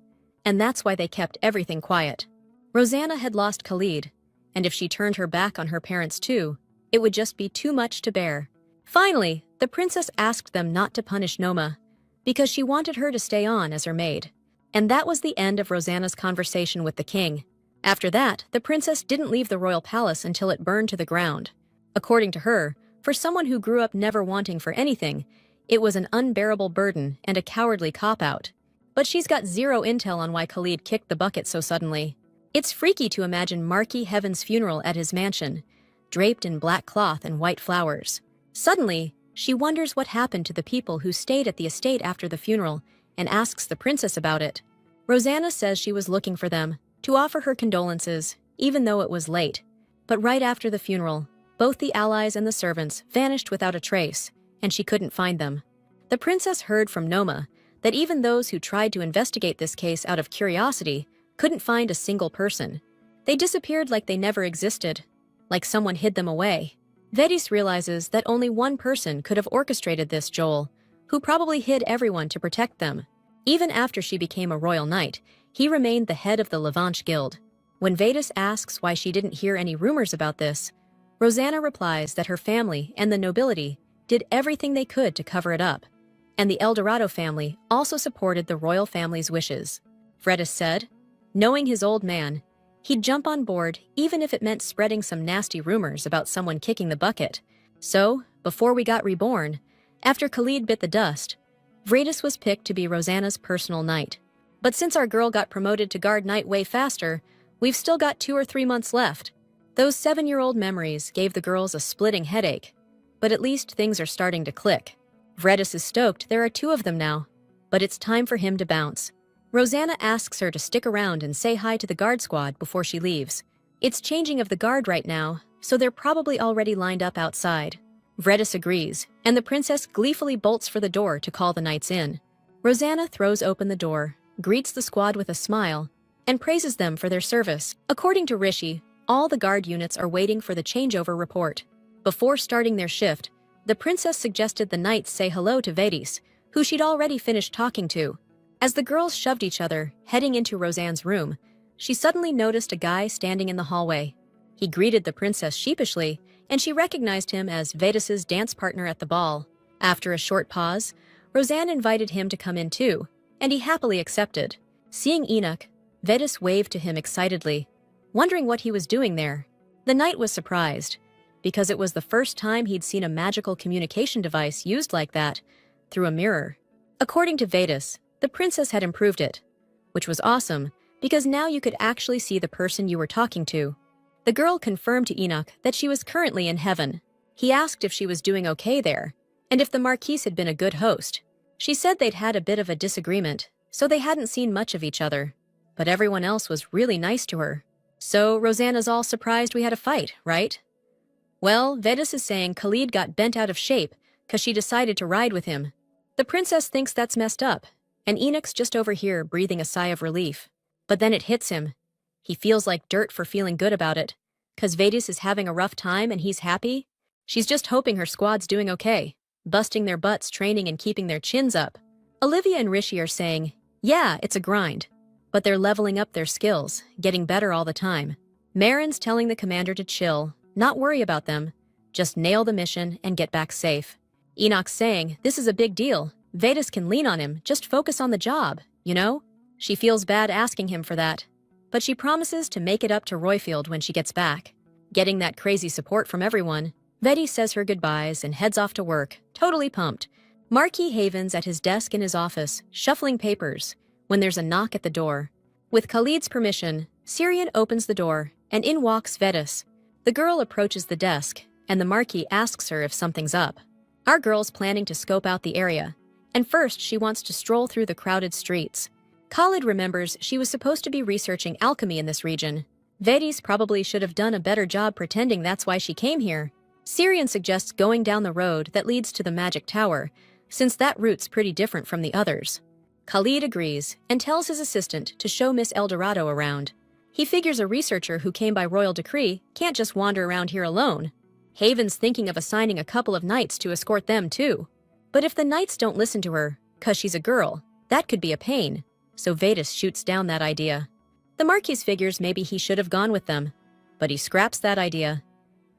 S1: and that's why they kept everything quiet. Rosanna had lost Khalid, and if she turned her back on her parents too, it would just be too much to bear. Finally, the princess asked them not to punish Noma, because she wanted her to stay on as her maid. And that was the end of Rosanna's conversation with the king. After that, the princess didn't leave the royal palace until it burned to the ground. According to her, for someone who grew up never wanting for anything, it was an unbearable burden and a cowardly cop-out. But she's got zero intel on why Khalid kicked the bucket so suddenly. It's freaky to imagine Marquis Heaven's funeral at his mansion, draped in black cloth and white flowers. Suddenly, she wonders what happened to the people who stayed at the estate after the funeral and asks the princess about it. Rosanna says she was looking for them, to offer her condolences, even though it was late. But right after the funeral, both the allies and the servants vanished without a trace, and she couldn't find them. The princess heard from Noma that even those who tried to investigate this case out of curiosity couldn't find a single person. They disappeared like they never existed, like someone hid them away. Vedis realizes that only one person could have orchestrated this, Joel, who probably hid everyone to protect them. Even after she became a royal knight, he remained the head of the Levanche Guild. When Vedis asks why she didn't hear any rumors about this, Rosanna replies that her family and the nobility did everything they could to cover it up, and the Eldorado family also supported the royal family's wishes. Vedis said, knowing his old man, he'd jump on board even if it meant spreading some nasty rumors about someone kicking the bucket. So, before we got reborn, after Khalid bit the dust, Vedis was picked to be Rosanna's personal knight. But since our girl got promoted to guard knight way faster, we've still got 2 or 3 months left. Those 7-year-old memories gave the girls a splitting headache, but at least things are starting to click. Vedis is stoked there are 2 of them now, but it's time for him to bounce. Rosanna asks her to stick around and say hi to the guard squad before she leaves. It's changing of the guard right now, so they're probably already lined up outside. Vedis agrees, and the princess gleefully bolts for the door to call the knights in. Rosanna throws open the door, greets the squad with a smile, and praises them for their service. According to Rishi, all the guard units are waiting for the changeover report. Before starting their shift, the princess suggested the knights say hello to Vedis, who she'd already finished talking to. As the girls shoved each other, heading into Roseanne's room, she suddenly noticed a guy standing in the hallway. He greeted the princess sheepishly, and she recognized him as Vedis's dance partner at the ball. After a short pause, Roseanne invited him to come in too, and he happily accepted. Seeing Enoch, Vedis waved to him excitedly, wondering what he was doing there. The knight was surprised, because it was the first time he'd seen a magical communication device used like that, through a mirror. According to Vedis, the princess had improved it, which was awesome, because now you could actually see the person you were talking to. The girl confirmed to Enoch that she was currently in heaven. He asked if she was doing okay there, and if the Marquise had been a good host. She said they'd had a bit of a disagreement, so they hadn't seen much of each other. But everyone else was really nice to her. So Rosanna's all surprised we had a fight, right? Well, Vedis is saying Khalid got bent out of shape because she decided to ride with him. The princess thinks that's messed up, and Enoch's just over here breathing a sigh of relief. But then it hits him. He feels like dirt for feeling good about it, because Vedis is having a rough time and he's happy. She's just hoping her squad's doing okay, busting their butts training and keeping their chins up. Olivia and Rishi are saying, yeah, it's a grind, but they're leveling up their skills, getting better all the time. Marin's telling the commander to chill, not worry about them, just nail the mission and get back safe. Enoch's saying, this is a big deal. Vedis can lean on him, just focus on the job, you know? She feels bad asking him for that, but she promises to make it up to Royfield when she gets back. Getting that crazy support from everyone, Vedis says her goodbyes and heads off to work, totally pumped. Marquis Haven's at his desk in his office, shuffling papers, when there's a knock at the door. With Khalid's permission, Syrian opens the door, and in walks Vedis. The girl approaches the desk, and the Marquis asks her if something's up. Our girl's planning to scope out the area, and first she wants to stroll through the crowded streets. Khalid remembers she was supposed to be researching alchemy in this region. Vedis probably should have done a better job pretending that's why she came here. Syrian suggests going down the road that leads to the magic tower, since that route's pretty different from the others. Khalid agrees and tells his assistant to show Miss Eldorado around. He figures a researcher who came by royal decree can't just wander around here alone. Haven's thinking of assigning a couple of knights to escort them too. But if the knights don't listen to her, 'cause she's a girl, that could be a pain. So Vedis shoots down that idea. The Marquis figures maybe he should have gone with them, but he scraps that idea.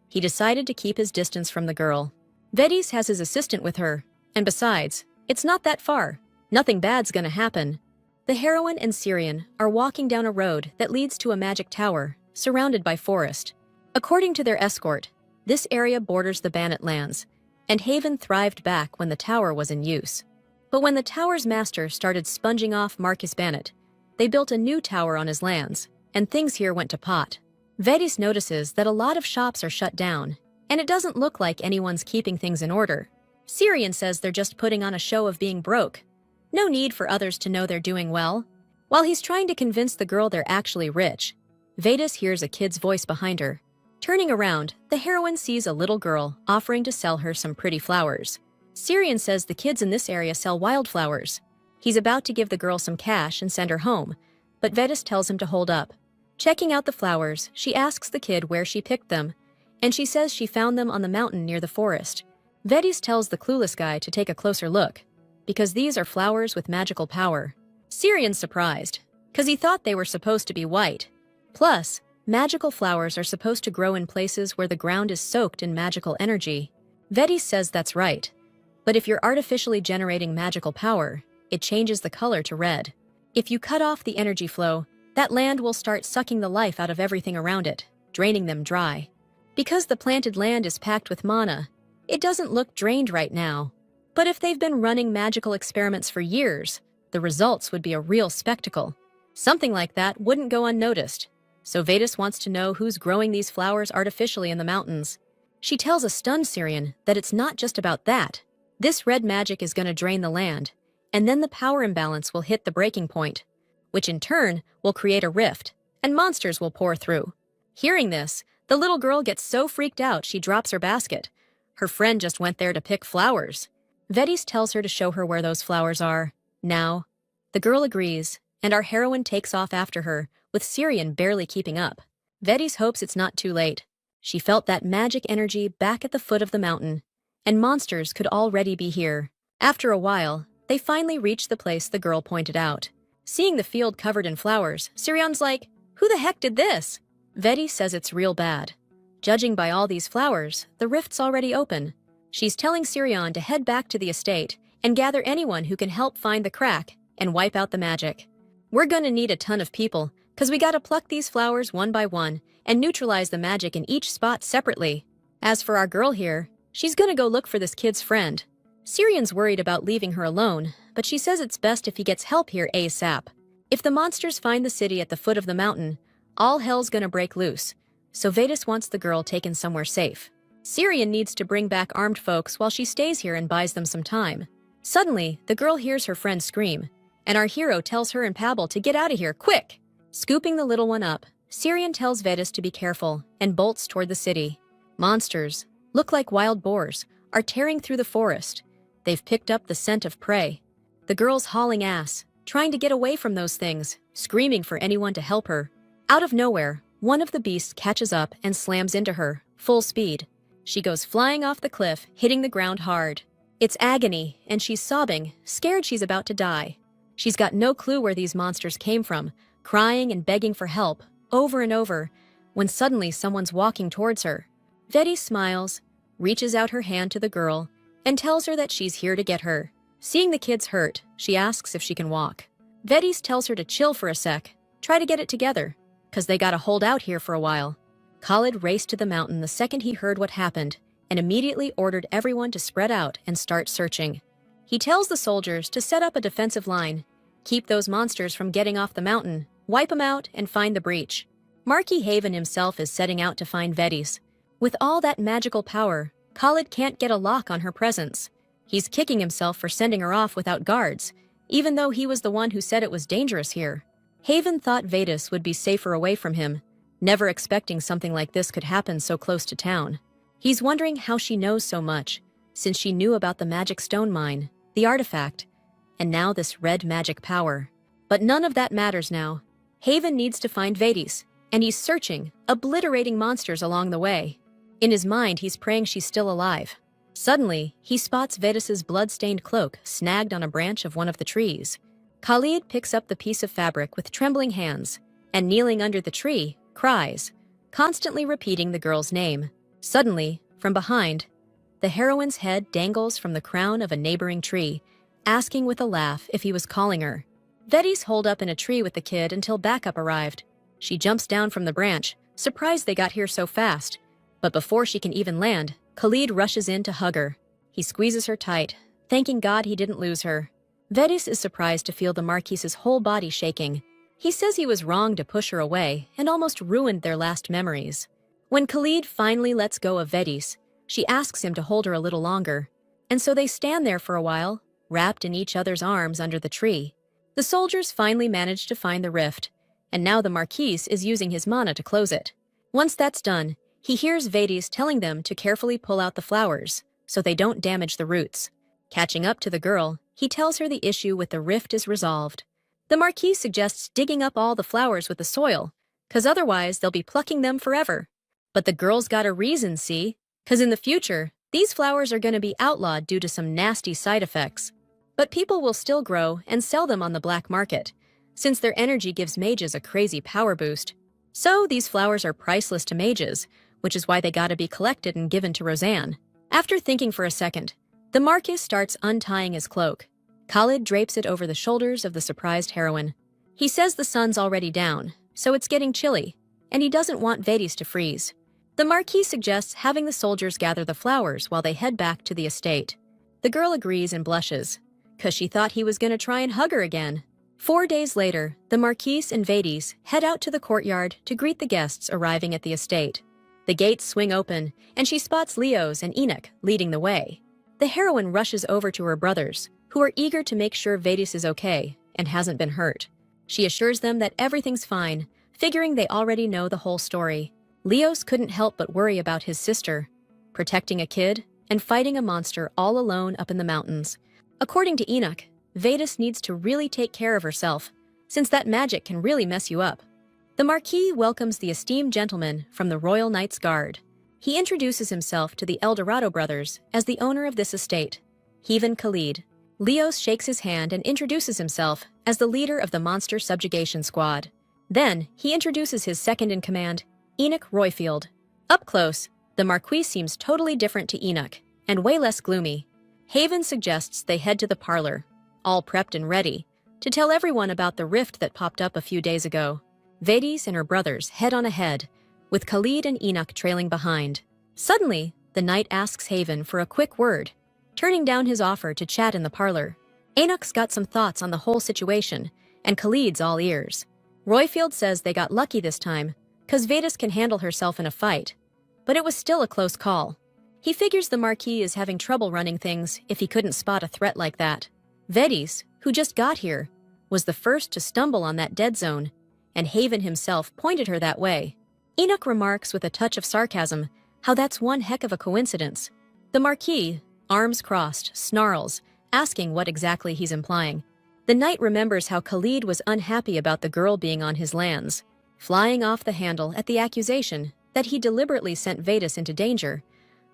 S1: He decided to keep his distance from the girl. Vedis has his assistant with her, and besides, it's not that far. Nothing bad's gonna happen. The heroine and Syrian are walking down a road that leads to a magic tower, surrounded by forest. According to their escort, this area borders the Bannet lands, and Haven thrived back when the tower was in use. But when the tower's master started sponging off Marcus Bannet, they built a new tower on his lands, and things here went to pot. Vedis notices that a lot of shops are shut down, and it doesn't look like anyone's keeping things in order. Syrian says they're just putting on a show of being broke. No need for others to know they're doing well. While he's trying to convince the girl they're actually rich, Vedis hears a kid's voice behind her. Turning around, the heroine sees a little girl offering to sell her some pretty flowers. Syrian says the kids in this area sell wildflowers. He's about to give the girl some cash and send her home, but Vedis tells him to hold up. Checking out the flowers, she asks the kid where she picked them, and she says she found them on the mountain near the forest. Vedis tells the clueless guy to take a closer look, because these are flowers with magical power. Syrian's surprised, because he thought they were supposed to be white. Plus, magical flowers are supposed to grow in places where the ground is soaked in magical energy. Vedis says that's right, but if you're artificially generating magical power, it changes the color to red. If you cut off the energy flow, that land will start sucking the life out of everything around it, draining them dry. Because the planted land is packed with mana, it doesn't look drained right now. But if they've been running magical experiments for years, the results would be a real spectacle. Something like that wouldn't go unnoticed. So Vedis wants to know who's growing these flowers artificially in the mountains. She tells a stunned Syrian that it's not just about that. This red magic is going to drain the land, and then the power imbalance will hit the breaking point, which in turn will create a rift, and monsters will pour through. Hearing this, the little girl gets so freaked out she drops her basket. Her friend just went there to pick flowers. Vedis tells her to show her where those flowers are. Now, the girl agrees, and our heroine takes off after her, with Syrian barely keeping up. Vetis hopes it's not too late. She felt that magic energy back at the foot of the mountain, and monsters could already be here. After a while, they finally reach the place the girl pointed out. Seeing the field covered in flowers, Sirion's like, "Who the heck did this?" Vetis says it's real bad. Judging by all these flowers, the rift's already open. She's telling Sirion to head back to the estate and gather anyone who can help find the crack and wipe out the magic. "We're gonna need a ton of people, 'cause we gotta pluck these flowers one by one and neutralize the magic in each spot separately. As for our girl here, she's gonna go look for this kid's friend." Sirion's worried about leaving her alone, but she says it's best if he gets help here ASAP. If the monsters find the city at the foot of the mountain, all hell's gonna break loose, so Vetis wants the girl taken somewhere safe. Sirion needs to bring back armed folks while she stays here and buys them some time. Suddenly, the girl hears her friend scream, and our hero tells her and Pablo to get out of here, quick! Scooping the little one up, Sirion tells Vetis to be careful and bolts toward the city. Monsters, look like wild boars, are tearing through the forest. They've picked up the scent of prey. The girl's hauling ass, trying to get away from those things, screaming for anyone to help her. Out of nowhere, one of the beasts catches up and slams into her, full speed. She goes flying off the cliff, hitting the ground hard. It's agony, and she's sobbing, scared she's about to die. She's got no clue where these monsters came from, crying and begging for help, over and over, when suddenly someone's walking towards her. Vetis smiles, reaches out her hand to the girl, and tells her that she's here to get her. Seeing the kid's hurt, she asks if she can walk. Vetis tells her to chill for a sec, try to get it together, 'cause they gotta hold out here for a while. Khalid raced to the mountain the second he heard what happened, and immediately ordered everyone to spread out and start searching. He tells the soldiers to set up a defensive line, keep those monsters from getting off the mountain, wipe them out, and find the breach. Marquis Haven himself is setting out to find Vetis. With all that magical power, Khalid can't get a lock on her presence. He's kicking himself for sending her off without guards, even though he was the one who said it was dangerous here. Haven thought Vetis would be safer away from him, never expecting something like this could happen so close to town. He's wondering how she knows so much, since she knew about the magic stone mine, the artifact, and now this red magic power. But none of that matters now. Haven needs to find Vetis, and he's searching, obliterating monsters along the way. In his mind, he's praying she's still alive. Suddenly, he spots Vetis's blood-stained cloak snagged on a branch of one of the trees. Khalid picks up the piece of fabric with trembling hands, and kneeling under the tree, cries, constantly repeating the girl's name. Suddenly, from behind, the heroine's head dangles from the crown of a neighboring tree, asking with a laugh if he was calling her. Vetis holed up in a tree with the kid until backup arrived. She jumps down from the branch, surprised they got here so fast. But before she can even land, Khalid rushes in to hug her. He squeezes her tight, thanking God he didn't lose her. Vetis is surprised to feel the Marquise's whole body shaking. He says he was wrong to push her away and almost ruined their last memories. When Khalid finally lets go of Vetis, she asks him to hold her a little longer. And so they stand there for a while, wrapped in each other's arms under the tree. The soldiers finally manage to find the rift, and now the Marquise is using his mana to close it. Once that's done, he hears Vetis telling them to carefully pull out the flowers, so they don't damage the roots. Catching up to the girl, he tells her the issue with the rift is resolved. The Marquis suggests digging up all the flowers with the soil, 'cause otherwise they'll be plucking them forever. But the girl's got a reason, see? 'Cause in the future, these flowers are gonna be outlawed due to some nasty side effects. But people will still grow and sell them on the black market, since their energy gives mages a crazy power boost. So these flowers are priceless to mages, which is why they gotta be collected and given to Roseanne. After thinking for a second, the Marquis starts untying his cloak. Khalid drapes it over the shoulders of the surprised heroine. He says the sun's already down, so it's getting chilly, and he doesn't want Vetis to freeze. The Marquis suggests having the soldiers gather the flowers while they head back to the estate. The girl agrees and blushes, 'cause she thought he was gonna try and hug her again. 4 days later, the Marquise and Vetis head out to the courtyard to greet the guests arriving at the estate. The gates swing open, and she spots Leos and Enoch leading the way. The heroine rushes over to her brothers, who are eager to make sure Vetis is okay and hasn't been hurt. She assures them that everything's fine, figuring they already know the whole story. Leos couldn't help but worry about his sister, protecting a kid and fighting a monster all alone up in the mountains. According to Enoch, Vedas needs to really take care of herself, since that magic can really mess you up. The Marquis welcomes the esteemed gentleman from the Royal Knight's Guard. He introduces himself to the Eldorado brothers as the owner of this estate, Heaven Khalid. Leos shakes his hand and introduces himself as the leader of the Monster Subjugation Squad. Then, he introduces his second-in-command, Enoch Royfield. Up close, the Marquis seems totally different to Enoch, and way less gloomy. Haven suggests they head to the parlor, all prepped and ready, to tell everyone about the rift that popped up a few days ago. Vedas and her brothers head on ahead, with Khalid and Enoch trailing behind. Suddenly, the knight asks Haven for a quick word, turning down his offer to chat in the parlor. Enoch's got some thoughts on the whole situation, and Khalid's all ears. Royfield says they got lucky this time, 'cause Vedas can handle herself in a fight. But it was still a close call. He figures the Marquis is having trouble running things if he couldn't spot a threat like that. Vedas, who just got here, was the first to stumble on that dead zone, and Haven himself pointed her that way. Enoch remarks with a touch of sarcasm how that's one heck of a coincidence. The Marquis, arms crossed, snarls, asking what exactly he's implying. The knight remembers how Khalid was unhappy about the girl being on his lands, flying off the handle at the accusation that he deliberately sent Vedas into danger.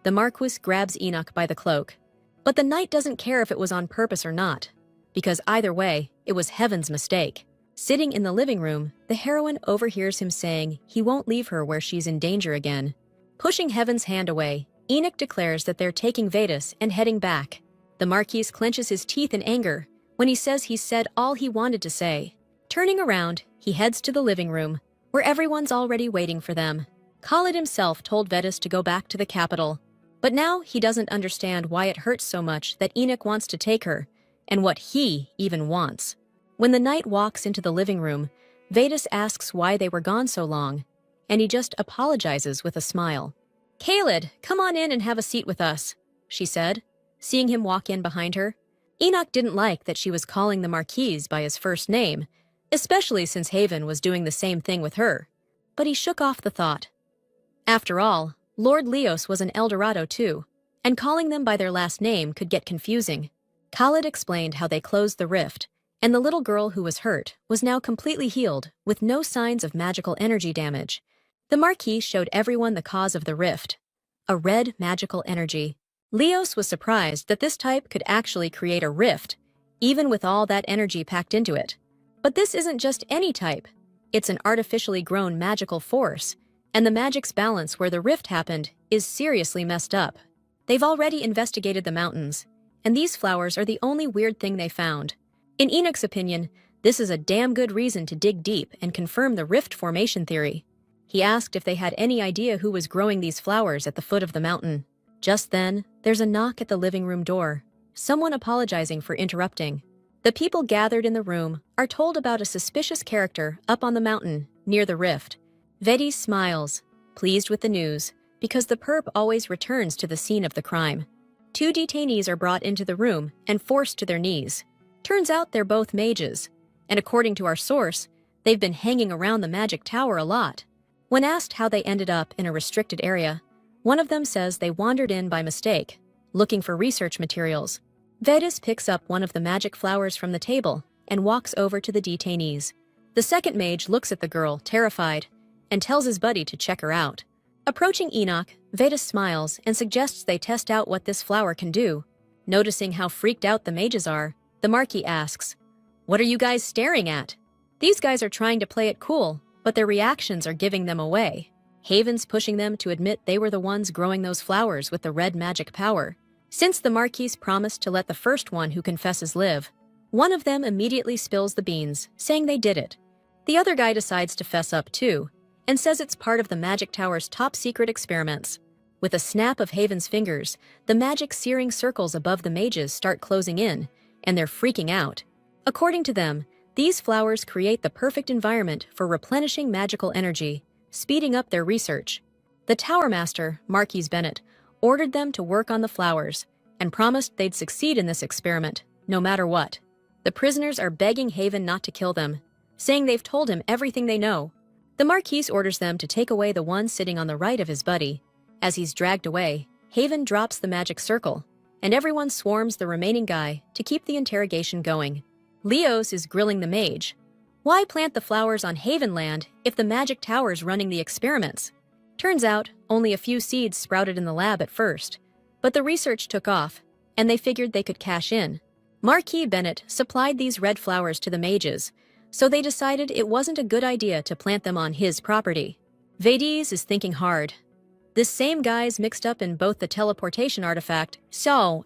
S1: The Marquis grabs Enoch by the cloak. But the knight doesn't care if it was on purpose or not, because either way, it was Heaven's mistake. Sitting in the living room, the heroine overhears him saying he won't leave her where she's in danger again. Pushing Heaven's hand away, Enoch declares that they're taking Vedas and heading back. The Marquis clenches his teeth in anger when he says he's said all he wanted to say. Turning around, he heads to the living room, where everyone's already waiting for them. Khalid himself told Vedas to go back to the capital, but now he doesn't understand why it hurts so much that Enoch wants to take her, and what he even wants. When the knight walks into the living room, Vedas asks why they were gone so long, and he just apologizes with a smile. "Khalid, come on in and have a seat with us," she said, seeing him walk in behind her. Enoch didn't like that she was calling the Marquis by his first name, especially since Haven was doing the same thing with her, but he shook off the thought. After all, Lord Leos was an Eldorado too, and calling them by their last name could get confusing. Khalid explained how they closed the rift, and the little girl who was hurt was now completely healed, with no signs of magical energy damage. The Marquis showed everyone the cause of the rift, a red magical energy. Leos was surprised that this type could actually create a rift, even with all that energy packed into it. But this isn't just any type. It's an artificially grown magical force, and the magic's balance where the rift happened is seriously messed up. They've already investigated the mountains, and these flowers are the only weird thing they found. In Enoch's opinion, this is a damn good reason to dig deep and confirm the rift formation theory. He asked if they had any idea who was growing these flowers at the foot of the mountain. Just then, there's a knock at the living room door, someone apologizing for interrupting. The people gathered in the room are told about a suspicious character up on the mountain, near the rift. Vedas smiles, pleased with the news, because the perp always returns to the scene of the crime. 2 detainees are brought into the room and forced to their knees. Turns out they're both mages, and according to our source, they've been hanging around the magic tower a lot. When asked how they ended up in a restricted area, one of them says they wandered in by mistake, looking for research materials. Vedas picks up one of the magic flowers from the table and walks over to the detainees. The second mage looks at the girl, terrified, and tells his buddy to check her out. Approaching Enoch, Vedas smiles and suggests they test out what this flower can do. Noticing how freaked out the mages are, the Marquis asks, "What are you guys staring at?" These guys are trying to play it cool, but their reactions are giving them away. Haven's pushing them to admit they were the ones growing those flowers with the red magic power. Since the Marquis promised to let the first one who confesses live, one of them immediately spills the beans, saying they did it. The other guy decides to fess up too, and says it's part of the magic tower's top-secret experiments. With a snap of Haven's fingers, the magic searing circles above the mages start closing in, and they're freaking out. According to them, these flowers create the perfect environment for replenishing magical energy, speeding up their research. The Tower Master, Marquis Bennett, ordered them to work on the flowers and promised they'd succeed in this experiment, no matter what. The prisoners are begging Haven not to kill them, saying they've told him everything they know. The Marquis orders them to take away the one sitting on the right of his buddy. As he's dragged away, Haven drops the magic circle, and everyone swarms the remaining guy to keep the interrogation going. Leos is grilling the mage. Why plant the flowers on Havenland if the magic tower's running the experiments? Turns out, only a few seeds sprouted in the lab at first, but the research took off, and they figured they could cash in. Marquis Bennett supplied these red flowers to the mages, so they decided it wasn't a good idea to plant them on his property. Vadis is thinking hard. This same guy's mixed up in both the teleportation artifact,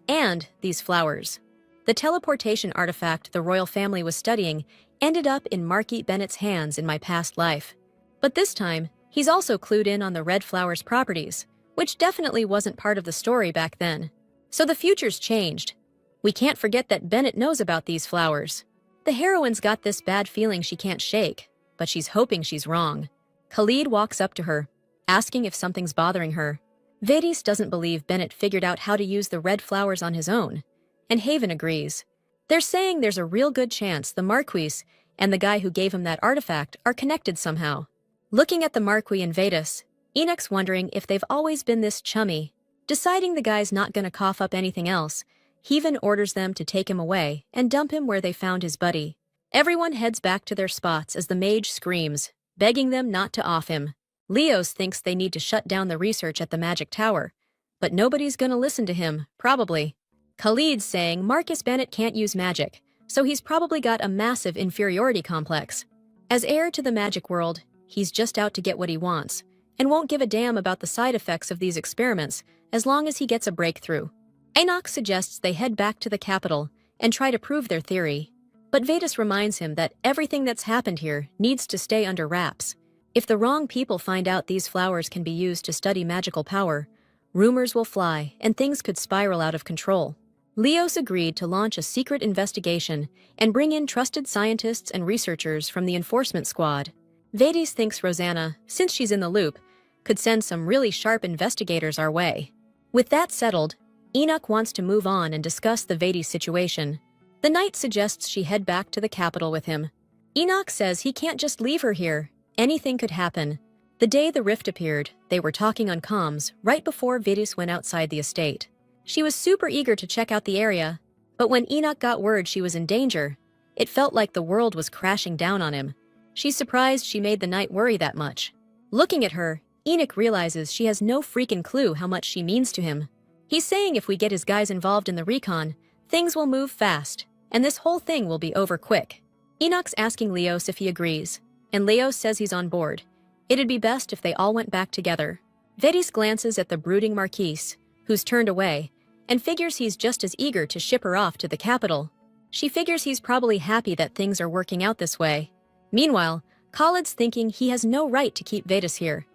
S1: and these flowers. The teleportation artifact the royal family was studying ended up in Marquis Bennett's hands in my past life. But this time, he's also clued in on the red flowers' properties, which definitely wasn't part of the story back then. So the future's changed. We can't forget that Bennett knows about these flowers. The heroine's got this bad feeling she can't shake, but she's hoping she's wrong. Khalid walks up to her, asking if something's bothering her. Vadis doesn't believe Bennett figured out how to use the red flowers on his own, and Haven agrees. They're saying there's a real good chance the Marquis and the guy who gave him that artifact are connected somehow. Looking at the Marquis and Vadis, Enoch's wondering if they've always been this chummy. Deciding the guy's not gonna cough up anything else, Heaven orders them to take him away and dump him where they found his buddy. Everyone heads back to their spots as the mage screams, begging them not to off him. Leos thinks they need to shut down the research at the magic tower, but nobody's gonna listen to him, probably. Khalid's saying Marcus Bennett can't use magic, so he's probably got a massive inferiority complex. As heir to the magic world, he's just out to get what he wants, and won't give a damn about the side effects of these experiments as long as he gets a breakthrough. Enoch suggests they head back to the capital and try to prove their theory. But Vadis reminds him that everything that's happened here needs to stay under wraps. If the wrong people find out these flowers can be used to study magical power, rumors will fly and things could spiral out of control. Leos agreed to launch a secret investigation and bring in trusted scientists and researchers from the enforcement squad. Vadis thinks Rosanna, since she's in the loop, could send some really sharp investigators our way. With that settled, Enoch wants to move on and discuss the Vadis situation. The knight suggests she head back to the capital with him. Enoch says he can't just leave her here. Anything could happen. The day the rift appeared, they were talking on comms right before Vadis went outside the estate. She was super eager to check out the area, but when Enoch got word she was in danger, it felt like the world was crashing down on him. She's surprised she made the knight worry that much. Looking at her, Enoch realizes she has no freaking clue how much she means to him. He's saying if we get his guys involved in the recon, things will move fast, and this whole thing will be over quick. Enoch's asking Leos if he agrees, and Leos says he's on board. It'd be best if they all went back together. Vadis glances at the brooding Marquise, who's turned away, and figures he's just as eager to ship her off to the capital. She figures he's probably happy that things are working out this way. Meanwhile, Khalid's thinking he has no right to keep Vadis here,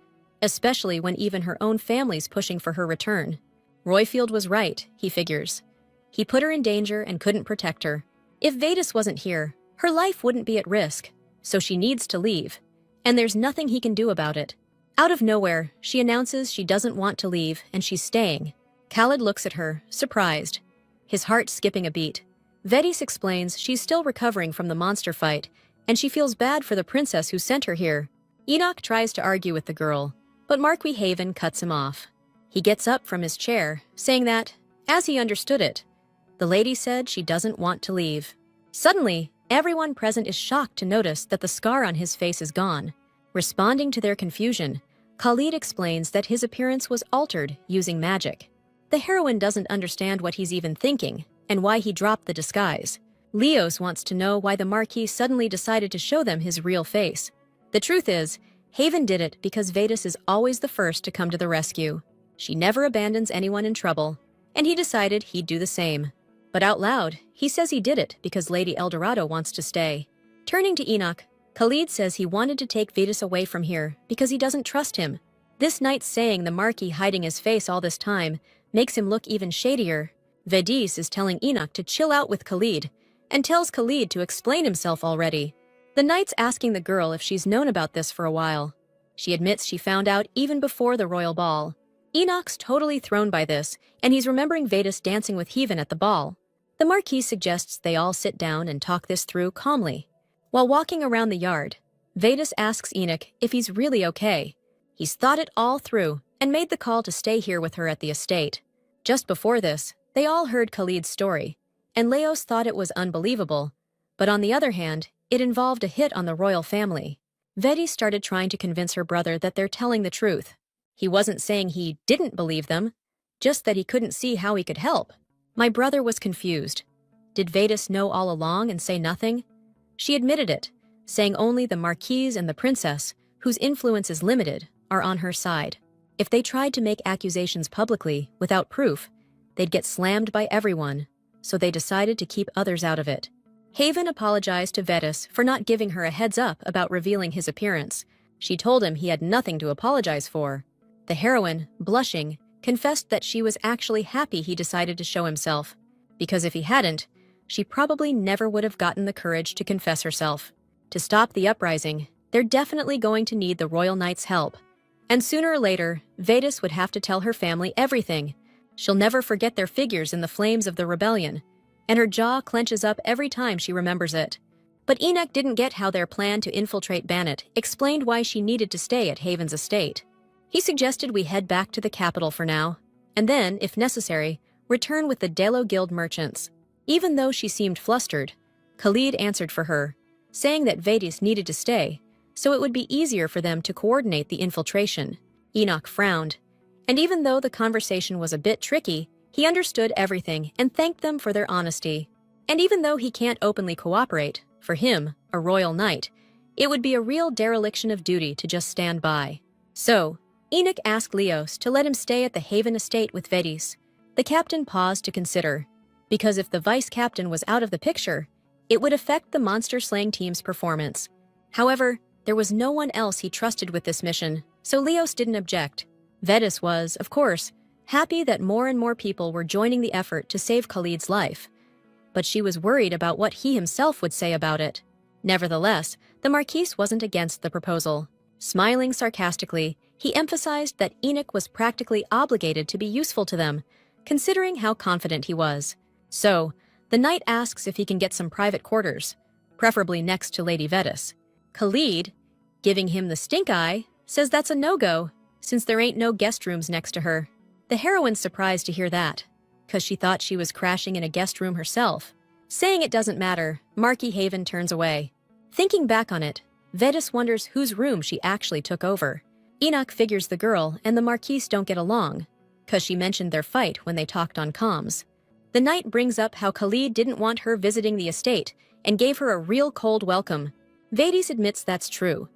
S1: especially when even her own family's pushing for her return. Royfield was right, he figures. He put her in danger and couldn't protect her. If Vadis wasn't here, her life wouldn't be at risk, so she needs to leave. And there's nothing he can do about it. Out of nowhere, she announces she doesn't want to leave and she's staying. Khalid looks at her, surprised, his heart skipping a beat. Vadis explains she's still recovering from the monster fight, and she feels bad for the princess who sent her here. Enoch tries to argue with the girl, but Marquis Haven cuts him off. He gets up from his chair, saying that, as he understood it, the lady said she doesn't want to leave. Suddenly, everyone present is shocked to notice that the scar on his face is gone. Responding to their confusion, Khalid explains that his appearance was altered using magic. The heroine doesn't understand what he's even thinking and why he dropped the disguise. Leos wants to know why the Marquis suddenly decided to show them his real face. The truth is, Haven did it because Vadis is always the first to come to the rescue. She never abandons anyone in trouble, and he decided he'd do the same. But out loud, he says he did it because Lady Eldorado wants to stay. Turning to Enoch, Khalid says he wanted to take Vadis away from here because he doesn't trust him. This knight's saying the Marquis hiding his face all this time makes him look even shadier. Vadis is telling Enoch to chill out with Khalid, and tells Khalid to explain himself already. The knight's asking the girl if she's known about this for a while. She admits she found out even before the royal ball. Enoch's totally thrown by this, and he's remembering Vadis dancing with Heaven at the ball. The Marquis suggests they all sit down and talk this through calmly. While walking around the yard, Vadis asks Enoch if he's really okay. He's thought it all through and made the call to stay here with her at the estate. Just before this, They all heard Khalid's story, and Leos thought it was unbelievable, but on the other hand, it involved a hit on the royal family. Vedi started trying to convince her brother that they're telling the truth. He wasn't saying he didn't believe them, just that he couldn't see how he could help. My brother was confused. Did Vedas know all along and say nothing? She admitted it, saying only the Marquise and the princess, whose influence is limited, are on her side. If they tried to make accusations publicly, without proof, they'd get slammed by everyone, so they decided to keep others out of it. Haven apologized to Vedas for not giving her a heads up about revealing his appearance. She told him he had nothing to apologize for. The heroine, blushing, confessed that she was actually happy he decided to show himself, because if he hadn't, she probably never would have gotten the courage to confess herself. To stop the uprising, they're definitely going to need the royal knight's help. And sooner or later, Vedas would have to tell her family everything. She'll never forget their figures in the flames of the rebellion, and her jaw clenches up every time she remembers it. But Enoch didn't get how their plan to infiltrate Bannet explained why she needed to stay at Haven's estate. He suggested we head back to the capital for now, and then, if necessary, return with the Delo Guild merchants. Even though she seemed flustered, Khalid answered for her, saying that Vedas needed to stay, so it would be easier for them to coordinate the infiltration. Enoch frowned, and even though the conversation was a bit tricky, he understood everything and thanked them for their honesty. And even though he can't openly cooperate, for him, a royal knight, it would be a real dereliction of duty to just stand by. So, Enoch asked Leos to let him stay at the Haven estate with Vedas. The captain paused to consider, because if the vice captain was out of the picture, it would affect the monster-slaying team's performance. However, there was no one else he trusted with this mission, so Leos didn't object. Vedas was, of course, happy that more and more people were joining the effort to save Khalid's life, but she was worried about what he himself would say about it. Nevertheless, the Marquise wasn't against the proposal. Smiling sarcastically, he emphasized that Enoch was practically obligated to be useful to them, considering how confident he was. So, the knight asks if he can get some private quarters, preferably next to Lady Vedas. Khalid, giving him the stink eye, says that's a no-go, since there ain't no guest rooms next to her. The heroine's surprised to hear that, because she thought she was crashing in a guest room herself. Saying it doesn't matter, Marquis Haven turns away. Thinking back on it, Vedas wonders whose room she actually took over. Enoch figures the girl and the Marquise don't get along, because she mentioned their fight when they talked on comms. The knight brings up how Khalid didn't want her visiting the estate and gave her a real cold welcome. Vedas admits that's true,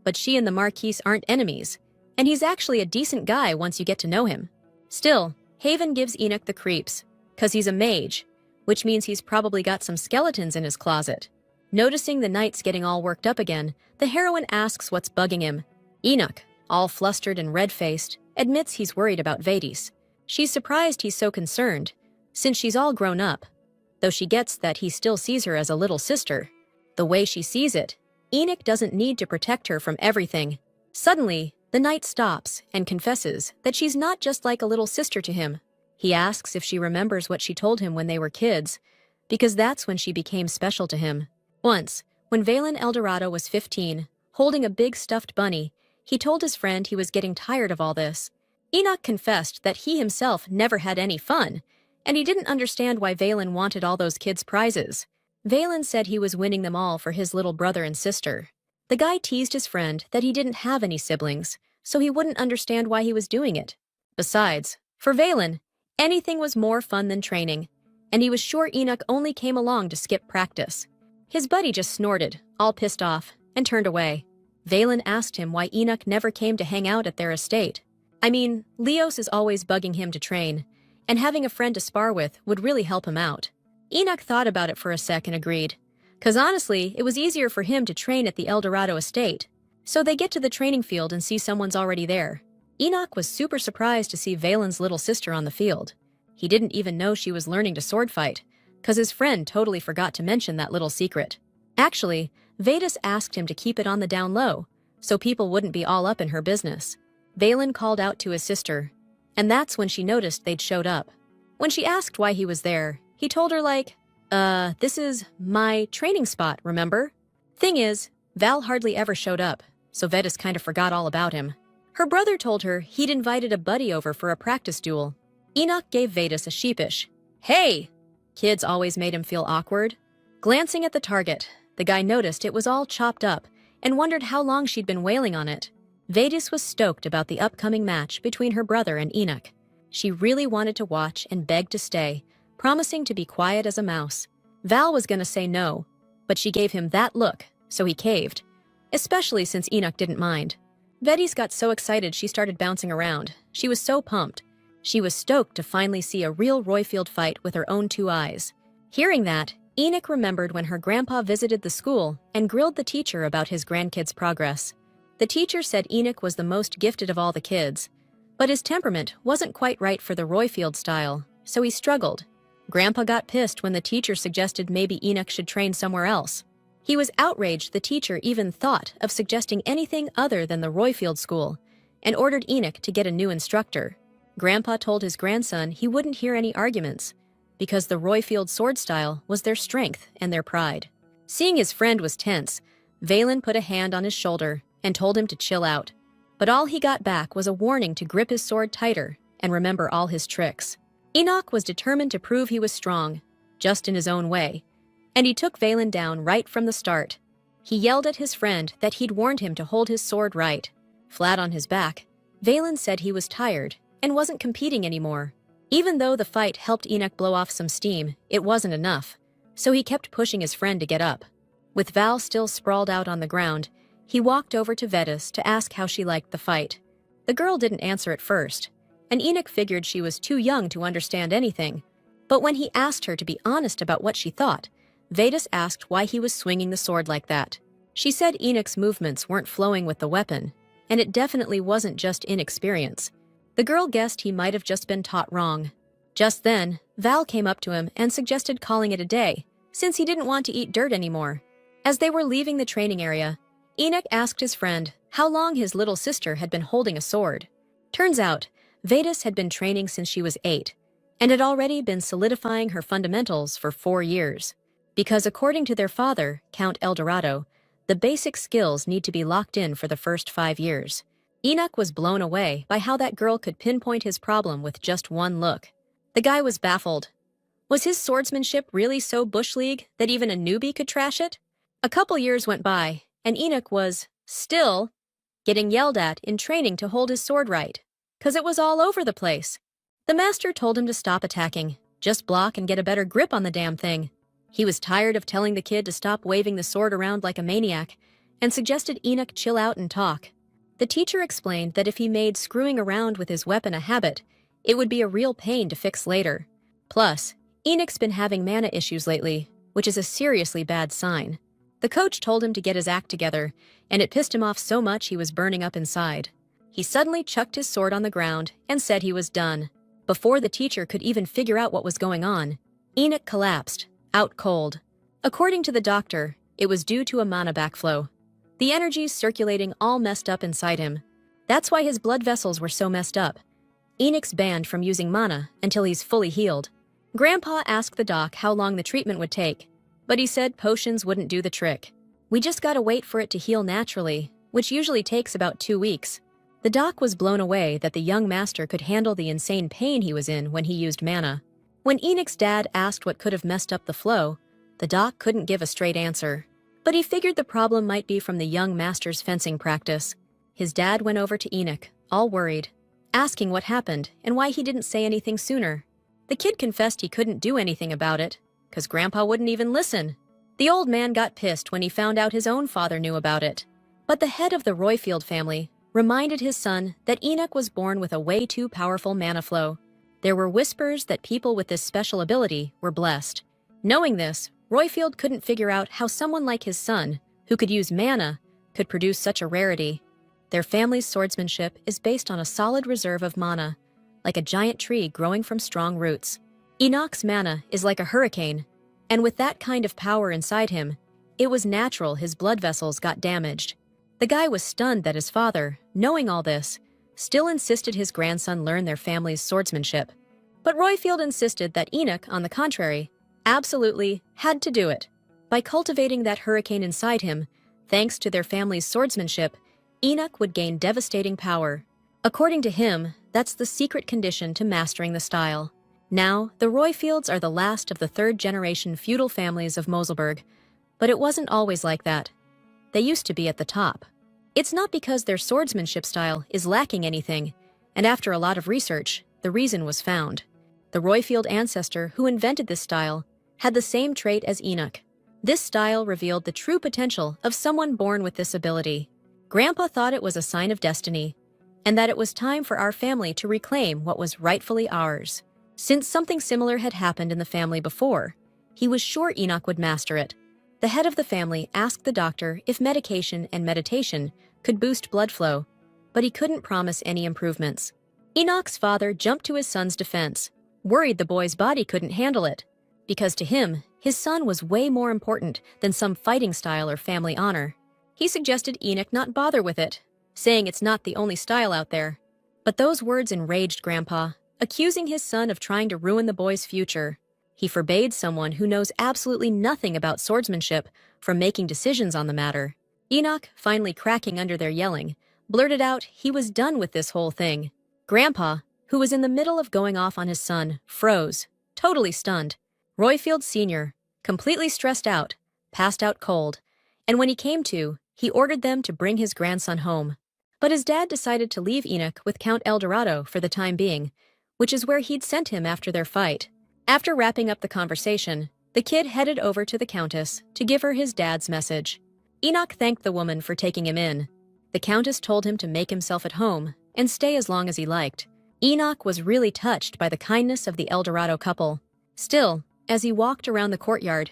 S1: but she and the Marquise aren't enemies, and he's actually a decent guy once you get to know him. Still, Haven gives Enoch the creeps, because he's a mage, which means he's probably got some skeletons in his closet. Noticing the knight's getting all worked up again, the heroine asks what's bugging him. Enoch, all flustered and red-faced, admits he's worried about Vedas. She's surprised he's so concerned, since she's all grown up, though she gets that he still sees her as a little sister. The way she sees it, Enoch doesn't need to protect her from everything. Suddenly, the knight stops and confesses that she's not just like a little sister to him. He asks if she remembers what she told him when they were kids, because that's when she became special to him. Once, when Valen Eldorado was 15, holding a big stuffed bunny, he told his friend he was getting tired of all this. Enoch confessed that he himself never had any fun, and he didn't understand why Valen wanted all those kids' prizes. Valen said he was winning them all for his little brother and sister. The guy teased his friend that he didn't have any siblings, so he wouldn't understand why he was doing it. Besides, for Valen, anything was more fun than training, and he was sure Enoch only came along to skip practice. His buddy just snorted, all pissed off, and turned away. Valen asked him why Enoch never came to hang out at their estate. I mean, Leos is always bugging him to train, and having a friend to spar with would really help him out. Enoch thought about it for a sec and agreed, because honestly, it was easier for him to train at the Eldorado estate. So they get to the training field and see someone's already there. Enoch was super surprised to see Valen's little sister on the field. He didn't even know she was learning to sword fight, because his friend totally forgot to mention that little secret. Actually, Vedas asked him to keep it on the down low, so people wouldn't be all up in her business. Valen called out to his sister, and that's when she noticed they'd showed up. When she asked why he was there, he told her like, this is my training spot, remember? Thing is, Val hardly ever showed up, so Vedas kind of forgot all about him. Her brother told her he'd invited a buddy over for a practice duel. Enoch gave Vedas a sheepish, Hey! Kids always made him feel awkward. Glancing at the target, the guy noticed it was all chopped up and wondered how long she'd been wailing on it. Vedis was stoked about the upcoming match between her brother and Enoch. She really wanted to watch and begged to stay, promising to be quiet as a mouse. Val was gonna say no, but she gave him that look, so he caved, especially since Enoch didn't mind. Vedis got so excited she started bouncing around. She was so pumped. She was stoked to finally see a real Royfield fight with her own two eyes. Hearing that, Enoch remembered when her grandpa visited the school and grilled the teacher about his grandkids' progress. The teacher said Enoch was the most gifted of all the kids, but his temperament wasn't quite right for the Royfield style, so he struggled. Grandpa got pissed when the teacher suggested maybe Enoch should train somewhere else. He was outraged the teacher even thought of suggesting anything other than the Royfield school, and ordered Enoch to get a new instructor. Grandpa told his grandson he wouldn't hear any arguments, because the Royfield sword style was their strength and their pride. Seeing his friend was tense, Valen put a hand on his shoulder and told him to chill out. But all he got back was a warning to grip his sword tighter and remember all his tricks. Enoch was determined to prove he was strong, just in his own way, and he took Valen down right from the start. He yelled at his friend that he'd warned him to hold his sword right. Flat on his back, Valen said he was tired and wasn't competing anymore. Even though the fight helped Enoch blow off some steam, it wasn't enough, so he kept pushing his friend to get up. With Val still sprawled out on the ground, he walked over to Vedis to ask how she liked the fight. The girl didn't answer at first, and Enoch figured she was too young to understand anything. But when he asked her to be honest about what she thought, Vedis asked why he was swinging the sword like that. She said Enoch's movements weren't flowing with the weapon, and it definitely wasn't just inexperience. The girl guessed he might have just been taught wrong. Just then, Val came up to him and suggested calling it a day, since he didn't want to eat dirt anymore. As they were leaving the training area, Enoch asked his friend how long his little sister had been holding a sword. Turns out, Vedis had been training since she was 8, and had already been solidifying her fundamentals for 4 years. Because according to their father, Count Eldorado, the basic skills need to be locked in for the first 5 years. Enoch was blown away by how that girl could pinpoint his problem with just one look. The guy was baffled. Was his swordsmanship really so bush league that even a newbie could trash it? A couple years went by, and Enoch was, still, getting yelled at in training to hold his sword right, 'cause it was all over the place. The master told him to stop attacking, just block and get a better grip on the damn thing. He was tired of telling the kid to stop waving the sword around like a maniac, and suggested Enoch chill out and talk. The teacher explained that if he made screwing around with his weapon a habit, it would be a real pain to fix later. Plus, Enoch's been having mana issues lately, which is a seriously bad sign. The coach told him to get his act together, and it pissed him off so much he was burning up inside. He suddenly chucked his sword on the ground and said he was done. Before the teacher could even figure out what was going on, Enoch collapsed, out cold. According to the doctor, it was due to a mana backflow. The energies circulating all messed up inside him. That's why his blood vessels were so messed up. Enoch's banned from using mana until he's fully healed. Grandpa asked the doc how long the treatment would take, but he said potions wouldn't do the trick. We just gotta wait for it to heal naturally, which usually takes about 2 weeks. The doc was blown away that the young master could handle the insane pain he was in when he used mana. When Enoch's dad asked what could have messed up the flow, the doc couldn't give a straight answer. But he figured the problem might be from the young master's fencing practice. His dad went over to Enoch, all worried, asking what happened and why he didn't say anything sooner. The kid confessed he couldn't do anything about it, 'cause Grandpa wouldn't even listen. The old man got pissed when he found out his own father knew about it. But the head of the Royfield family reminded his son that Enoch was born with a way too powerful mana flow. There were whispers that people with this special ability were blessed. Knowing this, Royfield couldn't figure out how someone like his son, who could use mana, could produce such a rarity. Their family's swordsmanship is based on a solid reserve of mana, like a giant tree growing from strong roots. Enoch's mana is like a hurricane, and with that kind of power inside him, it was natural his blood vessels got damaged. The guy was stunned that his father, knowing all this, still insisted his grandson learn their family's swordsmanship. But Royfield insisted that Enoch, on the contrary, absolutely had to do it. By cultivating that hurricane inside him, thanks to their family's swordsmanship, Enoch would gain devastating power. According to him, that's the secret condition to mastering the style. Now, the Royfields are the last of the third-generation feudal families of Moselberg, but it wasn't always like that. They used to be at the top. It's not because their swordsmanship style is lacking anything, and after a lot of research, the reason was found. The Royfield ancestor who invented this style had the same trait as Enoch. This style revealed the true potential of someone born with this ability. Grandpa thought it was a sign of destiny, and that it was time for our family to reclaim what was rightfully ours. Since something similar had happened in the family before, he was sure Enoch would master it. The head of the family asked the doctor if medication and meditation could boost blood flow, but he couldn't promise any improvements. Enoch's father jumped to his son's defense, worried the boy's body couldn't handle it, because to him, his son was way more important than some fighting style or family honor. He suggested Enoch not bother with it, saying it's not the only style out there. But those words enraged Grandpa, accusing his son of trying to ruin the boy's future. He forbade someone who knows absolutely nothing about swordsmanship from making decisions on the matter. Enoch, finally cracking under their yelling, blurted out he was done with this whole thing. Grandpa, who was in the middle of going off on his son, froze, totally stunned. Royfield Sr., completely stressed out, passed out cold, and when he came to, he ordered them to bring his grandson home. But his dad decided to leave Enoch with Count Eldorado for the time being, which is where he'd sent him after their fight. After wrapping up the conversation, the kid headed over to the Countess to give her his dad's message. Enoch thanked the woman for taking him in. The Countess told him to make himself at home and stay as long as he liked. Enoch was really touched by the kindness of the Eldorado couple. Still, as he walked around the courtyard,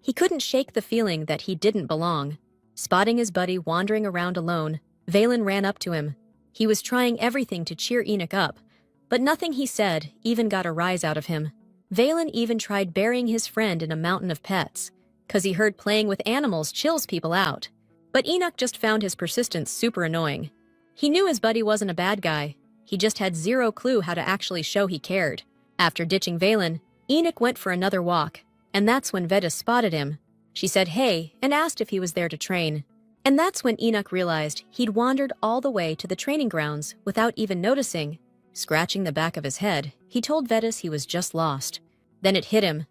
S1: he couldn't shake the feeling that he didn't belong. Spotting his buddy wandering around alone, Valen ran up to him. He was trying everything to cheer Enoch up, but nothing he said even got a rise out of him. Valen even tried burying his friend in a mountain of pets, 'cause he heard playing with animals chills people out. But Enoch just found his persistence super annoying. He knew his buddy wasn't a bad guy, he just had zero clue how to actually show he cared. After ditching Valen, Enoch went for another walk, and that's when Vedas spotted him. She said hey and asked if he was there to train. And that's when Enoch realized he'd wandered all the way to the training grounds without even noticing. Scratching the back of his head, he told Vedas he was just lost. Then it hit him.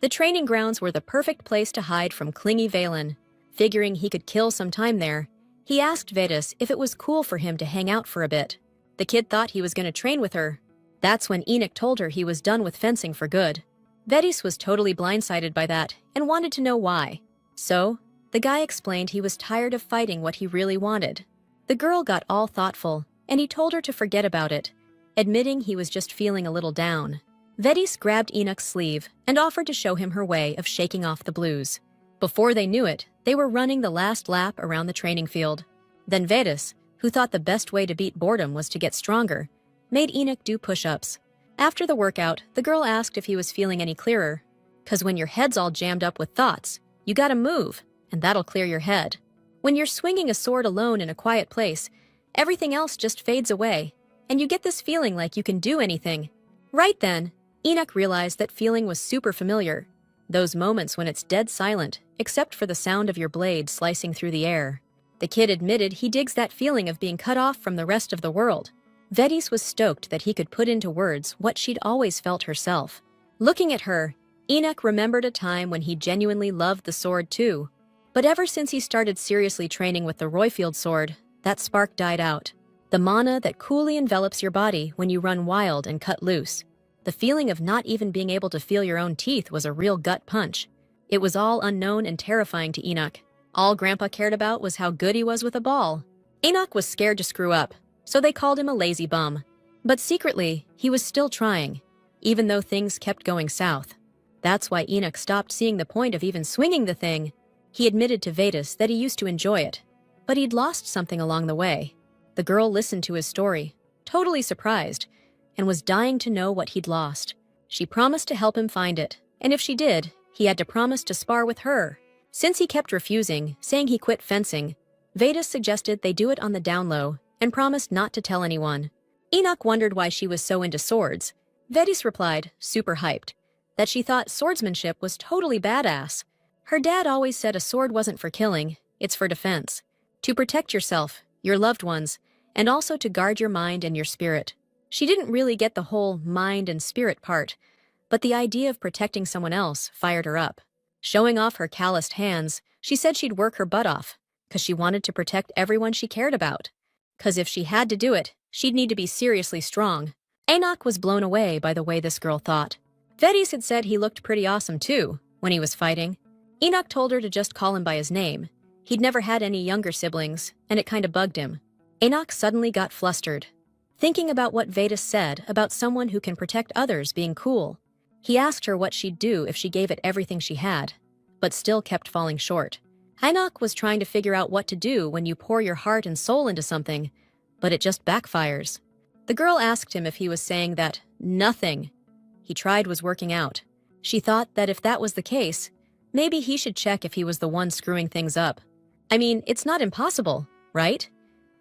S1: The training grounds were the perfect place to hide from clingy Valen. Figuring he could kill some time there, he asked Vedas if it was cool for him to hang out for a bit. The kid thought he was going to train with her. That's when Enoch told her he was done with fencing for good. Vedas was totally blindsided by that and wanted to know why. So, the guy explained he was tired of fighting what he really wanted. The girl got all thoughtful, and he told her to forget about it, admitting he was just feeling a little down. Vedas grabbed Enoch's sleeve and offered to show him her way of shaking off the blues. Before they knew it, they were running the last lap around the training field. Then Vedas, who thought the best way to beat boredom was to get stronger, made Enoch do push-ups. After the workout, the girl asked if he was feeling any clearer. 'Cause when your head's all jammed up with thoughts, you gotta move, and that'll clear your head. When you're swinging a sword alone in a quiet place, everything else just fades away, and you get this feeling like you can do anything. Right then, Enoch realized that feeling was super familiar. Those moments when it's dead silent, except for the sound of your blade slicing through the air. The kid admitted he digs that feeling of being cut off from the rest of the world. Vedas was stoked that he could put into words what she'd always felt herself. Looking at her, Enoch remembered a time when he genuinely loved the sword too. But ever since he started seriously training with the Royfield sword, that spark died out. The mana that coolly envelops your body when you run wild and cut loose. The feeling of not even being able to feel your own teeth was a real gut punch. It was all unknown and terrifying to Enoch. All Grandpa cared about was how good he was with a ball. Enoch was scared to screw up, so they called him a lazy bum. But secretly, he was still trying, even though things kept going south. That's why Enoch stopped seeing the point of even swinging the thing. He admitted to Vedas that he used to enjoy it, but he'd lost something along the way. The girl listened to his story, totally surprised, and was dying to know what he'd lost. She promised to help him find it, and if she did, he had to promise to spar with her. Since he kept refusing, saying he quit fencing, Vedas suggested they do it on the down low and promised not to tell anyone. Enoch wondered why she was so into swords. Vedas replied, super hyped, that she thought swordsmanship was totally badass. Her dad always said a sword wasn't for killing, it's for defense. To protect yourself, your loved ones, and also to guard your mind and your spirit. She didn't really get the whole mind and spirit part, but the idea of protecting someone else fired her up. Showing off her calloused hands, she said she'd work her butt off, 'cause she wanted to protect everyone she cared about. 'Cause if she had to do it, she'd need to be seriously strong. Enoch was blown away by the way this girl thought. Vedis had said he looked pretty awesome too, when he was fighting. Enoch told her to just call him by his name. He'd never had any younger siblings, and it kinda bugged him. Enoch suddenly got flustered, thinking about what Vedis said about someone who can protect others being cool. He asked her what she'd do if she gave it everything she had, but still kept falling short. Enoch was trying to figure out what to do when you pour your heart and soul into something, but it just backfires. The girl asked him if he was saying that nothing he tried was working out. She thought that if that was the case, maybe he should check if he was the one screwing things up. I mean, it's not impossible, right?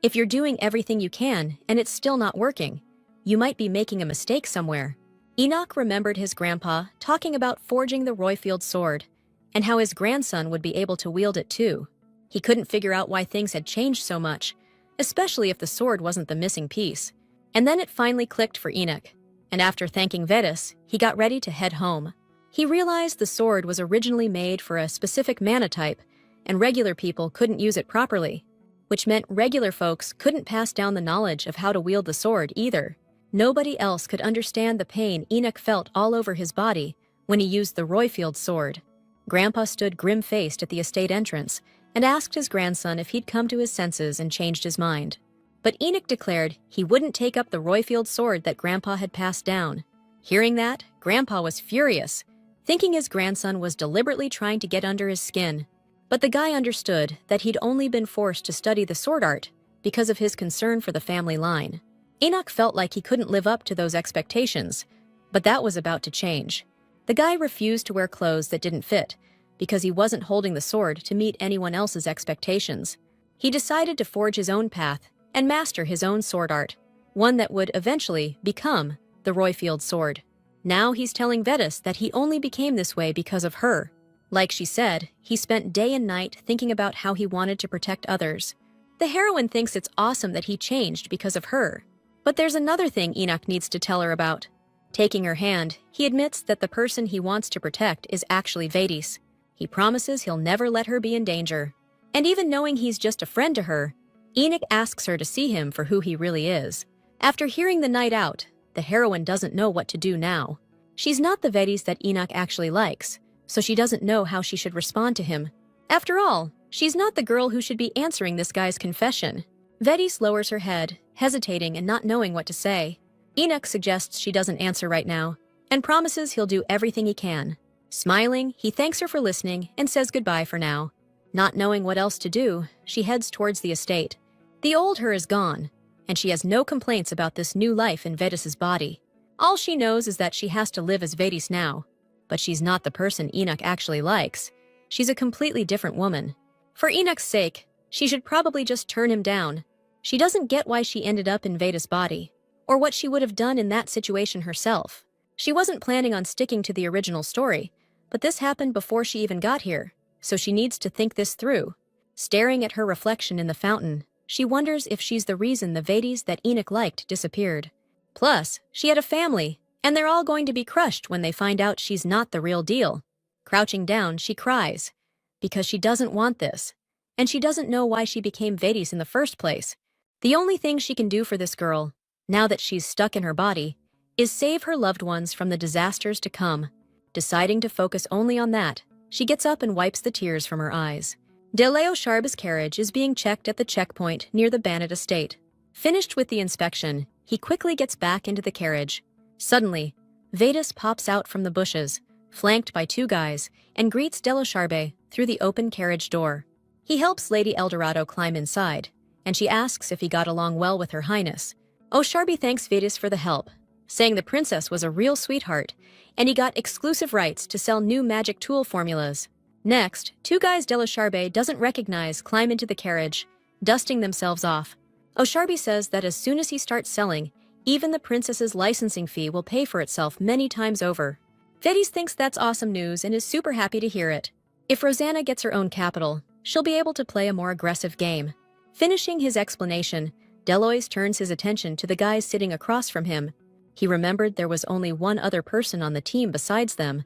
S1: If you're doing everything you can and it's still not working, you might be making a mistake somewhere. Enoch remembered his grandpa talking about forging the Royfield sword and how his grandson would be able to wield it too. He couldn't figure out why things had changed so much, especially if the sword wasn't the missing piece. And then it finally clicked for Enoch, and after thanking Vedis, he got ready to head home. He realized the sword was originally made for a specific mana type, and regular people couldn't use it properly, which meant regular folks couldn't pass down the knowledge of how to wield the sword either. Nobody else could understand the pain Enoch felt all over his body when he used the Royfield sword. Grandpa stood grim-faced at the estate entrance and asked his grandson if he'd come to his senses and changed his mind. But Enoch declared he wouldn't take up the Royfield sword that Grandpa had passed down. Hearing that, Grandpa was furious, thinking his grandson was deliberately trying to get under his skin. But the guy understood that he'd only been forced to study the sword art because of his concern for the family line. Enoch felt like he couldn't live up to those expectations, but that was about to change. The guy refused to wear clothes that didn't fit because he wasn't holding the sword to meet anyone else's expectations. He decided to forge his own path and master his own sword art, one that would eventually become the Royfield sword. Now he's telling Vedis that he only became this way because of her. Like she said, he spent day and night thinking about how he wanted to protect others. The heroine thinks it's awesome that he changed because of her. But there's another thing Enoch needs to tell her about. Taking her hand, he admits that the person he wants to protect is actually Vedis. He promises he'll never let her be in danger. And even knowing he's just a friend to her, Enoch asks her to see him for who he really is. After hearing the night out, the heroine doesn't know what to do now. She's not the Vedis that Enoch actually likes, so she doesn't know how she should respond to him. After all, she's not the girl who should be answering this guy's confession. Vedis lowers her head, hesitating and not knowing what to say. Enoch suggests she doesn't answer right now, and promises he'll do everything he can. Smiling, he thanks her for listening and says goodbye for now. Not knowing what else to do, she heads towards the estate. The old her is gone, and she has no complaints about this new life in Vedis' body. All she knows is that she has to live as Vedis now, but she's not the person Enoch actually likes. She's a completely different woman. For Enoch's sake, she should probably just turn him down. She doesn't get why she ended up in Vedis' body, or what she would have done in that situation herself. She wasn't planning on sticking to the original story, but this happened before she even got here, so she needs to think this through. Staring at her reflection in the fountain, she wonders if she's the reason the Vedis that Enoch liked disappeared. Plus, she had a family, and they're all going to be crushed when they find out she's not the real deal. Crouching down, she cries, because she doesn't want this, and she doesn't know why she became Vedis in the first place. The only thing she can do for this girl, now that she's stuck in her body, is save her loved ones from the disasters to come. Deciding to focus only on that, she gets up and wipes the tears from her eyes. De Leo Sharba's carriage is being checked at the checkpoint near the Bannett estate. Finished with the inspection, he quickly gets back into the carriage. Suddenly, Vedis pops out from the bushes, flanked by two guys, and greets Delosharbe through the open carriage door. He helps Lady Eldorado climb inside, and she asks if he got along well with Her Highness. O'Sharby thanks Vedis for the help, saying the princess was a real sweetheart, and he got exclusive rights to sell new magic tool formulas. Next, two guys Delosharbe doesn't recognize climb into the carriage, dusting themselves off. O'Sharby says that as soon as he starts selling, even the princess's licensing fee will pay for itself many times over. Vedis thinks that's awesome news and is super happy to hear it. If Rosanna gets her own capital, she'll be able to play a more aggressive game. Finishing his explanation, Delois turns his attention to the guys sitting across from him. He remembered there was only one other person on the team besides them,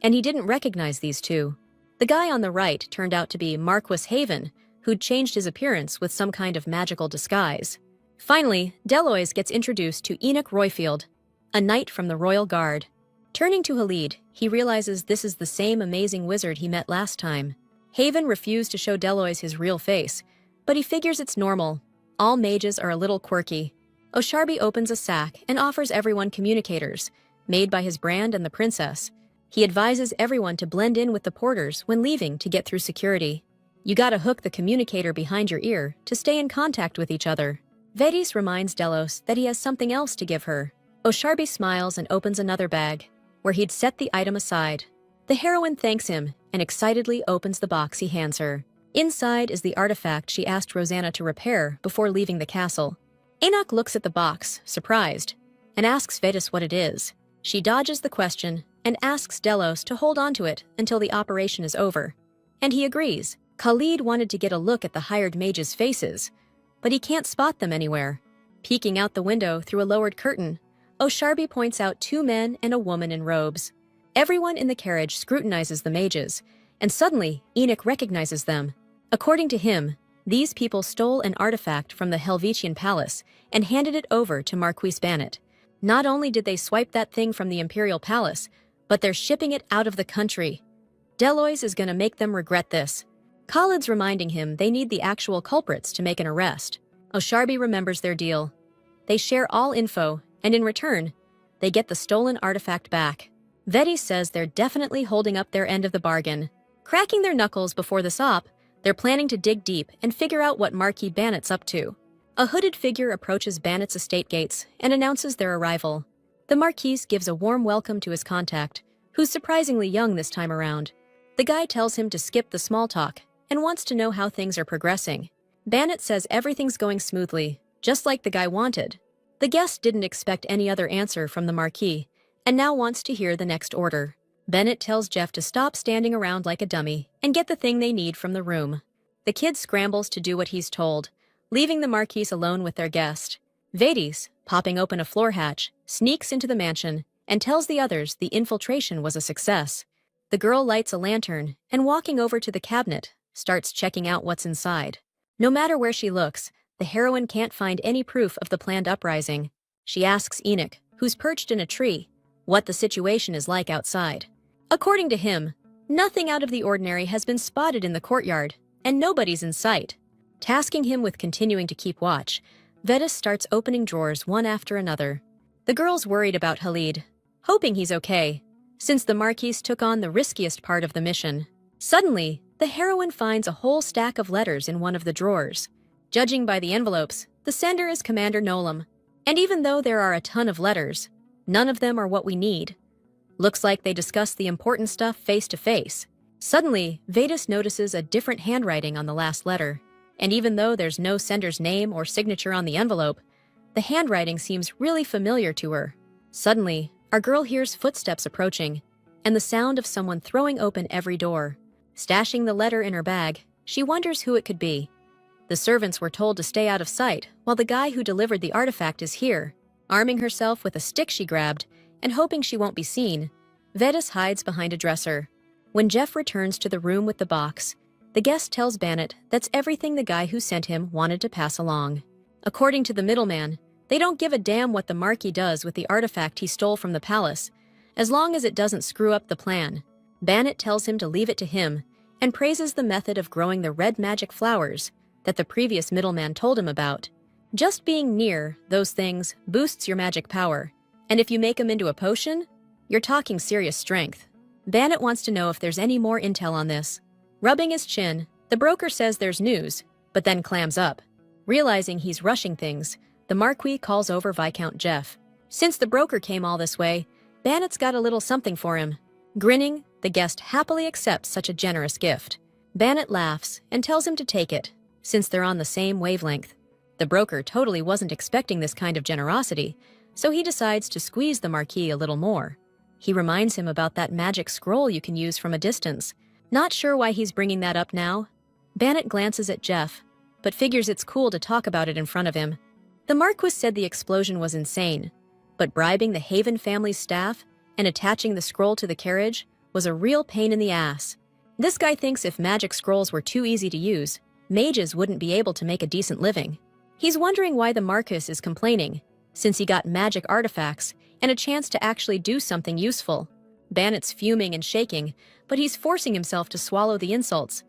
S1: and he didn't recognize these two. The guy on the right turned out to be Marquis Haven, who'd changed his appearance with some kind of magical disguise. Finally, Delois gets introduced to Enoch Royfield, a knight from the Royal Guard. Turning to Halid, he realizes this is the same amazing wizard he met last time. Haven refused to show Delois his real face, but he figures it's normal. All mages are a little quirky. Osharbi opens a sack and offers everyone communicators, made by his brand and the princess. He advises everyone to blend in with the porters when leaving to get through security. You gotta hook the communicator behind your ear to stay in contact with each other. Vedis reminds Delos that he has something else to give her. Osharbi smiles and opens another bag, where he'd set the item aside. The heroine thanks him and excitedly opens the box he hands her. Inside is the artifact she asked Rosanna to repair before leaving the castle. Enoch looks at the box, surprised, and asks Vedis what it is. She dodges the question and asks Delos to hold on to it until the operation is over. And he agrees. Khalid wanted to get a look at the hired mages' faces, but he can't spot them anywhere. Peeking out the window through a lowered curtain, Osharbi points out two men and a woman in robes. Everyone in the carriage scrutinizes the mages, and suddenly Enoch recognizes them. According to him, these people stole an artifact from the Helvetian palace and handed it over to Marquis Bannet. Not only did they swipe that thing from the Imperial Palace, but they're shipping it out of the country. Delois is gonna make them regret this. Khalid's reminding him they need the actual culprits to make an arrest. Osharbi remembers their deal. They share all info, and in return, they get the stolen artifact back. Vedis says they're definitely holding up their end of the bargain. Cracking their knuckles before the SOP, they're planning to dig deep and figure out what Marquis Bannet's up to. A hooded figure approaches Bannet's estate gates and announces their arrival. The Marquis gives a warm welcome to his contact, who's surprisingly young this time around. The guy tells him to skip the small talk and wants to know how things are progressing. Bannet says everything's going smoothly, just like the guy wanted. The guest didn't expect any other answer from the Marquis, and now wants to hear the next order. Bennett tells Jeff to stop standing around like a dummy and get the thing they need from the room. The kid scrambles to do what he's told, leaving the Marquis alone with their guest. Vedis, popping open a floor hatch, sneaks into the mansion and tells the others the infiltration was a success. The girl lights a lantern and, walking over to the cabinet, starts checking out what's inside. No matter where she looks, the heroine can't find any proof of the planned uprising. She asks Enoch, who's perched in a tree, what the situation is like outside. According to him, nothing out of the ordinary has been spotted in the courtyard, and nobody's in sight. Tasking him with continuing to keep watch, Vedis starts opening drawers one after another. The girl's worried about Halid, hoping he's okay, since the Marquis took on the riskiest part of the mission. Suddenly, the heroine finds a whole stack of letters in one of the drawers. Judging by the envelopes, the sender is Commander Nolam, and even though there are a ton of letters, none of them are what we need. Looks like they discussed the important stuff face to face. Suddenly, Vedis notices a different handwriting on the last letter, and even though there's no sender's name or signature on the envelope, the handwriting seems really familiar to her. Suddenly, our girl hears footsteps approaching, and the sound of someone throwing open every door. Stashing the letter in her bag, she wonders who it could be. The servants were told to stay out of sight, while the guy who delivered the artifact is here. Arming herself with a stick she grabbed, and hoping she won't be seen, Vedis hides behind a dresser. When Jeff returns to the room with the box, the guest tells Bannet that's everything the guy who sent him wanted to pass along. According to the middleman, they don't give a damn what the Marquis does with the artifact he stole from the palace, as long as it doesn't screw up the plan. Bannet tells him to leave it to him, and praises the method of growing the red magic flowers that the previous middleman told him about. Just being near those things boosts your magic power, and if you make them into a potion, you're talking serious strength. Bannet wants to know if there's any more intel on this. Rubbing his chin, the broker says there's news, but then clams up. Realizing he's rushing things, the Marquis calls over Viscount Jeff. Since the broker came all this way, Bannet's got a little something for him. Grinning, the guest happily accepts such a generous gift. Bannet laughs and tells him to take it, since they're on the same wavelength. The broker totally wasn't expecting this kind of generosity, so he decides to squeeze the Marquis a little more. He reminds him about that magic scroll you can use from a distance. Not sure why he's bringing that up now. Bannet glances at Jeff, but figures it's cool to talk about it in front of him. The Marquis said the explosion was insane, but bribing the Haven family's staff and attaching the scroll to the carriage was a real pain in the ass. This guy thinks if magic scrolls were too easy to use, mages wouldn't be able to make a decent living. He's wondering why the Marquis is complaining, since he got magic artifacts and a chance to actually do something useful. Bannock's fuming and shaking, but he's forcing himself to swallow the insults.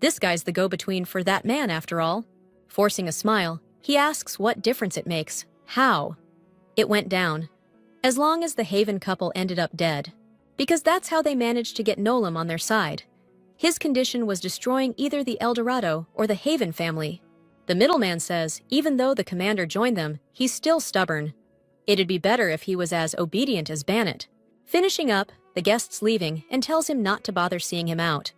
S1: This guy's the go-between for that man, after all. Forcing a smile, he asks what difference it makes. How? It went down. As long as the Haven couple ended up dead. Because that's how they managed to get Nolan on their side. His condition was destroying either the El Dorado or the Haven family. The middleman says even though the commander joined them, he's still stubborn. It'd be better if he was as obedient as Bannock. Finishing up, the guest's leaving and tells him not to bother seeing him out.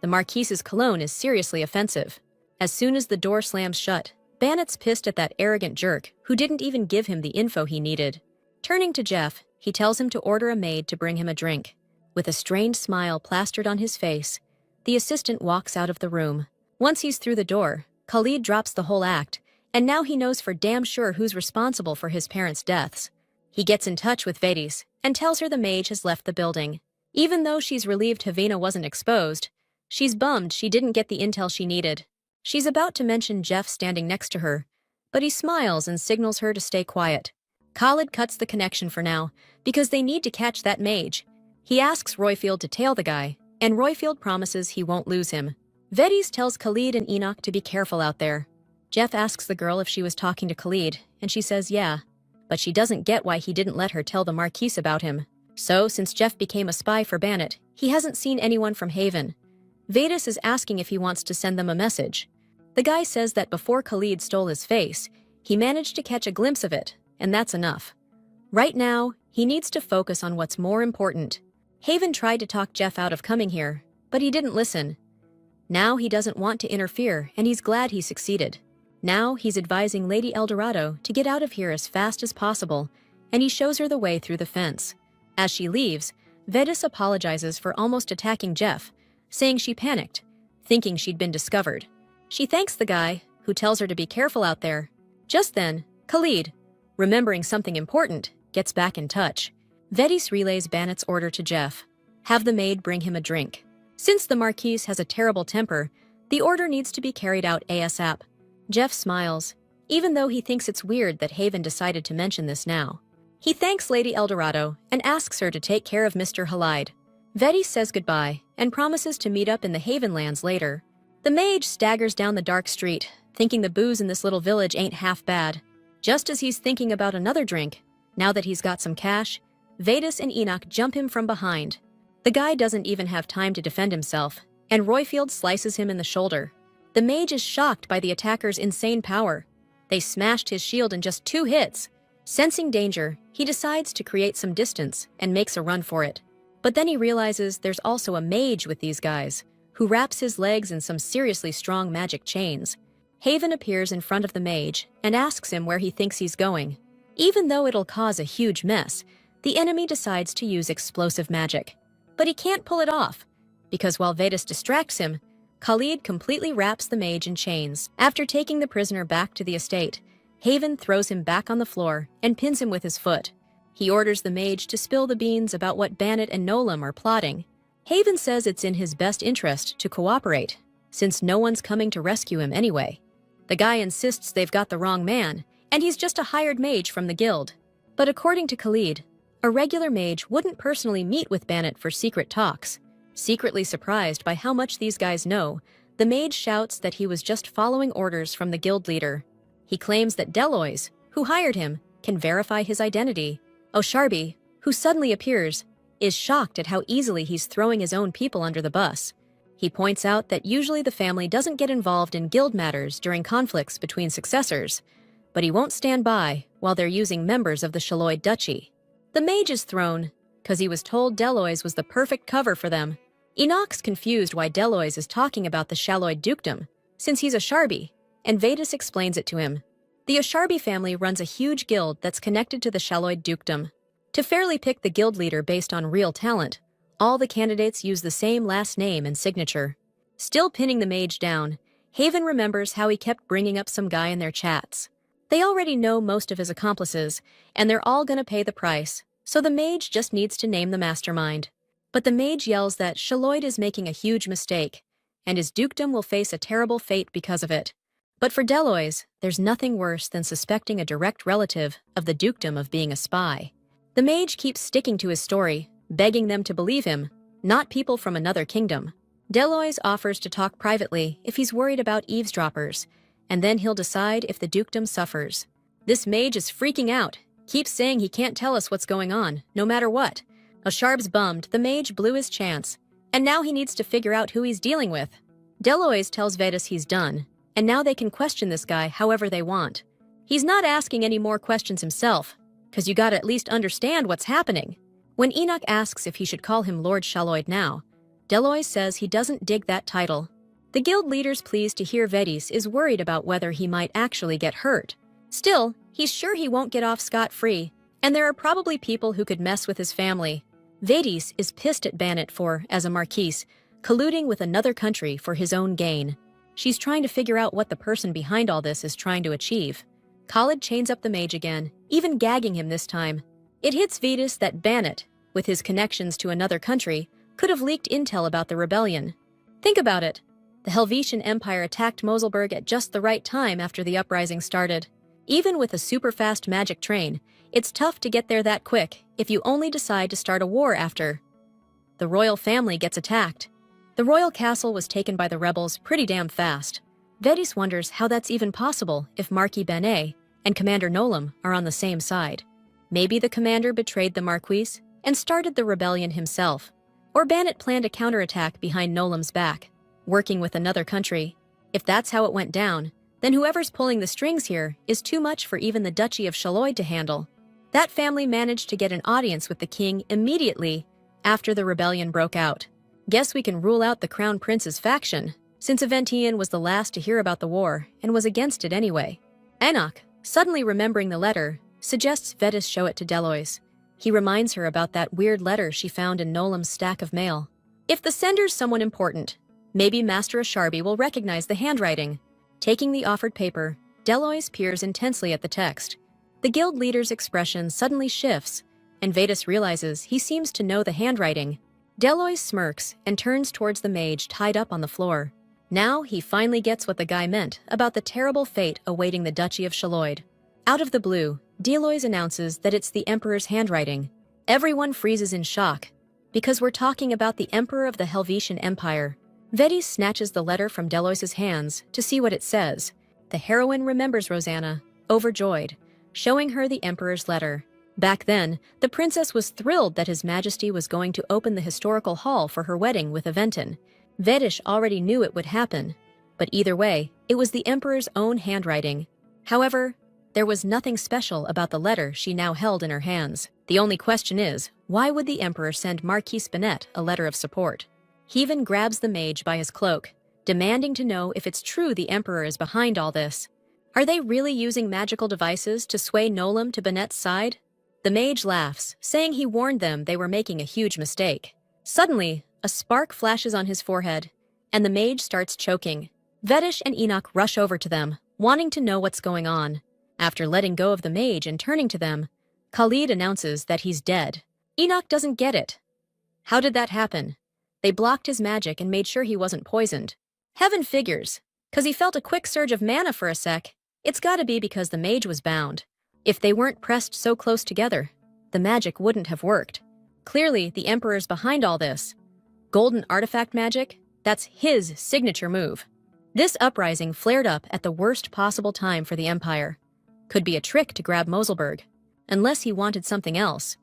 S1: The Marquise's cologne is seriously offensive. As soon as the door slams shut, Bannock's pissed at that arrogant jerk who didn't even give him the info he needed. Turning to Jeff, he tells him to order a maid to bring him a drink. With a strained smile plastered on his face, the assistant walks out of the room. Once he's through the door, Khalid drops the whole act, and now he knows for damn sure who's responsible for his parents' deaths. He gets in touch with Vedis and tells her the mage has left the building. Even though she's relieved Havina wasn't exposed, she's bummed she didn't get the intel she needed. She's about to mention Jeff standing next to her, but he smiles and signals her to stay quiet. Khalid cuts the connection for now, because they need to catch that mage. He asks Royfield to tail the guy, and Royfield promises he won't lose him. Vedis tells Khalid and Enoch to be careful out there. Jeff asks the girl if she was talking to Khalid, and she says yeah, but she doesn't get why he didn't let her tell the Marquise about him. So, since Jeff became a spy for Bannock, he hasn't seen anyone from Haven. Vedis is asking if he wants to send them a message. The guy says that before Khalid stole his face, he managed to catch a glimpse of it, and that's enough. Right now, he needs to focus on what's more important. Haven tried to talk Jeff out of coming here, but he didn't listen. Now he doesn't want to interfere, and he's glad he succeeded. Now he's advising Lady Eldorado to get out of here as fast as possible, and he shows her the way through the fence. As she leaves, Vedis apologizes for almost attacking Jeff, saying she panicked, thinking she'd been discovered. She thanks the guy, who tells her to be careful out there. Just then, Khalid, remembering something important, gets back in touch. Vedis relays Bannock's order to Jeff. Have the maid bring him a drink. Since the Marquise has a terrible temper, the order needs to be carried out ASAP. Jeff smiles, even though he thinks it's weird that Haven decided to mention this now. He thanks Lady Eldorado and asks her to take care of Mr. Halide. Vedis says goodbye and promises to meet up in the Havenlands later. The mage staggers down the dark street, thinking the booze in this little village ain't half bad. Just as he's thinking about another drink, now that he's got some cash, Vedis and Enoch jump him from behind. The guy doesn't even have time to defend himself, and Royfield slices him in the shoulder. The mage is shocked by the attacker's insane power. They smashed his shield in just 2 hits. Sensing danger, he decides to create some distance and makes a run for it. But then he realizes there's also a mage with these guys, who wraps his legs in some seriously strong magic chains. Haven appears in front of the mage and asks him where he thinks he's going. Even though it'll cause a huge mess, the enemy decides to use explosive magic. But he can't pull it off, because while Vedis distracts him, Khalid completely wraps the mage in chains. After taking the prisoner back to the estate, Haven throws him back on the floor and pins him with his foot. He orders the mage to spill the beans about what Bannock and Nolam are plotting. Haven says it's in his best interest to cooperate, since no one's coming to rescue him anyway. The guy insists they've got the wrong man, and he's just a hired mage from the guild. But according to Khalid, a regular mage wouldn't personally meet with Bannock for secret talks. Secretly surprised by how much these guys know, the mage shouts that he was just following orders from the guild leader. He claims that Deloys, who hired him, can verify his identity. O'Sharby, who suddenly appears, is shocked at how easily he's throwing his own people under the bus. He points out that usually the family doesn't get involved in guild matters during conflicts between successors, but he won't stand by while they're using members of the Shaloid Duchy. The mage is thrown, because he was told Deloys was the perfect cover for them. Enoch's confused why Deloys is talking about the Shaloid dukedom, since he's a Sharby, and Vedis explains it to him. The Osharbi family runs a huge guild that's connected to the Shaloid dukedom. To fairly pick the guild leader based on real talent, all the candidates use the same last name and signature. Still pinning the mage down, Haven remembers how he kept bringing up some guy in their chats. They already know most of his accomplices, and they're all gonna pay the price, so the mage just needs to name the mastermind. But the mage yells that Shaloid is making a huge mistake, and his dukedom will face a terrible fate because of it. But for Delois, there's nothing worse than suspecting a direct relative of the dukedom of being a spy. The mage keeps sticking to his story, begging them to believe him, not people from another kingdom. Delois offers to talk privately if he's worried about eavesdroppers, and then he'll decide if the dukedom suffers. This mage is freaking out, keeps saying he can't tell us what's going on, no matter what. Asharb's bummed the mage blew his chance, and now he needs to figure out who he's dealing with. Delois tells Vetus he's done, and now they can question this guy however they want. He's not asking any more questions himself, because you gotta at least understand what's happening. When Enoch asks if he should call him Lord Shaloid now, Delois says he doesn't dig that title. The guild leader's pleased to hear Vetis is worried about whether he might actually get hurt. Still, he's sure he won't get off scot-free, and there are probably people who could mess with his family. Vetis is pissed at Bannet for, as a marquise, colluding with another country for his own gain. She's trying to figure out what the person behind all this is trying to achieve. Khalid chains up the mage again, even gagging him this time. It hits Vetis that Bannet, with his connections to another country, could have leaked intel about the rebellion. Think about it. The Helvetian Empire attacked Moselberg at just the right time after the uprising started. Even with a super-fast magic train, it's tough to get there that quick if you only decide to start a war after. The royal family gets attacked. The royal castle was taken by the rebels pretty damn fast. Vetis wonders how that's even possible if Marquis Benet and Commander Nolam are on the same side. Maybe the commander betrayed the Marquise and started the rebellion himself. Or Bannet planned a counterattack behind Nolam's back, working with another country. If that's how it went down, then whoever's pulling the strings here is too much for even the Duchy of Shaloid to handle. That family managed to get an audience with the king immediately after the rebellion broke out. Guess we can rule out the Crown Prince's faction, since Aventian was the last to hear about the war and was against it anyway. Enoch, suddenly remembering the letter, suggests Vetis show it to Delois. He reminds her about that weird letter she found in Nolam's stack of mail. If the sender's someone important, maybe Master Asharbi will recognize the handwriting. Taking the offered paper, Delois peers intensely at the text. The guild leader's expression suddenly shifts, and Vetis realizes he seems to know the handwriting. Delois smirks and turns towards the mage tied up on the floor. Now he finally gets what the guy meant about the terrible fate awaiting the Duchy of Shaloid. Out of the blue, Delois announces that it's the Emperor's handwriting. Everyone freezes in shock, because we're talking about the Emperor of the Helvetian Empire. Vetis snatches the letter from Delois's hands to see what it says. The heroine remembers Rosanna, overjoyed, showing her the Emperor's letter. Back then, the princess was thrilled that His Majesty was going to open the historical hall for her wedding with Aventin. Vetis already knew it would happen, but either way, it was the Emperor's own handwriting. However, there was nothing special about the letter she now held in her hands. The only question is, why would the Emperor send Marquis Benet a letter of support? He even grabs the mage by his cloak, demanding to know if it's true the Emperor is behind all this. Are they really using magical devices to sway Nolam to Benet's side? The mage laughs, saying he warned them they were making a huge mistake. Suddenly, a spark flashes on his forehead, and the mage starts choking. Vetis and Enoch rush over to them, wanting to know what's going on. After letting go of the mage and turning to them, Khalid announces that he's dead. Enoch doesn't get it. How did that happen? They blocked his magic and made sure he wasn't poisoned. Heaven figures, 'cause he felt a quick surge of mana for a sec. It's gotta be because the mage was bound. If they weren't pressed so close together, the magic wouldn't have worked. Clearly, the Emperor's behind all this. Golden artifact magic? That's his signature move. This uprising flared up at the worst possible time for the Empire. Could be a trick to grab Moselberg, unless he wanted something else.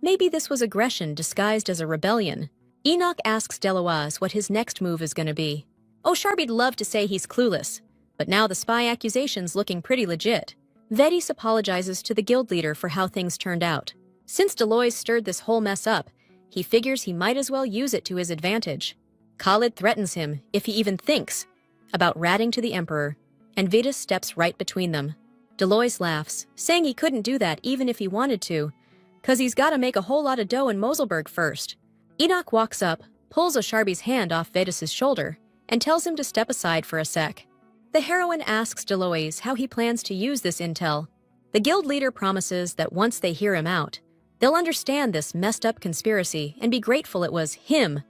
S1: Maybe this was aggression disguised as a rebellion. Enoch asks Delois what his next move is going to be. Sharby'd love to say he's clueless, but now the spy accusation's looking pretty legit. Vetis apologizes to the guild leader for how things turned out. Since Delois stirred this whole mess up, he figures he might as well use it to his advantage. Khalid threatens him, if he even thinks, about ratting to the Emperor, and Vetis steps right between them. Delois laughs, saying he couldn't do that even if he wanted to, 'cause he's gotta make a whole lot of dough in Moselberg first. Enoch walks up, pulls Asharbi's hand off Vetis's shoulder, and tells him to step aside for a sec. The heroine asks Deloise how he plans to use this intel. The guild leader promises that once they hear him out, they'll understand this messed up conspiracy and be grateful it was him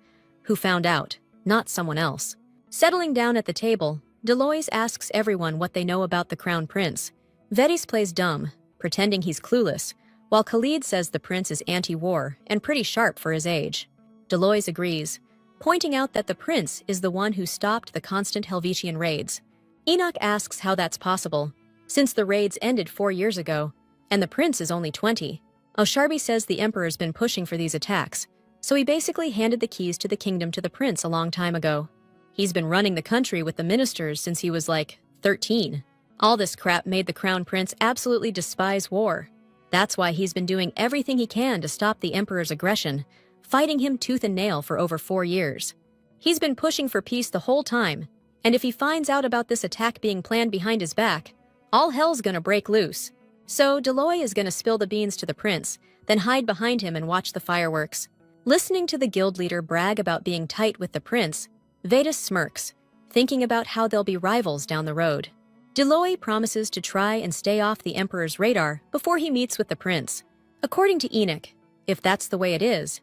S1: who found out, not someone else. Settling down at the table, Deloise asks everyone what they know about the Crown Prince. Vedis plays dumb, pretending he's clueless, while Khalid says the prince is anti-war and pretty sharp for his age. Deloise agrees, pointing out that the prince is the one who stopped the constant Helvetian raids. Enoch asks how that's possible, since the raids ended 4 years ago, and the prince is only 20. Osharbi says the emperor's been pushing for these attacks, so he basically handed the keys to the kingdom to the prince a long time ago. He's been running the country with the ministers since he was like 13. All this crap made the crown prince absolutely despise war. That's why he's been doing everything he can to stop the emperor's aggression, fighting him tooth and nail for over 4 years. He's been pushing for peace the whole time, and if he finds out about this attack being planned behind his back, all hell's gonna break loose. So Deloy is gonna spill the beans to the prince, then hide behind him and watch the fireworks. Listening to the guild leader brag about being tight with the prince, Vedis smirks, thinking about how they'll be rivals down the road. Deloy promises to try and stay off the emperor's radar before he meets with the prince. According to Enoch, if that's the way it is,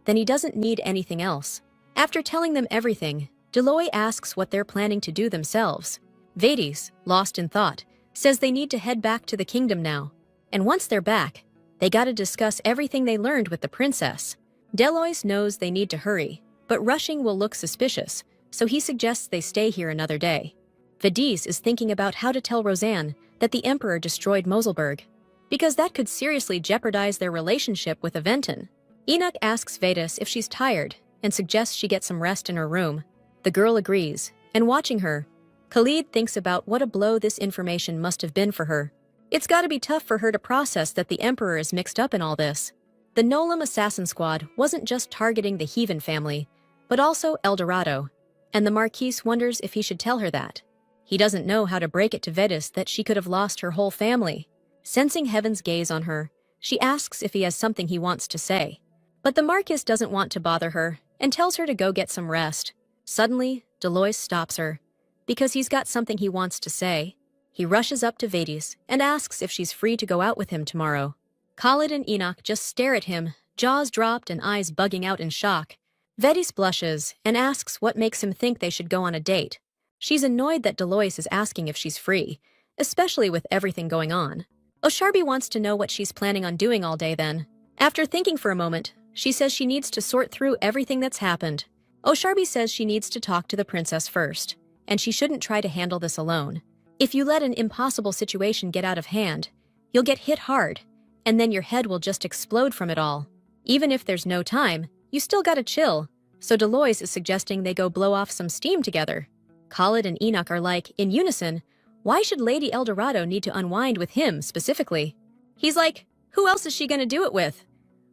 S1: then he doesn't need anything else. After telling them everything, Deloy asks what they're planning to do themselves. Vedis, lost in thought, says they need to head back to the kingdom now, and once they're back, they gotta discuss everything they learned with the princess. Delois knows they need to hurry, but rushing will look suspicious, so he suggests they stay here another day. Vedis is thinking about how to tell Roseanne that the emperor destroyed Moselberg, because that could seriously jeopardize their relationship with Aventon. Enoch asks Vedis if she's tired and suggests she get some rest in her room. The girl agrees, and watching her, Khalid thinks about what a blow this information must have been for her. It's gotta be tough for her to process that the emperor is mixed up in all this. The Nolam assassin squad wasn't just targeting the Heaven family, but also El Dorado, and the Marquise wonders if he should tell her that. He doesn't know how to break it to Vedis that she could have lost her whole family. Sensing Heaven's gaze on her, she asks if he has something he wants to say. But the Marquis doesn't want to bother her and tells her to go get some rest. Suddenly, Delois stops her, because he's got something he wants to say. He rushes up to Vedis and asks if she's free to go out with him tomorrow. Khalid and Enoch just stare at him, jaws dropped and eyes bugging out in shock. Vedis blushes and asks what makes him think they should go on a date. She's annoyed that Delois is asking if she's free, especially with everything going on. Osharbi wants to know what she's planning on doing all day then. After thinking for a moment, she says she needs to sort through everything that's happened. Osharbi says she needs to talk to the princess first, and she shouldn't try to handle this alone. If you let an impossible situation get out of hand, you'll get hit hard, and then your head will just explode from it all. Even if there's no time, you still gotta chill, so Delois is suggesting they go blow off some steam together. Khalid and Enoch are like, in unison, why should Lady Eldorado need to unwind with him specifically? He's like, who else is she gonna do it with?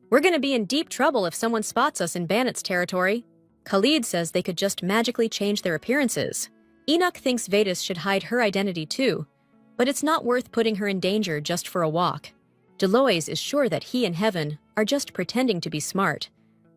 S1: We're gonna be in deep trouble if someone spots us in Bandit's territory. Khalid says they could just magically change their appearances. Enoch thinks Vedis should hide her identity too, but it's not worth putting her in danger just for a walk. Delois is sure that he and Heaven are just pretending to be smart,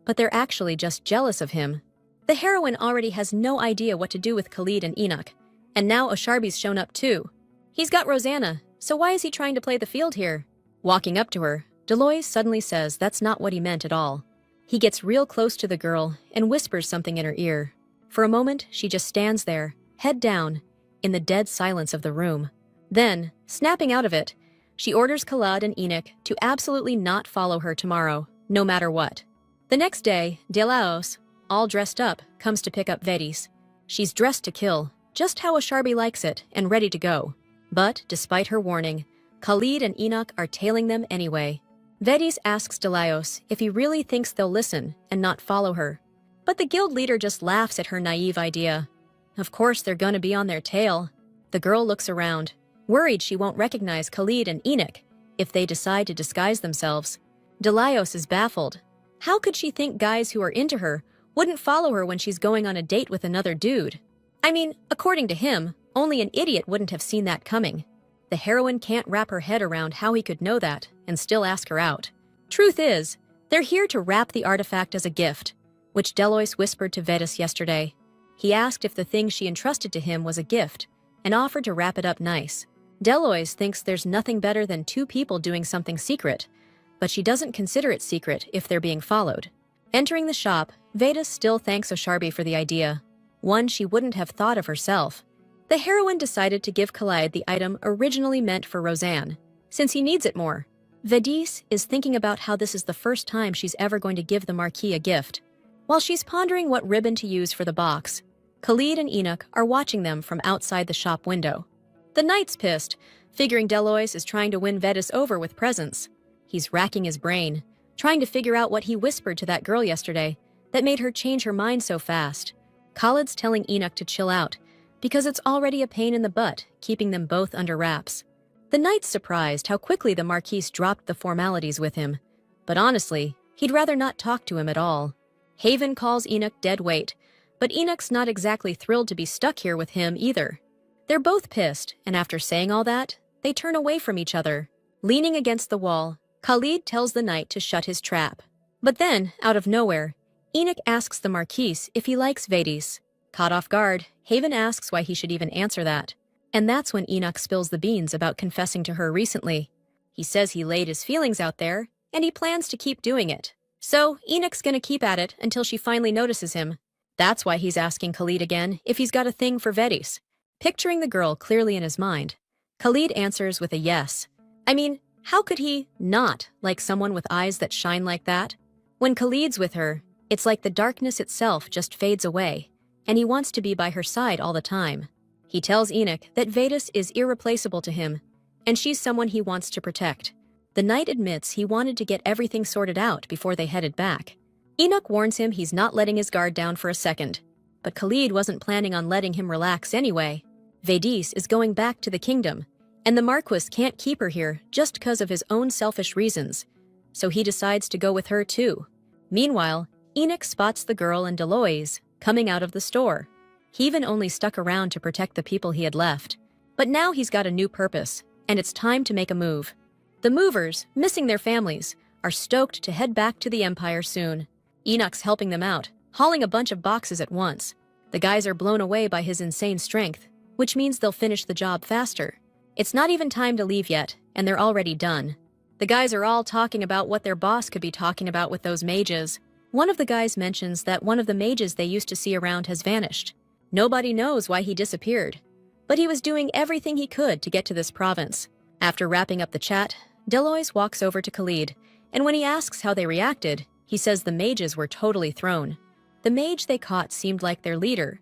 S1: but they're actually just jealous of him. The heroine already has no idea what to do with Khalid and Enoch, and now Osharbi's shown up too. He's got Rosanna, so why is he trying to play the field here? Walking up to her, Delois suddenly says that's not what he meant at all. He gets real close to the girl and whispers something in her ear. For a moment, she just stands there, head down, in the dead silence of the room. Then, snapping out of it, she orders Khalid and Enoch to absolutely not follow her tomorrow, no matter what. The next day, Delaos, all dressed up, comes to pick up Vedis. She's dressed to kill, just how Osharbi likes it, and ready to go. But, despite her warning, Khalid and Enoch are tailing them anyway. Vedis asks Delaos if he really thinks they'll listen and not follow her. But the guild leader just laughs at her naive idea. Of course they're gonna be on their tail. The girl looks around, worried she won't recognize Khalid and Enoch if they decide to disguise themselves. Delaos is baffled. How could she think guys who are into her wouldn't follow her when she's going on a date with another dude? I mean, according to him, only an idiot wouldn't have seen that coming. The heroine can't wrap her head around how he could know that and still ask her out. Truth is, they're here to wrap the artifact as a gift, which Delois whispered to Vedis yesterday. He asked if the thing she entrusted to him was a gift, and offered to wrap it up nice. Deloise thinks there's nothing better than two people doing something secret, but she doesn't consider it secret if they're being followed. Entering the shop, Vedas still thanks Osharbi for the idea, one she wouldn't have thought of herself. The heroine decided to give Khalid the item originally meant for Roseanne, since he needs it more. Vedis is thinking about how this is the first time she's ever going to give the Marquis a gift. While she's pondering what ribbon to use for the box, Khalid and Enoch are watching them from outside the shop window. The knight's pissed, figuring Deloise is trying to win Vedis over with presents. He's racking his brain, trying to figure out what he whispered to that girl yesterday that made her change her mind so fast. Khalid's telling Enoch to chill out, because it's already a pain in the butt, keeping them both under wraps. The knight's surprised how quickly the Marquise dropped the formalities with him, but honestly, he'd rather not talk to him at all. Haven calls Enoch dead weight, but Enoch's not exactly thrilled to be stuck here with him either. They're both pissed, and after saying all that, they turn away from each other. Leaning against the wall, Khalid tells the knight to shut his trap. But then, out of nowhere, Enoch asks the Marquise if he likes Vedis. Caught off guard, Haven asks why he should even answer that. And that's when Enoch spills the beans about confessing to her recently. He says he laid his feelings out there, and he plans to keep doing it. So, Enoch's gonna keep at it until she finally notices him. That's why he's asking Khalid again if he's got a thing for Vedis. Picturing the girl clearly in his mind, Khalid answers with a yes. I mean, how could he not like someone with eyes that shine like that? When Khalid's with her, it's like the darkness itself just fades away, and he wants to be by her side all the time. He tells Enoch that Vedis is irreplaceable to him, and she's someone he wants to protect. The knight admits he wanted to get everything sorted out before they headed back. Enoch warns him he's not letting his guard down for a second, but Khalid wasn't planning on letting him relax anyway. Vedis is going back to the kingdom, and the Marquis can't keep her here just because of his own selfish reasons, so he decides to go with her too. Meanwhile, Enoch spots the girl and Deloise coming out of the store. He even only stuck around to protect the people he had left. But now he's got a new purpose, and it's time to make a move. The movers, missing their families, are stoked to head back to the Empire soon. Enoch's helping them out, hauling a bunch of boxes at once. The guys are blown away by his insane strength, which means they'll finish the job faster. It's not even time to leave yet, and they're already done. The guys are all talking about what their boss could be talking about with those mages. One of the guys mentions that one of the mages they used to see around has vanished. Nobody knows why he disappeared, but he was doing everything he could to get to this province. After wrapping up the chat, Deloise walks over to Khalid, and when he asks how they reacted, he says the mages were totally thrown. The mage they caught seemed like their leader,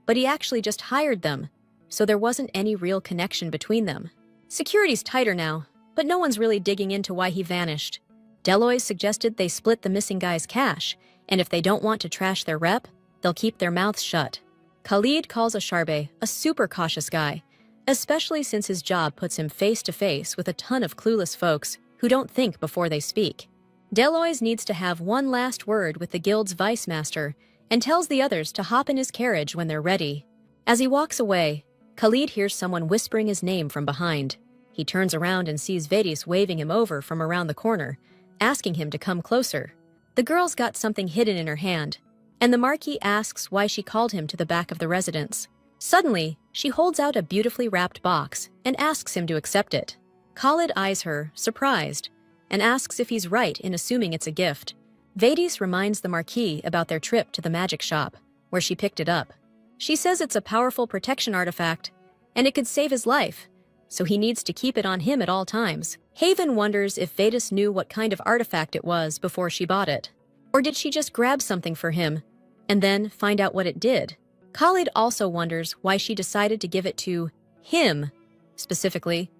S1: but he actually just hired them, so there wasn't any real connection between them. Security's tighter now, but no one's really digging into why he vanished. Deloise suggested they split the missing guy's cash, and if they don't want to trash their rep, they'll keep their mouths shut. Khalid calls Osharbe a super cautious guy, especially since his job puts him face to face with a ton of clueless folks who don't think before they speak. Deloise needs to have one last word with the guild's vice master and tells the others to hop in his carriage when they're ready. As he walks away, Khalid hears someone whispering his name from behind. He turns around and sees Vedis waving him over from around the corner, asking him to come closer. The girl's got something hidden in her hand, and the Marquis asks why she called him to the back of the residence. Suddenly, she holds out a beautifully wrapped box and asks him to accept it. Khalid eyes her, surprised, and asks if he's right in assuming it's a gift. Vedis reminds the Marquis about their trip to the magic shop, where she picked it up. She says it's a powerful protection artifact, and it could save his life, so he needs to keep it on him at all times. Haven wonders if Vedis knew what kind of artifact it was before she bought it. Or did she just grab something for him, and then find out what it did? Khalid also wonders why she decided to give it to him, specifically.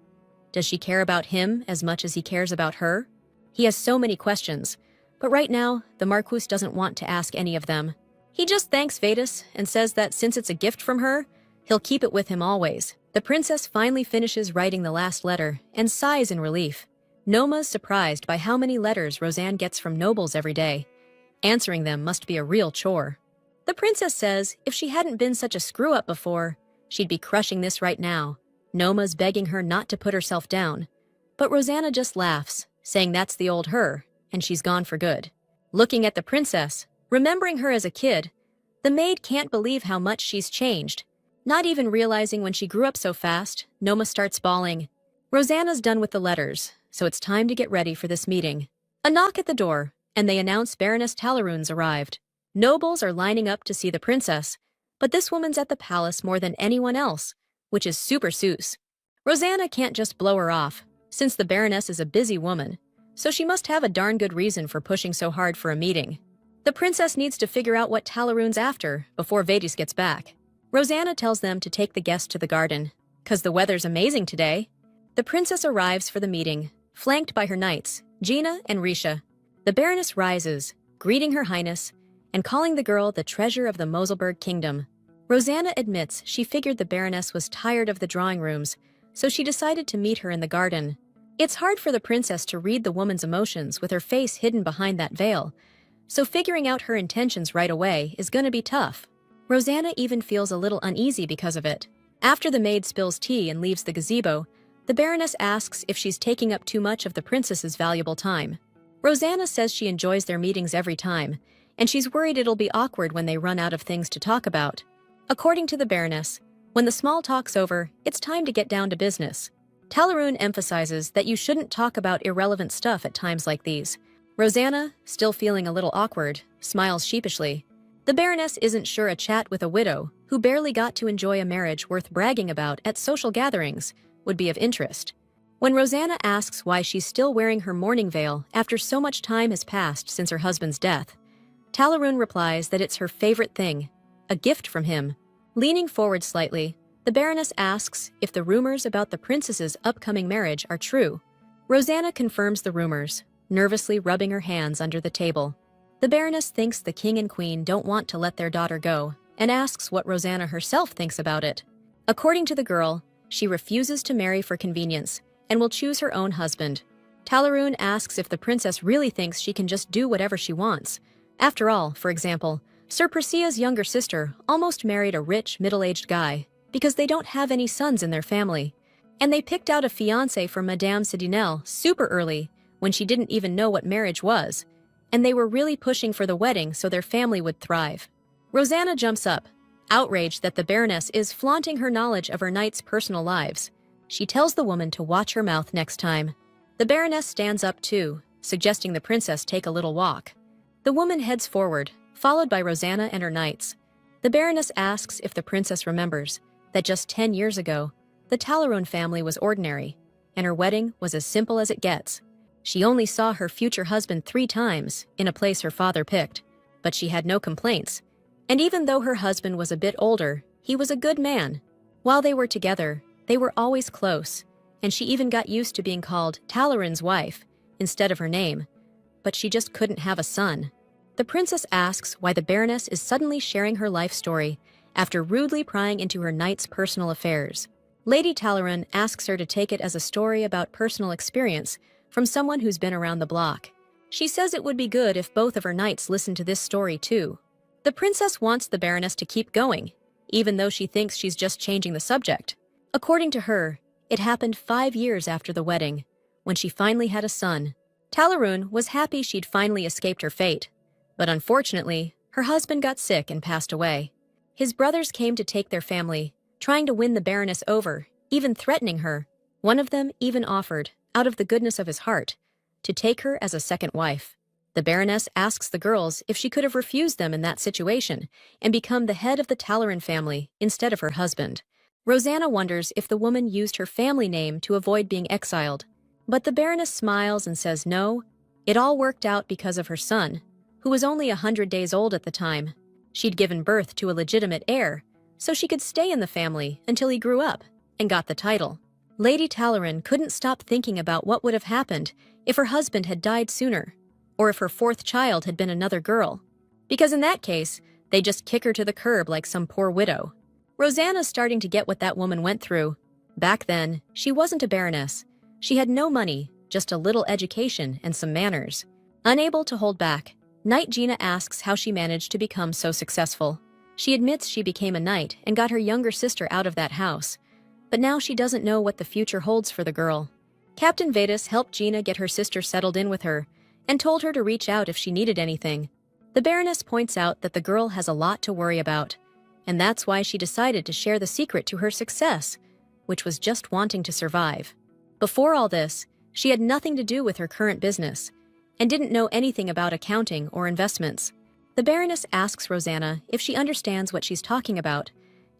S1: Does she care about him as much as he cares about her? He has so many questions, but right now, the Marquis doesn't want to ask any of them. He just thanks Vedis and says that since it's a gift from her, he'll keep it with him always. The princess finally finishes writing the last letter and sighs in relief. Noma's surprised by how many letters Roseanne gets from nobles every day. Answering them must be a real chore. The princess says if she hadn't been such a screw-up before, she'd be crushing this right now. Noma's begging her not to put herself down, but Rosanna just laughs, saying that's the old her, and she's gone for good. Looking at the princess, remembering her as a kid, the maid can't believe how much she's changed. Not even realizing when she grew up so fast, Noma starts bawling. Rosanna's done with the letters, so it's time to get ready for this meeting. A knock at the door, and they announce Baroness Talaroon's arrived. Nobles are lining up to see the princess, but this woman's at the palace more than anyone else, which is super sus. Rosanna can't just blow her off, since the Baroness is a busy woman, so she must have a darn good reason for pushing so hard for a meeting. The princess needs to figure out what Talaroon's after before Vadis gets back. Rosanna tells them to take the guests to the garden, 'cause the weather's amazing today. The princess arrives for the meeting, flanked by her knights, Gina and Risha. The Baroness rises, greeting Her Highness, and calling the girl the treasure of the Moselberg kingdom. Rosanna admits she figured the Baroness was tired of the drawing rooms, so she decided to meet her in the garden. It's hard for the princess to read the woman's emotions with her face hidden behind that veil, so figuring out her intentions right away is gonna be tough. Rosanna even feels a little uneasy because of it. After the maid spills tea and leaves the gazebo, the Baroness asks if she's taking up too much of the princess's valuable time. Rosanna says she enjoys their meetings every time, and she's worried it'll be awkward when they run out of things to talk about. According to the Baroness, when the small talk's over, it's time to get down to business. Talaroon emphasizes that you shouldn't talk about irrelevant stuff at times like these. Rosanna, still feeling a little awkward, smiles sheepishly. The Baroness isn't sure a chat with a widow, who barely got to enjoy a marriage worth bragging about at social gatherings, would be of interest. When Rosanna asks why she's still wearing her mourning veil after so much time has passed since her husband's death, Talaroon replies that it's her favorite thing, a gift from him. Leaning forward slightly, the Baroness asks if the rumors about the princess's upcoming marriage are true. Rosanna confirms the rumors, nervously rubbing her hands under the table. The Baroness thinks the king and queen don't want to let their daughter go, and asks what Rosanna herself thinks about it. According to the girl, she refuses to marry for convenience, and will choose her own husband. Talaroon asks if the princess really thinks she can just do whatever she wants. After all, for example, Sir Persea's younger sister almost married a rich, middle-aged guy, because they don't have any sons in their family. And they picked out a fiancé for Madame Sidinel super early, when she didn't even know what marriage was, and they were really pushing for the wedding so their family would thrive. Rosanna jumps up, outraged that the Baroness is flaunting her knowledge of her knights' personal lives. She tells the woman to watch her mouth next time. The Baroness stands up too, suggesting the princess take a little walk. The woman heads forward, followed by Rosanna and her knights. The Baroness asks if the princess remembers that just 10 years ago, the Talaroon family was ordinary, and her wedding was as simple as it gets. She only saw her future husband 3 times in a place her father picked, but she had no complaints. And even though her husband was a bit older, he was a good man. While they were together, they were always close, and she even got used to being called Talaroon's wife instead of her name, but she just couldn't have a son. The princess asks why the Baroness is suddenly sharing her life story after rudely prying into her knight's personal affairs. Lady Talaroon asks her to take it as a story about personal experience from someone who's been around the block. She says it would be good if both of her knights listened to this story too. The princess wants the Baroness to keep going, even though she thinks she's just changing the subject. According to her, it happened 5 years after the wedding, when she finally had a son. Talaroon was happy she'd finally escaped her fate, but unfortunately, her husband got sick and passed away. His brothers came to take their family, trying to win the Baroness over, even threatening her. One of them even offered, out of the goodness of his heart, to take her as a second wife. The Baroness asks the girls if she could have refused them in that situation and become the head of the Talaroon family instead of her husband. Rosanna wonders if the woman used her family name to avoid being exiled. But the Baroness smiles and says no, it all worked out because of her son, who was only 100 days old at the time. She'd given birth to a legitimate heir, so she could stay in the family until he grew up and got the title. Lady Talaroon couldn't stop thinking about what would have happened if her husband had died sooner, or if her 4th child had been another girl. Because in that case, they'd just kick her to the curb like some poor widow. Rosanna's starting to get what that woman went through. Back then, she wasn't a baroness. She had no money, just a little education and some manners. Unable to hold back, Knight Gina asks how she managed to become so successful. She admits she became a knight and got her younger sister out of that house, but now she doesn't know what the future holds for the girl. Captain Vadis helped Gina get her sister settled in with her and told her to reach out if she needed anything. The Baroness points out that the girl has a lot to worry about. and that's why she decided to share the secret to her success, which was just wanting to survive. Before all this, she had nothing to do with her current business and didn't know anything about accounting or investments. The Baroness asks Rosanna if she understands what she's talking about,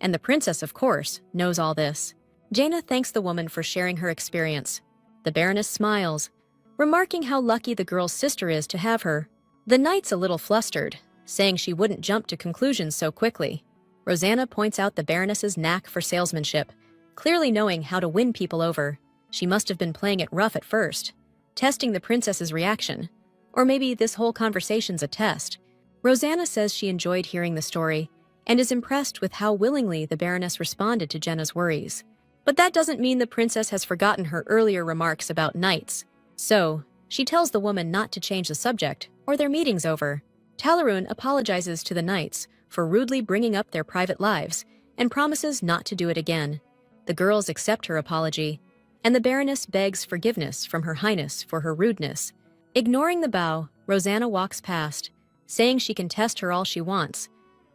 S1: and the princess, of course, knows all this. Jaina thanks the woman for sharing her experience. The Baroness smiles, remarking how lucky the girl's sister is to have her. The knight's a little flustered, saying she wouldn't jump to conclusions so quickly. Rosanna points out the Baroness's knack for salesmanship, clearly knowing how to win people over. She must have been playing it rough at first, testing the princess's reaction. Or maybe this whole conversation's a test. Rosanna says she enjoyed hearing the story and is impressed with how willingly the Baroness responded to Jenna's worries. But that doesn't mean the princess has forgotten her earlier remarks about knights. So, she tells the woman not to change the subject, or their meeting's over. Talaroon apologizes to the knights for rudely bringing up their private lives and promises not to do it again. The girls accept her apology, and the Baroness begs forgiveness from Her Highness for her rudeness. Ignoring the bow, Rosanna walks past, saying she can test her all she wants,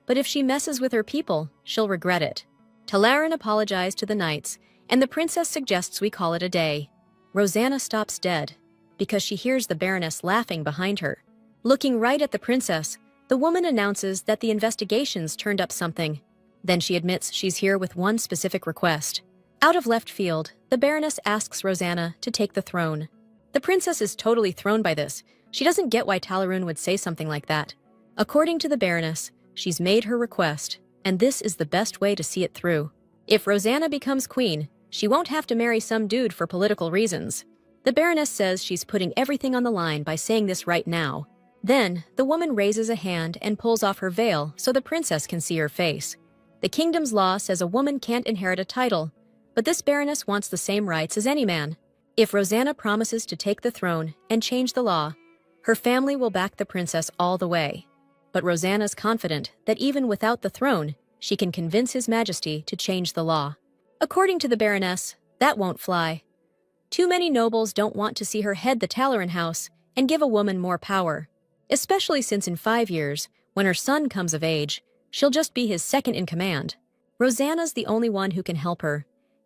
S1: but if she messes with her people, she'll regret it. Talaron apologized to the knights, and the princess suggests we call it a day. Rosanna stops dead, because she hears the Baroness laughing behind her. Looking right at the princess, the woman announces that the investigations turned up something. Then she admits she's here with one specific request. Out of left field, the Baroness asks Rosanna to take the throne. The princess is totally thrown by this. She doesn't get why Talaroon would say something like that. According to the Baroness, she's made her request, and this is the best way to see it through. If Rosanna becomes queen, she won't have to marry some dude for political reasons. The Baroness says she's putting everything on the line by saying this right now. Then, the woman raises a hand and pulls off her veil so the princess can see her face. The kingdom's law says a woman can't inherit a title, but this Baroness wants the same rights as any man. If Rosanna promises to take the throne and change the law, her family will back the princess all the way. But Rosanna's confident that even without the throne, she can convince His Majesty to change the law. According to the Baroness, that won't fly. Too many nobles don't want to see her head the Talaron house and give a woman more power, especially since in 5 years, when her son comes of age, she'll just be his second in command. Rosanna's the only one who can help her.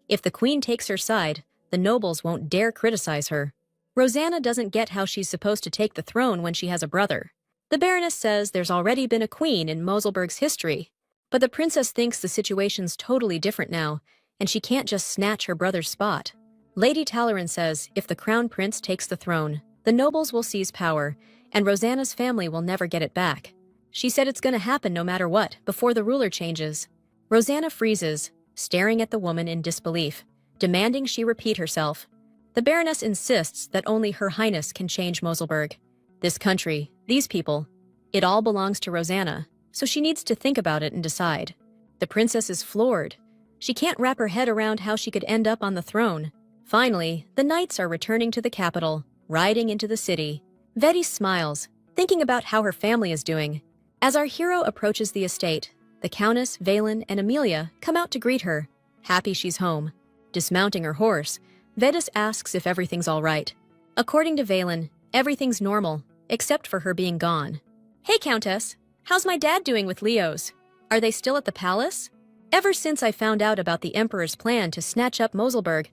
S1: If the queen takes her side, the nobles won't dare criticize her. Rosanna doesn't get how she's supposed to take the throne when she has a brother. The Baroness says there's already been a queen in Moselberg's history, but the princess thinks the situation's totally different now, and she can't just snatch her brother's spot. Lady Talaron says if the crown prince takes the throne, the nobles will seize power, and Rosanna's family will never get it back. She said it's gonna happen no matter what, before the ruler changes. Rosanna freezes, staring at the woman in disbelief, demanding she repeat herself. The Baroness insists that only Her Highness can change Moselberg. This country, these people, it all belongs to Rosanna, so she needs to think about it and decide. The princess is floored. She can't wrap her head around how she could end up on the throne. Finally, the knights are returning to the capital, riding into the city. Vedi smiles, thinking about how her family is doing. As our hero approaches the estate, the Countess, Valen, and Amelia come out to greet her, happy she's home. Dismounting her horse, Vedis asks if everything's all right. According to Valen, everything's normal, except for her being gone. Hey, Countess, how's my dad doing with Leos? Are they still at the palace? Ever since I found out about the Emperor's plan to snatch up Moselberg,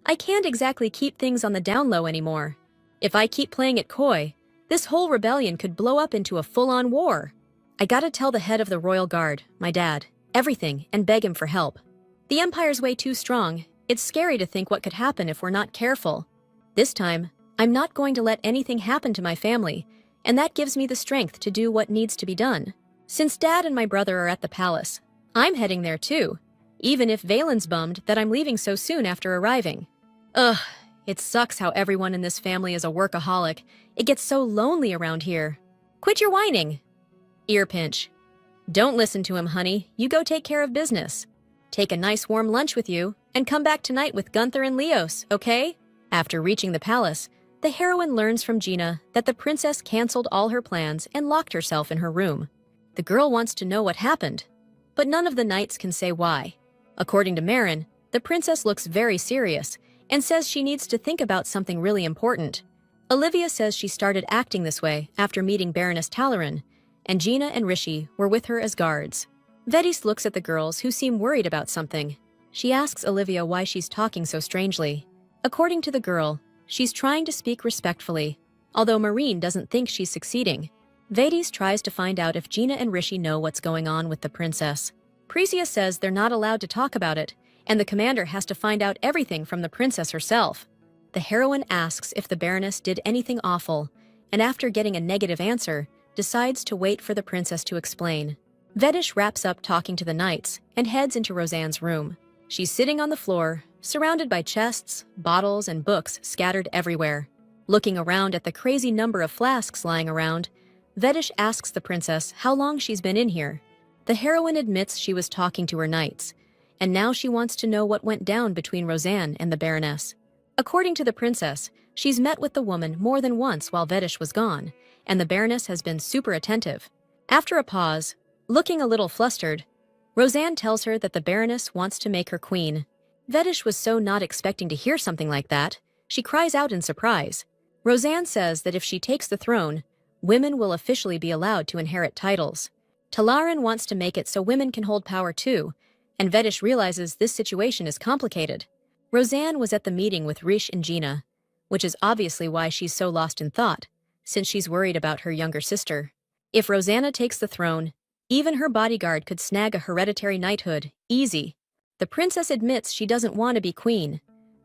S1: I can't exactly keep things on the down low anymore. If I keep playing it coy, this whole rebellion could blow up into a full-on war. I gotta tell the head of the royal guard, my dad, everything and beg him for help. The Empire's way too strong. It's scary to think what could happen if we're not careful. This time, I'm not going to let anything happen to my family, and that gives me the strength to do what needs to be done. Since Dad and my brother are at the palace, I'm heading there too, even if Valen's bummed that I'm leaving so soon after arriving. Ugh, it sucks how everyone in this family is a workaholic. It gets so lonely around here. Quit your whining. Ear pinch. Don't listen to him, honey. You go take care of business. Take a nice warm lunch with you, and come back tonight with Gunther and Leos, okay? After reaching the palace, the heroine learns from Gina that the princess canceled all her plans and locked herself in her room. The girl wants to know what happened, but none of the knights can say why. According to Marin, the princess looks very serious and says she needs to think about something really important. Olivia says she started acting this way after meeting Baroness Talaron, and Gina and Rishi were with her as guards. Vedis looks at the girls who seem worried about something. She asks Olivia why she's talking so strangely. According to the girl, she's trying to speak respectfully, although Marine doesn't think she's succeeding. Vedis tries to find out if Gina and Rishi know what's going on with the princess. Precia says they're not allowed to talk about it, and the commander has to find out everything from the princess herself. The heroine asks if the Baroness did anything awful, and after getting a negative answer, decides to wait for the princess to explain. Vedish wraps up talking to the knights and heads into Roseanne's room. She's sitting on the floor, surrounded by chests, bottles, and books scattered everywhere. Looking around at the crazy number of flasks lying around, Vedish asks the princess how long she's been in here. The heroine admits she was talking to her knights, and now she wants to know what went down between Roseanne and the Baroness. According to the princess, she's met with the woman more than once while Vedish was gone, and the Baroness has been super attentive. After a pause, looking a little flustered, Roseanne tells her that the Baroness wants to make her queen. Vedish was so not expecting to hear something like that, she cries out in surprise. Roseanne says that if she takes the throne, women will officially be allowed to inherit titles. Talaran wants to make it so women can hold power too, and Vedish realizes this situation is complicated. Roseanne was at the meeting with Rish and Gina, which is obviously why she's so lost in thought, since she's worried about her younger sister. If Rosanna takes the throne, even her bodyguard could snag a hereditary knighthood, easy. The princess admits she doesn't want to be queen.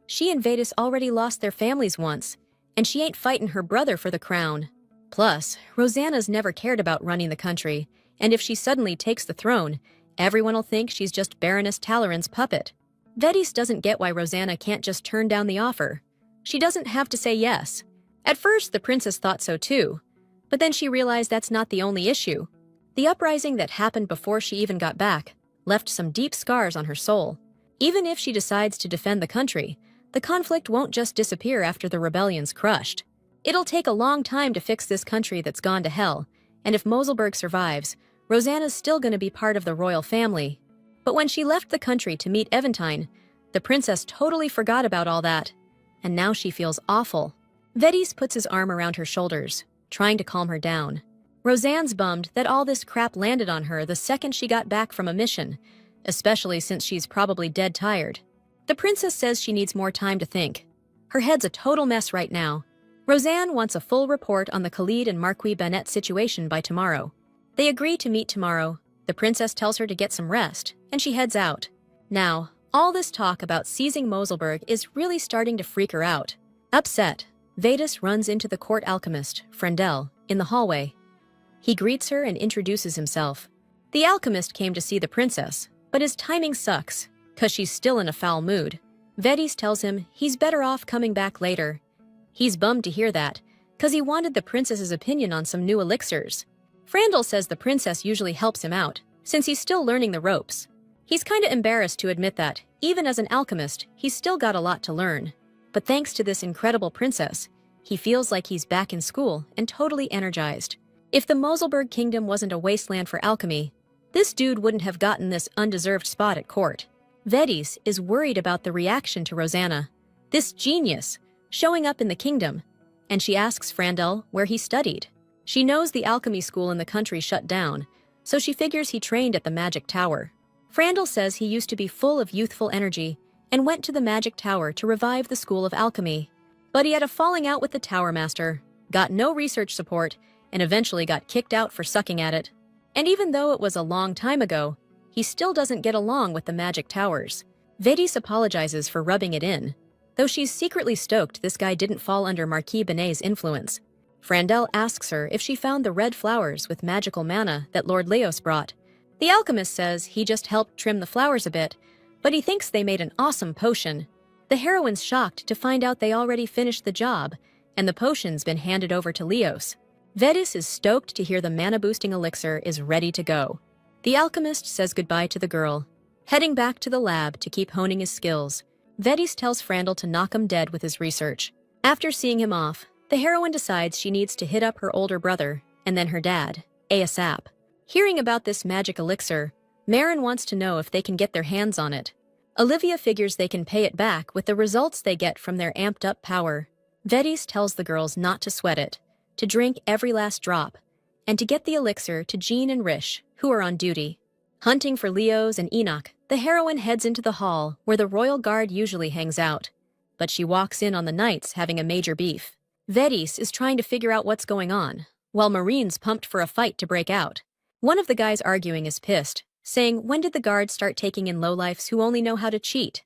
S1: She and Vedis already lost their families once, and she ain't fighting her brother for the crown. Plus, Rosanna's never cared about running the country, and if she suddenly takes the throne, everyone will think she's just Baroness Talaran's puppet. Vedis doesn't get why Rosanna can't just turn down the offer. She doesn't have to say yes. At first, the princess thought so too, but then she realized that's not the only issue. The uprising that happened before she even got back left some deep scars on her soul. Even if she decides to defend the country, the conflict won't just disappear after the rebellion's crushed. It'll take a long time to fix this country that's gone to hell, and if Moselberg survives, Rosanna's still going to be part of the royal family. But when she left the country to meet Eventine, the princess totally forgot about all that, and now she feels awful. Vedis puts his arm around her shoulders, trying to calm her down. Roseanne's bummed that all this crap landed on her the second she got back from a mission, especially since she's probably dead tired. The princess says she needs more time to think. Her head's a total mess right now. Roseanne wants a full report on the Khalid and Marquis Bennett situation by tomorrow. They agree to meet tomorrow. The princess tells her to get some rest, and she heads out. Now, all this talk about seizing Moselberg is really starting to freak her out. Upset, Vedis runs into the court alchemist, Frendel, in the hallway. He greets her and introduces himself. The alchemist came to see the princess, but his timing sucks, 'cause she's still in a foul mood. Vedis tells him he's better off coming back later. He's bummed to hear that, 'cause he wanted the princess's opinion on some new elixirs. Frandel says the princess usually helps him out, since he's still learning the ropes. He's kinda embarrassed to admit that, even as an alchemist, he's still got a lot to learn. But thanks to this incredible princess, he feels like he's back in school and totally energized. If the Moselberg kingdom wasn't a wasteland for alchemy, this dude wouldn't have gotten this undeserved spot at court. Vedis is worried about the reaction to Rosanna, this genius, showing up in the kingdom, and she asks Frandel where he studied. She knows the alchemy school in the country shut down, so she figures he trained at the Magic Tower. Frandel says he used to be full of youthful energy and went to the Magic Tower to revive the School of Alchemy. But he had a falling out with the Tower Master, got no research support, and eventually got kicked out for sucking at it. And even though it was a long time ago, he still doesn't get along with the Magic Towers. Vedis apologizes for rubbing it in, though she's secretly stoked this guy didn't fall under Marquis Benet's influence. Frandel asks her if she found the red flowers with magical mana that Lord Leos brought. The alchemist says he just helped trim the flowers a bit, but he thinks they made an awesome potion. The heroine's shocked to find out they already finished the job, and the potion's been handed over to Leos. Vedis is stoked to hear the mana-boosting elixir is ready to go. The alchemist says goodbye to the girl, heading back to the lab to keep honing his skills. Vedis tells Frandel to knock him dead with his research. After seeing him off, the heroine decides she needs to hit up her older brother, and then her dad, ASAP. Hearing about this magic elixir, Marin wants to know if they can get their hands on it. Olivia figures they can pay it back with the results they get from their amped-up power. Vedis tells the girls not to sweat it, to drink every last drop, and to get the elixir to Jean and Rish, who are on duty. Hunting for Leos and Enoch, the heroine heads into the hall where the royal guard usually hangs out. But she walks in on the knights having a major beef. Vedis is trying to figure out what's going on, while Marine's pumped for a fight to break out. One of the guys arguing is pissed, saying, "When did the guard start taking in lowlifes who only know how to cheat?"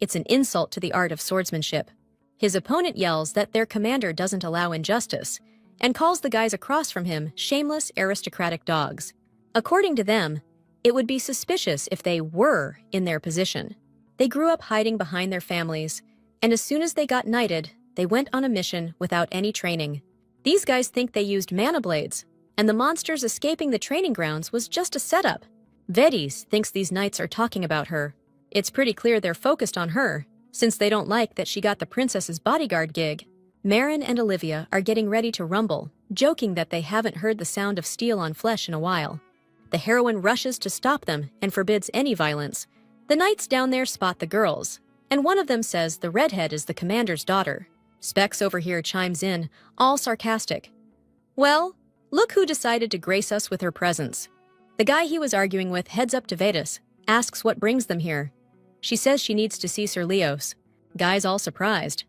S1: It's an insult to the art of swordsmanship. His opponent yells that their commander doesn't allow injustice, and calls the guys across from him shameless aristocratic dogs. According to them, it would be suspicious if they were in their position. They grew up hiding behind their families, and as soon as they got knighted, they went on a mission without any training. These guys think they used mana blades, and the monsters escaping the training grounds was just a setup. Vedis thinks these knights are talking about her. It's pretty clear they're focused on her, since they don't like that she got the princess's bodyguard gig. Marin and Olivia are getting ready to rumble, joking that they haven't heard the sound of steel on flesh in a while. The heroine rushes to stop them and forbids any violence. The knights down there spot the girls, and one of them says the redhead is the commander's daughter. Specs over here chimes in, all sarcastic. "Well, look who decided to grace us with her presence." The guy he was arguing with heads up to Vedis, asks what brings them here. She says she needs to see Sir Leos. Guy's all surprised.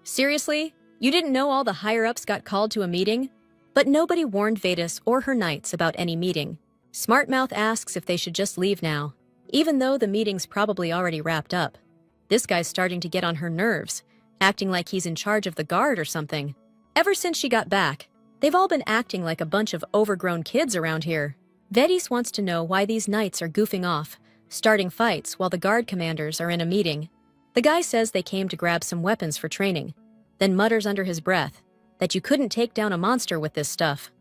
S1: "Seriously? You didn't know all the higher-ups got called to a meeting?" But nobody warned Vedis or her knights about any meeting. Smartmouth asks if they should just leave now, even though the meeting's probably already wrapped up. This guy's starting to get on her nerves, acting like he's in charge of the guard or something. Ever since she got back, they've all been acting like a bunch of overgrown kids around here. Vedis wants to know why these knights are goofing off, starting fights while the guard commanders are in a meeting. The guy says they came to grab some weapons for training, then mutters under his breath that you couldn't take down a monster with this stuff.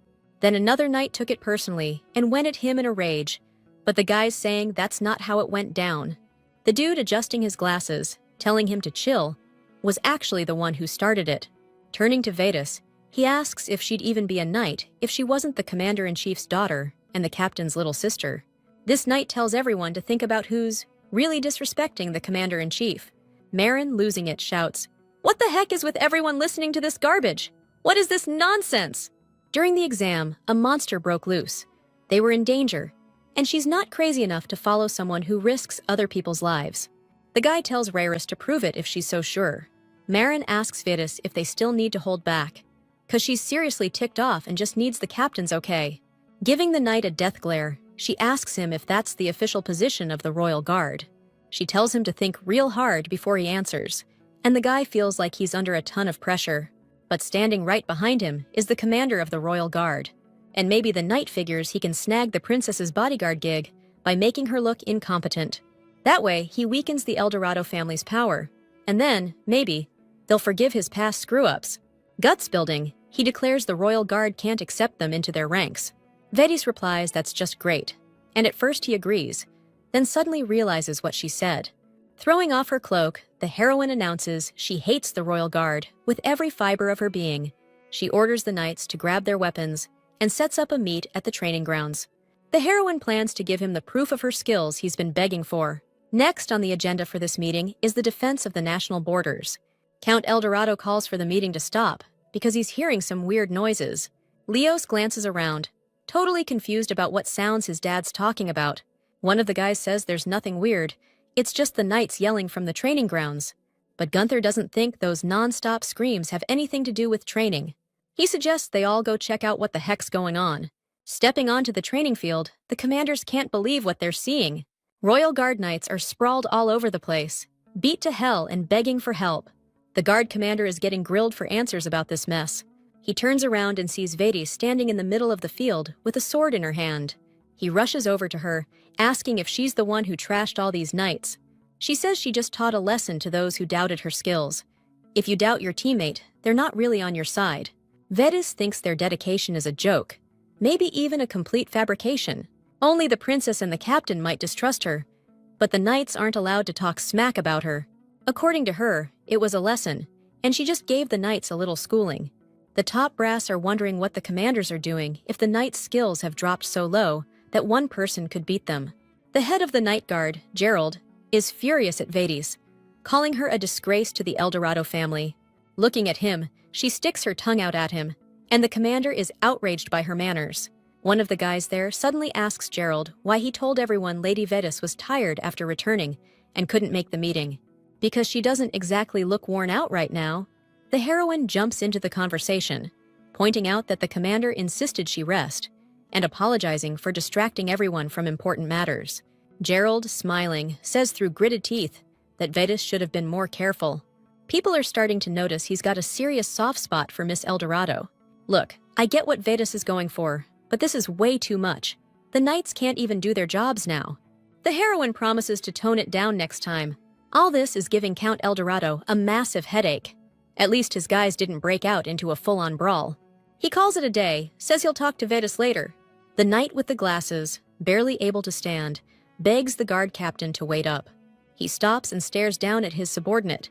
S1: Then another knight took it personally and went at him in a rage, but the guy's saying that's not how it went down. The dude adjusting his glasses, telling him to chill, was actually the one who started it. Turning to Vedis, he asks if she'd even be a knight if she wasn't the commander-in-chief's daughter and the captain's little sister. This knight tells everyone to think about who's really disrespecting the commander-in-chief. Marin, losing it, shouts, "What the heck is with everyone listening to this garbage? What is this nonsense?" During the exam, a monster broke loose. They were in danger, and she's not crazy enough to follow someone who risks other people's lives. The guy tells Rarus to prove it if she's so sure. Marin asks Vedis if they still need to hold back, cause she's seriously ticked off and just needs the captain's okay. Giving the knight a death glare, she asks him if that's the official position of the royal guard. She tells him to think real hard before he answers, and the guy feels like he's under a ton of pressure. But standing right behind him is the commander of the royal guard. And maybe the knight figures he can snag the princess's bodyguard gig by making her look incompetent. That way, he weakens the Eldorado family's power. And then, maybe, they'll forgive his past screw-ups. Guts building, he declares the royal guard can't accept them into their ranks. Vedis replies that's just great. And at first he agrees, then suddenly realizes what she said. Throwing off her cloak, the heroine announces she hates the royal guard with every fiber of her being. She orders the knights to grab their weapons and sets up a meet at the training grounds. The heroine plans to give him the proof of her skills he's been begging for. Next on the agenda for this meeting is the defense of the national borders. Count Eldorado calls for the meeting to stop because he's hearing some weird noises. Leos glances around, totally confused about what sounds his dad's talking about. One of the guys says there's nothing weird. It's just the knights yelling from the training grounds. But Gunther doesn't think those non-stop screams have anything to do with training. He suggests they all go check out what the heck's going on. Stepping onto the training field, the commanders can't believe what they're seeing. Royal Guard knights are sprawled all over the place, beat to hell and begging for help. The guard commander is getting grilled for answers about this mess. He turns around and sees Vedis standing in the middle of the field with a sword in her hand. He rushes over to her, asking if she's the one who trashed all these knights. She says she just taught a lesson to those who doubted her skills. If you doubt your teammate, they're not really on your side. Vedis thinks their dedication is a joke, maybe even a complete fabrication. Only the princess and the captain might distrust her, but the knights aren't allowed to talk smack about her. According to her, it was a lesson, and she just gave the knights a little schooling. The top brass are wondering what the commanders are doing if the knights' skills have dropped so low that one person could beat them. The head of the Night Guard, Gerald, is furious at Vedis, calling her a disgrace to the Eldorado family. Looking at him, she sticks her tongue out at him, and the commander is outraged by her manners. One of the guys there suddenly asks Gerald why he told everyone Lady Vetus was tired after returning and couldn't make the meeting. Because she doesn't exactly look worn out right now. The heroine jumps into the conversation, pointing out that the commander insisted she rest, and apologizing for distracting everyone from important matters. Gerald, smiling, says through gritted teeth that Vetus should have been more careful. People are starting to notice he's got a serious soft spot for Miss Eldorado. Look, I get what Vetus is going for, but this is way too much. The knights can't even do their jobs now. The heroine promises to tone it down next time. All this is giving Count Eldorado a massive headache. At least his guys didn't break out into a full-on brawl. He calls it a day, says he'll talk to Vetus later. The knight with the glasses, barely able to stand, begs the guard captain to wait up. He stops and stares down at his subordinate,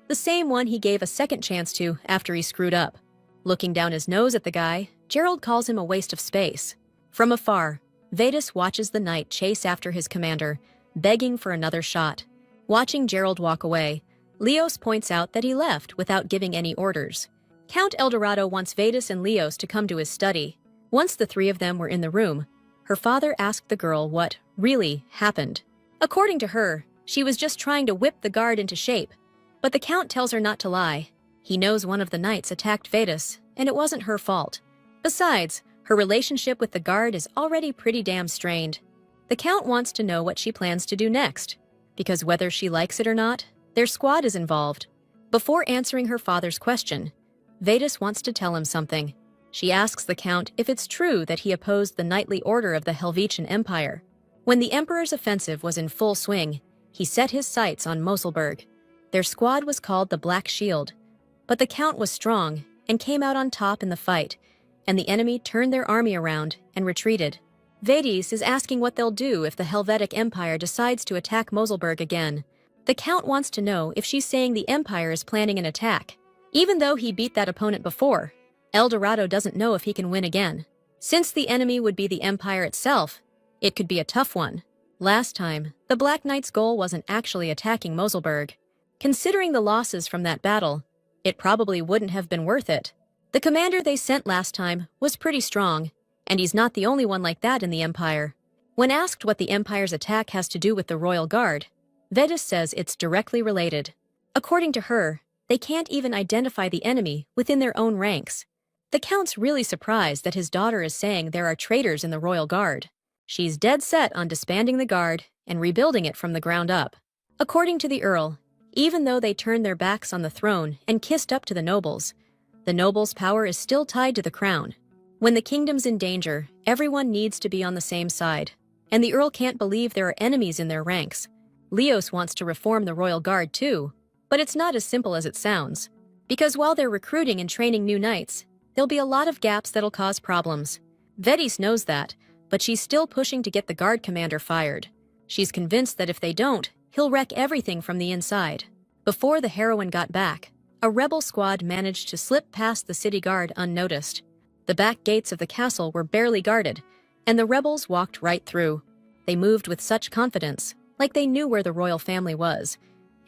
S1: the same one he gave a second chance to after he screwed up. Looking down his nose at the guy, Gerald calls him a waste of space. From afar, Vetus watches the knight chase after his commander, begging for another shot. Watching Gerald walk away, Leos points out that he left without giving any orders. Count Eldorado wants Vetus and Leos to come to his study. Once the three of them were in the room, her father asked the girl what really happened. According to her, she was just trying to whip the guard into shape, but the Count tells her not to lie. He knows one of the knights attacked Vetus, and it wasn't her fault. Besides, her relationship with the guard is already pretty damn strained. The Count wants to know what she plans to do next, because whether she likes it or not, their squad is involved. Before answering her father's question, Vetus wants to tell him something. She asks the Count if it's true that he opposed the knightly order of the Helvetian Empire. When the Emperor's offensive was in full swing, he set his sights on Moselberg. Their squad was called the Black Shield, but the Count was strong and came out on top in the fight, and the enemy turned their army around and retreated. Vetus is asking what they'll do if the Helvetic Empire decides to attack Moselberg again. The Count wants to know if she's saying the Empire is planning an attack. Even though he beat that opponent before, Eldorado doesn't know if he can win again. Since the enemy would be the Empire itself, it could be a tough one. Last time, the Black Knight's goal wasn't actually attacking Moselberg. Considering the losses from that battle, it probably wouldn't have been worth it. The commander they sent last time was pretty strong, and he's not the only one like that in the Empire. When asked what the Empire's attack has to do with the Royal Guard, Vetus says it's directly related. According to her, they can't even identify the enemy within their own ranks. The Count's really surprised that his daughter is saying there are traitors in the Royal Guard. She's dead set on disbanding the Guard and rebuilding it from the ground up. According to the Earl, even though they turned their backs on the throne and kissed up to the nobles' power is still tied to the crown. When the kingdom's in danger, everyone needs to be on the same side, and the Earl can't believe there are enemies in their ranks. Leos wants to reform the Royal Guard too, but it's not as simple as it sounds. Because while they're recruiting and training new knights, there'll be a lot of gaps that'll cause problems. Vetus knows that, but she's still pushing to get the guard commander fired. She's convinced that if they don't, he'll wreck everything from the inside. Before the heroine got back, a rebel squad managed to slip past the city guard unnoticed. The back gates of the castle were barely guarded, and the rebels walked right through. They moved with such confidence, like they knew where the royal family was,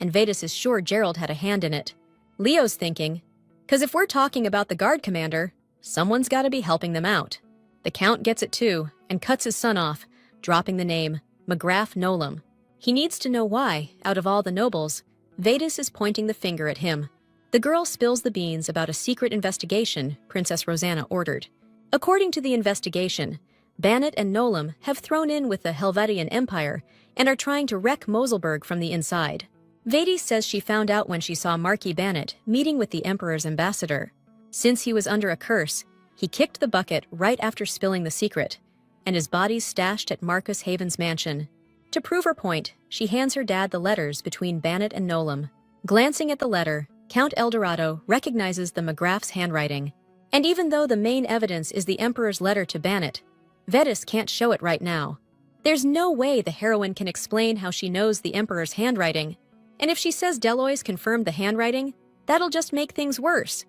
S1: and Vetus is sure Gerald had a hand in it. Leo's thinking, "'Cause if we're talking about the guard commander, someone's gotta be helping them out." The Count gets it too, and cuts his son off, dropping the name, McGrath Nolan. He needs to know why, out of all the nobles, Vetus is pointing the finger at him. The girl spills the beans about a secret investigation Princess Rosanna ordered. According to the investigation, Bannet and Nolan have thrown in with the Helvetian Empire and are trying to wreck Moselberg from the inside. Vetus says she found out when she saw Marquis Bannet meeting with the Emperor's ambassador. Since he was under a curse, he kicked the bucket right after spilling the secret, and his body's stashed at Marcus Haven's mansion. To prove her point, she hands her dad the letters between Bannet and Nolan. Glancing at the letter, Count Eldorado recognizes the McGrath's handwriting. And even though the main evidence is the Emperor's letter to Bannet, Vetus can't show it right now. There's no way the heroine can explain how she knows the Emperor's handwriting. And if she says Deloys confirmed the handwriting, that'll just make things worse.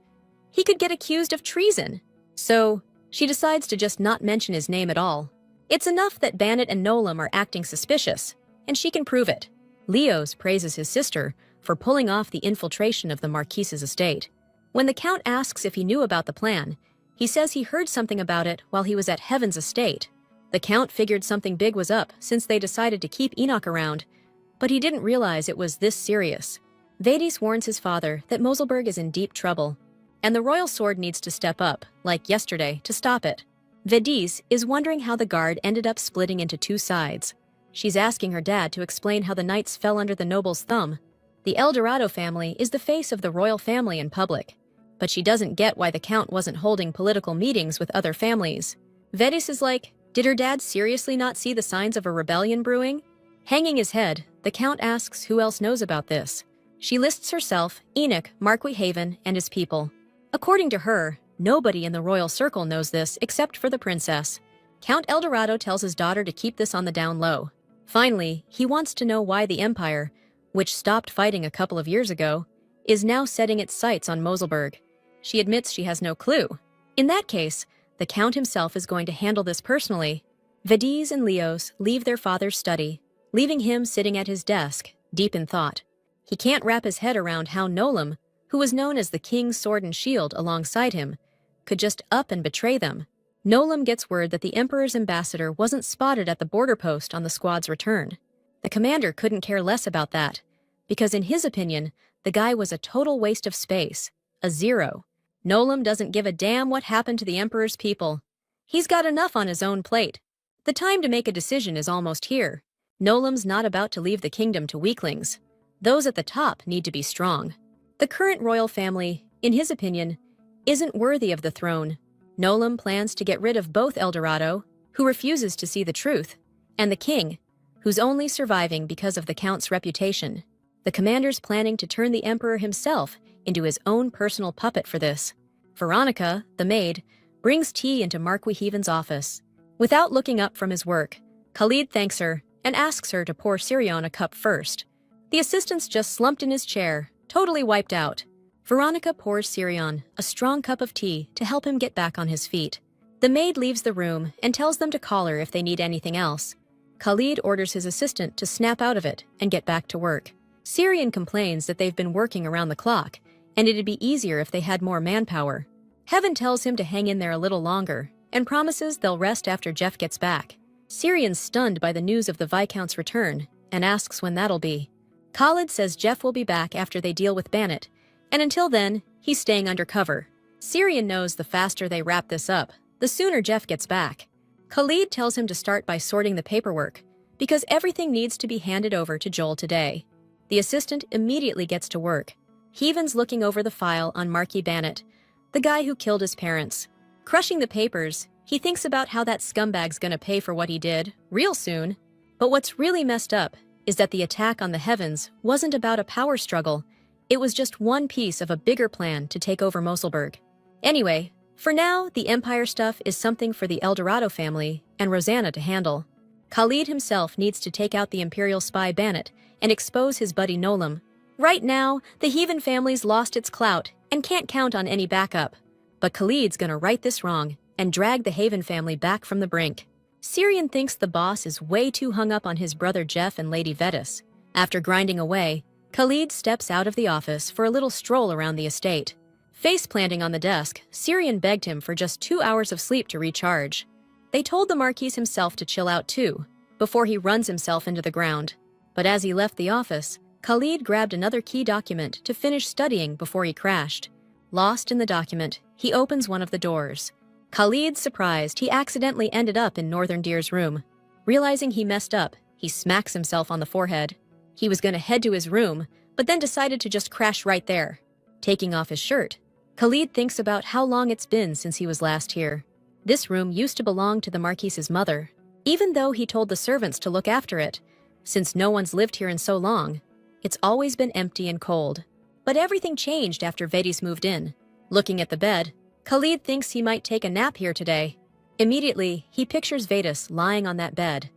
S1: He could get accused of treason. So, she decides to just not mention his name at all. It's enough that Bannet and Nolan are acting suspicious, and she can prove it. Leos praises his sister for pulling off the infiltration of the Marquise's estate. When the Count asks if he knew about the plan, He says he heard something about it while he was at Heaven's estate. The Count figured something big was up since they decided to keep Enoch around, but he didn't realize it was this serious. Vadis warns his father that Moselberg is in deep trouble, and the royal sword needs to step up, like yesterday, to stop it. Vadis is wondering how the guard ended up splitting into two sides. She's asking her dad to explain how the knights fell under the noble's thumb. The El Dorado family is the face of the royal family in public, but she doesn't get why the Count wasn't holding political meetings with other families. Vedis is like, did her dad seriously not see the signs of a rebellion brewing? Hanging his head, the Count asks who else knows about this. She lists herself, Enoch, Marquis Haven, and his people. According to her, nobody in the royal circle knows this except for the princess. Count Eldorado tells his daughter to keep this on the down low. Finally, he wants to know why the Empire, which stopped fighting a couple of years ago, is now setting its sights on Moselberg. She admits she has no clue. In that case, the Count himself is going to handle this personally. Vadis and Leos leave their father's study, leaving him sitting at his desk, deep in thought. He can't wrap his head around how Nolam, who was known as the King's Sword and Shield alongside him, could just up and betray them. Nolam gets word that the Emperor's ambassador wasn't spotted at the border post on the squad's return. The commander couldn't care less about that, because in his opinion, the guy was a total waste of space, a zero. Nolam doesn't give a damn what happened to the Emperor's people. He's got enough on his own plate. The time to make a decision is almost here. Nolam's not about to leave the kingdom to weaklings. Those at the top need to be strong. The current royal family, in his opinion, isn't worthy of the throne. Nolam plans to get rid of both Eldorado, who refuses to see the truth, and the king, who's only surviving because of the Count's reputation. The commander's planning to turn the Emperor himself into his own personal puppet for this. Veronica, the maid, brings tea into Marquis Heaven's office. Without looking up from his work, Khalid thanks her and asks her to pour Sirion a cup first. The assistant's just slumped in his chair, totally wiped out. Veronica pours Sirion a strong cup of tea to help him get back on his feet. The maid leaves the room and tells them to call her if they need anything else. Khalid orders his assistant to snap out of it and get back to work. Sirion complains that they've been working around the clock, and it'd be easier if they had more manpower. Heaven tells him to hang in there a little longer, and promises they'll rest after Jeff gets back. Sirion's stunned by the news of the Viscount's return, and asks when that'll be. Khalid says Jeff will be back after they deal with Bannet, and until then, he's staying undercover. Sirion knows the faster they wrap this up, the sooner Jeff gets back. Khalid tells him to start by sorting the paperwork, because everything needs to be handed over to Joel today. The assistant immediately gets to work. Heaven's looking over the file on Marquis Bannet, the guy who killed his parents. Crushing the papers, he thinks about how that scumbag's gonna pay for what he did, real soon. But what's really messed up is that the attack on the Heavens wasn't about a power struggle. It was just one piece of a bigger plan to take over Moselberg. Anyway, for now, the Empire stuff is something for the Eldorado family and Rosanna to handle. Khalid himself needs to take out the Imperial spy Bannet and expose his buddy Nolam. Right now, the Heaven family's lost its clout and can't count on any backup. But Khalid's gonna right this wrong and drag the Haven family back from the brink. Sirion thinks the boss is way too hung up on his brother Jeff and Lady Vetus. After grinding away, Khalid steps out of the office for a little stroll around the estate. Face planting on the desk, Sirion begged him for just 2 hours of sleep to recharge. They told the Marquis himself to chill out too, before he runs himself into the ground. But as he left the office, Khalid grabbed another key document to finish studying before he crashed. Lost in the document, he opens one of the doors. Khalid's surprised he accidentally ended up in Northern Deer's room. Realizing he messed up, he smacks himself on the forehead. He was going to head to his room, but then decided to just crash right there. Taking off his shirt, Khalid thinks about how long it's been since he was last here. This room used to belong to the Marquis's mother, even though he told the servants to look after it. Since no one's lived here in so long, it's always been empty and cold. But everything changed after Vedis moved in. Looking at the bed, Khalid thinks he might take a nap here today. Immediately, he pictures Vedis lying on that bed,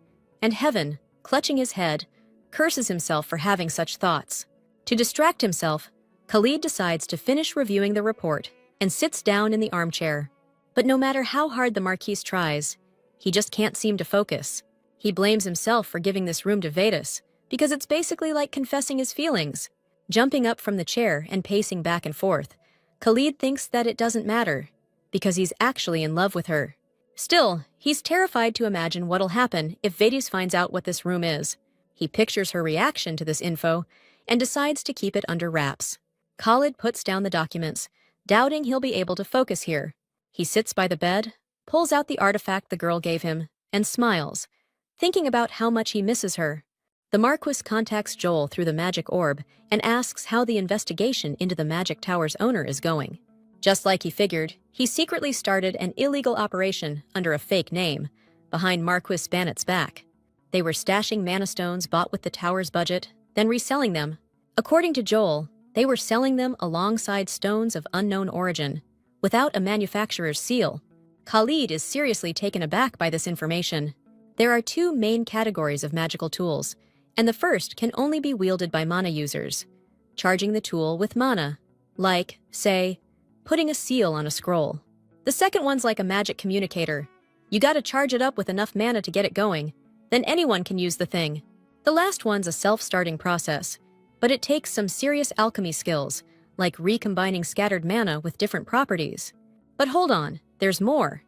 S1: and Heaven, clutching his head, curses himself for having such thoughts. To distract himself, Khalid decides to finish reviewing the report and sits down in the armchair. But no matter how hard the Marquis tries, he just can't seem to focus. He blames himself for giving this room to Vedis, because it's basically like confessing his feelings. Jumping up from the chair and pacing back and forth, Khalid thinks that it doesn't matter. because he's actually in love with her. Still, he's terrified to imagine what'll happen if Vedis finds out what this room is. He pictures her reaction to this info and decides to keep it under wraps. Khalid puts down the documents, doubting he'll be able to focus here. He sits by the bed, pulls out the artifact the girl gave him, and smiles, thinking about how much he misses her. The Marquis contacts Joel through the magic orb and asks how the investigation into the magic tower's owner is going. Just like he figured, he secretly started an illegal operation under a fake name, behind Marquis Bannett's back. They were stashing mana stones bought with the tower's budget, then reselling them. According to Joel, they were selling them alongside stones of unknown origin, without a manufacturer's seal. Khalid is seriously taken aback by this information. There are two main categories of magical tools, and the first can only be wielded by mana users, charging the tool with mana, like, say, putting a seal on a scroll. The second one's like a magic communicator. You gotta charge it up with enough mana to get it going, then anyone can use the thing. The last one's a self-starting process, but it takes some serious alchemy skills, like recombining scattered mana with different properties. But hold on, there's more.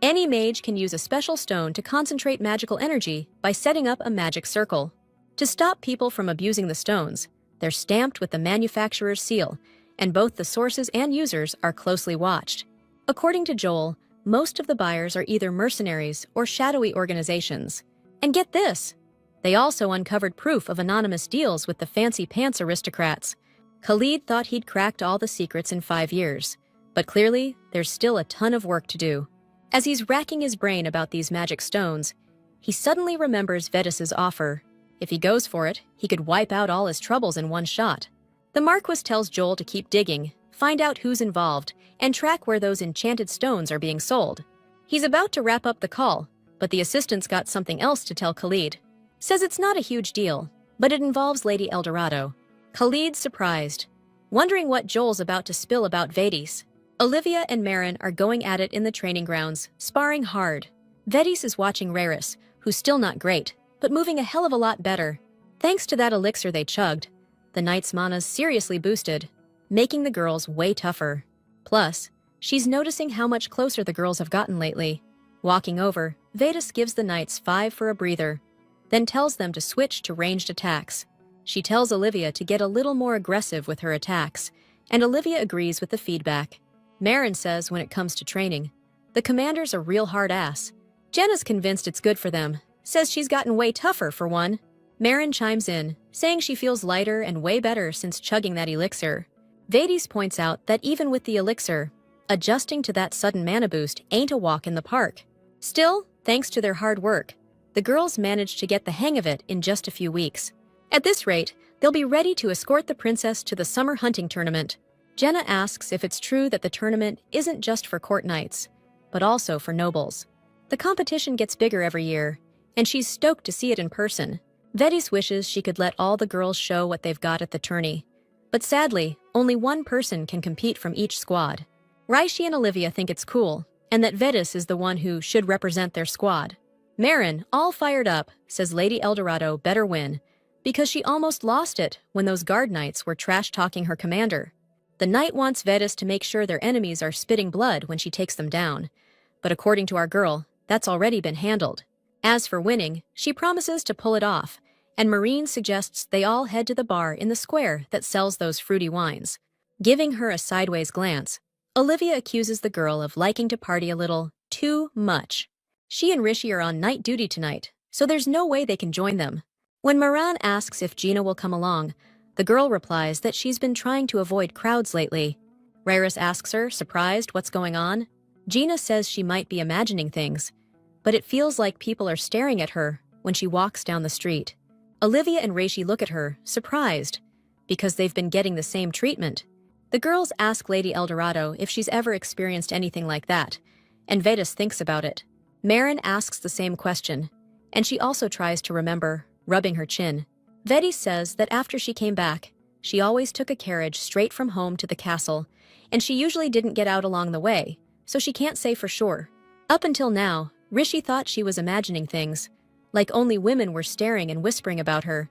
S1: Any mage can use a special stone to concentrate magical energy by setting up a magic circle. To stop people from abusing the stones, they're stamped with the manufacturer's seal, and both the sources and users are closely watched. According to Joel, most of the buyers are either mercenaries or shadowy organizations. And get this! They also uncovered proof of anonymous deals with the fancy pants aristocrats. Khalid thought he'd cracked all the secrets in 5 years, but clearly there's still a ton of work to do. As he's racking his brain about these magic stones, he suddenly remembers Vedis's offer. If he goes for it, he could wipe out all his troubles in one shot. The Marquis tells Joel to keep digging, find out who's involved, and track where those enchanted stones are being sold. He's about to wrap up the call, but the assistant's got something else to tell Khalid. Says it's not a huge deal, but it involves Lady Eldorado. Khalid's surprised, wondering what Joel's about to spill about Vedis. Olivia and Marin are going at it in the training grounds, sparring hard. Vedis is watching Rarus, who's still not great, but moving a hell of a lot better. Thanks to that elixir they chugged, the knight's mana's seriously boosted, making the girls way tougher. Plus, she's noticing how much closer the girls have gotten lately. Walking over, Vedis gives the knights 5 for a breather, then tells them to switch to ranged attacks. She tells Olivia to get a little more aggressive with her attacks, and Olivia agrees with the feedback. Marin says when it comes to training, the commander's a real hard ass. Jenna's convinced it's good for them, says she's gotten way tougher for one. Marin chimes in, saying she feels lighter and way better since chugging that elixir. Vedis points out that even with the elixir, adjusting to that sudden mana boost ain't a walk in the park. Still, thanks to their hard work, the girls managed to get the hang of it in just a few weeks. At this rate, they'll be ready to escort the princess to the summer hunting tournament. Jenna asks if it's true that the tournament isn't just for court knights, but also for nobles. The competition gets bigger every year, and she's stoked to see it in person. Vedis wishes she could let all the girls show what they've got at the tourney. But sadly, only one person can compete from each squad. Raishi and Olivia think it's cool, and that Vedis is the one who should represent their squad. Marin, all fired up, says Lady Eldorado better win, because she almost lost it when those guard knights were trash-talking her commander. The knight wants Vedis to make sure their enemies are spitting blood when she takes them down. But according to our girl, that's already been handled. As for winning, she promises to pull it off, and Marine suggests they all head to the bar in the square that sells those fruity wines. Giving her a sideways glance, Olivia accuses the girl of liking to party a little too much. She and Rishi are on night duty tonight, so there's no way they can join them. When Maran asks if Gina will come along, the girl replies that she's been trying to avoid crowds lately. Rarus asks her, surprised, what's going on. Gina says she might be imagining things, but it feels like people are staring at her when she walks down the street. Olivia and Raishi look at her, surprised, because they've been getting the same treatment. The girls ask Lady Eldorado if she's ever experienced anything like that, and Vedis thinks about it. Marin asks the same question, and she also tries to remember, rubbing her chin. Vedis says that after she came back, she always took a carriage straight from home to the castle, and she usually didn't get out along the way, so she can't say for sure. Up until now, Rishi thought she was imagining things, like only women were staring and whispering about her.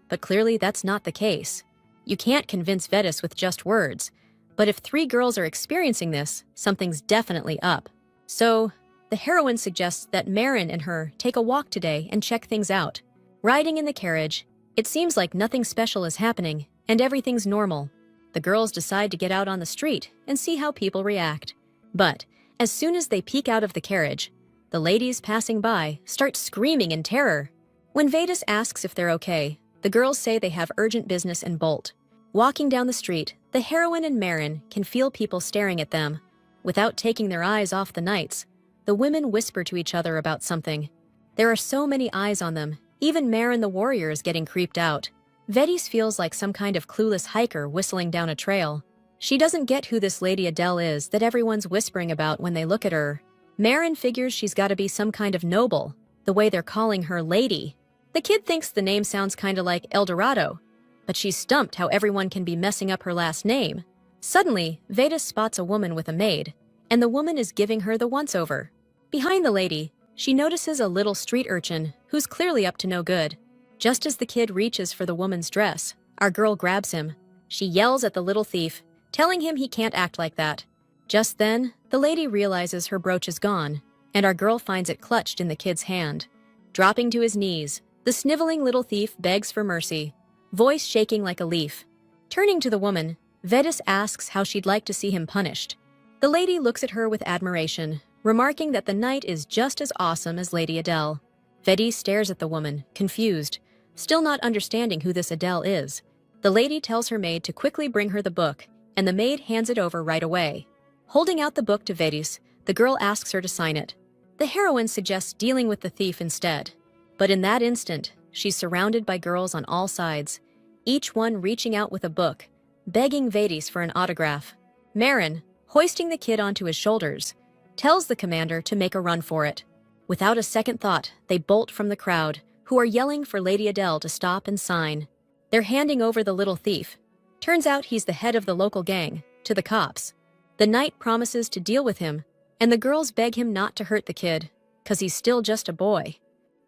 S1: But clearly that's not the case. You can't convince Vedis with just words, But if 3 girls are experiencing this, something's definitely up. So, the heroine suggests that Marin and her take a walk today and check things out. Riding in the carriage, it seems like nothing special is happening and everything's normal. The girls decide to get out on the street and see how people react. But as soon as they peek out of the carriage, the ladies passing by start screaming in terror. When Vedas asks if they're okay, the girls say they have urgent business and bolt. Walking down the street, the heroine and Marin can feel people staring at them. Without taking their eyes off the knights, the women whisper to each other about something. There are so many eyes on them, even Marin the warrior is getting creeped out. Vedas feels like some kind of clueless hiker whistling down a trail. She doesn't get who this Lady Adele is that everyone's whispering about when they look at her. Marin figures she's gotta be some kind of noble, the way they're calling her lady. The kid thinks the name sounds kinda like El Dorado, but she's stumped how everyone can be messing up her last name. Suddenly, Vedas spots a woman with a maid, and the woman is giving her the once-over. Behind the lady, she notices a little street urchin who's clearly up to no good. Just as the kid reaches for the woman's dress, our girl grabs him. She yells at the little thief, telling him he can't act like that. Just then, the lady realizes her brooch is gone, and our girl finds it clutched in the kid's hand. Dropping to his knees, the sniveling little thief begs for mercy, voice shaking like a leaf. Turning to the woman, Vedas asks how she'd like to see him punished. The lady looks at her with admiration, remarking that the knight is just as awesome as Lady Adele. Vedas stares at the woman, confused, still not understanding who this Adele is. The lady tells her maid to quickly bring her the book, and the maid hands it over right away. Holding out the book to Vedas, the girl asks her to sign it. The heroine suggests dealing with the thief instead. But in that instant, she's surrounded by girls on all sides, each one reaching out with a book, begging Vedas for an autograph. Marin, hoisting the kid onto his shoulders, tells the commander to make a run for it. Without a second thought, they bolt from the crowd, who are yelling for Lady Adele to stop and sign. They're handing over the little thief. Turns out he's the head of the local gang, to the cops. The knight promises to deal with him, and the girls beg him not to hurt the kid, 'cause he's still just a boy.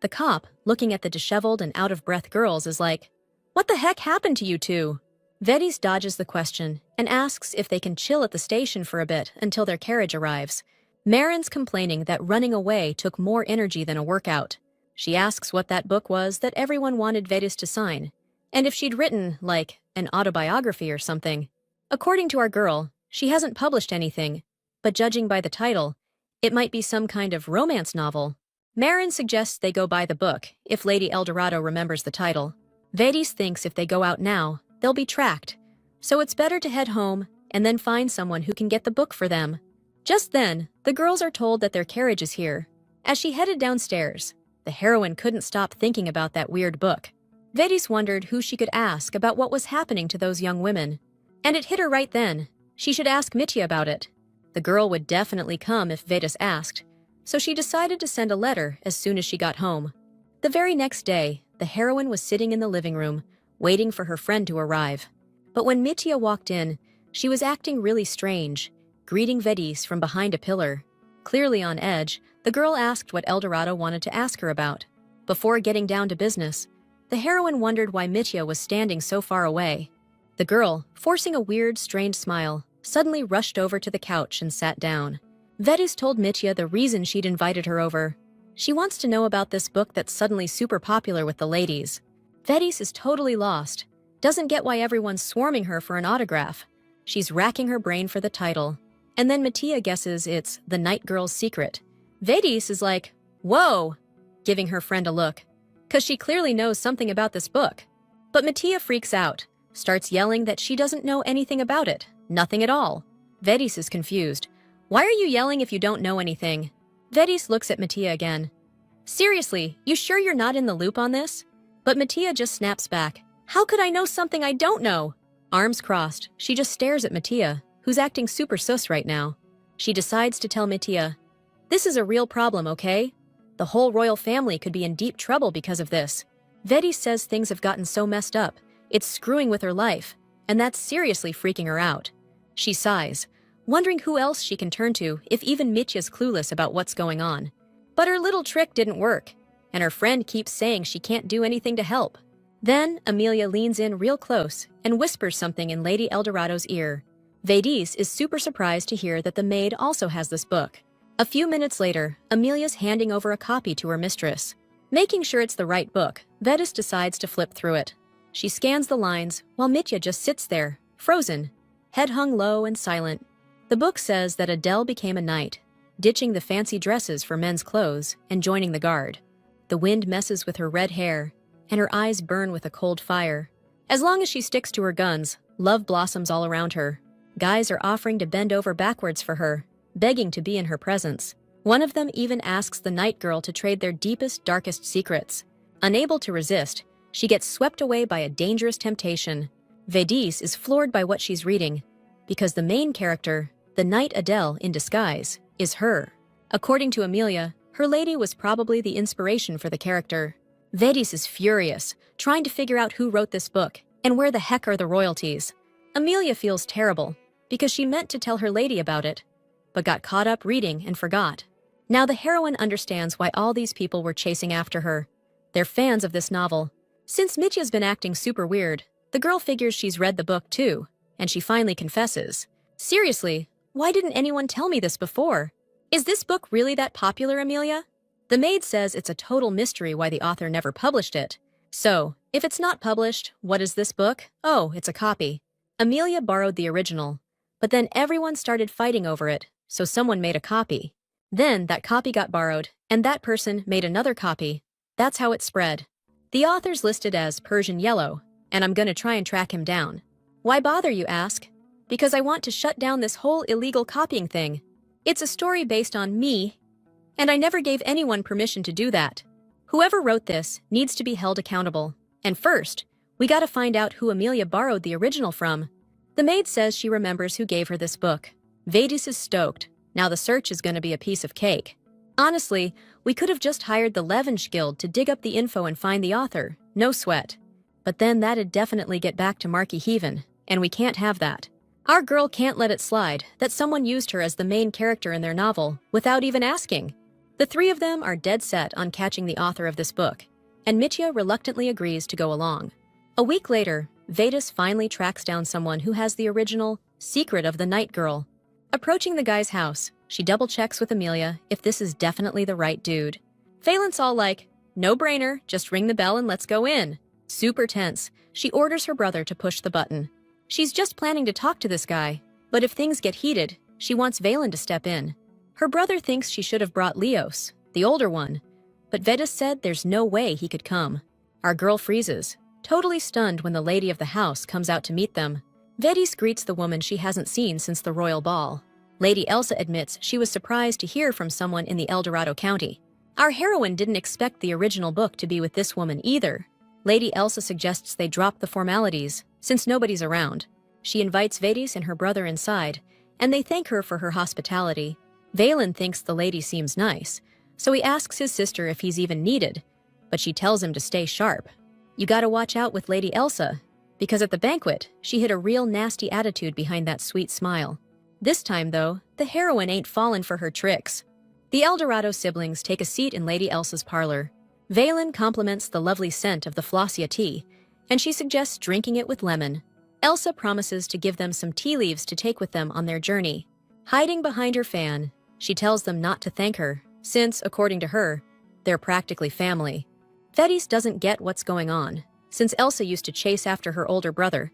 S1: The cop, looking at the disheveled and out-of-breath girls, is like, "What the heck happened to you two?" Vedas dodges the question and asks if they can chill at the station for a bit until their carriage arrives. Marin's complaining that running away took more energy than a workout. She asks what that book was that everyone wanted Vedas to sign, and if she'd written, like, an autobiography or something. According to our girl, she hasn't published anything, but judging by the title, it might be some kind of romance novel. Marin suggests they go buy the book if Lady Eldorado remembers the title. Vedas thinks if they go out now, they'll be tracked, so it's better to head home and then find someone who can get the book for them. Just then, the girls are told that their carriage is here. As she headed downstairs, the heroine couldn't stop thinking about that weird book. Vedas wondered who she could ask about what was happening to those young women. And it hit her right then. She should ask Mitya about it. The girl would definitely come if Vedas asked, so she decided to send a letter as soon as she got home. The very next day, the heroine was sitting in the living room, waiting for her friend to arrive. But when Mitya walked in, she was acting really strange, greeting Vedas from behind a pillar. Clearly on edge, the girl asked what Eldorado wanted to ask her about. Before getting down to business, the heroine wondered why Mitya was standing so far away. The girl, forcing a weird, strained smile, suddenly rushed over to the couch and sat down. Vedas told Mitya the reason she'd invited her over. She wants to know about this book that's suddenly super popular with the ladies. Vedas is totally lost, doesn't get why everyone's swarming her for an autograph. She's racking her brain for the title, and then Mitya guesses it's The Night Girl's Secret. Vedas is like, "Whoa," giving her friend a look, 'cause she clearly knows something about this book. But Mitya freaks out, starts yelling that she doesn't know anything about it, nothing at all. Vedas is confused. "Why are you yelling if you don't know anything?" Vedas looks at Mitya again. "Seriously, you sure you're not in the loop on this?" But Mitya just snaps back. "How could I know something I don't know?" Arms crossed, she just stares at Mitya, who's acting super sus right now. She decides to tell Mitya, "This is a real problem, okay? The whole royal family could be in deep trouble because of this." Vedas says things have gotten so messed up, it's screwing with her life, and that's seriously freaking her out. She sighs, wondering who else she can turn to if even Mitya's clueless about what's going on. But her little trick didn't work, and her friend keeps saying she can't do anything to help. Then Amelia leans in real close and whispers something in Lady Eldorado's ear. Vedis is super surprised to hear that the maid also has this book. A few minutes later, Amelia's handing over a copy to her mistress. Making sure it's the right book, Vedis decides to flip through it. She scans the lines, while Mitya just sits there, frozen, head hung low and silent. The book says that Adele became a knight, ditching the fancy dresses for men's clothes and joining the guard. The wind messes with her red hair, and her eyes burn with a cold fire. As long as she sticks to her guns, love blossoms all around her. Guys are offering to bend over backwards for her, begging to be in her presence. One of them even asks the night girl to trade their deepest, darkest secrets. Unable to resist, she gets swept away by a dangerous temptation. Vedis is floored by what she's reading, because the main character, the knight Adele in disguise, is her. According to Amelia, her lady was probably the inspiration for the character. Vedis is furious, trying to figure out who wrote this book and where the heck are the royalties. Amelia feels terrible, because she meant to tell her lady about it, but got caught up reading and forgot. Now the heroine understands why all these people were chasing after her. They're fans of this novel. Since Mitya's been acting super weird, the girl figures she's read the book too, and she finally confesses. Seriously, why didn't anyone tell me this before? Is this book really that popular, Amelia? The maid says it's a total mystery why the author never published it. So, if it's not published, what is this book? Oh, it's a copy. Amelia borrowed the original, but then everyone started fighting over it, so someone made a copy. Then that copy got borrowed, and that person made another copy. That's how it spread. The author's listed as Persian Yellow, and I'm gonna try and track him down. Why bother, you ask? Because I want to shut down this whole illegal copying thing. It's a story based on me, and I never gave anyone permission to do that. Whoever wrote this needs to be held accountable. And first, we gotta find out who Amelia borrowed the original from. The maid says she remembers who gave her this book. Vedis is stoked. Now the search is gonna be a piece of cake. Honestly, we could have just hired the Levensh Guild to dig up the info and find the author. No sweat. But then that'd definitely get back to Marky Heaven, and we can't have that. Our girl can't let it slide that someone used her as the main character in their novel without even asking. The three of them are dead set on catching the author of this book, and Mitya reluctantly agrees to go along. A week later, Vedis finally tracks down someone who has the original Secret of the Night Girl. Approaching the guy's house, she double-checks with Amelia if this is definitely the right dude. Phelan's all like, no-brainer, just ring the bell and let's go in. Super tense, she orders her brother to push the button. She's just planning to talk to this guy, but if things get heated, she wants Valen to step in. Her brother thinks she should have brought Leos, the older one, but Vedis said there's no way he could come. Our girl freezes, totally stunned when the lady of the house comes out to meet them. Vedis greets the woman she hasn't seen since the royal ball. Lady Elsa admits she was surprised to hear from someone in the El Dorado County. Our heroine didn't expect the original book to be with this woman either. Lady Elsa suggests they drop the formalities, since nobody's around. She invites Vedis and her brother inside, and they thank her for her hospitality. Valen thinks the lady seems nice, so he asks his sister if he's even needed, but she tells him to stay sharp. You gotta watch out with Lady Elsa, because at the banquet, she hid a real nasty attitude behind that sweet smile. This time, though, the heroine ain't fallen for her tricks. The El Dorado siblings take a seat in Lady Elsa's parlor. Valen compliments the lovely scent of the Flossia tea, and she suggests drinking it with lemon. Elsa promises to give them some tea leaves to take with them on their journey. Hiding behind her fan, she tells them not to thank her, since, according to her, they're practically family. Vedis doesn't get what's going on, since Elsa used to chase after her older brother,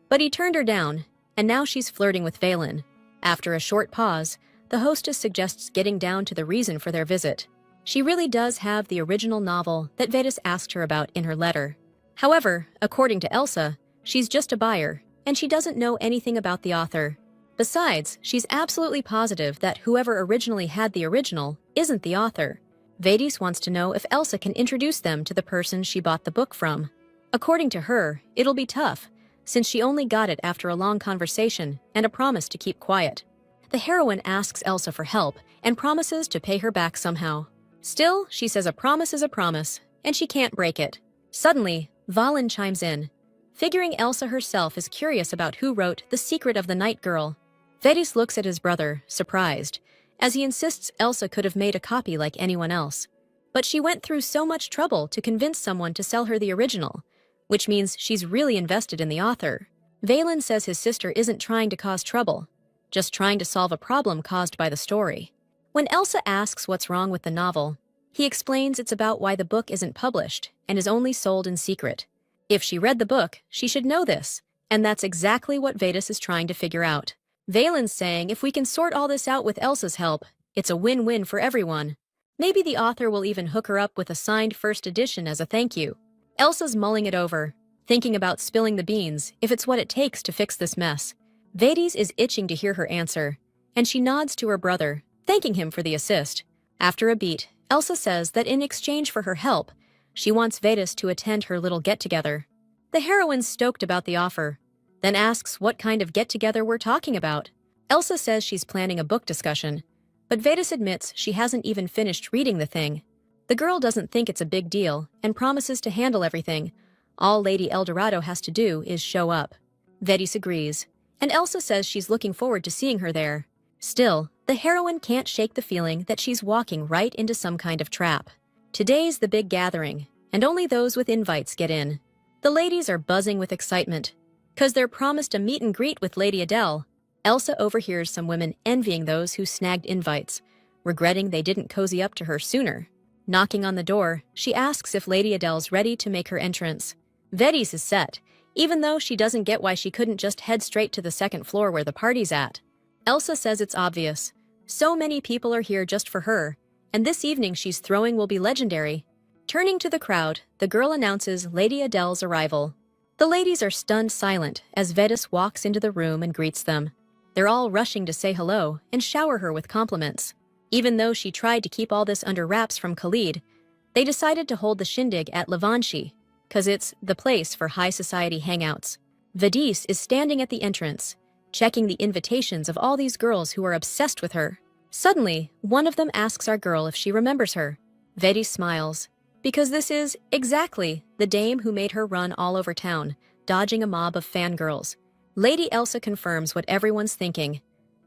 S1: but he turned her down, and now she's flirting with Valen. After a short pause, the hostess suggests getting down to the reason for their visit. She really does have the original novel that Vedis asked her about in her letter. However, according to Elsa, she's just a buyer, and she doesn't know anything about the author. Besides, she's absolutely positive that whoever originally had the original isn't the author. Vedis wants to know if Elsa can introduce them to the person she bought the book from. According to her, it'll be tough, since she only got it after a long conversation and a promise to keep quiet. The heroine asks Elsa for help and promises to pay her back somehow. Still, she says a promise is a promise, and she can't break it. Suddenly, Valen chimes in, figuring Elsa herself is curious about who wrote The Secret of the Night Girl. Vedis looks at his brother, surprised, as he insists Elsa could have made a copy like anyone else. But she went through so much trouble to convince someone to sell her the original, which means she's really invested in the author. Valen says his sister isn't trying to cause trouble, just trying to solve a problem caused by the story. When Elsa asks what's wrong with the novel, he explains it's about why the book isn't published and is only sold in secret. If she read the book, she should know this, and that's exactly what Vedas is trying to figure out. Valen's saying if we can sort all this out with Elsa's help, it's a win-win for everyone. Maybe the author will even hook her up with a signed first edition as a thank you. Elsa's mulling it over, thinking about spilling the beans if it's what it takes to fix this mess. Vedas is itching to hear her answer, and she nods to her brother, thanking him for the assist. After a beat, Elsa says that in exchange for her help, she wants Vedas to attend her little get-together. The heroine's stoked about the offer, then asks what kind of get-together we're talking about. Elsa says she's planning a book discussion, but Vedas admits she hasn't even finished reading the thing. The girl doesn't think it's a big deal and promises to handle everything. All Lady Eldorado has to do is show up. Vedas agrees, and Elsa says she's looking forward to seeing her there. Still, the heroine can't shake the feeling that she's walking right into some kind of trap. Today's the big gathering, and only those with invites get in. The ladies are buzzing with excitement, 'cause they're promised a meet and greet with Lady Adele. Elsa overhears some women envying those who snagged invites, regretting they didn't cozy up to her sooner. Knocking on the door, she asks if Lady Adele's ready to make her entrance. Vedas is set, even though she doesn't get why she couldn't just head straight to the second floor where the party's at. Elsa says it's obvious. So many people are here just for her, and this evening she's throwing will be legendary. Turning to the crowd, the girl announces Lady Adele's arrival. The ladies are stunned silent as Vedas walks into the room and greets them. They're all rushing to say hello and shower her with compliments. Even though she tried to keep all this under wraps from Khalid, they decided to hold the shindig at Lavanshi, 'cause it's the place for high society hangouts. Vedas is standing at the entrance, checking the invitations of all these girls who are obsessed with her. Suddenly, one of them asks our girl if she remembers her. Vedas smiles, because this is exactly the dame who made her run all over town, dodging a mob of fangirls. Lady Elsa confirms what everyone's thinking,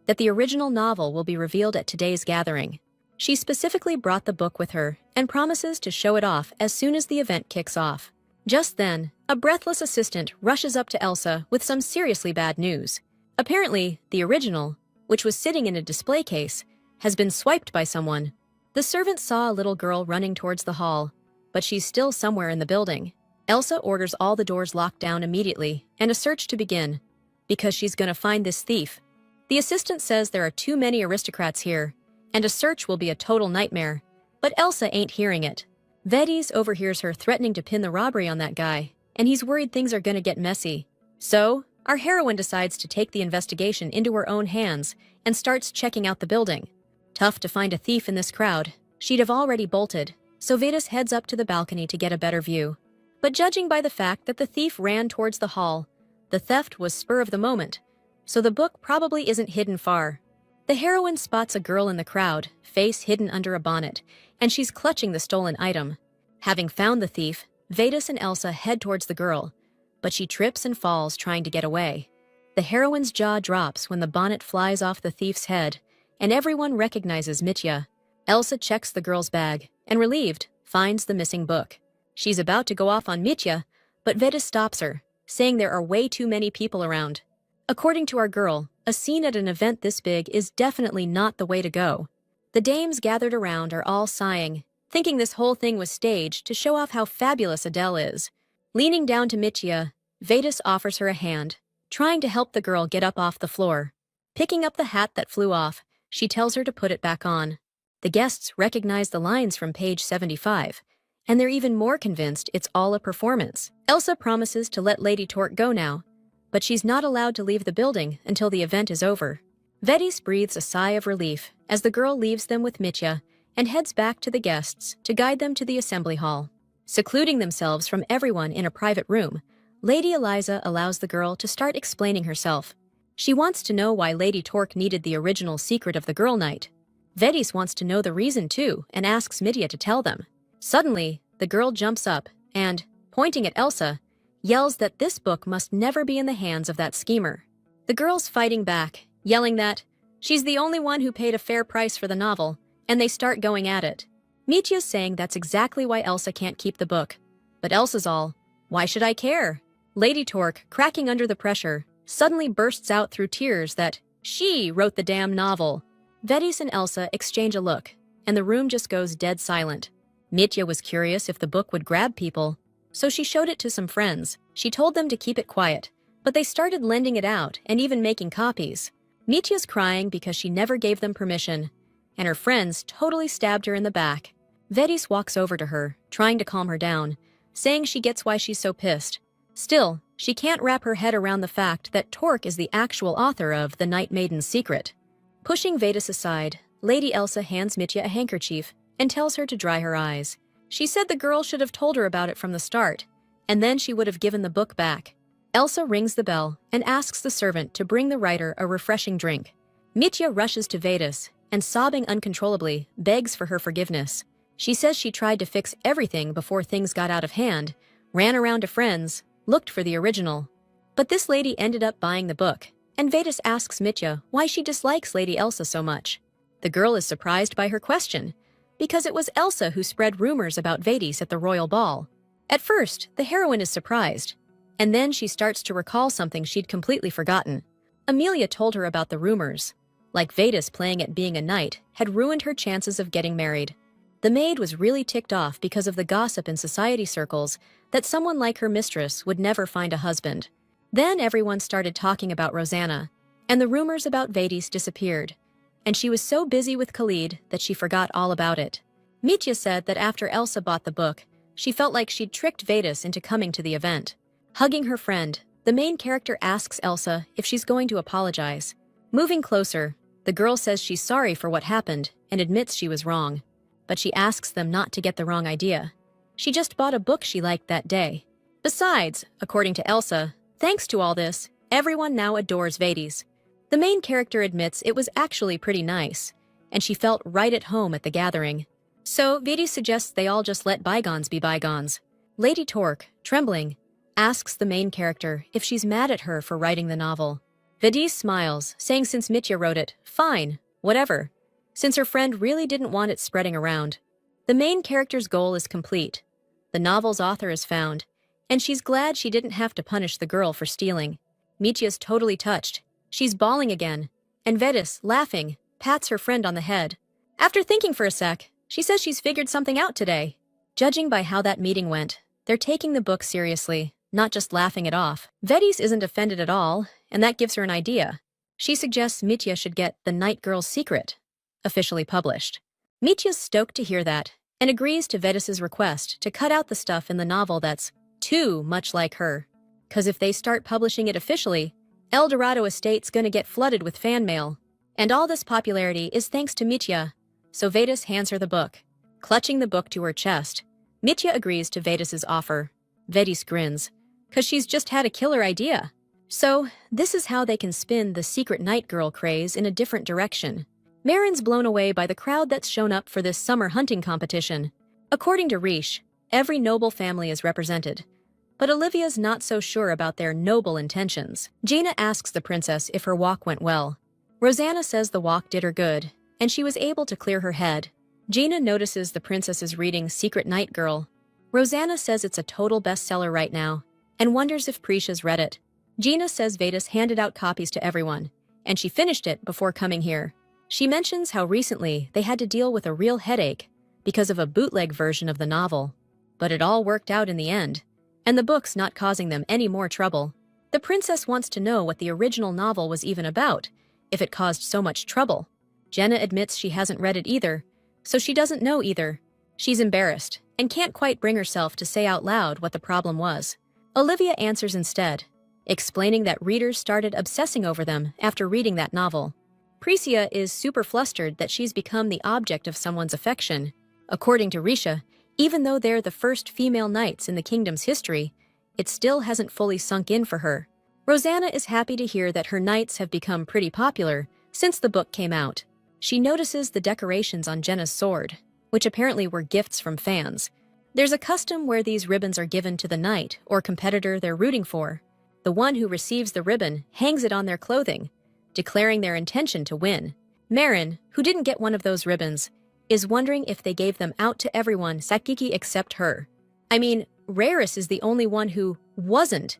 S1: that the original novel will be revealed at today's gathering. She specifically brought the book with her and promises to show it off as soon as the event kicks off. Just then, a breathless assistant rushes up to Elsa with some seriously bad news. Apparently, the original, which was sitting in a display case, has been swiped by someone. The servant saw a little girl running towards the hall, but she's still somewhere in the building. Elsa orders all the doors locked down immediately and a search to begin, because she's gonna find this thief. The assistant says there are too many aristocrats here, and a search will be a total nightmare, but Elsa ain't hearing it. Vedas overhears her threatening to pin the robbery on that guy, and he's worried things are gonna get messy. So, our heroine decides to take the investigation into her own hands and starts checking out the building. Tough to find a thief in this crowd. She'd have already bolted, so Vedas heads up to the balcony to get a better view. But judging by the fact that the thief ran towards the hall, the theft was spur of the moment, so the book probably isn't hidden far. The heroine spots a girl in the crowd, face hidden under a bonnet, and she's clutching the stolen item. Having found the thief, Vedas and Elsa head towards the girl, but she trips and falls trying to get away. The heroine's jaw drops when the bonnet flies off the thief's head, and everyone recognizes Mitya. Elsa checks the girl's bag, and relieved, finds the missing book. She's about to go off on Mitya, but Vedas stops her, saying there are way too many people around. According to our girl, a scene at an event this big is definitely not the way to go. The dames gathered around are all sighing, thinking this whole thing was staged to show off how fabulous Adele is. Leaning down to Mitya, Vedas offers her a hand, trying to help the girl get up off the floor. Picking up the hat that flew off, she tells her to put it back on. The guests recognize the lines from page 75, and they're even more convinced it's all a performance. Elsa promises to let Lady Torque go now, but she's not allowed to leave the building until the event is over. Vedas breathes a sigh of relief as the girl leaves them with Mitya and heads back to the guests to guide them to the assembly hall. Secluding themselves from everyone in a private room, Lady Eliza allows the girl to start explaining herself. She wants to know why Lady Torque needed the original secret of the girl night. Vedas wants to know the reason too and asks Mitya to tell them. Suddenly, the girl jumps up and, pointing at Elsa, yells that this book must never be in the hands of that schemer. The girl's fighting back, yelling that she's the only one who paid a fair price for the novel, and they start going at it. Mitya's saying that's exactly why Elsa can't keep the book. But Elsa's all, "Why should I care? Lady Torque, cracking under the pressure, suddenly bursts out through tears that she wrote the damn novel. Vedis and Elsa exchange a look, and the room just goes dead silent. Mitya was curious if the book would grab people, so she showed it to some friends. She told them to keep it quiet, but they started lending it out and even making copies. Mitya's crying because she never gave them permission, and her friends totally stabbed her in the back. Vedis walks over to her, trying to calm her down, saying she gets why she's so pissed. Still, she can't wrap her head around the fact that Torque is the actual author of The Night Maiden's Secret. Pushing Vedis aside, Lady Elsa hands Mitya a handkerchief and tells her to dry her eyes. She said the girl should have told her about it from the start, and then she would have given the book back. Elsa rings the bell and asks the servant to bring the writer a refreshing drink. Mitya rushes to Vedis and, sobbing uncontrollably, begs for her forgiveness. She says she tried to fix everything before things got out of hand, ran around to friends, looked for the original. But this lady ended up buying the book, and Vedis asks Mitya why she dislikes Lady Elsa so much. The girl is surprised by her question, because it was Elsa who spread rumors about Vedis at the royal ball. At first, the heroine is surprised, and then she starts to recall something she'd completely forgotten. Amelia told her about the rumors, like Vedis playing at being a knight had ruined her chances of getting married. The maid was really ticked off because of the gossip in society circles that someone like her mistress would never find a husband. Then everyone started talking about Rosanna, and the rumors about Vedis disappeared, and she was so busy with Khalid that she forgot all about it. Mitya said that after Elsa bought the book, she felt like she'd tricked Vedis into coming to the event. Hugging her friend, the main character asks Elsa if she's going to apologize. Moving closer, the girl says she's sorry for what happened and admits she was wrong. But she asks them not to get the wrong idea. She just bought a book she liked that day. Besides, according to Elsa, thanks to all this, everyone now adores Vedis. The main character admits it was actually pretty nice, and she felt right at home at the gathering. So Vedis suggests they all just let bygones be bygones. Lady Torque, trembling, asks the main character if she's mad at her for writing the novel. Vedis smiles, saying since Mitya wrote it, fine, whatever, since her friend really didn't want it spreading around. The main character's goal is complete. The novel's author is found, and she's glad she didn't have to punish the girl for stealing. Mitya's totally touched. She's bawling again, and Vedis, laughing, pats her friend on the head. After thinking for a sec, she says she's figured something out today. Judging by how that meeting went, they're taking the book seriously, not just laughing it off. Vedis isn't offended at all, and that gives her an idea. She suggests Mitya should get The Night Girl's Secret officially published. Mitya's stoked to hear that, and agrees to Vedis's request to cut out the stuff in the novel that's too much like her. 'Cause if they start publishing it officially, El Dorado Estate's gonna get flooded with fan mail. And all this popularity is thanks to Mitya, so Vedis hands her the book. Clutching the book to her chest, Mitya agrees to Vedis's offer. Vedis grins, 'cause she's just had a killer idea. So, this is how they can spin the secret night girl craze in a different direction. Marin's blown away by the crowd that's shown up for this summer hunting competition. According to Riche, every noble family is represented, but Olivia's not so sure about their noble intentions. Gina asks the princess if her walk went well. Rosanna says the walk did her good, and she was able to clear her head. Gina notices the princess is reading Secret Night Girl. Rosanna says it's a total bestseller right now, and wonders if Prisha's read it. Gina says Vedis handed out copies to everyone, and she finished it before coming here. She mentions how recently they had to deal with a real headache because of a bootleg version of the novel. But it all worked out in the end, and the book's not causing them any more trouble. The princess wants to know what the original novel was even about, if it caused so much trouble. Jenna admits she hasn't read it either, so she doesn't know either. She's embarrassed and can't quite bring herself to say out loud what the problem was. Olivia answers instead, explaining that readers started obsessing over them after reading that novel. Priscilla is super flustered that she's become the object of someone's affection. According to Risha, even though they're the first female knights in the kingdom's history, it still hasn't fully sunk in for her. Rosanna is happy to hear that her knights have become pretty popular since the book came out. She notices the decorations on Jenna's sword, which apparently were gifts from fans. There's a custom where these ribbons are given to the knight or competitor they're rooting for. The one who receives the ribbon hangs it on their clothing, declaring their intention to win. Marin, who didn't get one of those ribbons, is wondering if they gave them out to everyone Sakiki except her. I mean, Raris is the only one who wasn't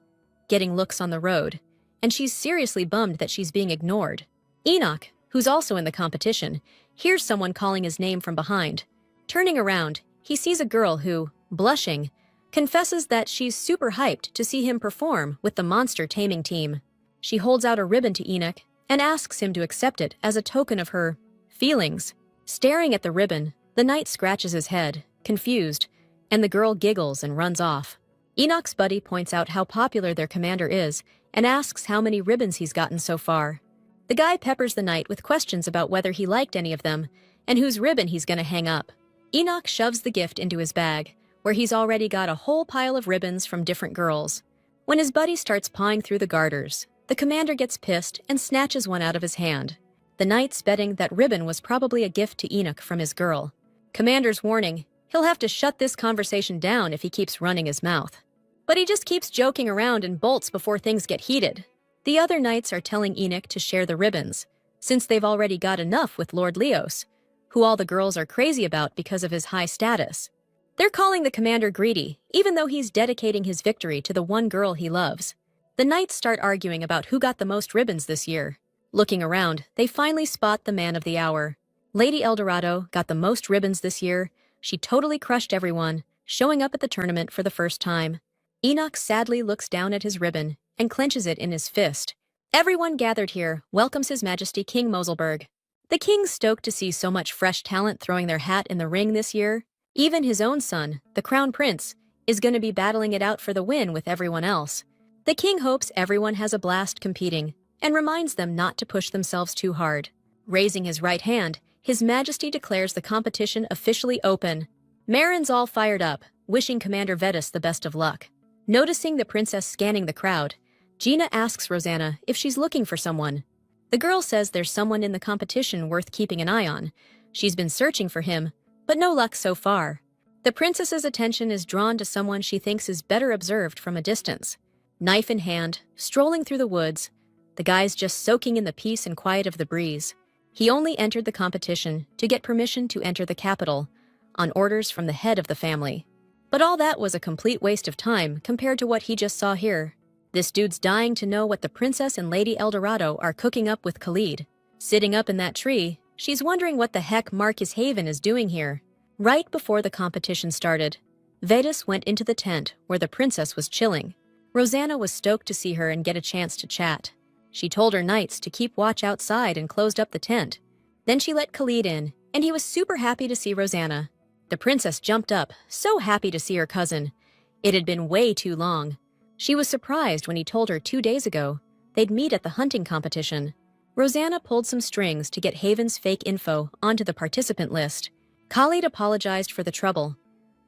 S1: getting looks on the road, and she's seriously bummed that she's being ignored. Enoch, who's also in the competition, hears someone calling his name from behind. Turning around, he sees a girl who, blushing, confesses that she's super hyped to see him perform with the monster taming team. She holds out a ribbon to Enoch and asks him to accept it as a token of her feelings. Staring at the ribbon, the knight scratches his head, confused, and the girl giggles and runs off. Enoch's buddy points out how popular their commander is and asks how many ribbons he's gotten so far. The guy peppers the knight with questions about whether he liked any of them and whose ribbon he's gonna hang up. Enoch shoves the gift into his bag, where he's already got a whole pile of ribbons from different girls. When his buddy starts pawing through the garters, the commander gets pissed and snatches one out of his hand. The knight's betting that ribbon was probably a gift to Enoch from his girl. Commander's warning, he'll have to shut this conversation down if he keeps running his mouth. But he just keeps joking around and bolts before things get heated. The other knights are telling Enoch to share the ribbons, since they've already got enough with Lord Leos, who all the girls are crazy about because of his high status. They're calling the commander greedy, even though he's dedicating his victory to the one girl he loves. The knights start arguing about who got the most ribbons this year. Looking around, they finally spot the man of the hour. Lady Eldorado got the most ribbons this year. She totally crushed everyone, showing up at the tournament for the first time. Enoch sadly looks down at his ribbon and clenches it in his fist. Everyone gathered here welcomes His Majesty King Moselberg. The king's stoked to see so much fresh talent throwing their hat in the ring this year. Even his own son, the Crown Prince, is going to be battling it out for the win with everyone else. The king hopes everyone has a blast competing and reminds them not to push themselves too hard. Raising his right hand, His Majesty declares the competition officially open. Marin's all fired up, wishing Commander Vetus the best of luck. Noticing the princess scanning the crowd, Gina asks Rosanna if she's looking for someone. The girl says there's someone in the competition worth keeping an eye on. She's been searching for him, but no luck so far. The princess's attention is drawn to someone she thinks is better observed from a distance. Knife in hand, strolling through the woods, the guy's just soaking in the peace and quiet of the breeze. He only entered the competition to get permission to enter the capital, on orders from the head of the family. But all that was a complete waste of time compared to what he just saw here. This dude's dying to know what the princess and Lady Eldorado are cooking up with Khalid. Sitting up in that tree, she's wondering what the heck Marcus Haven is doing here. Right before the competition started, Vetus went into the tent where the princess was chilling. Rosanna was stoked to see her and get a chance to chat. She told her knights to keep watch outside and closed up the tent. Then she let Khalid in, and he was super happy to see Rosanna. The princess jumped up, so happy to see her cousin. It had been way too long. She was surprised when he told her 2 days ago they'd meet at the hunting competition. Rosanna pulled some strings to get Haven's fake info onto the participant list. Khalid apologized for the trouble,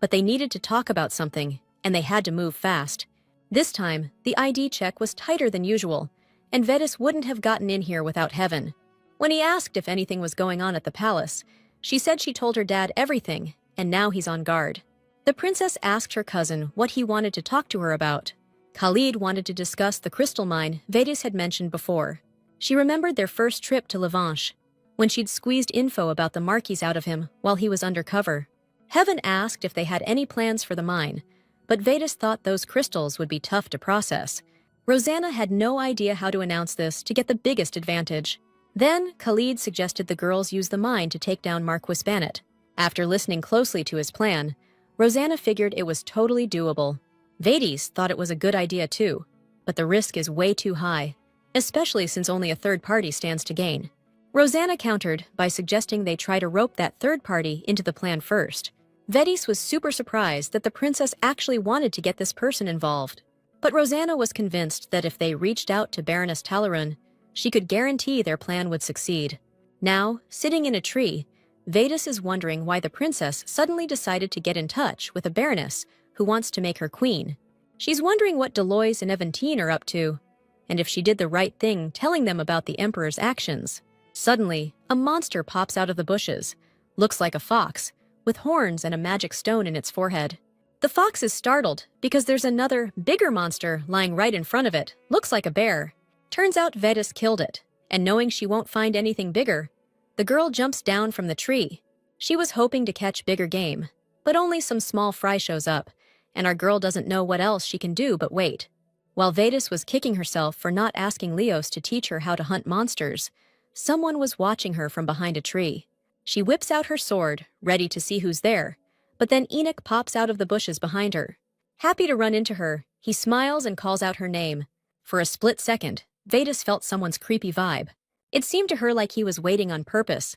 S1: but they needed to talk about something, and they had to move fast. This time, the ID check was tighter than usual, and Vetus wouldn't have gotten in here without Heaven. When he asked if anything was going on at the palace, she said she told her dad everything, and now he's on guard. The princess asked her cousin what he wanted to talk to her about. Khalid wanted to discuss the crystal mine Vetus had mentioned before. She remembered their first trip to Levanche, when she'd squeezed info about the Marquis out of him while he was undercover. Heaven asked if they had any plans for the mine, but Vetus thought those crystals would be tough to process. Rosanna had no idea how to announce this to get the biggest advantage. Then, Khalid suggested the girls use the mine to take down Marquis Bannet. After listening closely to his plan, Rosanna figured it was totally doable. Vetus thought it was a good idea too, but the risk is way too high, especially since only a third party stands to gain. Rosanna countered by suggesting they try to rope that third party into the plan first. Vetus was super surprised that the princess actually wanted to get this person involved. But Rosanna was convinced that if they reached out to Baroness Talleyrand, she could guarantee their plan would succeed. Now, sitting in a tree, Vetus is wondering why the princess suddenly decided to get in touch with a baroness who wants to make her queen. She's wondering what Deloise and Eventine are up to, and if she did the right thing telling them about the Emperor's actions. Suddenly, a monster pops out of the bushes, looks like a fox, with horns and a magic stone in its forehead. The fox is startled because there's another, bigger monster lying right in front of it, looks like a bear. Turns out Vetus killed it, and knowing she won't find anything bigger, the girl jumps down from the tree. She was hoping to catch bigger game, but only some small fry shows up, and our girl doesn't know what else she can do but wait. While Vedas was kicking herself for not asking Leos to teach her how to hunt monsters, someone was watching her from behind a tree. She whips out her sword, ready to see who's there, but then Enoch pops out of the bushes behind her. Happy to run into her, he smiles and calls out her name. For a split second, Vedas felt someone's creepy vibe. It seemed to her like he was waiting on purpose,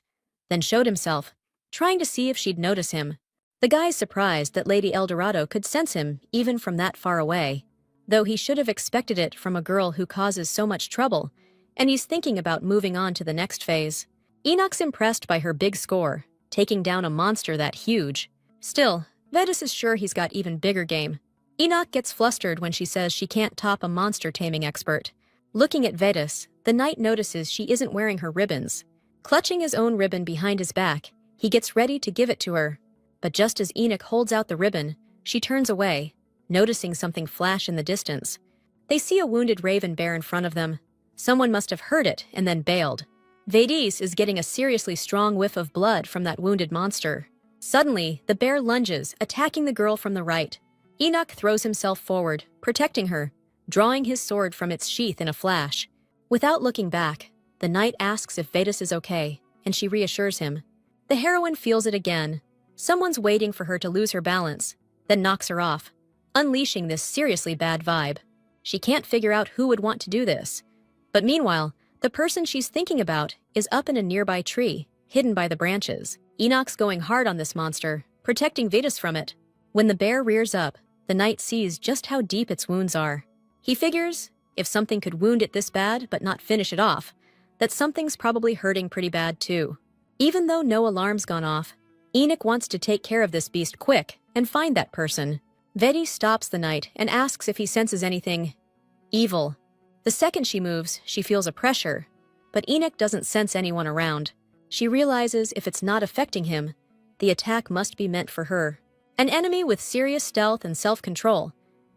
S1: then showed himself, trying to see if she'd notice him. The guy's surprised that Lady Eldorado could sense him even from that far away, though he should have expected it from a girl who causes so much trouble, and he's thinking about moving on to the next phase. Enoch's impressed by her big score, taking down a monster that huge. Still, Vedas is sure he's got even bigger game. Enoch gets flustered when she says she can't top a monster taming expert. Looking at Vedas, the knight notices she isn't wearing her ribbons. Clutching his own ribbon behind his back, he gets ready to give it to her. But just as Enoch holds out the ribbon, she turns away, noticing something flash in the distance. They see a wounded raven bear in front of them. Someone must have heard it and then bailed. Vedas is getting a seriously strong whiff of blood from that wounded monster. Suddenly, the bear lunges, attacking the girl from the right. Enoch throws himself forward, protecting her, drawing his sword from its sheath in a flash. Without looking back, the knight asks if Vedas is okay, and she reassures him. The heroine feels it again. Someone's waiting for her to lose her balance, then knocks her off, unleashing this seriously bad vibe. She can't figure out who would want to do this. But meanwhile, the person she's thinking about is up in a nearby tree, hidden by the branches. Enoch's going hard on this monster, protecting Vedas from it. When the bear rears up, the knight sees just how deep its wounds are. He figures, if something could wound it this bad but not finish it off, that something's probably hurting pretty bad too. Even though no alarm's gone off, Enoch wants to take care of this beast quick and find that person. Vedas stops the knight and asks if he senses anything evil. The second she moves, she feels a pressure, but Enoch doesn't sense anyone around. She realizes if it's not affecting him, the attack must be meant for her. An enemy with serious stealth and self-control.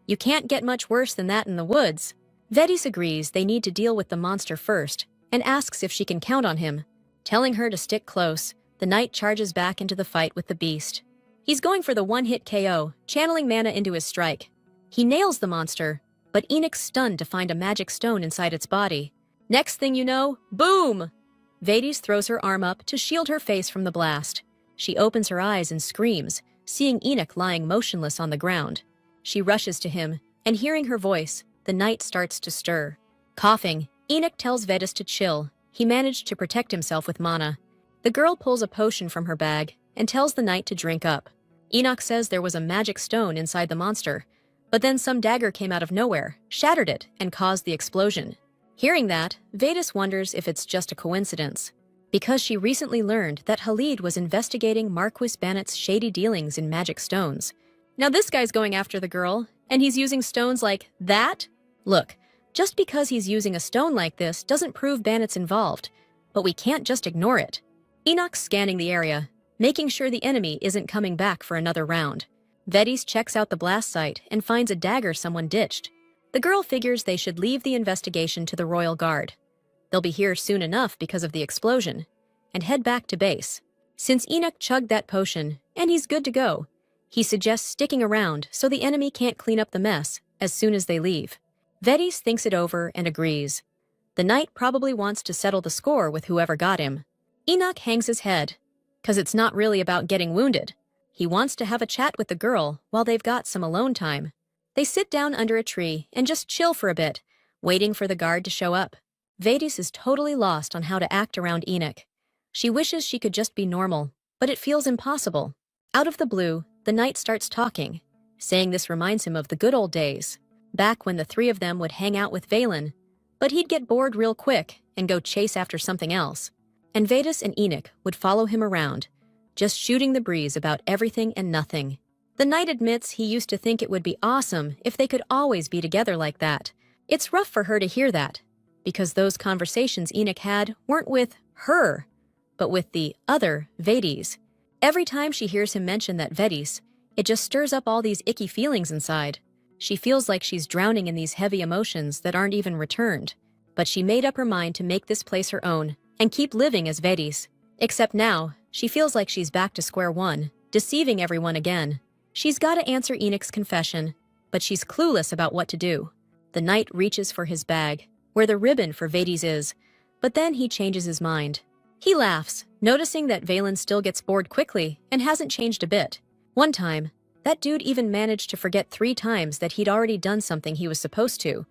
S1: You can't get much worse than that in the woods. Vedas agrees they need to deal with the monster first and asks if she can count on him. Telling her to stick close, the knight charges back into the fight with the beast. He's going for the one-hit KO, channeling mana into his strike. He nails the monster, but Enoch's stunned to find a magic stone inside its body. Next thing you know, boom! Vedas throws her arm up to shield her face from the blast. She opens her eyes and screams, seeing Enoch lying motionless on the ground. She rushes to him, and hearing her voice, the knight starts to stir. Coughing, Enoch tells Vedas to chill. He managed to protect himself with mana. The girl pulls a potion from her bag and tells the knight to drink up. Enoch says there was a magic stone inside the monster, but then some dagger came out of nowhere, shattered it, and caused the explosion. Hearing that, Vedas wonders if it's just a coincidence, because she recently learned that Halid was investigating Marquis Bannett's shady dealings in magic stones. Now this guy's going after the girl, and he's using stones like that? Look, just because he's using a stone like this doesn't prove Bannett's involved, but we can't just ignore it. Enoch's scanning the area, making sure the enemy isn't coming back for another round. Vedas checks out the blast site and finds a dagger someone ditched. The girl figures they should leave the investigation to the Royal Guard. They'll be here soon enough because of the explosion, and head back to base. Since Enoch chugged that potion, and he's good to go, he suggests sticking around so the enemy can't clean up the mess as soon as they leave. Vedas thinks it over and agrees. The knight probably wants to settle the score with whoever got him. Enoch hangs his head, 'cause it's not really about getting wounded. He wants to have a chat with the girl while they've got some alone time. They sit down under a tree and just chill for a bit, waiting for the guard to show up. Vedas is totally lost on how to act around Enoch. She wishes she could just be normal, but it feels impossible. Out of the blue, the knight starts talking, saying this reminds him of the good old days, back when the three of them would hang out with Valen, but he'd get bored real quick and go chase after something else. And Vedas and Enoch would follow him around, just shooting the breeze about everything and nothing. The knight admits he used to think it would be awesome if they could always be together like that. It's rough for her to hear that, because those conversations Enoch had weren't with her, but with the other Vedas. Every time she hears him mention that Vedas, it just stirs up all these icky feelings inside. She feels like she's drowning in these heavy emotions that aren't even returned. But she made up her mind to make this place her own and keep living as Vedas. Except now, she feels like she's back to square one, deceiving everyone again. She's got to answer Enoch's confession, but she's clueless about what to do. The knight reaches for his bag, where the ribbon for Vades is, but then he changes his mind. He laughs, noticing that Valen still gets bored quickly and hasn't changed a bit. One time, that dude even managed to forget 3 times that he'd already done something he was supposed to,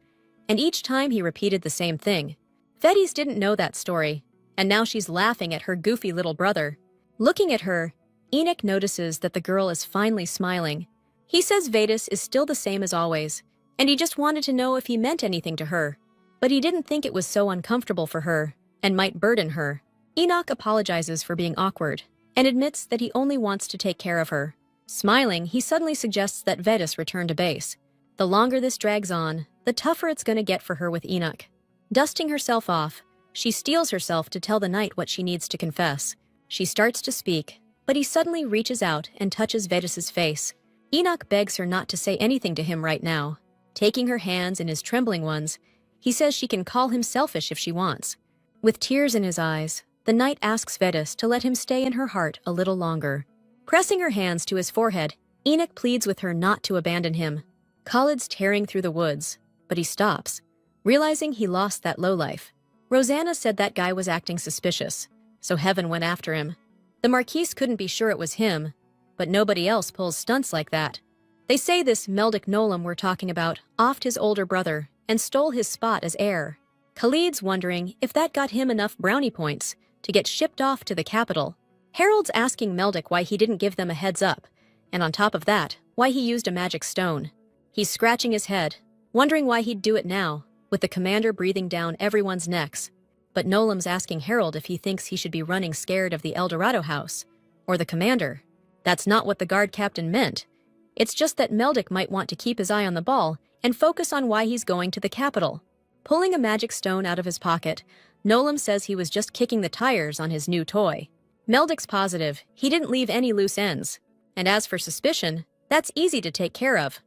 S1: and each time he repeated the same thing. Vades didn't know that story, and now she's laughing at her goofy little brother. Looking at her, Enoch notices that the girl is finally smiling. He says Vades is still the same as always, and he just wanted to know if he meant anything to her, but he didn't think it was so uncomfortable for her and might burden her. Enoch apologizes for being awkward and admits that he only wants to take care of her. Smiling, he suddenly suggests that Vades return to base. The longer this drags on, the tougher it's going to get for her with Enoch. Dusting herself off, she steels herself to tell the knight what she needs to confess. She starts to speak, but he suddenly reaches out and touches Vedas's face. Enoch begs her not to say anything to him right now. Taking her hands in his trembling ones, he says she can call him selfish if she wants. With tears in his eyes, the knight asks Vedas to let him stay in her heart a little longer. Pressing her hands to his forehead, Enoch pleads with her not to abandon him. Khalid's tearing through the woods, but he stops, realizing he lost that lowlife. Rosanna said that guy was acting suspicious, so Heaven went after him. The Marquise couldn't be sure it was him, but nobody else pulls stunts like that. They say this Meldick Nolam we're talking about offed his older brother and stole his spot as heir. Khalid's wondering if that got him enough brownie points to get shipped off to the capital. Harold's asking Meldick why he didn't give them a heads up, and on top of that, why he used a magic stone. He's scratching his head, wondering why he'd do it now, with the commander breathing down everyone's necks. But Nolam's asking Harold if he thinks he should be running scared of the El Dorado house, or the commander. That's not what the guard captain meant. It's just that Meldick might want to keep his eye on the ball and focus on why he's going to the capital. Pulling a magic stone out of his pocket, Nolam says he was just kicking the tires on his new toy. Meldick's positive he didn't leave any loose ends. And as for suspicion, that's easy to take care of.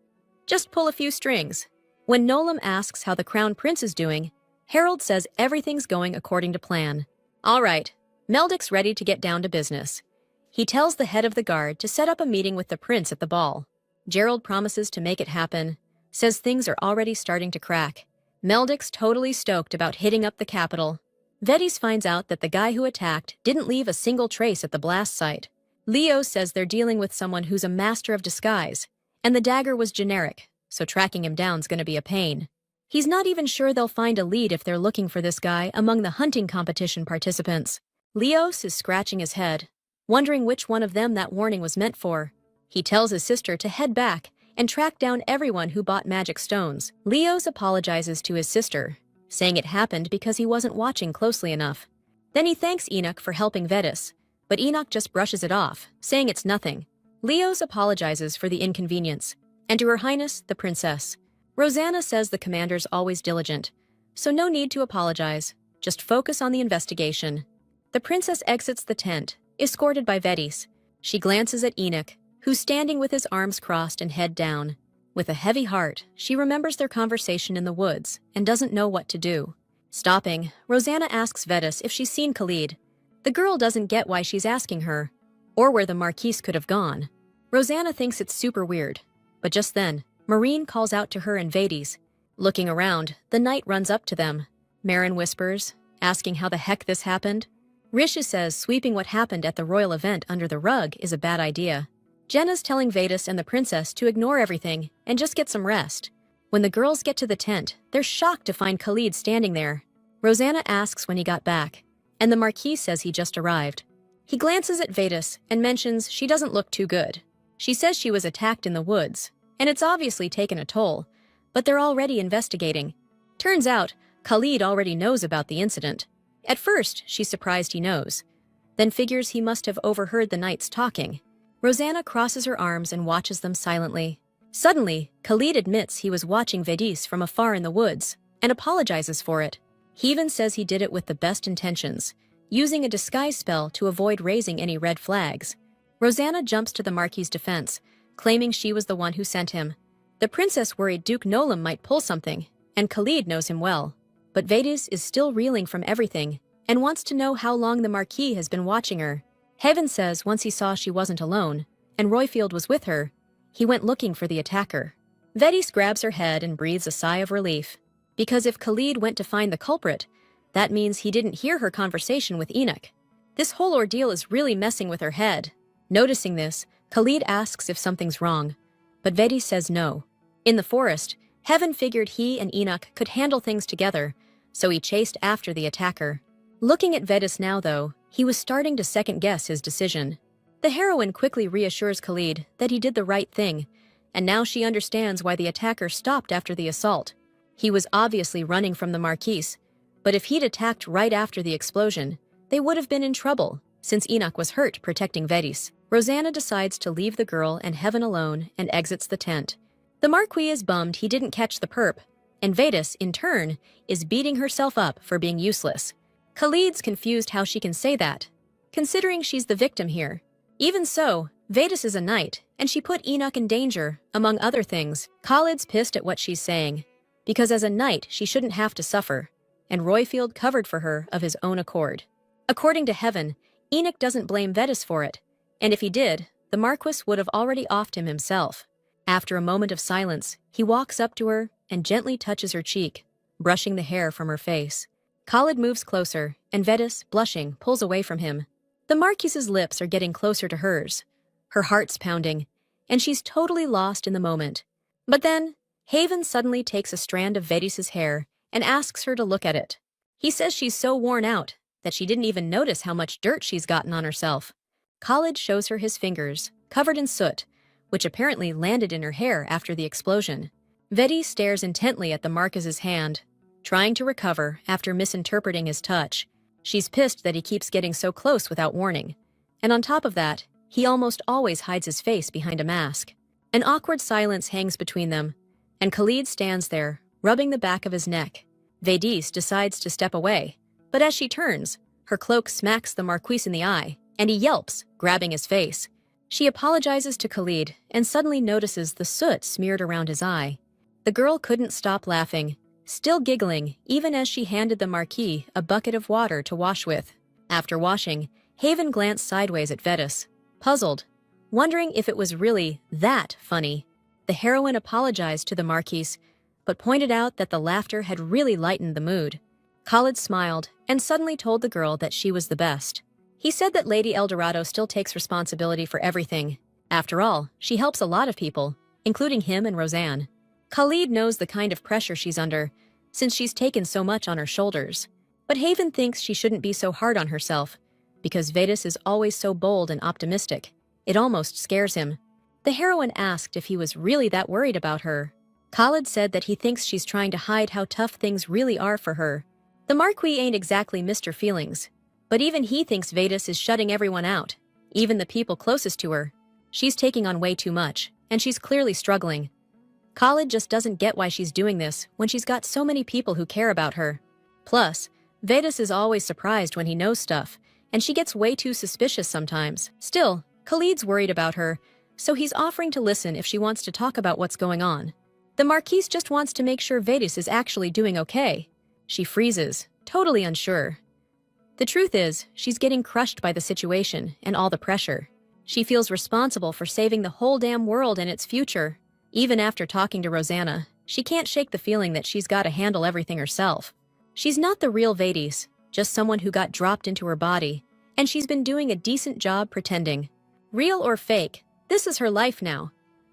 S1: Just pull a few strings. When Nolam asks how the Crown Prince is doing, Harold says everything's going according to plan. All right, Meldick's ready to get down to business. He tells the head of the guard to set up a meeting with the prince at the ball. Gerald promises to make it happen, says things are already starting to crack. Meldick's totally stoked about hitting up the capital. Vedes finds out that the guy who attacked didn't leave a single trace at the blast site. Leo says they're dealing with someone who's a master of disguise, and the dagger was generic, so tracking him down's gonna be a pain. He's not even sure they'll find a lead if they're looking for this guy among the hunting competition participants. Leos is scratching his head, wondering which one of them that warning was meant for. He tells his sister to head back and track down everyone who bought magic stones. Leos apologizes to his sister, saying it happened because he wasn't watching closely enough. Then he thanks Enoch for helping Vedas, but Enoch just brushes it off, saying it's nothing. Leos apologizes for the inconvenience, and to Her Highness, the princess. Rosanna says the commander's always diligent, so no need to apologize, just focus on the investigation. The princess exits the tent, escorted by Vedas. She glances at Enoch, who's standing with his arms crossed and head down. With a heavy heart, she remembers their conversation in the woods and doesn't know what to do. Stopping, Rosanna asks Vedas if she's seen Khalid. The girl doesn't get why she's asking her, or where the Marquise could have gone. Rosanna thinks it's super weird, but just then, Marine calls out to her and Vedas. Looking around, the knight runs up to them. Marin whispers, asking how the heck this happened. Risha says sweeping what happened at the royal event under the rug is a bad idea. Jenna's telling Vedas and the princess to ignore everything and just get some rest. When the girls get to the tent, they're shocked to find Khalid standing there. Rosanna asks when he got back, and the Marquis says he just arrived. He glances at Vedas and mentions she doesn't look too good. She says she was attacked in the woods, and it's obviously taken a toll, but they're already investigating. Turns out, Khalid already knows about the incident. At first, she's surprised he knows, then figures he must have overheard the knights talking. Rosanna crosses her arms and watches them silently. Suddenly, Khalid admits he was watching Vedas from afar in the woods and apologizes for it. He even says he did it with the best intentions, using a disguise spell to avoid raising any red flags. Rosanna jumps to the Marquis's defense, claiming she was the one who sent him. The princess worried Duke Nolam might pull something, and Khalid knows him well. But Vedas is still reeling from everything and wants to know how long the Marquis has been watching her. Heaven says once he saw she wasn't alone, and Royfield was with her, he went looking for the attacker. Vedis grabs her head and breathes a sigh of relief. Because if Khalid went to find the culprit, that means he didn't hear her conversation with Enoch. This whole ordeal is really messing with her head. Noticing this, Khalid asks if something's wrong, but Vedis says no. In the forest, Heaven figured he and Enoch could handle things together, so he chased after the attacker. Looking at Vedis now, though, he was starting to second-guess his decision. The heroine quickly reassures Khalid that he did the right thing, and now she understands why the attacker stopped after the assault. He was obviously running from the Marquise, but if he'd attacked right after the explosion, they would have been in trouble, since Enoch was hurt protecting Vedis. Rosanna decides to leave the girl and Heaven alone and exits the tent. The Marquis is bummed he didn't catch the perp, and Vedis, in turn, is beating herself up for being useless. Khalid's confused how she can say that, considering she's the victim here. Even so, Vedis is a knight, and she put Enoch in danger, among other things. Khalid's pissed at what she's saying, because as a knight she shouldn't have to suffer, and Royfield covered for her of his own accord. According to Heaven, Enoch doesn't blame Vedis for it, and if he did, the Marquis would have already offed him himself. After a moment of silence, he walks up to her and gently touches her cheek, brushing the hair from her face. Khalid moves closer, and Vedis, blushing, pulls away from him. The Marquis's lips are getting closer to hers. Her heart's pounding, and she's totally lost in the moment. But then, Haven suddenly takes a strand of Vedis's hair and asks her to look at it. He says she's so worn out that she didn't even notice how much dirt she's gotten on herself. Khalid shows her his fingers, covered in soot, which apparently landed in her hair after the explosion. Vedis stares intently at the Marquis's hand, trying to recover after misinterpreting his touch. She's pissed that he keeps getting so close without warning. And on top of that, he almost always hides his face behind a mask. An awkward silence hangs between them, and Khalid stands there, rubbing the back of his neck. Vedis decides to step away, but as she turns, her cloak smacks the Marquis in the eye, and he yelps, grabbing his face. She apologizes to Khalid and suddenly notices the soot smeared around his eye. The girl couldn't stop laughing, still giggling even as she handed the Marquis a bucket of water to wash with. After washing, Haven glanced sideways at Vedis, puzzled, wondering if it was really that funny. The heroine apologized to the Marquis, but pointed out that the laughter had really lightened the mood. Khalid smiled and suddenly told the girl that she was the best. He said that Lady Eldorado still takes responsibility for everything. After all, she helps a lot of people, including him and Roseanne. Khalid knows the kind of pressure she's under, since she's taken so much on her shoulders. But Haven thinks she shouldn't be so hard on herself, because Vedis is always so bold and optimistic. It almost scares him. The heroine asked if he was really that worried about her. Khalid said that he thinks she's trying to hide how tough things really are for her. The Marquis ain't exactly Mr. Feelings, but even he thinks Vedis is shutting everyone out, even the people closest to her. She's taking on way too much, and she's clearly struggling. Khalid just doesn't get why she's doing this when she's got so many people who care about her. Plus, Vedis is always surprised when he knows stuff, and she gets way too suspicious sometimes. Still, Khalid's worried about her, so he's offering to listen if she wants to talk about what's going on. The Marquise just wants to make sure Vedis is actually doing okay. She freezes, totally unsure. The truth is, she's getting crushed by the situation and all the pressure. She feels responsible for saving the whole damn world and its future. Even after talking to Rosanna, she can't shake the feeling that she's got to handle everything herself. She's not the real Vedis, just someone who got dropped into her body, and she's been doing a decent job pretending. Real or fake, this is her life now.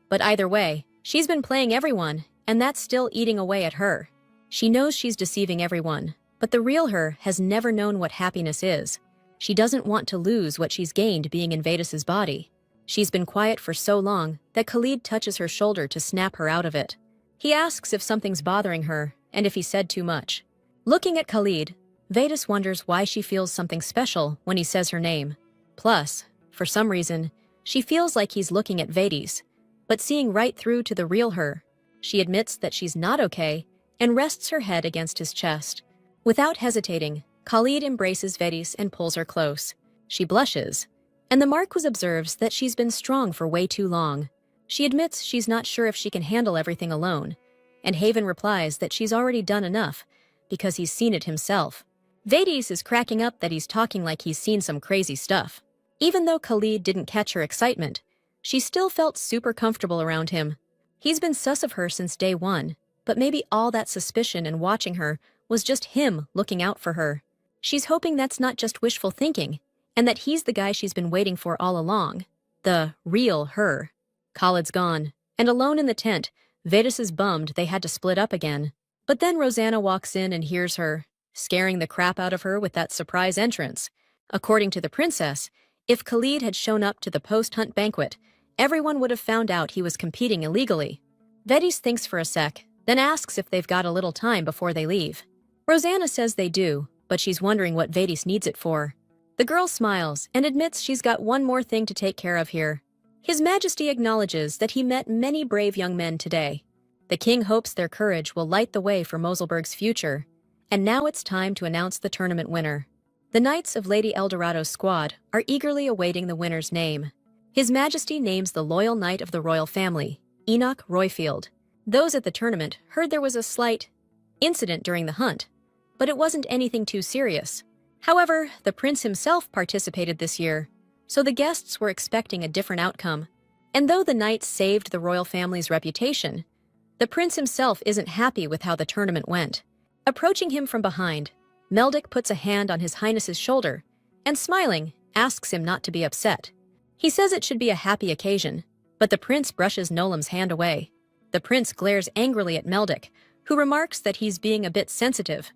S1: But either way, she's been playing everyone, and that's still eating away at her. She knows she's deceiving everyone, but the real her has never known what happiness is. She doesn't want to lose what she's gained being in Vedis's body. She's been quiet for so long that Khalid touches her shoulder to snap her out of it. He asks if something's bothering her, and if he said too much. Looking at Khalid, Vedis wonders why she feels something special when he says her name. Plus, for some reason, she feels like he's looking at Vedis, but seeing right through to the real her. She admits that she's not okay and rests her head against his chest. Without hesitating, Khalid embraces Vedis and pulls her close. She blushes, and the Marquis observes that she's been strong for way too long. She admits she's not sure if she can handle everything alone, and Haven replies that she's already done enough because he's seen it himself. Vedis is cracking up that he's talking like he's seen some crazy stuff. Even though Khalid didn't catch her excitement, she still felt super comfortable around him. He's been sus of her since day one, but maybe all that suspicion and watching her was just him looking out for her. She's hoping that's not just wishful thinking, and that he's the guy she's been waiting for all along. The real her. Khalid's gone, and alone in the tent, Vedas is bummed they had to split up again. But then Rosanna walks in and hears her, scaring the crap out of her with that surprise entrance. According to the princess, if Khalid had shown up to the post-hunt banquet, everyone would have found out he was competing illegally. Vedas thinks for a sec, then asks if they've got a little time before they leave. Rosanna says they do, but she's wondering what Vedas needs it for. The girl smiles and admits she's got one more thing to take care of here. His Majesty acknowledges that he met many brave young men today. The king hopes their courage will light the way for Moselberg's future. And now it's time to announce the tournament winner. The Knights of Lady Eldorado's squad are eagerly awaiting the winner's name. His Majesty names the loyal knight of the royal family, Enoch Royfield. Those at the tournament heard there was a slight incident during the hunt, but it wasn't anything too serious. However, the prince himself participated this year, so the guests were expecting a different outcome. And though the knights saved the royal family's reputation, the prince himself isn't happy with how the tournament went. Approaching him from behind, Meldick puts a hand on His Highness's shoulder and, smiling, asks him not to be upset. He says it should be a happy occasion, but the prince brushes Nolam's hand away. The prince glares angrily at Meldick, who remarks that he's being a bit sensitive.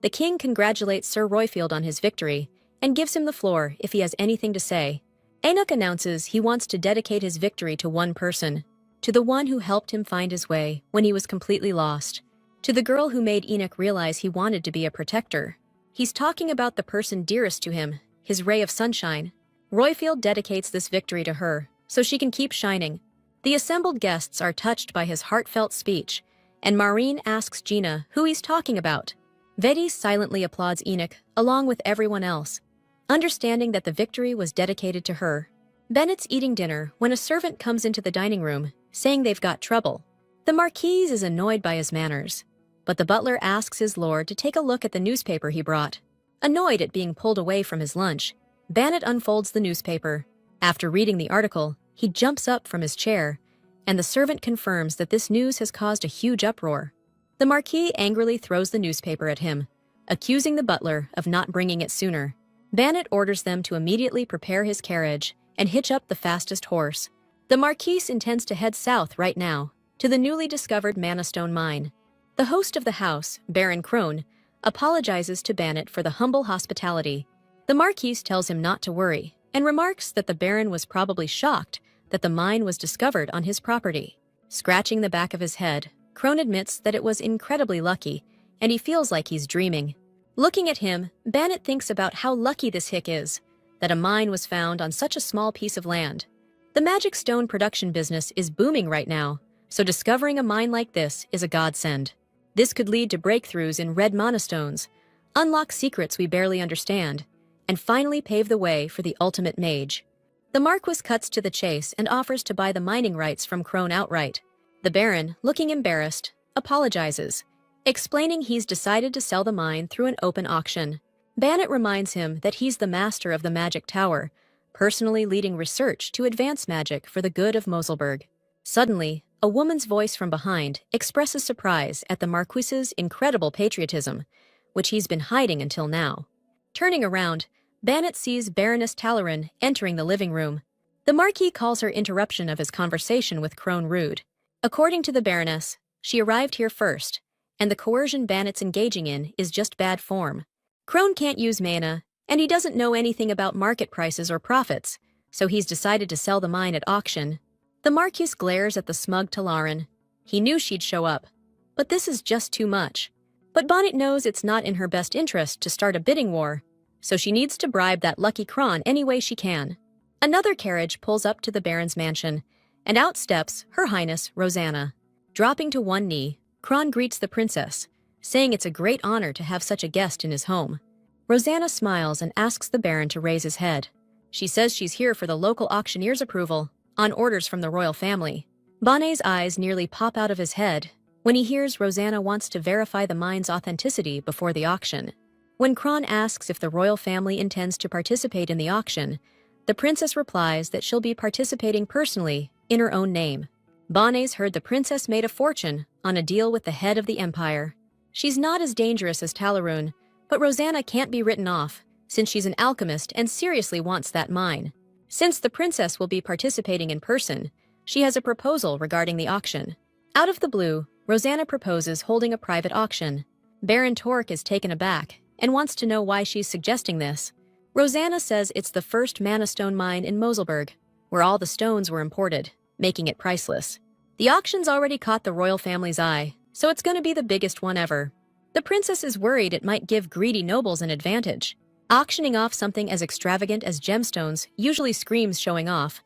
S1: The king congratulates Sir Royfield on his victory and gives him the floor if he has anything to say. Enoch announces he wants to dedicate his victory to one person, to the one who helped him find his way when he was completely lost, to the girl who made Enoch realize he wanted to be a protector. He's talking about the person dearest to him, his ray of sunshine. Royfield dedicates this victory to her, so she can keep shining. The assembled guests are touched by his heartfelt speech, and Maureen asks Gina who he's talking about. Vedas silently applauds Enoch, along with everyone else, understanding that the victory was dedicated to her. Bennett's eating dinner when a servant comes into the dining room, saying they've got trouble. The Marquis is annoyed by his manners, but the butler asks his lord to take a look at the newspaper he brought. Annoyed at being pulled away from his lunch, Bennett unfolds the newspaper. After reading the article, he jumps up from his chair, and the servant confirms that this news has caused a huge uproar. The Marquis angrily throws the newspaper at him, accusing the butler of not bringing it sooner. Bennett orders them to immediately prepare his carriage and hitch up the fastest horse. The Marquis intends to head south right now, to the newly discovered Manastone mine. The host of the house, Baron Crone, apologizes to Bennett for the humble hospitality. The Marquis tells him not to worry, and remarks that the Baron was probably shocked that the mine was discovered on his property. Scratching the back of his head, Crone admits that it was incredibly lucky, and he feels like he's dreaming. Looking at him, Bennett thinks about how lucky this hick is, that a mine was found on such a small piece of land. The magic stone production business is booming right now, so discovering a mine like this is a godsend. This could lead to breakthroughs in red monostones, unlock secrets we barely understand, and finally pave the way for the ultimate mage. The Marquis cuts to the chase and offers to buy the mining rights from Crone outright. The Baron, looking embarrassed, apologizes, explaining he's decided to sell the mine through an open auction. Bennett reminds him that he's the master of the magic tower, personally leading research to advance magic for the good of Moselberg. Suddenly, a woman's voice from behind expresses surprise at the Marquis's incredible patriotism, which he's been hiding until now. Turning around, Bennett sees Baroness Talarin entering the living room. The Marquis calls her interruption of his conversation with Crone rude. According to the Baroness, she arrived here first, and the coercion Bennett's engaging in is just bad form. Crone can't use mana, and he doesn't know anything about market prices or profits, so he's decided to sell the mine at auction. The Marquis glares at the smug Talarin. He knew she'd show up, but this is just too much. But Bonnet knows it's not in her best interest to start a bidding war, so she needs to bribe that lucky Kron any way she can. Another carriage pulls up to the Baron's mansion, and out steps Her Highness Rosanna. Dropping to one knee, Kron greets the princess, saying it's a great honor to have such a guest in his home. Rosanna smiles and asks the Baron to raise his head. She says she's here for the local auctioneer's approval, on orders from the royal family. Bonnet's eyes nearly pop out of his head when he hears Rosanna wants to verify the mine's authenticity before the auction. When Kron asks if the royal family intends to participate in the auction, the princess replies that she'll be participating personally in her own name. Bonne's heard the princess made a fortune on a deal with the head of the empire. She's not as dangerous as Talaroon, but Rosanna can't be written off, since she's an alchemist and seriously wants that mine. Since the princess will be participating in person, she has a proposal regarding the auction. Out of the blue, Rosanna proposes holding a private auction. Baron Torque is taken aback and wants to know why she's suggesting this. Rosanna says it's the first mana stone mine in Moselberg, where all the stones were imported, making it priceless. The auction's already caught the royal family's eye, so it's going to be the biggest one ever. The princess is worried it might give greedy nobles an advantage. Auctioning off something as extravagant as gemstones usually screams showing off,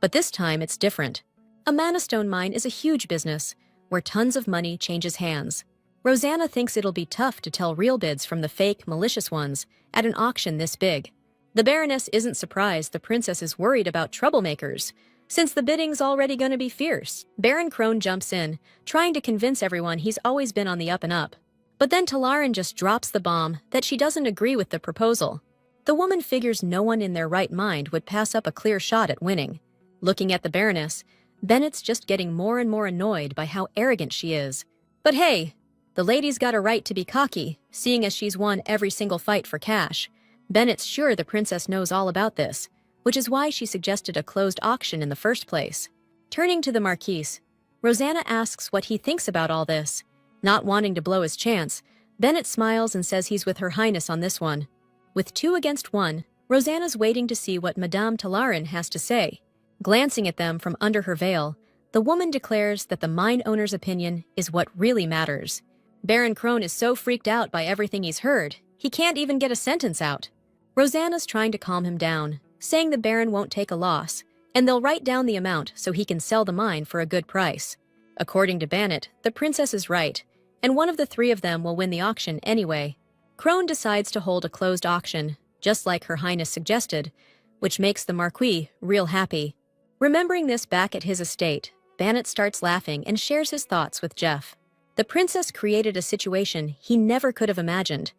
S1: but this time it's different. A mana stone mine is a huge business, where tons of money changes hands. Rosanna thinks it'll be tough to tell real bids from the fake, malicious ones at an auction this big. The Baroness isn't surprised the princess is worried about troublemakers, since the bidding's already going to be fierce. Baron Crone jumps in, trying to convince everyone he's always been on the up and up. But then Talaran just drops the bomb that she doesn't agree with the proposal. The woman figures no one in their right mind would pass up a clear shot at winning. Looking at the Baroness, Bennett's just getting more and more annoyed by how arrogant she is. But hey, the lady's got a right to be cocky, seeing as she's won every single fight for cash. Bennett's sure the princess knows all about this, which is why she suggested a closed auction in the first place. Turning to the Marquise, Rosanna asks what he thinks about all this. Not wanting to blow his chance, Bennett smiles and says he's with Her Highness on this one. With 2 against 1, Rosanna's waiting to see what Madame Talaran has to say. Glancing at them from under her veil, the woman declares that the mine owner's opinion is what really matters. Baron Crone is so freaked out by everything he's heard, he can't even get a sentence out. Rosanna's trying to calm him down, saying the Baron won't take a loss, and they'll write down the amount so he can sell the mine for a good price. According to Bennett, the princess is right, and one of the 3 of them will win the auction anyway. Crone decides to hold a closed auction, just like Her Highness suggested, which makes the Marquis real happy. Remembering this back at his estate, Bennett starts laughing and shares his thoughts with Jeff. The princess created a situation he never could have imagined,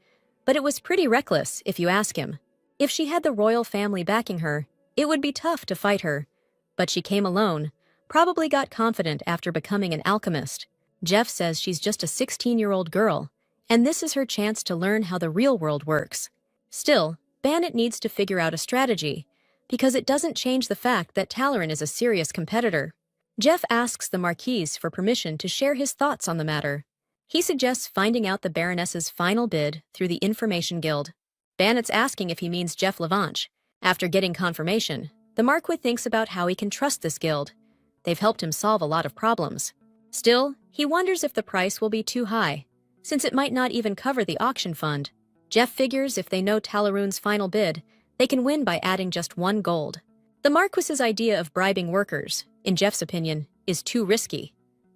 S1: but it was pretty reckless if you ask him. If she had the royal family backing her, it would be tough to fight her. But she came alone, probably got confident after becoming an alchemist. Jeff says she's just a 16-year-old girl, and this is her chance to learn how the real world works. Still, Bennett needs to figure out a strategy, because it doesn't change the fact that Talaran is a serious competitor. Jeff asks the Marquise for permission to share his thoughts on the matter. He suggests finding out the Baroness's final bid through the Information Guild. Bennett's asking if he means Jeff Levanche. After getting confirmation, the Marquis thinks about how he can trust this guild. They've helped him solve a lot of problems. Still, he wonders if the price will be too high, since it might not even cover the auction fund. Jeff figures if they know Talaroon's final bid, they can win by adding just 1 gold. The Marquis's idea of bribing workers, in Jeff's opinion, is too risky.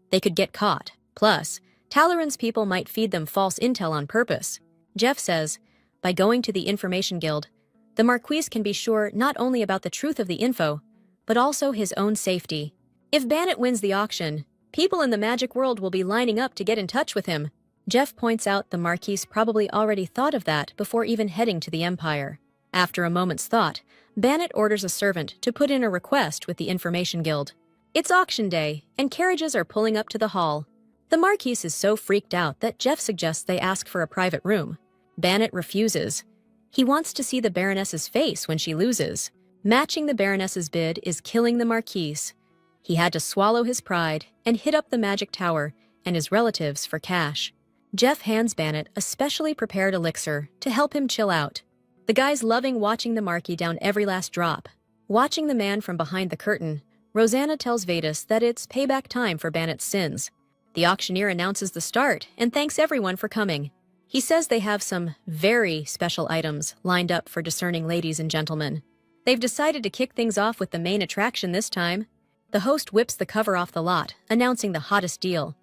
S1: They could get caught. Plus, Talaran's people might feed them false intel on purpose. Jeff says, by going to the Information Guild, the Marquis can be sure not only about the truth of the info, but also his own safety. If Bennett wins the auction, people in the magic world will be lining up to get in touch with him. Jeff points out the Marquis probably already thought of that before even heading to the Empire. After a moment's thought, Bennett orders a servant to put in a request with the Information Guild. It's auction day, and carriages are pulling up to the hall. The Marquis is so freaked out that Jeff suggests they ask for a private room. Bennett refuses. He wants to see the Baroness's face when she loses. Matching the Baroness's bid is killing the Marquis. He had to swallow his pride and hit up the magic tower and his relatives for cash. Jeff hands Bennett a specially prepared elixir to help him chill out. The guy's loving watching the Marquis down every last drop. Watching the man from behind the curtain, Rosanna tells Vedas that it's payback time for Bennett's sins. The auctioneer announces the start and thanks everyone for coming. He says they have some very special items lined up for discerning ladies and gentlemen. They've decided to kick things off with the main attraction this time. The host whips the cover off the lot, announcing the hottest deal.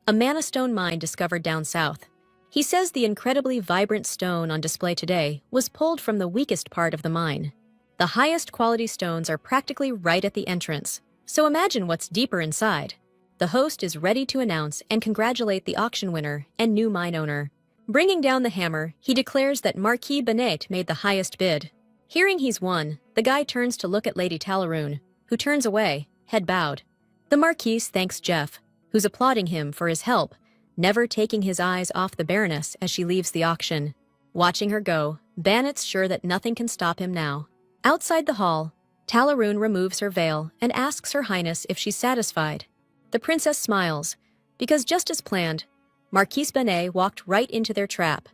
S1: A mana stone mine discovered down south. He says the incredibly vibrant stone on display today was pulled from the weakest part of the mine. The highest quality stones are practically right at the entrance, so imagine what's deeper inside. The host is ready to announce and congratulate the auction winner and new mine owner. Bringing down the hammer, he declares that Marquis Bennett made the highest bid. Hearing he's won, the guy turns to look at Lady Talaroon, who turns away, head bowed. The Marquis thanks Jeff, who's applauding him for his help, never taking his eyes off the Baroness as she leaves the auction. Watching her go, Bannet's sure that nothing can stop him now. Outside the hall, Talaroon removes her veil and asks Her Highness if she's satisfied. The princess smiles, because just as planned, Marquis Benet walked right into their trap.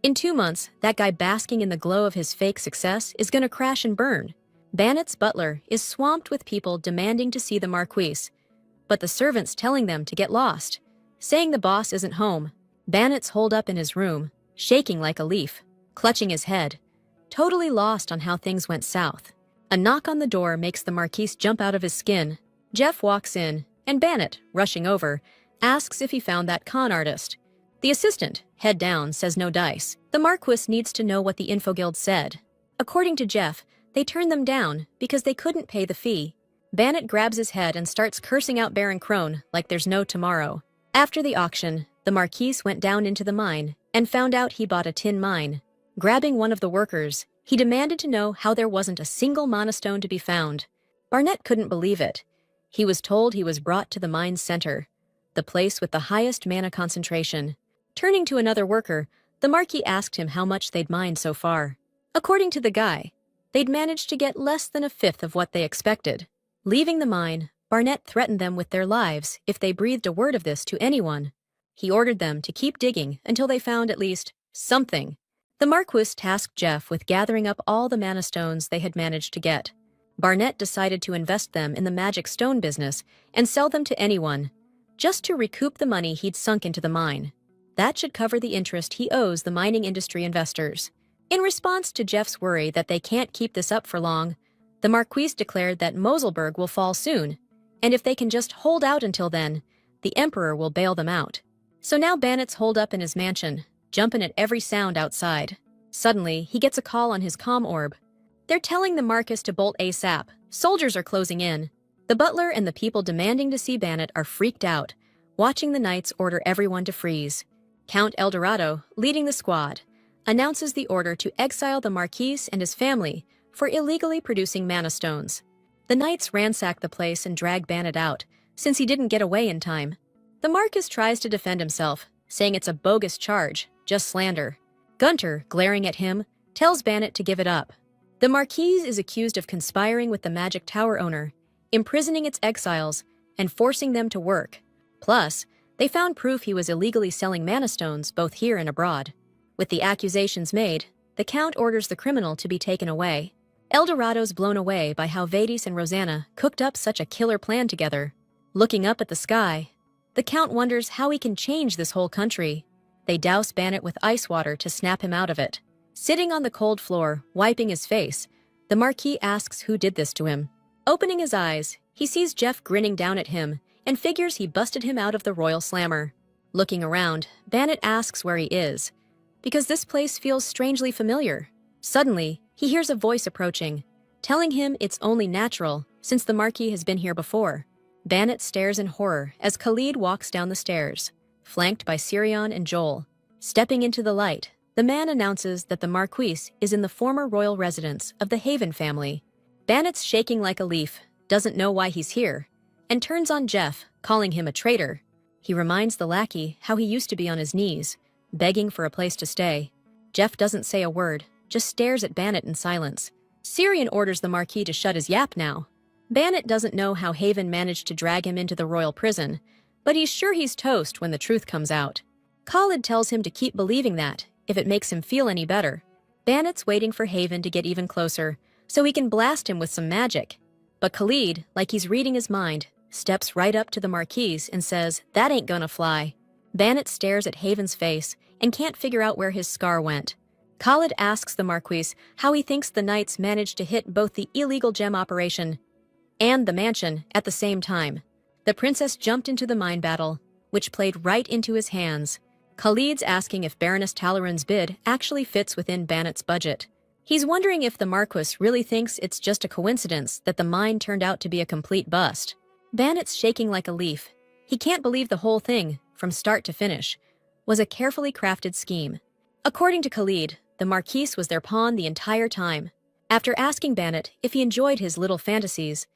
S1: In 2 months, that guy basking in the glow of his fake success is gonna crash and burn. Bannet's butler is swamped with people demanding to see the Marquis, but the servants telling them to get lost, saying the boss isn't home. Bannet's holed up in his room, shaking like a leaf, clutching his head, totally lost on how things went south. A knock on the door makes the Marquis jump out of his skin. Jeff walks in, and Bannet, rushing over, asks if he found that con artist. The assistant, head down, says no dice. The Marquis needs to know what the Info Guild said. According to Jeff, they turned them down because they couldn't pay the fee. Bannet grabs his head and starts cursing out Baron Crone like there's no tomorrow. After the auction, the Marquis went down into the mine and found out he bought a tin mine. Grabbing one of the workers, he demanded to know how there wasn't a single mana stone to be found. Barnett couldn't believe it. He was told he was brought to the mine's center, the place with the highest mana concentration. Turning to another worker, the Marquis asked him how much they'd mined so far. According to the guy, they'd managed to get less than a fifth of what they expected. Leaving the mine, Barnett threatened them with their lives if they breathed a word of this to anyone. He ordered them to keep digging until they found at least something. The Marquis tasked Jeff with gathering up all the mana stones they had managed to get. Barnett decided to invest them in the magic stone business and sell them to anyone, just to recoup the money he'd sunk into the mine. That should cover the interest he owes the mining industry investors. In response to Jeff's worry that they can't keep this up for long, the Marquis declared that Moselberg will fall soon, and if they can just hold out until then, the Emperor will bail them out. So now Bannet's holed up in his mansion, jumping at every sound outside. Suddenly, he gets a call on his comm orb. They're telling the Marquis to bolt ASAP. Soldiers are closing in. The butler and the people demanding to see Bannet are freaked out, watching the knights order everyone to freeze. Count Eldorado, leading the squad, announces the order to exile the Marquis and his family for illegally producing mana stones. The knights ransack the place and drag Bannet out, since he didn't get away in time. The Marquis tries to defend himself, saying it's a bogus charge, just slander. Gunter, glaring at him, tells Bannet to give it up. The Marquis is accused of conspiring with the Magic Tower owner, imprisoning its exiles, and forcing them to work. Plus, they found proof he was illegally selling mana stones both here and abroad. With the accusations made, the Count orders the criminal to be taken away. Eldorado's blown away by how Vadis and Rosanna cooked up such a killer plan together. Looking up at the sky, the Count wonders how he can change this whole country. They douse Bannet with ice water to snap him out of it. Sitting on the cold floor, wiping his face, the Marquis asks who did this to him. Opening his eyes, he sees Jeff grinning down at him and figures he busted him out of the Royal Slammer. Looking around, Bannet asks where he is, because this place feels strangely familiar. Suddenly, he hears a voice approaching, telling him it's only natural since the Marquis has been here before. Bannet stares in horror as Khalid walks down the stairs, flanked by Sirion and Joel. Stepping into the light, the man announces that the Marquis is in the former royal residence of the Haven family. Bannet's shaking like a leaf, doesn't know why he's here, and turns on Jeff, calling him a traitor. He reminds the lackey how he used to be on his knees, begging for a place to stay. Jeff doesn't say a word, just stares at Bannet in silence. Sirion orders the Marquis to shut his yap now. Bannet doesn't know how Haven managed to drag him into the royal prison, but he's sure he's toast when the truth comes out. Khalid tells him to keep believing that, if it makes him feel any better. Bannet's waiting for Haven to get even closer, so he can blast him with some magic. But Khalid, like he's reading his mind, steps right up to the Marquis and says, "That ain't gonna fly." Bannet stares at Haven's face and can't figure out where his scar went. Khalid asks the Marquis how he thinks the knights managed to hit both the illegal gem operation and the mansion at the same time. The princess jumped into the mine battle, which played right into his hands. Khalid's asking if Baroness Talaron's bid actually fits within Bannet's budget. He's wondering if the Marquis really thinks it's just a coincidence that the mine turned out to be a complete bust. Bannet's shaking like a leaf. He can't believe the whole thing, from start to finish, was a carefully crafted scheme. According to Khalid, the Marquis was their pawn the entire time. After asking Bannet if he enjoyed his little fantasies,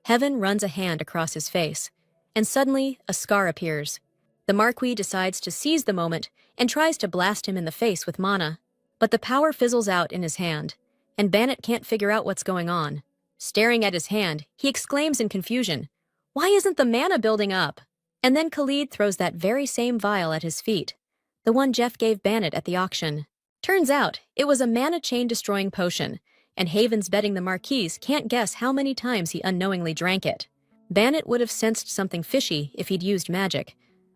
S1: Heaven runs a hand across his face, and suddenly a scar appears. The Marquis decides to seize the moment and tries to blast him in the face with mana. But the power fizzles out in his hand, and Bannet can't figure out what's going on. Staring at his hand, he exclaims in confusion, "Why isn't the mana building up?" And then Khalid throws that very same vial at his feet, the one Jeff gave Bannet at the auction. Turns out, it was a mana chain-destroying potion, and Haven's betting the Marquis can't guess how many times he unknowingly drank it. Bannet would have sensed something fishy if he'd used magic,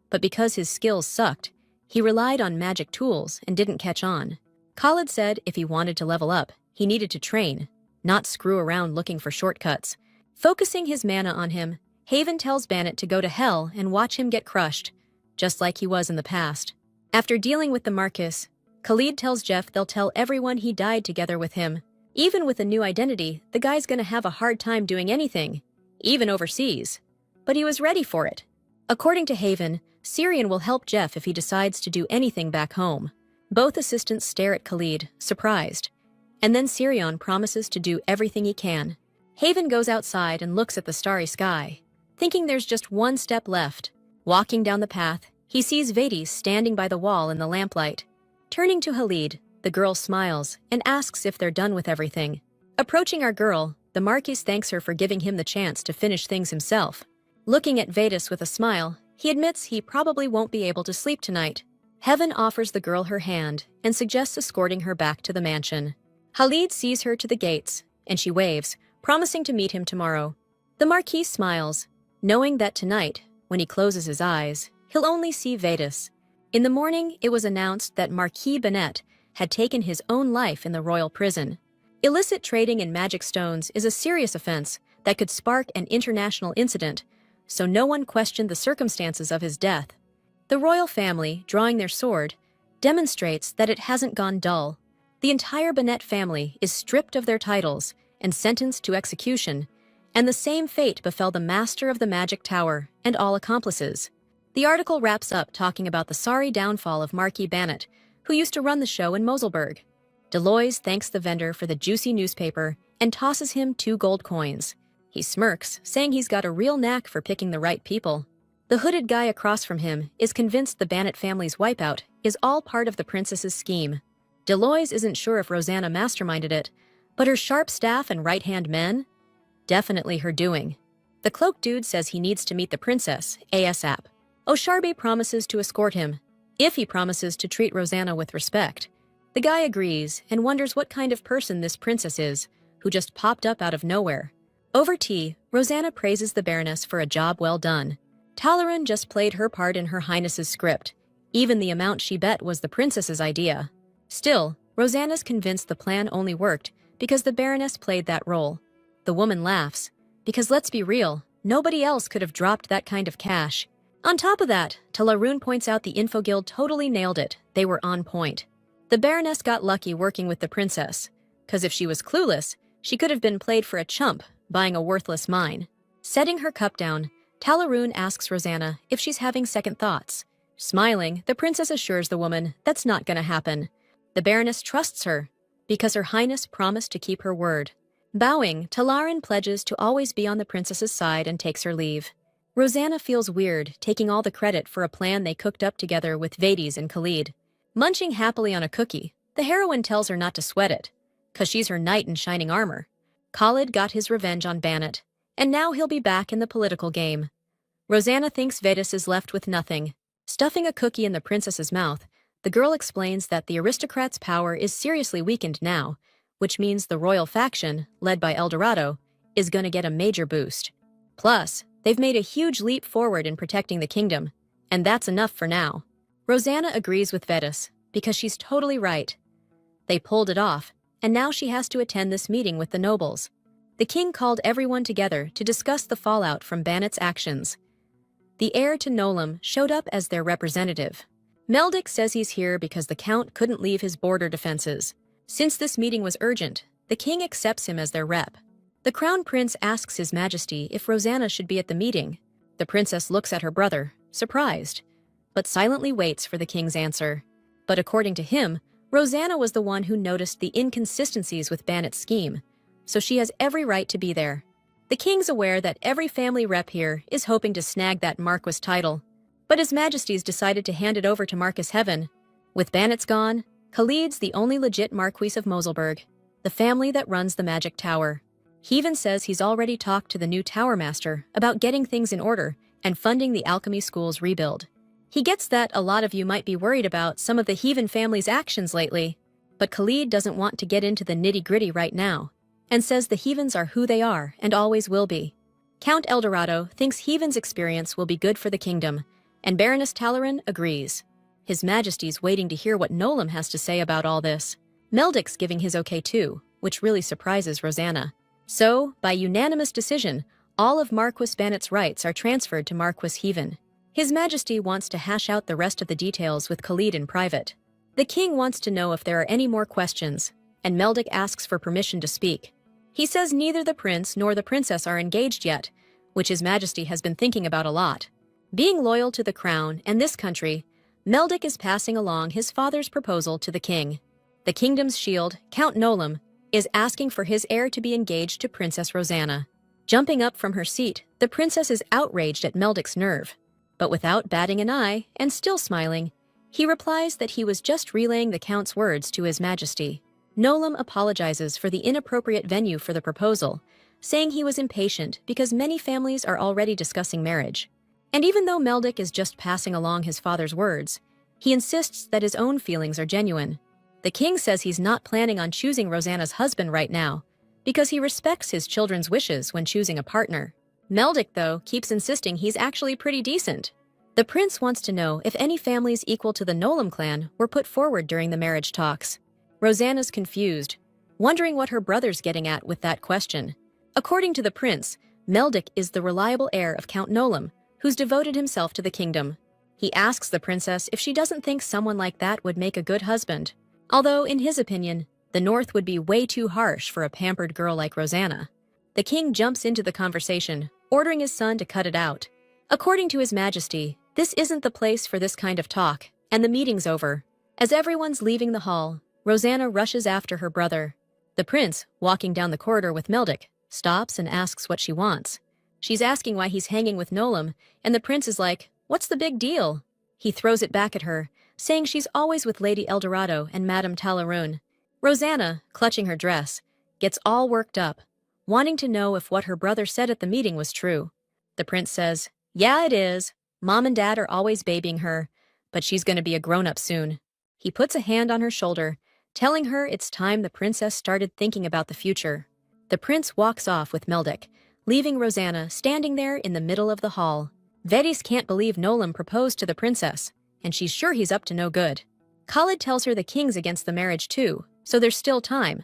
S1: but because his skills sucked, he relied on magic tools and didn't catch on. Khalid said if he wanted to level up, he needed to train, not screw around looking for shortcuts. Focusing his mana on him, Haven tells Bannet to go to hell and watch him get crushed, just like he was in the past. After dealing with the Marquis, Khalid tells Jeff they'll tell everyone he died together with him. Even with a new identity, the guy's gonna have a hard time doing anything, even overseas. But he was ready for it. According to Haven, Syrian will help Jeff if he decides to do anything back home. Both assistants stare at Khalid, surprised. And then Syrian promises to do everything he can. Haven goes outside and looks at the starry sky, thinking there's just one step left. Walking down the path, he sees Vades standing by the wall in the lamplight. Turning to Khalid, the girl smiles and asks if they're done with everything. Approaching our girl, the Marquis thanks her for giving him the chance to finish things himself. Looking at Vades with a smile, he admits he probably won't be able to sleep tonight. Heaven offers the girl her hand and suggests escorting her back to the mansion. Khalid sees her to the gates, and she waves, promising to meet him tomorrow. The Marquis smiles, knowing that tonight, when he closes his eyes, he'll only see Vades. In the morning, it was announced that Marquis Bannet had taken his own life in the royal prison. Illicit trading in magic stones is a serious offense that could spark an international incident, so no one questioned the circumstances of his death. The royal family, drawing their sword, demonstrates that it hasn't gone dull. The entire Bannet family is stripped of their titles and sentenced to execution, and the same fate befell the master of the magic tower and all accomplices. The article wraps up talking about the sorry downfall of Marquis Bannet, who used to run the show in Moselberg. Deloise thanks the vendor for the juicy newspaper and tosses him 2 gold coins. He smirks, saying he's got a real knack for picking the right people. The hooded guy across from him is convinced the Bannet family's wipeout is all part of the princess's scheme. Deloise isn't sure if Rosanna masterminded it, but her sharp staff and right-hand men? Definitely her doing. The cloak dude says he needs to meet the princess, ASAP. O'Sharby promises to escort him, if he promises to treat Rosanna with respect. The guy agrees and wonders what kind of person this princess is, who just popped up out of nowhere. Over tea, Rosanna praises the Baroness for a job well done. Talaran just played her part in Her Highness's script. Even the amount she bet was the princess's idea. Still, Rosanna's convinced the plan only worked because the Baroness played that role. The woman laughs, because let's be real, nobody else could have dropped that kind of cash. On top of that, Talaroon points out the Info Guild totally nailed it. They were on point. The Baroness got lucky working with the princess, because if she was clueless, she could have been played for a chump, buying a worthless mine. Setting her cup down, Talaroon asks Rosanna if she's having second thoughts. Smiling, the princess assures the woman that's not gonna happen. The Baroness trusts her, because Her Highness promised to keep her word. Bowing, Talaran pledges to always be on the princess's side and takes her leave. Rosanna feels weird, taking all the credit for a plan they cooked up together with Vades and Khalid. Munching happily on a cookie, the heroine tells her not to sweat it, 'cause she's her knight in shining armor. Khalid got his revenge on Bannet, and now he'll be back in the political game. Rosanna thinks Vades is left with nothing. Stuffing a cookie in the princess's mouth, the girl explains that the aristocrat's power is seriously weakened now, which means the royal faction, led by Eldorado, is gonna get a major boost. Plus, they've made a huge leap forward in protecting the kingdom, and that's enough for now. Rosanna agrees with Vades, because she's totally right. They pulled it off, and now she has to attend this meeting with the nobles. The king called everyone together to discuss the fallout from Bannet's actions. The heir to Nolam showed up as their representative. Meldick says he's here because the count couldn't leave his border defenses. Since this meeting was urgent, the king accepts him as their rep. The crown prince asks his majesty if Rosanna should be at the meeting. The princess looks at her brother, surprised, but silently waits for the king's answer. But according to him, Rosanna was the one who noticed the inconsistencies with Bannet's scheme, so she has every right to be there. The king's aware that every family rep here is hoping to snag that Marquis title, but His Majesty's decided to hand it over to Marcus Heaven. With Bannet's gone, Khalid's the only legit Marquis of Moselberg, the family that runs the magic tower. He even says he's already talked to the new tower master about getting things in order and funding the alchemy school's rebuild. He gets that a lot of you might be worried about some of the Heaven family's actions lately, but Khalid doesn't want to get into the nitty-gritty right now, and says the Heavens are who they are and always will be. Count Eldorado thinks Heaven's experience will be good for the kingdom, and Baroness Talaran agrees. His Majesty's waiting to hear what Nolam has to say about all this. Meldic's giving his okay too, which really surprises Rosanna. So, by unanimous decision, all of Marquis Bannet's rights are transferred to Marquis Heaven. His Majesty wants to hash out the rest of the details with Khalid in private. The king wants to know if there are any more questions, and Meldic asks for permission to speak. He says neither the prince nor the princess are engaged yet, which His Majesty has been thinking about a lot. Being loyal to the crown and this country, Meldic is passing along his father's proposal to the king. The kingdom's shield, Count Nolam, is asking for his heir to be engaged to Princess Rosanna. Jumping up from her seat, the princess is outraged at Meldic's nerve. But without batting an eye and still smiling, he replies that he was just relaying the count's words to His Majesty. Nolam apologizes for the inappropriate venue for the proposal, saying he was impatient because many families are already discussing marriage. And even though Meldic is just passing along his father's words, he insists that his own feelings are genuine. The king says he's not planning on choosing Rosanna's husband right now, because he respects his children's wishes when choosing a partner. Meldic, though, keeps insisting he's actually pretty decent. The prince wants to know if any families equal to the Nolam clan were put forward during the marriage talks. Rosanna's confused, wondering what her brother's getting at with that question. According to the prince, Meldic is the reliable heir of Count Nolam, who's devoted himself to the kingdom. He asks the princess if she doesn't think someone like that would make a good husband, although, in his opinion, the North would be way too harsh for a pampered girl like Rosanna. The king jumps into the conversation, ordering his son to cut it out. According to His Majesty, this isn't the place for this kind of talk, and the meeting's over. As everyone's leaving the hall, Rosanna rushes after her brother. The prince, walking down the corridor with Meldic, stops and asks what she wants. She's asking why he's hanging with Nolam, and the prince is like, "What's the big deal?" He throws it back at her, saying she's always with Lady Eldorado and Madame Talaran. Rosanna, clutching her dress, gets all worked up, wanting to know if what her brother said at the meeting was true. The prince says, "Yeah, it is. Mom and Dad are always babying her, but she's going to be a grown-up soon." He puts a hand on her shoulder, telling her it's time the princess started thinking about the future. The prince walks off with Meldic, leaving Rosanna standing there in the middle of the hall. Vedis can't believe Nolam proposed to the princess, and she's sure he's up to no good. Khalid tells her the king's against the marriage too, so there's still time.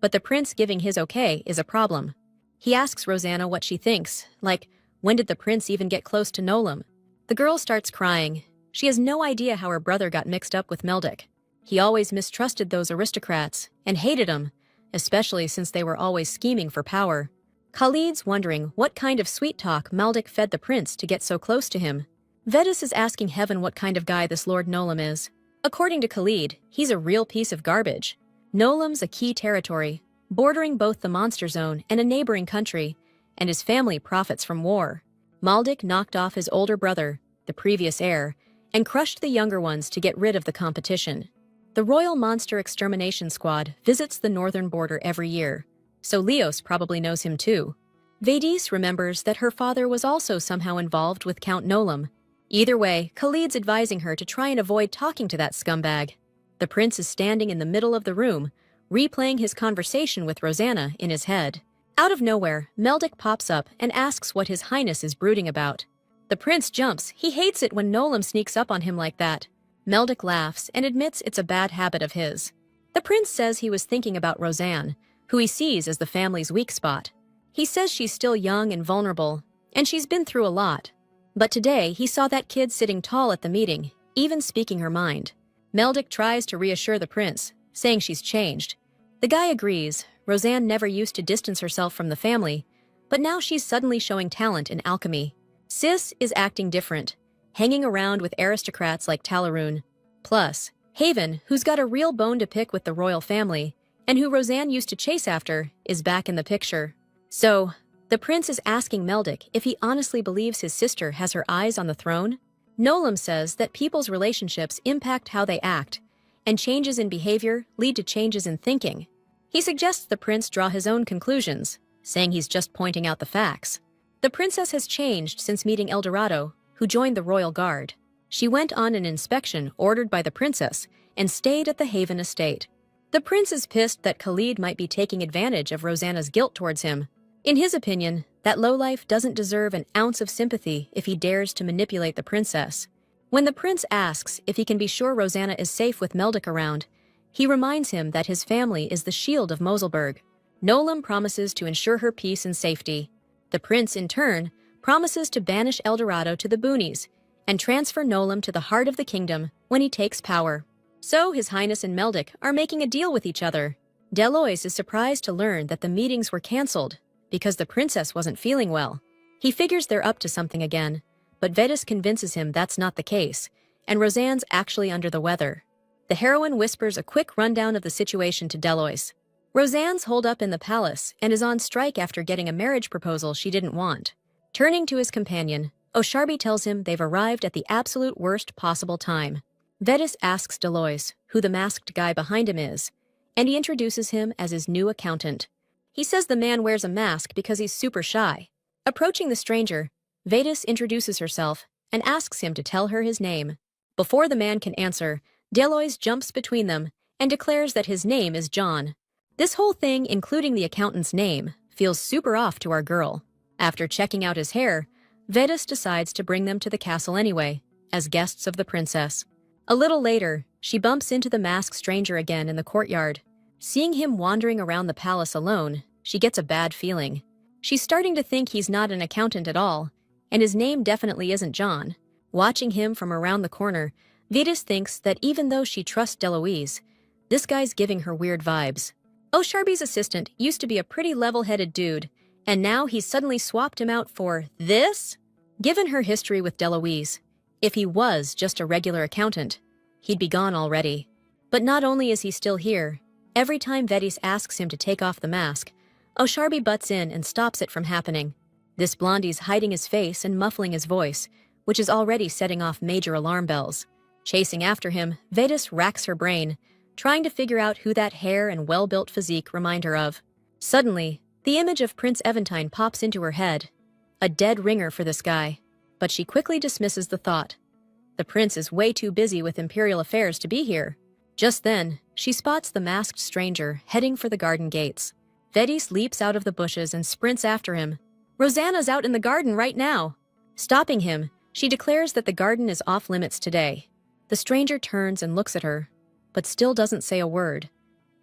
S1: But the prince giving his okay is a problem. He asks Rosanna what she thinks, like, when did the prince even get close to Nolam? The girl starts crying. She has no idea how her brother got mixed up with Meldic. He always mistrusted those aristocrats and hated them, especially since they were always scheming for power. Khalid's wondering what kind of sweet talk Meldic fed the prince to get so close to him. Vedis is asking Heaven what kind of guy this Lord Nolam is. According to Khalid, he's a real piece of garbage. Nolam's a key territory, bordering both the Monster Zone and a neighboring country, and his family profits from war. Meldic knocked off his older brother, the previous heir, and crushed the younger ones to get rid of the competition. The Royal Monster Extermination Squad visits the northern border every year, so Leos probably knows him too. Vedis remembers that her father was also somehow involved with Count Nolam. Either way, Khalid's advising her to try and avoid talking to that scumbag. The prince is standing in the middle of the room, replaying his conversation with Rosanna in his head. Out of nowhere, Meldic pops up and asks what His Highness is brooding about. The prince jumps. He hates it when Nolam sneaks up on him like that. Meldic laughs and admits it's a bad habit of his. The prince says he was thinking about Rosanne, who he sees as the family's weak spot. He says she's still young and vulnerable, and she's been through a lot. But today, he saw that kid sitting tall at the meeting, even speaking her mind. Meldic tries to reassure the prince, saying she's changed. The guy agrees. Rosanne never used to distance herself from the family, but now she's suddenly showing talent in alchemy. Sis is acting different, hanging around with aristocrats like Talaran. Plus, Haven, who's got a real bone to pick with the royal family, and who Rosanne used to chase after, is back in the picture. So, The prince is asking Meldick if he honestly believes his sister has her eyes on the throne. Nolam says that people's relationships impact how they act, and changes in behavior lead to changes in thinking. He suggests the prince draw his own conclusions, saying he's just pointing out the facts. The princess has changed since meeting Eldorado, who joined the royal guard. She went on an inspection ordered by the princess and stayed at the Haven estate. The prince is pissed that Khalid might be taking advantage of Rosanna's guilt towards him. In his opinion, that lowlife doesn't deserve an ounce of sympathy if he dares to manipulate the princess. When the prince asks if he can be sure Rosanna is safe with Meldick around, he reminds him that his family is the shield of Moselberg. Nolam promises to ensure her peace and safety. The prince, in turn, promises to banish Eldorado to the boonies and transfer Nolam to the heart of the kingdom when he takes power. So His Highness and Meldick are making a deal with each other. Delois is surprised to learn that the meetings were cancelled because the princess wasn't feeling well. He figures they're up to something again, but Vedis convinces him that's not the case, and Roseanne's actually under the weather. The heroine whispers a quick rundown of the situation to Delois. Roseanne's holed up in the palace and is on strike after getting a marriage proposal she didn't want. Turning to his companion, O'Sharby tells him they've arrived at the absolute worst possible time. Vedis asks Delois who the masked guy behind him is, and he introduces him as his new accountant. He says the man wears a mask because he's super shy. Approaching the stranger, Vedis introduces herself and asks him to tell her his name. Before the man can answer, Delois jumps between them and declares that his name is John. This whole thing, including the accountant's name, feels super off to our girl. After checking out his hair, Vedis decides to bring them to the castle anyway, as guests of the princess. A little later, she bumps into the masked stranger again in the courtyard. Seeing him wandering around the palace alone, she gets a bad feeling. She's starting to think he's not an accountant at all, and his name definitely isn't John. Watching him from around the corner, Vedis thinks that even though she trusts Deloise, this guy's giving her weird vibes. O'Sharby's assistant used to be a pretty level-headed dude, and now he's suddenly swapped him out for this? Given her history with Deloise, if he was just a regular accountant, he'd be gone already. But not only is he still here, every time Vedis asks him to take off the mask, O'Sharby butts in and stops it from happening. This blondie's hiding his face and muffling his voice, which is already setting off major alarm bells. Chasing after him, Vedis racks her brain, trying to figure out who that hair and well-built physique remind her of. Suddenly, the image of Prince Eventine pops into her head. A dead ringer for this guy. But she quickly dismisses the thought. The prince is way too busy with imperial affairs to be here. Just then, she spots the masked stranger heading for the garden gates. Vedis leaps out of the bushes and sprints after him. Rosanna's out in the garden right now. Stopping him, she declares that the garden is off-limits today. The stranger turns and looks at her, but still doesn't say a word.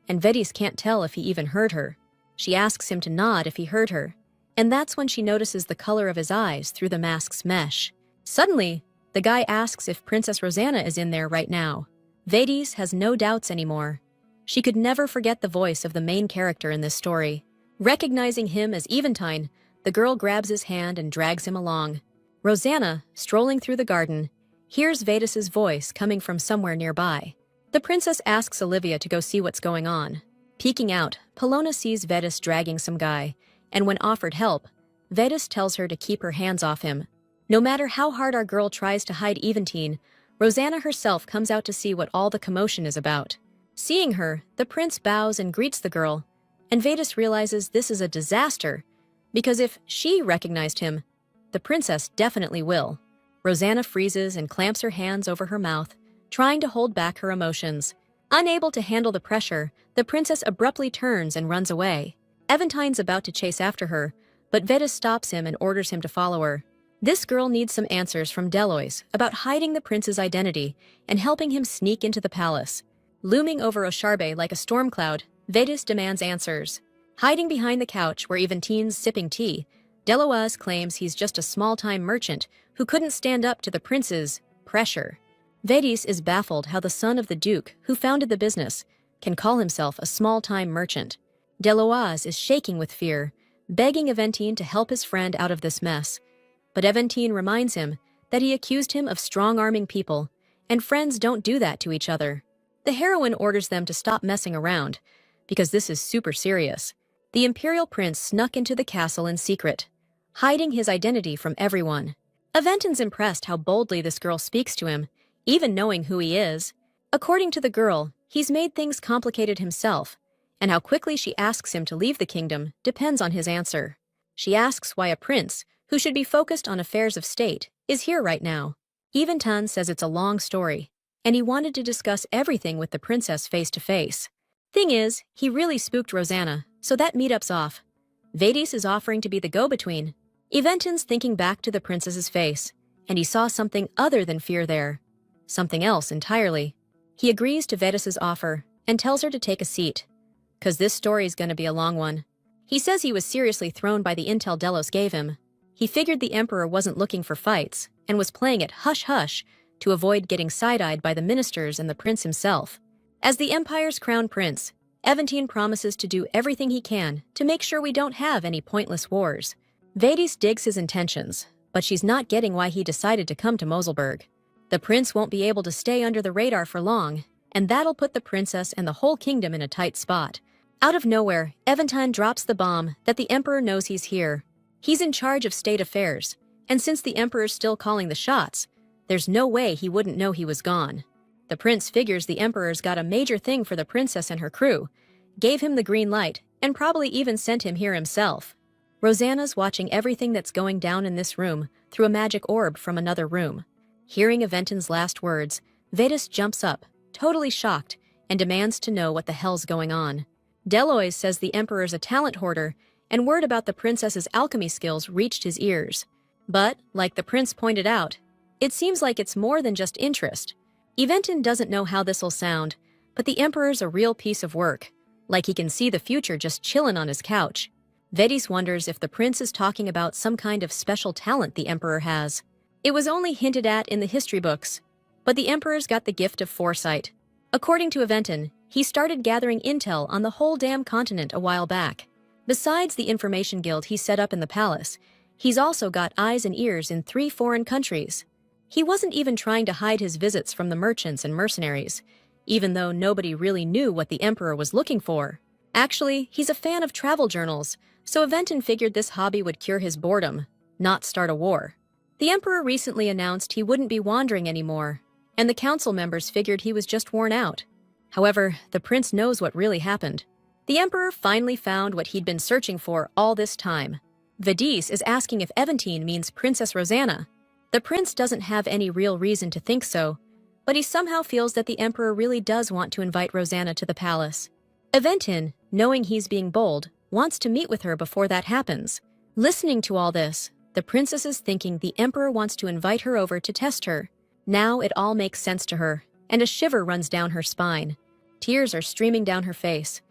S1: And Vedis can't tell if he even heard her. She asks him to nod if he heard her, and that's when she notices the color of his eyes through the mask's mesh. Suddenly, the guy asks if Princess Rosanna is in there right now. Vedis has no doubts anymore. She could never forget the voice of the main character in this story. Recognizing him as Eventine, the girl grabs his hand and drags him along. Rosanna, strolling through the garden, hears Vedis's voice coming from somewhere nearby. The princess asks Olivia to go see what's going on. Peeking out, Polona sees Vedis dragging some guy, and when offered help, Vedis tells her to keep her hands off him. No matter how hard our girl tries to hide Eventine, Rosanna herself comes out to see what all the commotion is about. Seeing her, the prince bows and greets the girl, and Vedis realizes this is a disaster, because if she recognized him, the princess definitely will. Rosanna freezes and clamps her hands over her mouth, trying to hold back her emotions. Unable to handle the pressure, the princess abruptly turns and runs away. Eventine's about to chase after her, but Vedis stops him and orders him to follow her. This girl needs some answers from Delois about hiding the prince's identity and helping him sneak into the palace. Looming over O'Sharbe like a storm cloud, Vedis demands answers. Hiding behind the couch where Eventine's sipping tea, Delois claims he's just a small-time merchant who couldn't stand up to the prince's pressure. Vedis is baffled how the son of the duke who founded the business can call himself a small-time merchant. Delois is shaking with fear, begging Eventine to help his friend out of this mess. But Eventine reminds him that he accused him of strong-arming people, and friends don't do that to each other. The heroine orders them to stop messing around, because this is super serious. The imperial prince snuck into the castle in secret, hiding his identity from everyone. Aventin's impressed how boldly this girl speaks to him, even knowing who he is. According to the girl, he's made things complicated himself, and how quickly she asks him to leave the kingdom depends on his answer. She asks why a prince, who should be focused on affairs of state, is here right now. Aventin says it's a long story, and he wanted to discuss everything with the princess face to face. Thing is, he really spooked Rosanna, so that meetup's off. Vadis is offering to be the go-between. Aventin's thinking back to the princess's face, and he saw something other than fear there. Something else entirely. He agrees to Vedis's offer and tells her to take a seat, 'cause this story's gonna be a long one. He says he was seriously thrown by the intel Delos gave him. He figured the emperor wasn't looking for fights and was playing it hush-hush to avoid getting side-eyed by the ministers and the prince himself. As the empire's crown prince, Aventin promises to do everything he can to make sure we don't have any pointless wars. Vadis digs his intentions, but she's not getting why he decided to come to Moselberg. The prince won't be able to stay under the radar for long, and that'll put the princess and the whole kingdom in a tight spot. Out of nowhere, Aventin drops the bomb that the emperor knows he's here. He's in charge of state affairs, and since the emperor's still calling the shots, there's no way he wouldn't know he was gone. The prince figures the emperor's got a major thing for the princess and her crew, gave him the green light, and probably even sent him here himself. Rosanna's watching everything that's going down in this room through a magic orb from another room. Hearing Aventin's last words, Vedis jumps up, totally shocked, and demands to know what the hell's going on. Delois says the emperor's a talent hoarder, and word about the princess's alchemy skills reached his ears. But, like the prince pointed out, it seems like it's more than just interest. Aventin doesn't know how this'll sound, but the emperor's a real piece of work, like he can see the future just chillin' on his couch. Vedis wonders if the prince is talking about some kind of special talent the emperor has. It was only hinted at in the history books, but the emperor's got the gift of foresight. According to Aventin, he started gathering intel on the whole damn continent a while back. Besides the information guild he set up in the palace, he's also got eyes and ears in 3 foreign countries. He wasn't even trying to hide his visits from the merchants and mercenaries, even though nobody really knew what the emperor was looking for. Actually, he's a fan of travel journals, so Aventin figured this hobby would cure his boredom, not start a war. The emperor recently announced he wouldn't be wandering anymore, and the council members figured he was just worn out. However, the prince knows what really happened. The emperor finally found what he'd been searching for all this time. Vedis is asking if Aventin means Princess Rosanna. The prince doesn't have any real reason to think so, but he somehow feels that the emperor really does want to invite Rosanna to the palace. Aventin, knowing he's being bold, wants to meet with her before that happens. Listening to all this, the princess is thinking the emperor wants to invite her over to test her. Now it all makes sense to her, and a shiver runs down her spine. Tears are streaming down her face.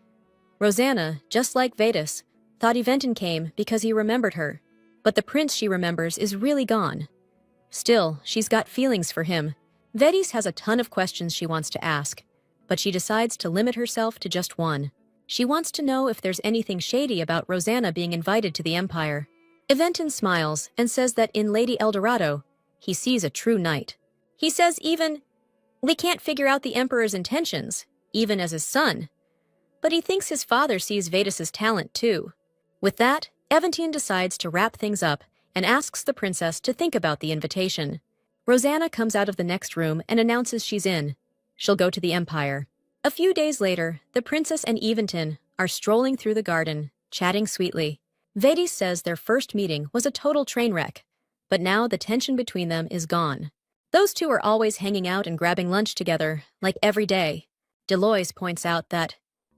S1: Rosanna, just like Vedis, thought Aventin came because he remembered her, but the prince she remembers is really gone. Still, she's got feelings for him. Vedis has a ton of questions she wants to ask, but she decides to limit herself to just one. She wants to know if there's anything shady about Rosanna being invited to the Empire. Aventin smiles and says that in Lady Eldorado, he sees a true knight. He says even, we can't figure out the Emperor's intentions, even as his son. But he thinks his father sees Vedis's talent too. With that, Aventin decides to wrap things up and asks the princess to think about the invitation. Rosanna comes out of the next room and announces she's in. She'll go to the Empire. A few days later, the princess and Aventin are strolling through the garden, chatting sweetly. Vedis says their first meeting was a total train wreck, but now the tension between them is gone. Those two are always hanging out and grabbing lunch together, like every day. Delois points out that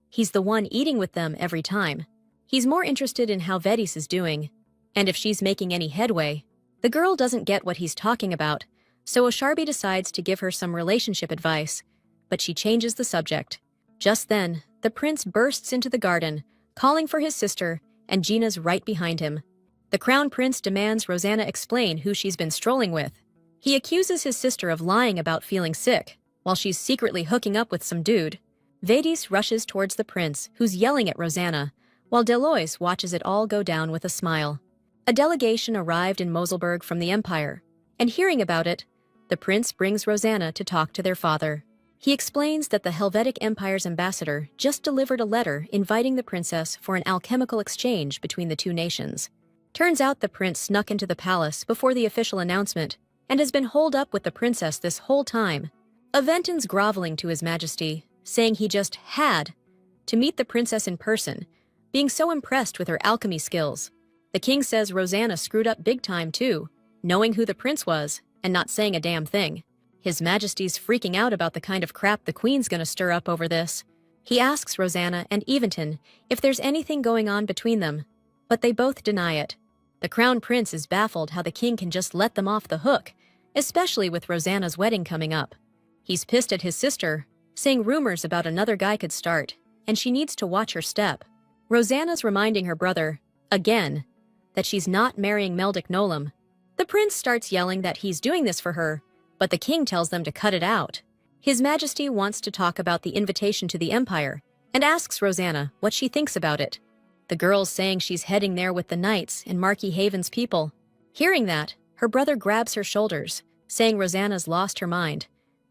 S1: he's the one eating with them every time. He's more interested in how Vedis is doing, and if she's making any headway. The girl doesn't get what he's talking about, so Osharbi decides to give her some relationship advice, but she changes the subject. Just then, the prince bursts into the garden, calling for his sister, and Gina's right behind him. The crown prince demands Rosanna explain who she's been strolling with. He accuses his sister of lying about feeling sick, while she's secretly hooking up with some dude. Vedis rushes towards the prince, who's yelling at Rosanna, while Delois watches it all go down with a smile. A delegation arrived in Moselberg from the Empire, and hearing about it, the prince brings Rosanna to talk to their father. He explains that the Helvetic Empire's ambassador just delivered a letter inviting the princess for an alchemical exchange between the two nations. Turns out the prince snuck into the palace before the official announcement and has been holed up with the princess this whole time. Aventin's groveling to his majesty, saying he just had to meet the princess in person, being so impressed with her alchemy skills. The king says Rosanna screwed up big time too, knowing who the prince was and not saying a damn thing. His Majesty's freaking out about the kind of crap the queen's gonna stir up over this. He asks Rosanna and Aventin if there's anything going on between them, but they both deny it. The crown prince is baffled how the king can just let them off the hook, especially with Rosanna's wedding coming up. He's pissed at his sister, saying rumors about another guy could start, and she needs to watch her step. Rosanna's reminding her brother, again, that she's not marrying Meldic Nolam. The prince starts yelling that he's doing this for her, but the king tells them to cut it out. His Majesty wants to talk about the invitation to the Empire and asks Rosanna what she thinks about it. The girl's saying she's heading there with the knights and Marquis Haven's people. Hearing that, her brother grabs her shoulders, saying Rosanna's lost her mind,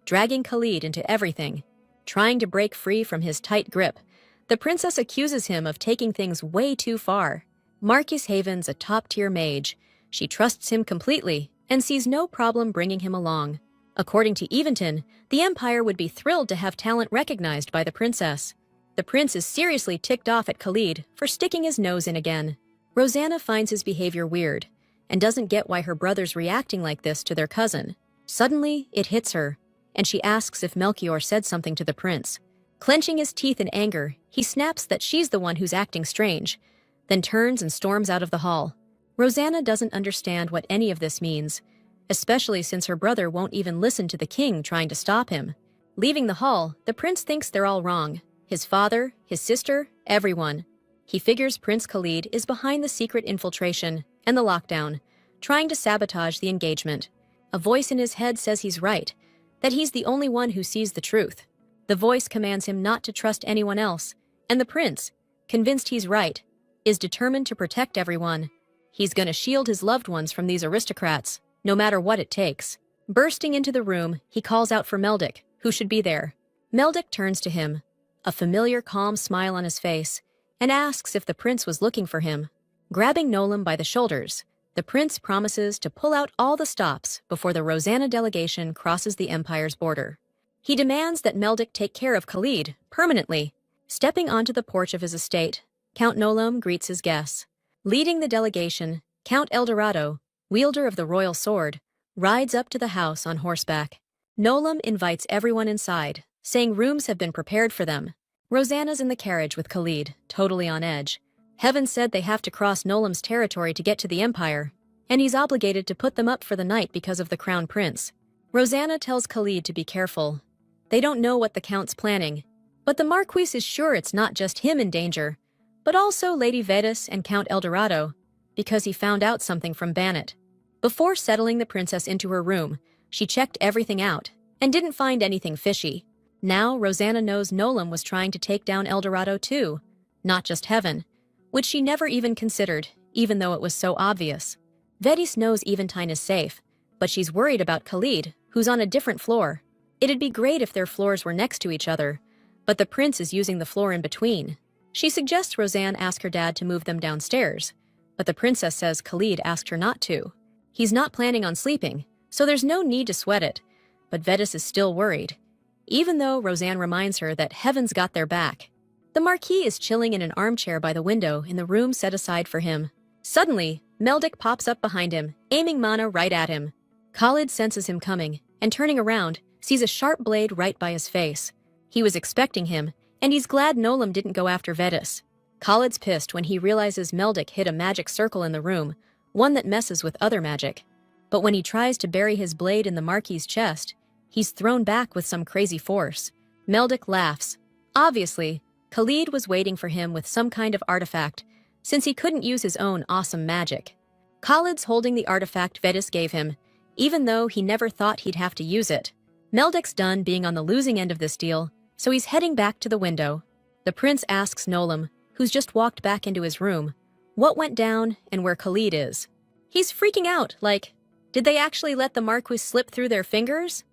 S1: dragging Khalid into everything. Trying to break free from his tight grip, the princess accuses him of taking things way too far. Marquis Haven's a top-tier mage. She trusts him completely and sees no problem bringing him along. According to Aventin, the Empire would be thrilled to have talent recognized by the princess. The prince is seriously ticked off at Khalid for sticking his nose in again. Rosanna finds his behavior weird and doesn't get why her brother's reacting like this to their cousin. Suddenly, it hits her, and she asks if Melchior said something to the prince. Clenching his teeth in anger, he snaps that she's the one who's acting strange, then turns and storms out of the hall. Rosanna doesn't understand what any of this means, especially since her brother won't even listen to the king trying to stop him. Leaving the hall, the prince thinks they're all wrong. His father, his sister, everyone. He figures Prince Khalid is behind the secret infiltration and the lockdown, trying to sabotage the engagement. A voice in his head says he's right, that he's the only one who sees the truth. The voice commands him not to trust anyone else, and the prince, convinced he's right, is determined to protect everyone. He's gonna shield his loved ones from these aristocrats, no matter what it takes. Bursting into the room, he calls out for Meldic, who should be there. Meldic turns to him, a familiar calm smile on his face, and asks if the prince was looking for him. Grabbing Nolam by the shoulders, the prince promises to pull out all the stops before the Rosanna delegation crosses the Empire's border. He demands that Meldic take care of Khalid permanently. Stepping onto the porch of his estate, Count Nolam greets his guests. Leading the delegation, Count Eldorado, wielder of the royal sword, rides up to the house on horseback. Nolam invites everyone inside, saying rooms have been prepared for them. Rosanna's in the carriage with Khalid, totally on edge. Heaven said they have to cross Nolam's territory to get to the Empire, and he's obligated to put them up for the night because of the crown prince. Rosanna tells Khalid to be careful. They don't know what the count's planning, but the Marquis is sure it's not just him in danger, but also Lady Vedas and Count Eldorado, because he found out something from Bannet. Before settling the princess into her room, she checked everything out and didn't find anything fishy. Now Rosanna knows Nolam was trying to take down Eldorado too, not just Heaven, which she never even considered, even though it was so obvious. Vedas knows Aventine is safe, but she's worried about Khalid, who's on a different floor. It'd be great if their floors were next to each other, but the prince is using the floor in between. She suggests Rosanne ask her dad to move them downstairs, but the princess says Khalid asked her not to. He's not planning on sleeping, so there's no need to sweat it, but Vedas is still worried, even though Rosanne reminds her that Heaven's got their back. The Marquis is chilling in an armchair by the window in the room set aside for him. Suddenly, Meldic pops up behind him, aiming mana right at him. Khalid senses him coming, and turning around, sees a sharp blade right by his face. He was expecting him, and he's glad Nolam didn't go after Vedas. Khalid's pissed when he realizes Meldic hid a magic circle in the room, one that messes with other magic. But when he tries to bury his blade in the Marquis' chest, he's thrown back with some crazy force. Meldic laughs. Obviously, Khalid was waiting for him with some kind of artifact, since he couldn't use his own awesome magic. Khalid's holding the artifact Vedas gave him, even though he never thought he'd have to use it. Meldic's done being on the losing end of this deal, so he's heading back to the window. The prince asks Nolam, who's just walked back into his room, what went down and where Khalid is. He's freaking out, like, did they actually let the Marquis slip through their fingers?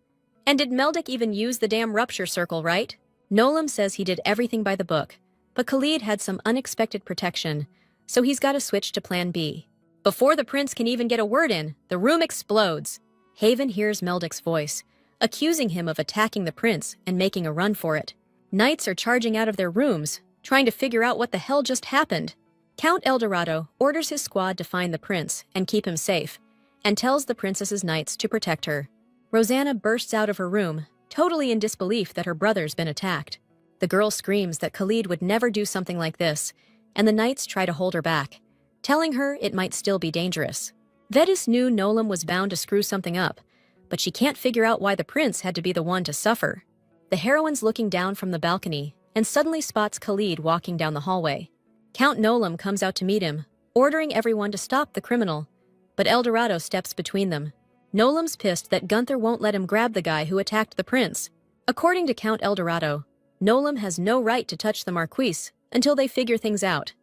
S1: And did Meldick even use the damn rupture circle, right? Nolam says he did everything by the book, but Khalid had some unexpected protection, so he's got to switch to plan B. Before the prince can even get a word in, the room explodes. Haven hears Meldick's voice, accusing him of attacking the prince and making a run for it. Knights are charging out of their rooms, trying to figure out what the hell just happened. Count Eldorado orders his squad to find the prince and keep him safe, and tells the princess's knights to protect her. Rosanna bursts out of her room, totally in disbelief that her brother's been attacked. The girl screams that Khalid would never do something like this, and the knights try to hold her back, telling her it might still be dangerous. Vedis knew Nolam was bound to screw something up, but she can't figure out why the prince had to be the one to suffer. The heroine's looking down from the balcony and suddenly spots Khalid walking down the hallway. Count Nolam comes out to meet him, ordering everyone to stop the criminal, but Eldorado steps between them. Nolam's pissed that Gunther won't let him grab the guy who attacked the prince. According to Count Eldorado, Nolam has no right to touch the Marquise until they figure things out.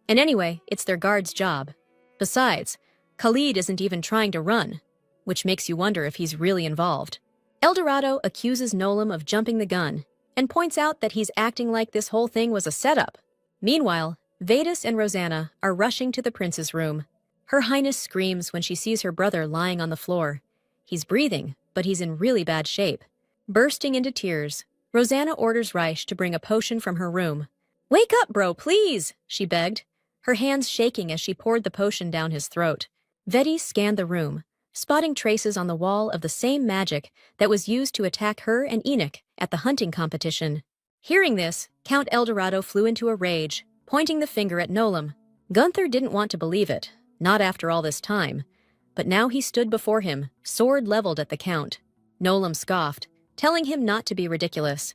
S1: And anyway, it's their guard's job. Besides, Khalid isn't even trying to run, which makes you wonder if he's really involved. Eldorado accuses Nolam of jumping the gun and points out that he's acting like this whole thing was a setup. Meanwhile, Vedis and Rosanna are rushing to the prince's room. Her Highness screams when she sees her brother lying on the floor. He's breathing, but he's in really bad shape. Bursting into tears, Rosanna orders Reich to bring a potion from her room. "Wake up, bro, please," she begged, her hands shaking as she poured the potion down his throat. Vedis scanned the room, spotting traces on the wall of the same magic that was used to attack her and Enoch at the hunting competition. Hearing this, Count Eldorado flew into a rage, pointing the finger at Nolam. Gunther didn't want to believe it, not after all this time, but now he stood before him, sword leveled at the Count. Nolam scoffed, telling him not to be ridiculous.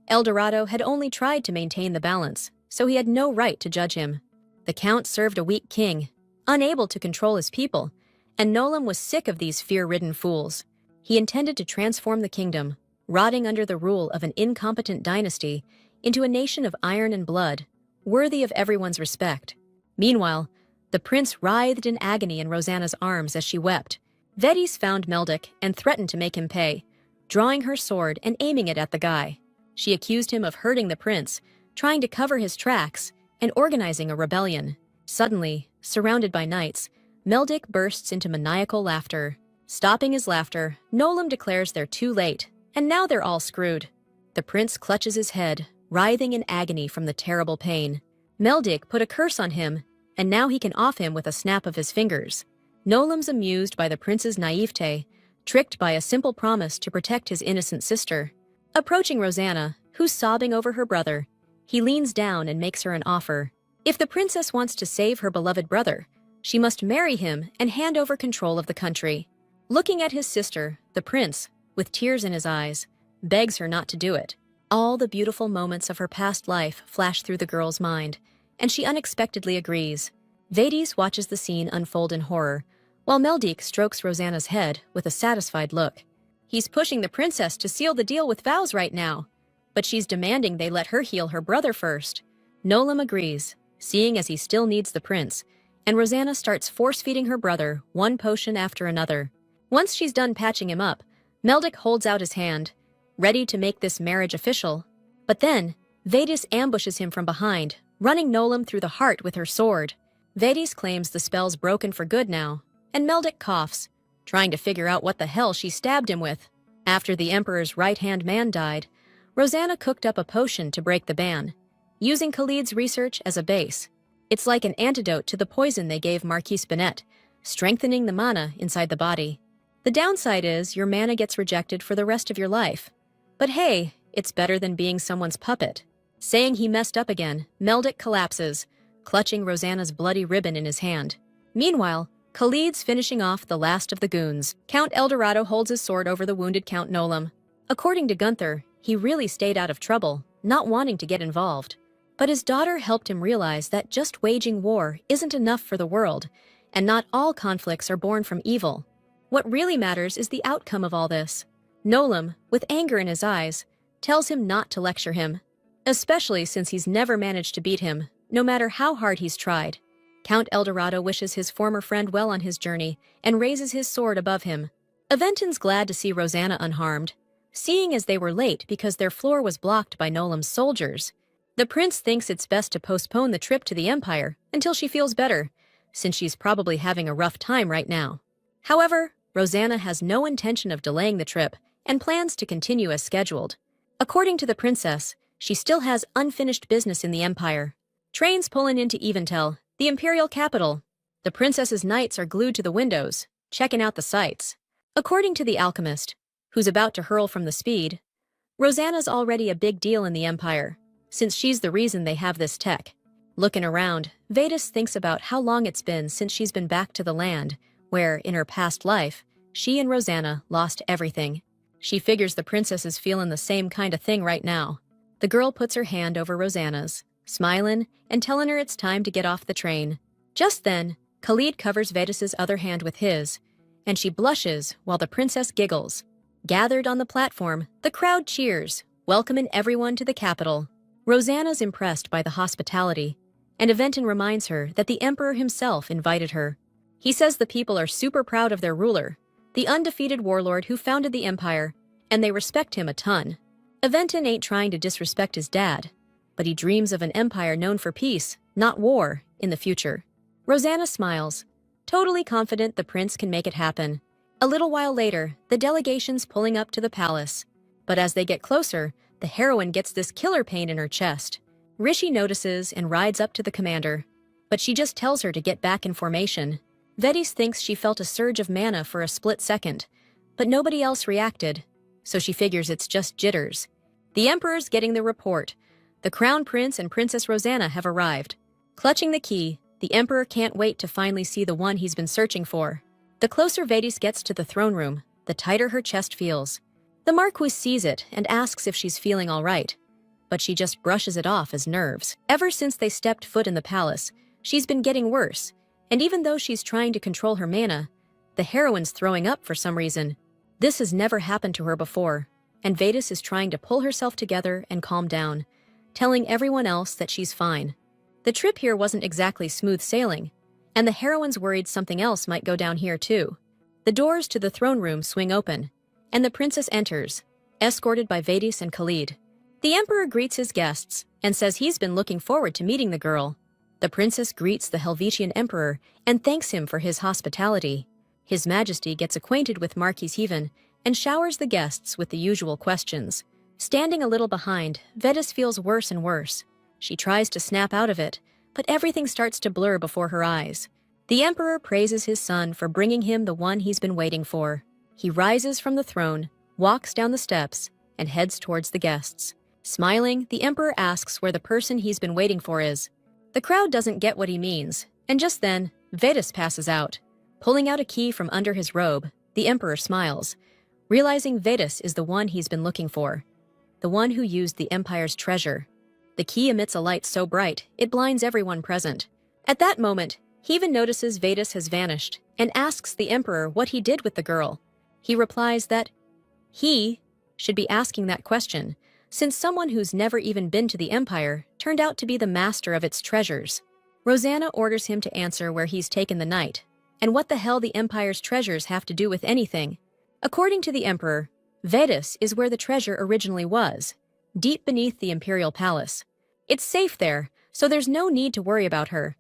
S1: Eldorado had only tried to maintain the balance, so he had no right to judge him. The Count served a weak king, unable to control his people, and Nolam was sick of these fear-ridden fools. He intended to transform the kingdom, rotting under the rule of an incompetent dynasty, into a nation of iron and blood, worthy of everyone's respect. Meanwhile, the prince writhed in agony in Rosanna's arms as she wept. Vedis found Meldick and threatened to make him pay, drawing her sword and aiming it at the guy. She accused him of hurting the prince, trying to cover his tracks, and organizing a rebellion. Suddenly, surrounded by knights, Meldick bursts into maniacal laughter. Stopping his laughter, Nolam declares they're too late, and now they're all screwed. The prince clutches his head, writhing in agony from the terrible pain. Meldick put a curse on him, and now he can off him with a snap of his fingers. Nolam's amused by the prince's naivete, tricked by a simple promise to protect his innocent sister. Approaching Rosanna, who's sobbing over her brother, he leans down and makes her an offer. If the princess wants to save her beloved brother, she must marry him and hand over control of the country. Looking at his sister, the prince, with tears in his eyes, begs her not to do it. All the beautiful moments of her past life flash through the girl's mind, and she unexpectedly agrees. Vedis watches the scene unfold in horror, while Meldick strokes Rosanna's head with a satisfied look. He's pushing the princess to seal the deal with vows right now, but she's demanding they let her heal her brother first. Nolam agrees, seeing as he still needs the prince, and Rosanna starts force-feeding her brother one potion after another. Once she's done patching him up, Meldick holds out his hand, ready to make this marriage official. But then, Vedis ambushes him from behind, running Nolam through the heart with her sword. Vedis claims the spell's broken for good now, and Meldick coughs, trying to figure out what the hell she stabbed him with. After the Emperor's right-hand man died, Rosanna cooked up a potion to break the ban, using Khalid's research as a base. It's like an antidote to the poison they gave Marquis Binet, strengthening the mana inside the body. The downside is your mana gets rejected for the rest of your life. But hey, it's better than being someone's puppet. Saying he messed up again, Meldick collapses, clutching Rosanna's bloody ribbon in his hand. Meanwhile, Khalid's finishing off the last of the goons. Count Eldorado holds his sword over the wounded Count Nolam. According to Gunther, he really stayed out of trouble, not wanting to get involved. But his daughter helped him realize that just waging war isn't enough for the world, and not all conflicts are born from evil. What really matters is the outcome of all this. Nolam, with anger in his eyes, tells him not to lecture him, especially since he's never managed to beat him, no matter how hard he's tried. Count Eldorado wishes his former friend well on his journey and raises his sword above him. Aventin's glad to see Rosanna unharmed, seeing as they were late because their floor was blocked by Nolam's soldiers. The prince thinks it's best to postpone the trip to the Empire until she feels better, since she's probably having a rough time right now. However, Rosanna has no intention of delaying the trip and plans to continue as scheduled. According to the princess, she still has unfinished business in the Empire. Trains pulling into Eventel, the imperial capital. The princess's knights are glued to the windows, checking out the sights. According to the alchemist, who's about to hurl from the speed, Rosanna's already a big deal in the Empire, since she's the reason they have this tech. Looking around, Vedas thinks about how long it's been since she's been back to the land, where, in her past life, she and Rosanna lost everything. She figures the princess is feeling the same kind of thing right now. The girl puts her hand over Rosanna's, smiling and telling her it's time to get off the train. Just then, Khalid covers Vedas's other hand with his, and she blushes while the princess giggles. Gathered on the platform, the crowd cheers, welcoming everyone to the capital. Rosanna's impressed by the hospitality, and Aventin reminds her that the emperor himself invited her. He says the people are super proud of their ruler, the undefeated warlord who founded the empire, and they respect him a ton. Aventin ain't trying to disrespect his dad, but he dreams of an empire known for peace, not war, in the future. Rosanna smiles, totally confident the prince can make it happen. A little while later, the delegation's pulling up to the palace. But as they get closer, the heroine gets this killer pain in her chest. Rishi notices and rides up to the commander, but she just tells her to get back in formation. Vedis thinks she felt a surge of mana for a split second, but nobody else reacted, so she figures it's just jitters. The emperor's getting the report. The crown prince and Princess Rosanna have arrived. Clutching the key, the emperor can't wait to finally see the one he's been searching for. The closer Vedis gets to the throne room, the tighter her chest feels. The Marquis sees it and asks if she's feeling all right, but she just brushes it off as nerves. Ever since they stepped foot in the palace, she's been getting worse, and even though she's trying to control her mana, the heroine's throwing up for some reason. This has never happened to her before, and Vedis is trying to pull herself together and calm down, telling everyone else that she's fine. The trip here wasn't exactly smooth sailing, and the heroine's worried something else might go down here too. The doors to the throne room swing open, and the princess enters, escorted by Vedis and Khalid. The emperor greets his guests and says he's been looking forward to meeting the girl. The princess greets the Helvetian emperor and thanks him for his hospitality. His Majesty gets acquainted with Marquis Heaven and showers the guests with the usual questions. Standing a little behind, Vedis feels worse and worse. She tries to snap out of it, but everything starts to blur before her eyes. The emperor praises his son for bringing him the one he's been waiting for. He rises from the throne, walks down the steps, and heads towards the guests. Smiling, the emperor asks where the person he's been waiting for is. The crowd doesn't get what he means, and just then, Vedis passes out. Pulling out a key from under his robe, the emperor smiles, realizing Vedis is the one he's been looking for, the one who used the empire's treasure. The key emits a light so bright, it blinds everyone present. At that moment, Heaven notices Vedis has vanished and asks the emperor what he did with the girl. He replies that he should be asking that question, since someone who's never even been to the empire turned out to be the master of its treasures. Rosanna orders him to answer where he's taken the knight, and what the hell the empire's treasures have to do with anything. According to the emperor, Vedis is where the treasure originally was, deep beneath the imperial palace. It's safe there, so there's no need to worry about her,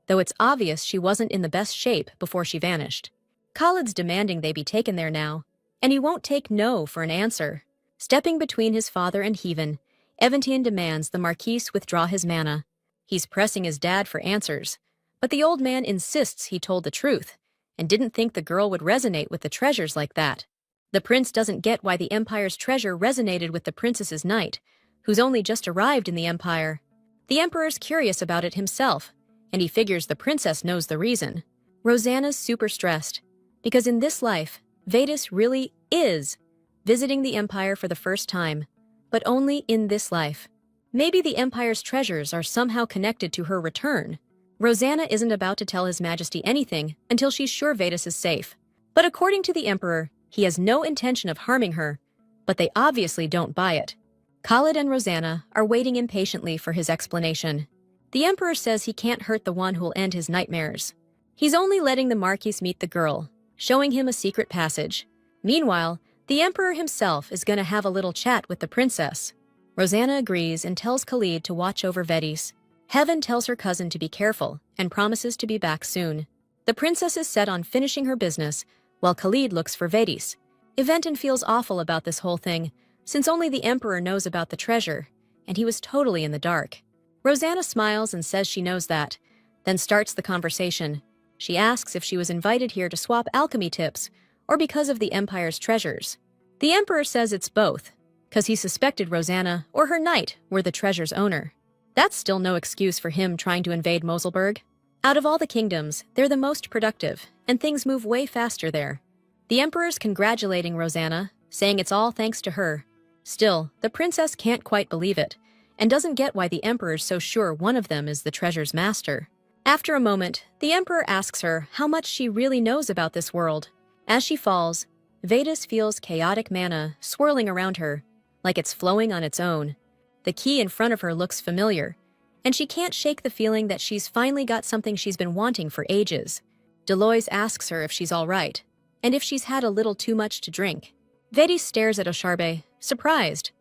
S1: though it's obvious she wasn't in the best shape before she vanished. Khalid's demanding they be taken there now, and he won't take no for an answer. Stepping between his father and Heaven, Eventian demands the Marquis withdraw his mana. He's pressing his dad for answers, but the old man insists he told the truth, and didn't think the girl would resonate with the treasures like that. The prince doesn't get why the empire's treasure resonated with the princess's knight, who's only just arrived in the empire. The emperor's curious about it himself, and he figures the princess knows the reason. Rosanna's super stressed, because in this life, Vedis really is visiting the empire for the first time, but only in this life. Maybe the empire's treasures are somehow connected to her return. Rosanna isn't about to tell His Majesty anything until she's sure Vedis is safe. But according to the emperor, he has no intention of harming her, but they obviously don't buy it. Khalid and Rosanna are waiting impatiently for his explanation. The emperor says he can't hurt the one who'll end his nightmares. He's only letting the Marquis meet the girl, showing him a secret passage. Meanwhile, The emperor himself is gonna have a little chat with the princess. Rosanna agrees and tells Khalid to watch over Vedis. Heaven tells her cousin to be careful and promises to be back soon. The princess is set on finishing her business, while Khalid looks for Vedis. Eventon feels awful about this whole thing, since only the emperor knows about the treasure, and he was totally in the dark. Rosanna smiles and says she knows that, then starts the conversation. She asks if she was invited here to swap alchemy tips, or because of the Empire's treasures. The emperor says it's both, because he suspected Rosanna or her knight were the treasure's owner. That's still no excuse for him trying to invade Moselberg. Out of all the kingdoms, they're the most productive, and things move way faster there. The emperor's congratulating Rosanna, saying it's all thanks to her. Still, the princess can't quite believe it, and doesn't get why the emperor's so sure one of them is the treasure's master. After a moment, the emperor asks her how much she really knows about this world. As she falls, Vedis feels chaotic mana swirling around her, like it's flowing on its own. The key in front of her looks familiar, and she can't shake the feeling that she's finally got something she's been wanting for ages. Deloise asks her if she's all right, and if she's had a little too much to drink. Vedis stares at Osharbe, surprised,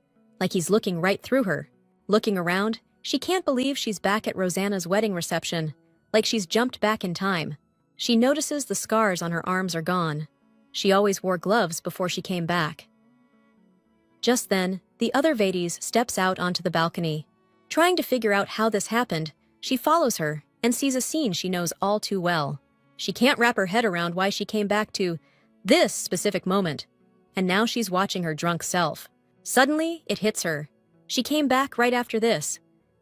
S1: like he's looking right through her. Looking around, she can't believe she's back at Rosanna's wedding reception, like she's jumped back in time. She notices the scars on her arms are gone. She always wore gloves before she came back. Just then, the other Vedis steps out onto the balcony. Trying to figure out how this happened, she follows her and sees a scene she knows all too well. She can't wrap her head around why she came back to this specific moment, and now she's watching her drunk self. Suddenly, it hits her. She came back right after this.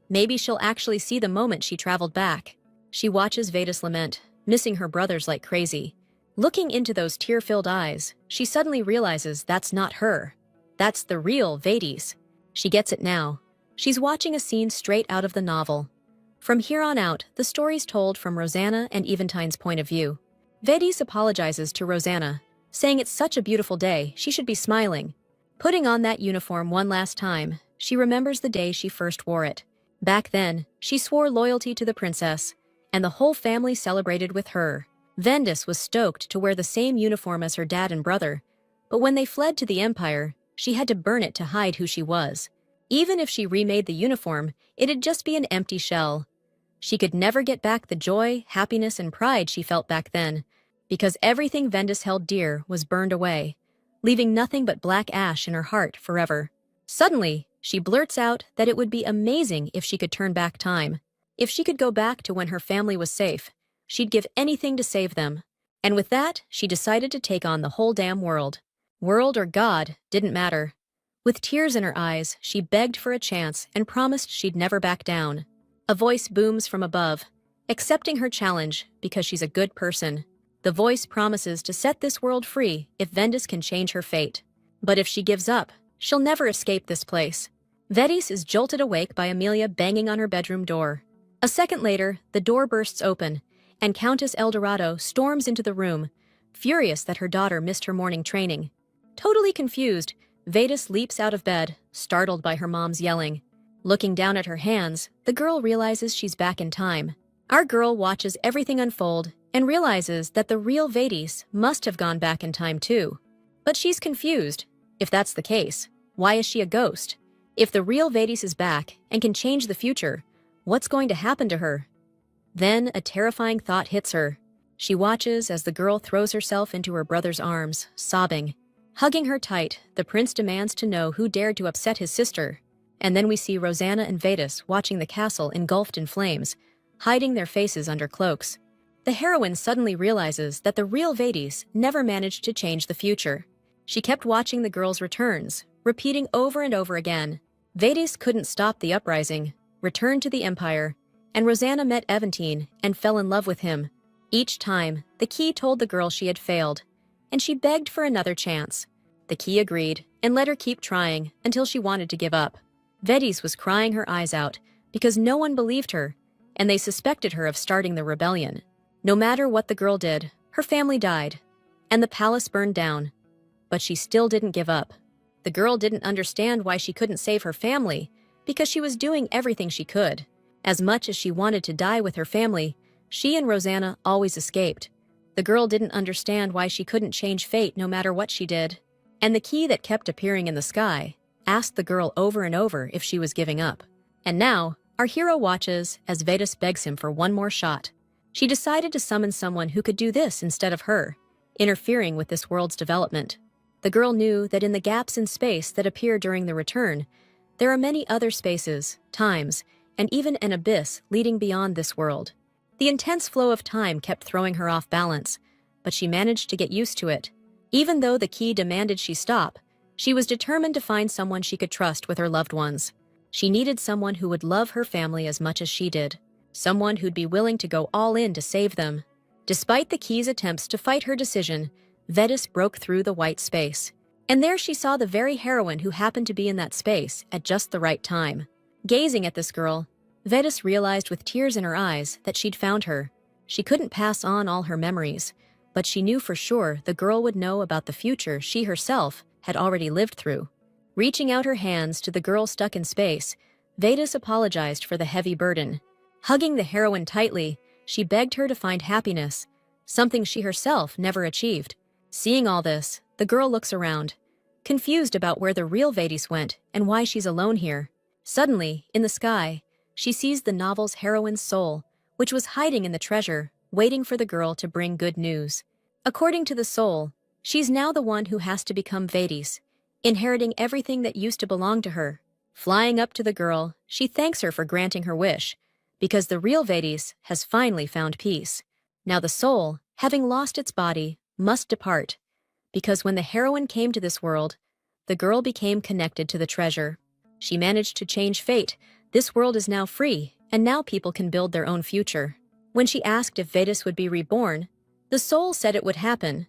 S1: Maybe she'll actually see the moment she traveled back. She watches Vedis lament, missing her brothers like crazy. Looking into those tear-filled eyes, she suddenly realizes that's not her. That's the real Vedis. She gets it now. She's watching a scene straight out of the novel. From here on out, the story's told from Rosanna and Eventine's point of view. Vedis apologizes to Rosanna, saying it's such a beautiful day, she should be smiling. Putting on that uniform one last time, she remembers the day she first wore it. Back then, she swore loyalty to the princess, and the whole family celebrated with her. Vendis was stoked to wear the same uniform as her dad and brother, but when they fled to the Empire, she had to burn it to hide who she was. Even if she remade the uniform, it'd just be an empty shell. She could never get back the joy, happiness, and pride she felt back then, because everything Vendis held dear was burned away, leaving nothing but black ash in her heart forever. Suddenly, she blurts out that it would be amazing if she could turn back time. If she could go back to when her family was safe, she'd give anything to save them. And with that, she decided to take on the whole damn world. World or God, didn't matter. With tears in her eyes, she begged for a chance and promised she'd never back down. A voice booms from above, accepting her challenge because she's a good person. The voice promises to set this world free if Vendis can change her fate. But if she gives up, she'll never escape this place. Vedis is jolted awake by Amelia banging on her bedroom door. A second later, the door bursts open, and Countess Eldorado storms into the room, furious that her daughter missed her morning training. Totally confused, Vedis leaps out of bed, startled by her mom's yelling. Looking down at her hands, the girl realizes she's back in time. Our girl watches everything unfold and realizes that the real Vedis must have gone back in time too. But she's confused. If that's the case, why is she a ghost? If the real Vedis is back and can change the future, what's going to happen to her? Then a terrifying thought hits her. She watches as the girl throws herself into her brother's arms, sobbing. Hugging her tight, the prince demands to know who dared to upset his sister. And then we see Rosanna and Vedis watching the castle engulfed in flames, hiding their faces under cloaks. The heroine suddenly realizes that the real Vedis never managed to change the future. She kept watching the girl's returns, repeating over and over again. Vedis couldn't stop the uprising, returned to the Empire, and Rosanna met Eventine and fell in love with him. Each time, the key told the girl she had failed, and she begged for another chance. The key agreed and let her keep trying until she wanted to give up. Vedis was crying her eyes out because no one believed her, and they suspected her of starting the rebellion. No matter what the girl did, her family died, and the palace burned down. But she still didn't give up. The girl didn't understand why she couldn't save her family, because she was doing everything she could. As much as she wanted to die with her family, she and Rosanna always escaped. The girl didn't understand why she couldn't change fate no matter what she did. And the key that kept appearing in the sky asked the girl over and over if she was giving up. And now, our hero watches as Vedas begs him for one more shot. She decided to summon someone who could do this instead of her, interfering with this world's development. The girl knew that in the gaps in space that appear during the return, there are many other spaces, times, and even an abyss leading beyond this world. The intense flow of time kept throwing her off balance, but she managed to get used to it. Even though the key demanded she stop, she was determined to find someone she could trust with her loved ones. She needed someone who would love her family as much as she did, someone who'd be willing to go all in to save them. Despite the key's attempts to fight her decision, Vedas broke through the white space. And there she saw the very heroine who happened to be in that space at just the right time. Gazing at this girl, Vedas realized with tears in her eyes that she'd found her. She couldn't pass on all her memories, but she knew for sure the girl would know about the future she herself had already lived through. Reaching out her hands to the girl stuck in space, Vedas apologized for the heavy burden. Hugging the heroine tightly, she begged her to find happiness, something she herself never achieved. Seeing all this, the girl looks around, confused about where the real Vedas went and why she's alone here. Suddenly, in the sky, she sees the novel's heroine's soul, which was hiding in the treasure, waiting for the girl to bring good news. According to the soul, she's now the one who has to become Vedas, inheriting everything that used to belong to her. Flying up to the girl, she thanks her for granting her wish, because the real Vedas has finally found peace. Now the soul, having lost its body, must depart, because when the heroine came to this world, the girl became connected to the treasure. She managed to change fate. This world is now free, and now people can build their own future. When she asked if Vedas would be reborn, the soul said it would happen,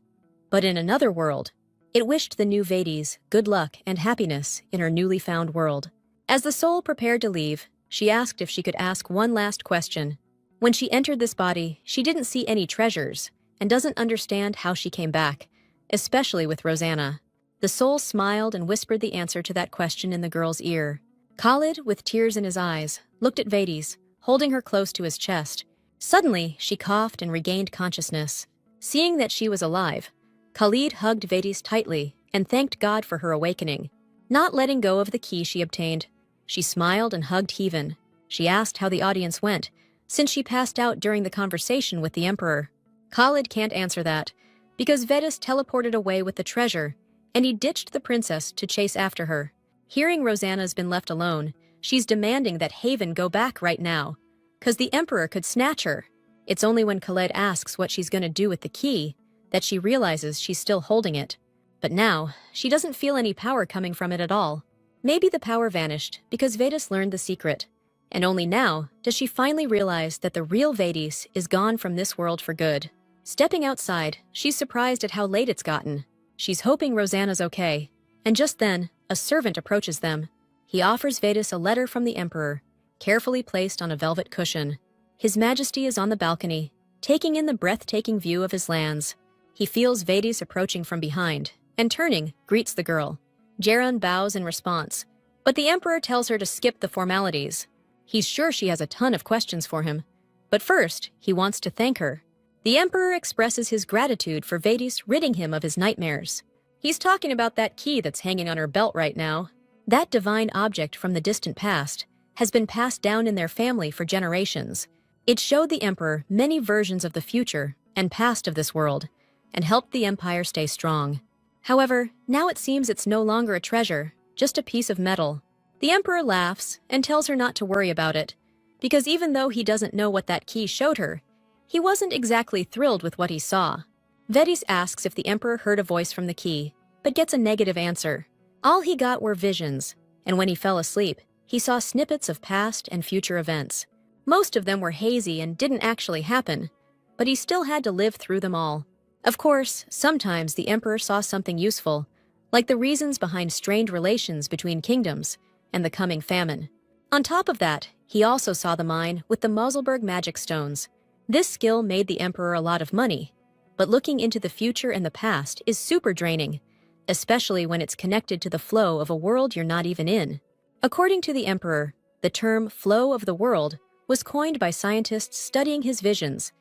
S1: but in another world. It wished the new Vedas good luck and happiness in her newly found world. As the soul prepared to leave, she asked if she could ask one last question. When she entered this body, she didn't see any treasures and doesn't understand how she came back, especially with Rosanna. The soul smiled and whispered the answer to that question in the girl's ear. Khalid, with tears in his eyes, looked at Vedas, holding her close to his chest. Suddenly, she coughed and regained consciousness. Seeing that she was alive, Khalid hugged Vedas tightly and thanked God for her awakening. Not letting go of the key she obtained, she smiled and hugged Heaven. She asked how the audience went, since she passed out during the conversation with the Emperor. Khalid can't answer that, because Vedas teleported away with the treasure, and he ditched the princess to chase after her. Hearing Rosanna's been left alone, she's demanding that Haven go back right now, 'cause the Emperor could snatch her. It's only when Khalid asks what she's gonna do with the key that she realizes she's still holding it. But now, she doesn't feel any power coming from it at all. Maybe the power vanished because Vedas learned the secret, and only now does she finally realize that the real Vedas is gone from this world for good. Stepping outside, she's surprised at how late it's gotten. She's hoping Rosanna's okay, and just then, a servant approaches them. He offers Vedas a letter from the Emperor, carefully placed on a velvet cushion. His Majesty is on the balcony, taking in the breathtaking view of his lands. He feels Vedas approaching from behind, and turning, greets the girl. Jaron bows in response, but the Emperor tells her to skip the formalities. He's sure she has a ton of questions for him, but first, he wants to thank her. The Emperor expresses his gratitude for Vedas ridding him of his nightmares. He's talking about that key that's hanging on her belt right now. That divine object from the distant past has been passed down in their family for generations. It showed the Emperor many versions of the future and past of this world, and helped the Empire stay strong. However, now it seems it's no longer a treasure, just a piece of metal. The Emperor laughs and tells her not to worry about it, because even though he doesn't know what that key showed her, he wasn't exactly thrilled with what he saw. Vedas asks if the Emperor heard a voice from the key, but gets a negative answer. All he got were visions, and when he fell asleep, he saw snippets of past and future events. Most of them were hazy and didn't actually happen, but he still had to live through them all. Of course, sometimes the Emperor saw something useful, like the reasons behind strained relations between kingdoms and the coming famine. On top of that, he also saw the mine with the Mauselberg magic stones. This skill made the Emperor a lot of money, but looking into the future and the past is super draining, especially when it's connected to the flow of a world you're not even in. According to the Emperor, the term flow of the world was coined by scientists studying his visions,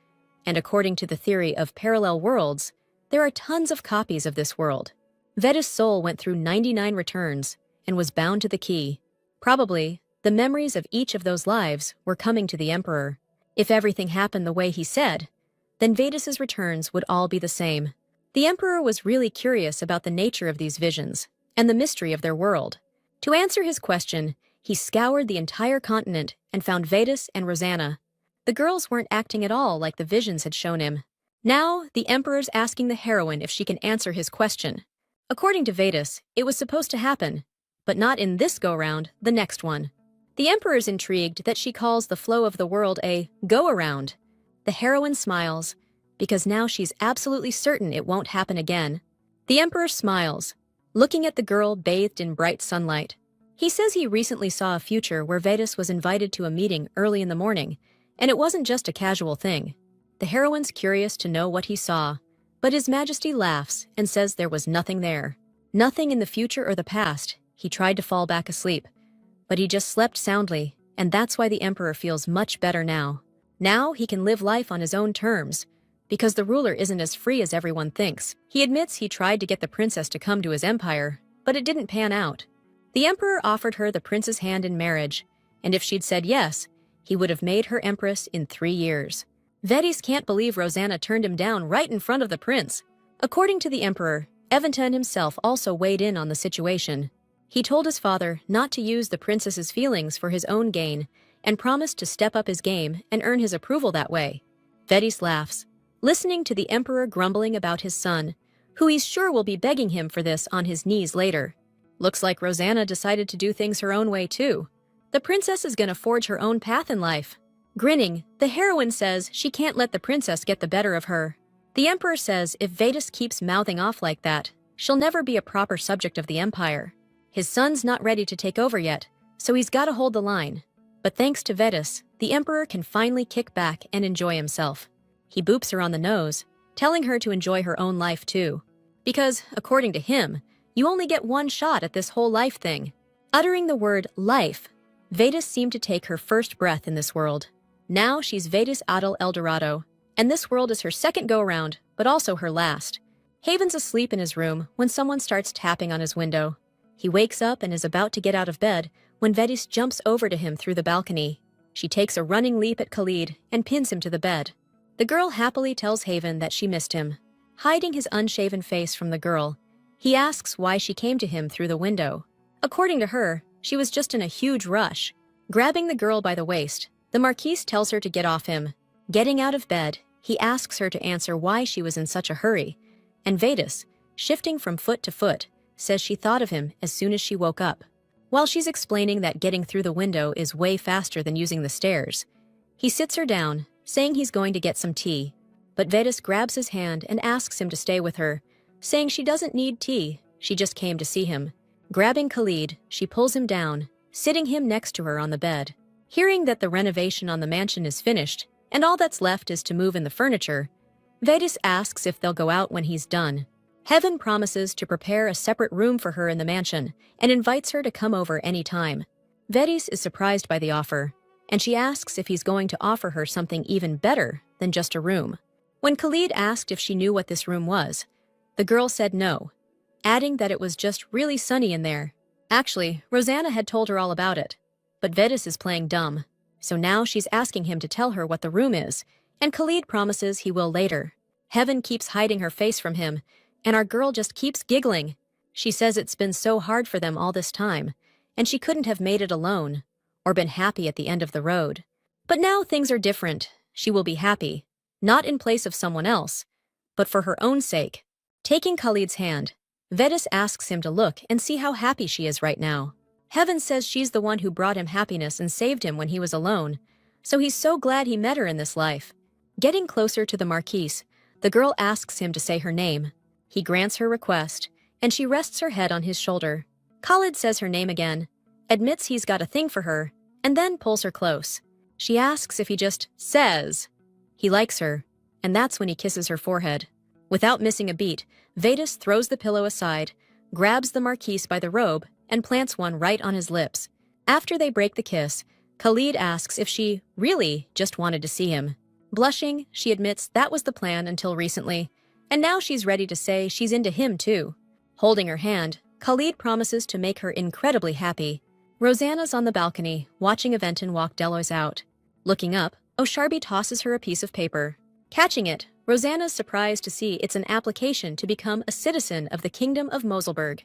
S1: and according to the theory of parallel worlds, there are tons of copies of this world. Veda's soul went through 99 returns and was bound to the key. Probably, the memories of each of those lives were coming to the Emperor. If everything happened the way he said, then Vedas's returns would all be the same. The Emperor was really curious about the nature of these visions and the mystery of their world. To answer his question, he scoured the entire continent and found Vedas and Rosanna. The girls weren't acting at all like the visions had shown him. Now, the Emperor's asking the heroine if she can answer his question. According to Vedas, it was supposed to happen, but not in this go-round, the next one. The Emperor's intrigued that she calls the flow of the world a go-around. The heroine smiles, because now she's absolutely certain it won't happen again. The Emperor smiles, looking at the girl bathed in bright sunlight. He says he recently saw a future where Vedas was invited to a meeting early in the morning, and it wasn't just a casual thing. The heroine's curious to know what he saw, but His Majesty laughs and says there was nothing there. Nothing in the future or the past. He tried to fall back asleep, but he just slept soundly, and that's why the Emperor feels much better now. Now he can live life on his own terms, because the ruler isn't as free as everyone thinks. He admits he tried to get the princess to come to his empire, but it didn't pan out. The Emperor offered her the prince's hand in marriage, and if she'd said yes, he would have made her empress in 3 years. Vedas can't believe Rosanna turned him down right in front of the prince. According to the Emperor, Evanton himself also weighed in on the situation. He told his father not to use the princess's feelings for his own gain and promised to step up his game and earn his approval that way. Vedas laughs, listening to the Emperor grumbling about his son, who he's sure will be begging him for this on his knees later. Looks like Rosanna decided to do things her own way too. The princess is gonna forge her own path in life. Grinning, the heroine says she can't let the princess get the better of her. The Emperor says if Vedas keeps mouthing off like that, she'll never be a proper subject of the empire. His son's not ready to take over yet, so he's gotta hold the line. But thanks to Vedas, the Emperor can finally kick back and enjoy himself. He boops her on the nose, telling her to enjoy her own life too. Because, according to him, you only get one shot at this whole life thing. Uttering the word life, Vedas seemed to take her first breath in this world. Now she's Vedas Adel Eldorado, and this world is her second go-around, but also her last. Haven's asleep in his room when someone starts tapping on his window. He wakes up and is about to get out of bed when Vedas jumps over to him through the balcony. She takes a running leap at Khalid and pins him to the bed. The girl happily tells Haven that she missed him. Hiding his unshaven face from the girl, he asks why she came to him through the window. According to her, she was just in a huge rush. Grabbing the girl by the waist, the Marquise tells her to get off him. Getting out of bed, he asks her to answer why she was in such a hurry. And Vedas, shifting from foot to foot, says she thought of him as soon as she woke up. While she's explaining that getting through the window is way faster than using the stairs, he sits her down, saying he's going to get some tea. But Vedas grabs his hand and asks him to stay with her, saying she doesn't need tea, she just came to see him. Grabbing Khalid, she pulls him down, sitting him next to her on the bed. Hearing that the renovation on the mansion is finished, and all that's left is to move in the furniture, Vedas asks if they'll go out when he's done. Heaven promises to prepare a separate room for her in the mansion and invites her to come over any time. Vedas is surprised by the offer, and she asks if he's going to offer her something even better than just a room. When Khalid asked if she knew what this room was, the girl said no, adding that it was just really sunny in there. Actually, Rosanna had told her all about it, but Vedas is playing dumb, so now she's asking him to tell her what the room is, and Khalid promises he will later. Heaven keeps hiding her face from him, and our girl just keeps giggling. She says it's been so hard for them all this time, and she couldn't have made it alone, or been happy at the end of the road. But now things are different. She will be happy, not in place of someone else, but for her own sake. Taking Khalid's hand, Vedas asks him to look and see how happy she is right now. Heaven says she's the one who brought him happiness and saved him when he was alone, so he's so glad he met her in this life. Getting closer to the Marquise, the girl asks him to say her name. He grants her request, and she rests her head on his shoulder. Khalid says her name again, admits he's got a thing for her, and then pulls her close. She asks if he just says he likes her, and that's when he kisses her forehead. Without missing a beat, Vedas throws the pillow aside, grabs the Marquise by the robe, and plants one right on his lips. After they break the kiss, Khalid asks if she really just wanted to see him. Blushing, she admits that was the plan until recently, and now she's ready to say she's into him too. Holding her hand, Khalid promises to make her incredibly happy. Rosanna's on the balcony, watching Aventin walk Delois out. Looking up, Osharbi tosses her a piece of paper. Catching it, Rosanna's surprised to see it's an application to become a citizen of the Kingdom of Moselberg.